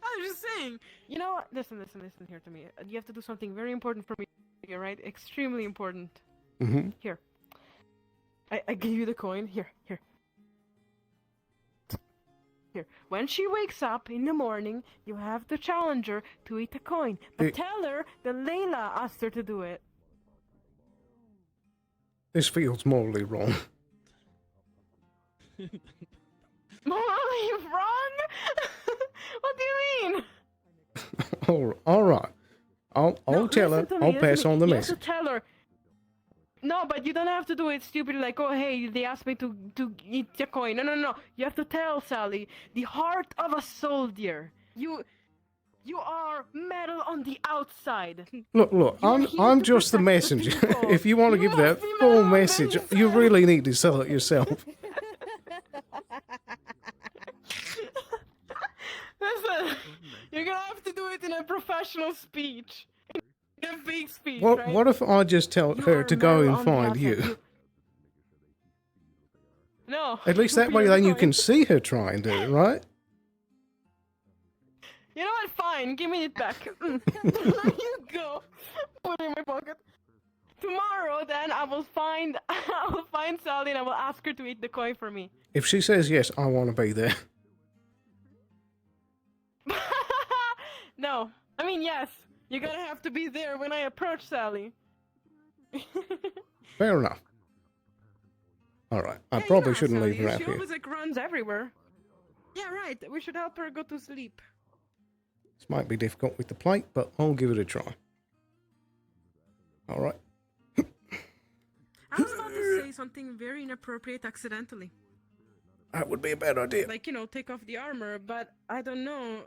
I was just saying. You know what? Listen here to me. You have to do something very important for me. All right? Extremely important. Mm-hmm. Here. I give you the coin. Here. Here. When she wakes up in the morning, you have to challenge her to eat a coin. But tell her that Layla asked her to do it. This feels morally wrong. Morally wrong? What do you mean? All right. I'll tell her. Listen to me, I'll listen pass to me. on the You message. have to tell her. No, but you don't have to do it stupid like, oh, hey, they asked me to eat the coin. No. You have to tell Sally, the heart of a soldier. You are metal on the outside. Look, I'm just the messenger. If you want to give that full message, you really need to sell it yourself. Listen, you're gonna have to do it in a professional speech. In a fake speech, What right? What if I just tell her to go and find you? No. At least that way, then you can see her try and do it, right? You know what? Fine. Give me it back. There you go. Put it in my pocket. Tomorrow, then I will find Sally and I will ask her to eat the coin for me. If she says yes, I want to be there. No. I mean, yes. You're gonna have to be there when I approach Sally. Fair enough. All right. I Yeah, probably you know shouldn't Sally leave her is. out She here. always runs everywhere. Yeah, right. We should help her go to sleep. This might be difficult with the plate, but I'll give it a try. All right. I was about to say something very inappropriate accidentally. That would be a bad idea. Like, take off the armor, but I don't know.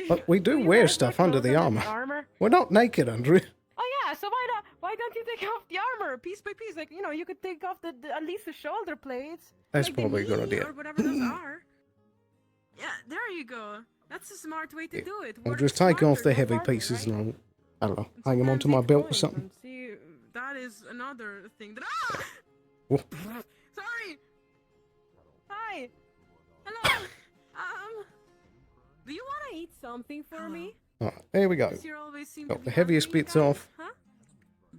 But we do wear stuff under the armor. We're not naked under it. Oh yeah, so why don't you take off the armor piece by piece? Like, you could take off the at least the shoulder plates. That's like the probably a good knee idea. Or whatever those are. Yeah, there you go. That's a smart way to do it. I'll Work just take off smarter, the not heavy harder, pieces right? and I don't know, hang them onto my belt or something. And see, that is another thing that. Whoa. Sorry. Hi. Hello. Do you want to eat something for me? All right, there we go. Since you always seem to Got be the heaviest hungry, bits guys, off. Huh?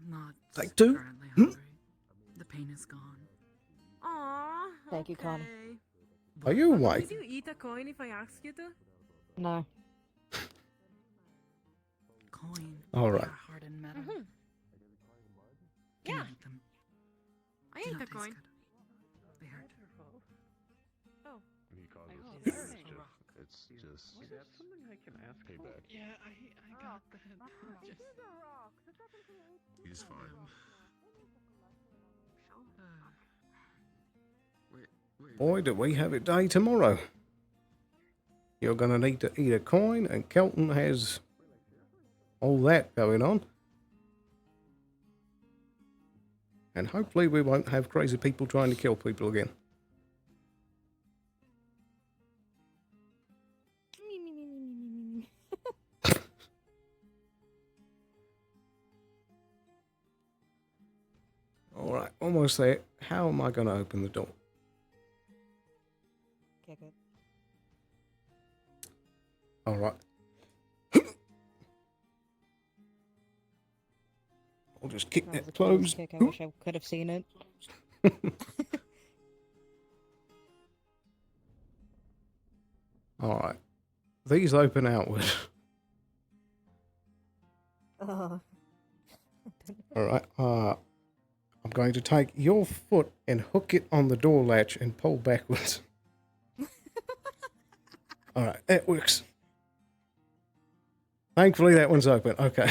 Not Take two. currently hungry. The pain is gone. Aw. Thank you, Connor. Are you Would awake? you eat a coin if I ask you to? No. Coin. All right. They are hard and metal. Mhm. Can Yeah. eat them. I Do ate not a taste coin. good. They hurt. Oh. He causes just Was that something I can ask? payback. Yeah, I got that. Just... He's fine. Boy, do we have a day tomorrow. You're gonna need to eat a coin, and Kelton has all that going on. And hopefully we won't have crazy people trying to kill people again. Alright, almost there. How am I gonna open the door? Kick it. Alright. I'll just kick That was that a close closed. kick. I wish I could have seen it. Alright. These open outward. Alright. I'm going to take your foot and hook it on the door latch and pull backwards. Alright, that works. Thankfully that one's open. Okay.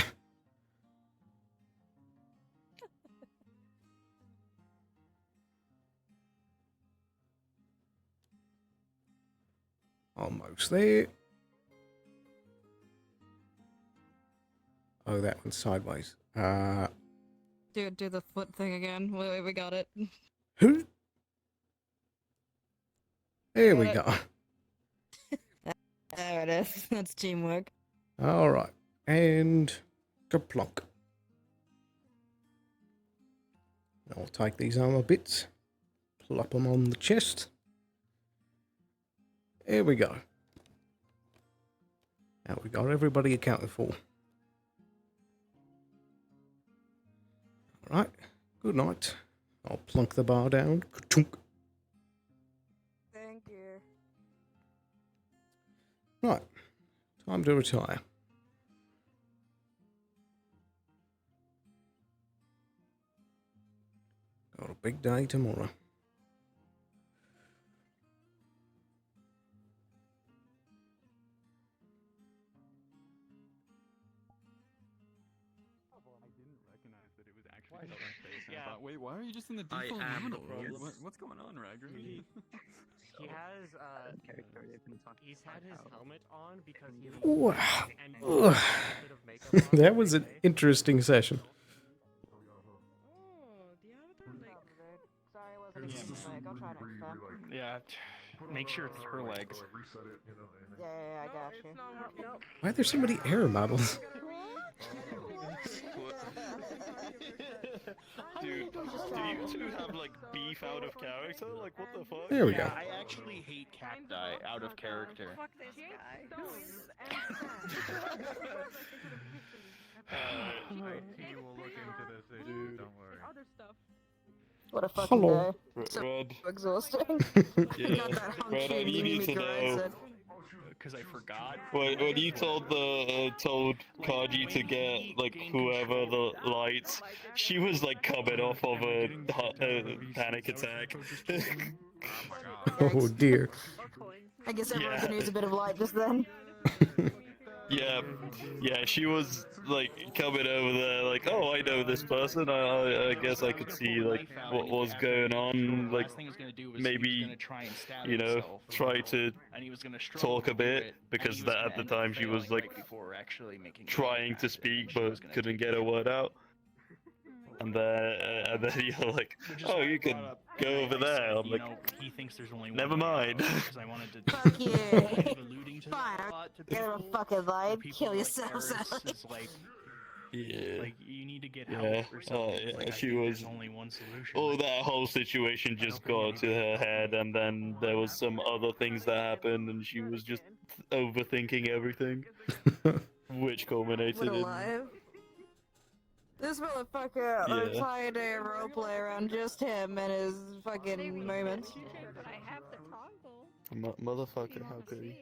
Almost there. Oh, that one's sideways. Do the foot thing again. We got it. There we go. There it is. That's teamwork. Alright. And kaplunk. I'll take these armor bits, plop them on the chest. There we go. Now we got everybody accounted for. Alright, good night. I'll plunk the bar down. Ka-chunk. Thank you. Right, time to retire. Got a big day tomorrow. Yeah. I thought, wait, why are you just in the default model? What's going on, Rager? He has he's had his helmet on because he Wow. and Ugh. bit of makeup on That was an interesting session. Sorry, I wasn't leg. I'll try next time. Yeah, make sure it's her legs. Yeah, I got you. Why are there so many air models? Dude, do you two have like beef out of character? Like, what the fuck? There we go. I actually hate cacti out of character. Fuck this guy. IT will look into this issue, don't worry. Other stuff. What a fucking Hello. day. So Red. exhausting. Yeah. Got that Red, hunky you need to mimic know. Because I forgot. When you told Kaji to get like whoever the lights, she was like coming off of a panic attack. Oh dear. I guess everyone can use a bit of light just then. Yeah, she was like coming over there, like, oh, I know this person. I guess I could see like what was going on. Like maybe try to talk a bit because that at the time she was like trying to speak but couldn't get a word out. And then you're like, oh, you can go over there. I'm like, he thinks there's only never mind. I wanted to Fuck you. Fine, get a fucking light. Kill yourself, Sally. Yeah. Like you need to get Yeah. help or something. Yeah, Like, I she think was. there's only one solution. Oh, that whole situation just got to her head, and then there was some other things that happened, and she was just overthinking everything, which culminated What in. alive? This motherfucker, Yeah. the entire day roleplay around just him and his fucking moments. I have the toggle. Motherfucker, how could he?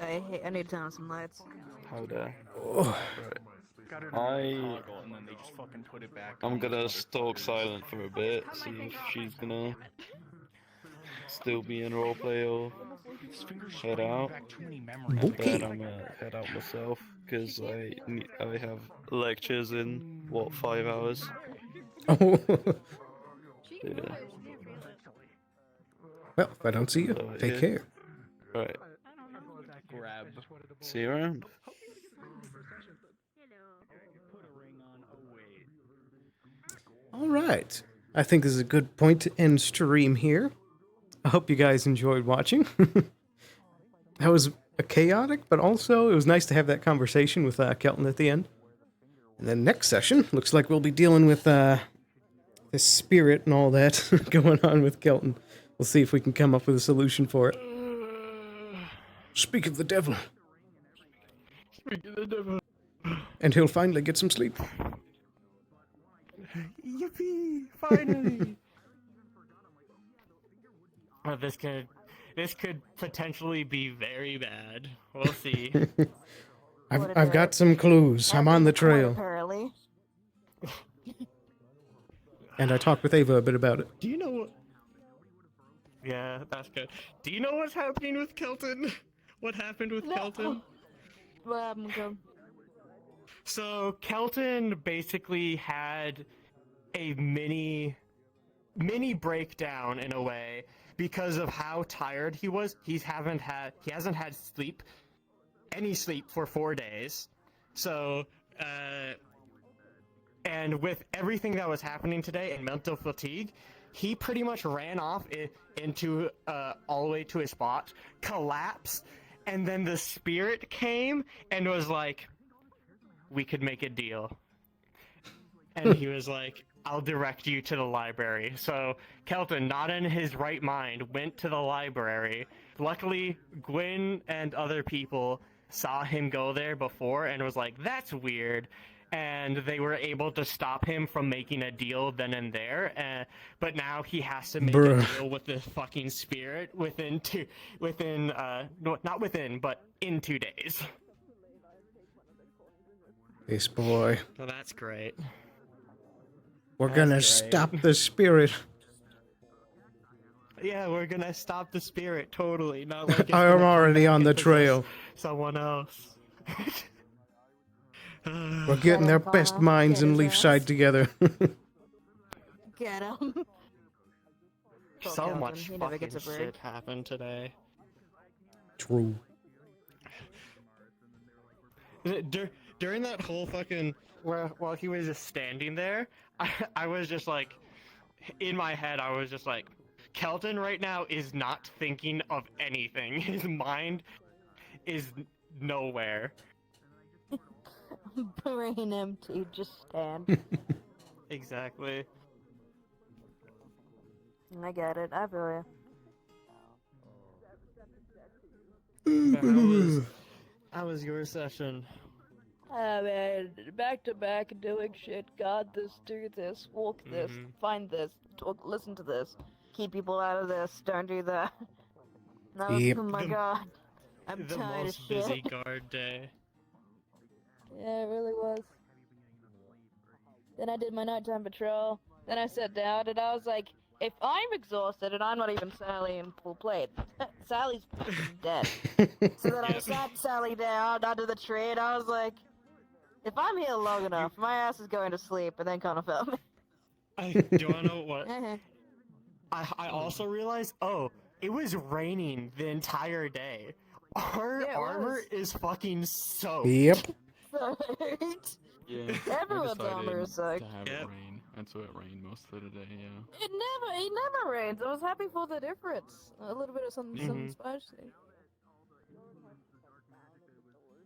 I need to turn on some lights. How dare. Got her I- toggle, and then they just fucking put it back. I'm on. gonna stalk silent for a bit, see if she's gonna still be in roleplay or head out. And Okay. then I'm gonna head out myself because I have lectures in what 5 hours. Oh. Yeah. Well, if I don't see you, So, take yeah. care. Right. Grab. See you around. All right. I think this is a good point to end stream here. I hope you guys enjoyed watching. That was a chaotic, but also it was nice to have that conversation with Kelton at the end. And then next session, looks like we'll be dealing with this spirit and all that going on with Kelton. We'll see if we can come up with a solution for it. Speak of the devil. Speak of the devil. And he'll finally get some sleep. Yippee! Finally! Oh, this could potentially be very bad. We'll see. I've got some clues. I'm on the trail. Apparently. And I talked with Ava a bit about it. Do you know what? Yeah, that's good. Do you know what's happening with Kelton? What happened with Kelton? What happened, Kelton? So Kelton basically had a mini breakdown in a way because of how tired he was. He hasn't had any sleep for 4 days. So and with everything that was happening today and mental fatigue, he pretty much ran off into all the way to his spot, collapsed, and then the spirit came and was like, "We could make a deal." And he was like, "I'll direct you to the library." So Kelton, not in his right mind, went to the library. Luckily, Gwyn and other people saw him go there before and was like, "That's weird." And they were able to stop him from making a deal then and there. But now he has to make a deal with the fucking spirit in 2 days. This boy. So that's great. We're gonna stop the spirit. Yeah, we're gonna stop the spirit, totally. Not like it's I'm gonna already come on back the and possess trail. Someone else. We're getting their best minds in Leafside together. Get him. So much fucking shit happened today. True. During that whole fucking while he was just standing there, I was just like, in my head, I was just like, Kelton right now is not thinking of anything. His mind is nowhere. Brain empty, just stand. Exactly. I get it, I feel you. How was your session? Man, back to back doing shit. God this, do this, walk this, find this, talk, listen to this, keep people out of this, don't do that. That was, oh my god. I'm the tired most of shit. busy guard day. Yeah, it really was. Then I did my nighttime patrol. Then I sat down and I was like, if I'm exhausted and I'm not even Sally in full plate, Sally's fucking dead. So then I sat Sally down under the tree and I was like, if I'm here long enough, my ass is going to sleep, and then Connor felt me. Do you wanna know what? I also realized, it was raining the entire day. Our armor is fucking soaked. Yep. Right? Yeah. Everyone's armor is soaked. To have it rain, and so it rained most of the day. Yeah. It never rains. I was happy for the difference. A little bit of some spicy.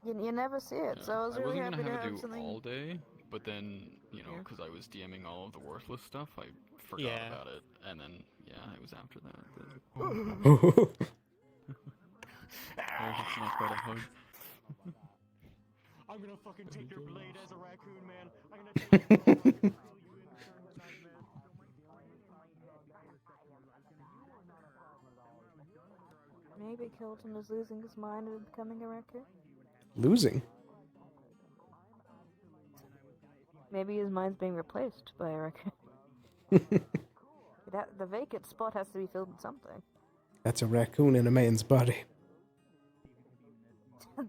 You never see it, so I was really happy to have I wasn't gonna have something. all day, but then, because I was DMing all of the worthless stuff, I forgot about it, and then, it was after that. That's not quite a hug. I'm gonna fucking take your blade as a raccoon, man. I'm gonna take your Maybe Kelton is losing his mind and becoming a raccoon. Losing? Maybe his mind's being replaced by a raccoon. The vacant spot has to be filled with something. That's a raccoon in a man's body.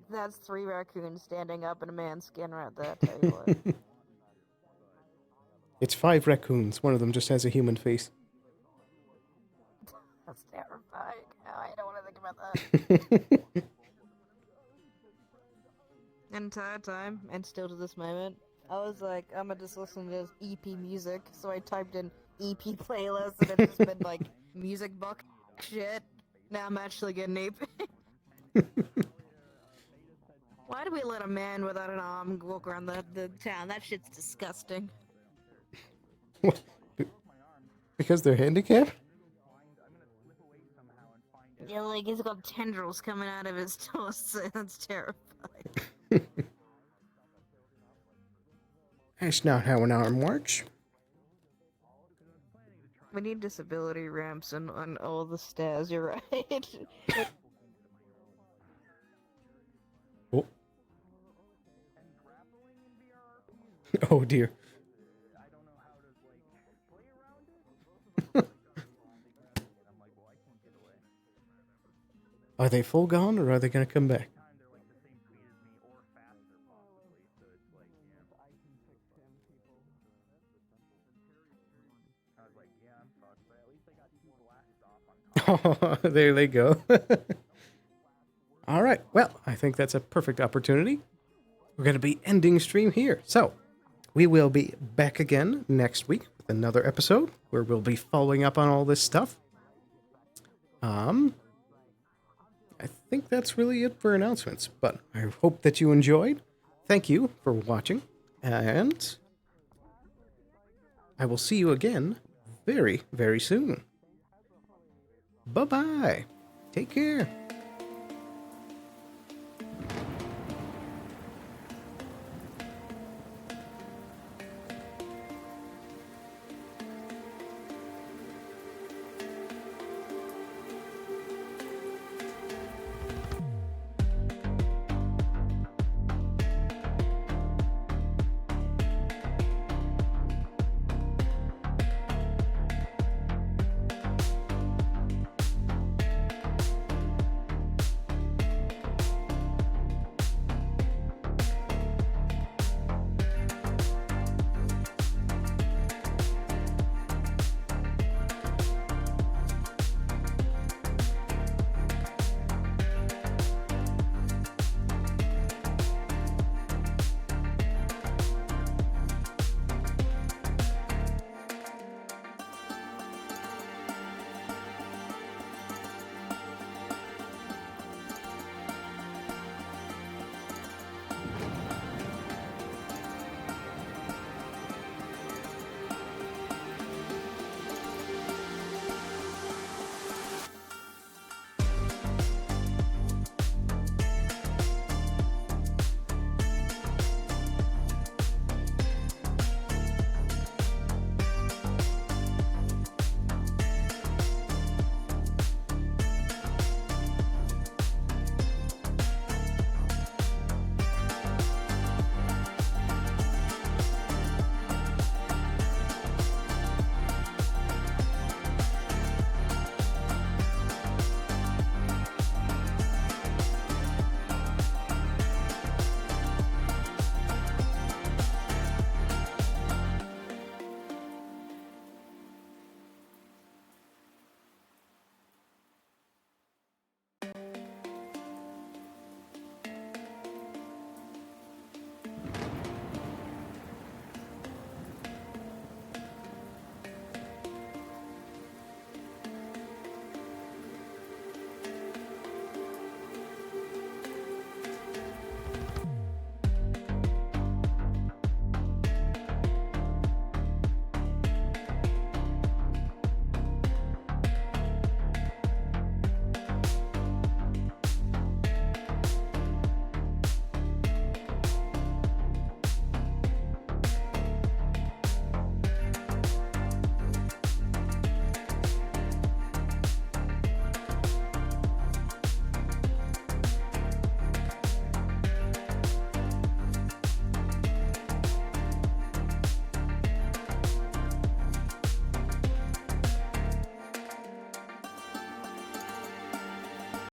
That's 3 raccoons standing up in a man's skin right there, tell you what. It's 5 raccoons. One of them just has a human face. That's terrifying. Oh, I don't want to think about that. Entire time, and still to this moment, I was like, I'm gonna just listen to this EP music, so I typed in EP playlist, and it's just been like, music book shit. Now I'm actually getting EP. Why do we let a man without an arm walk around the town? That shit's disgusting. Because they're handicapped? Yeah, like he's got tendrils coming out of his toes. That's terrifying. That's not how an arm works. We need disability ramps on all the stairs, you're right. Oh. Oh dear. Are they full gone, or are they going to come back? Oh, there they go. All right. Well, I think that's a perfect opportunity. We're going to be ending stream here. So, we will be back again next week with another episode where we'll be following up on all this stuff. I think that's really it for announcements, but I hope that you enjoyed. Thank you for watching, and I will see you again very, very soon. Bye-bye. Take care.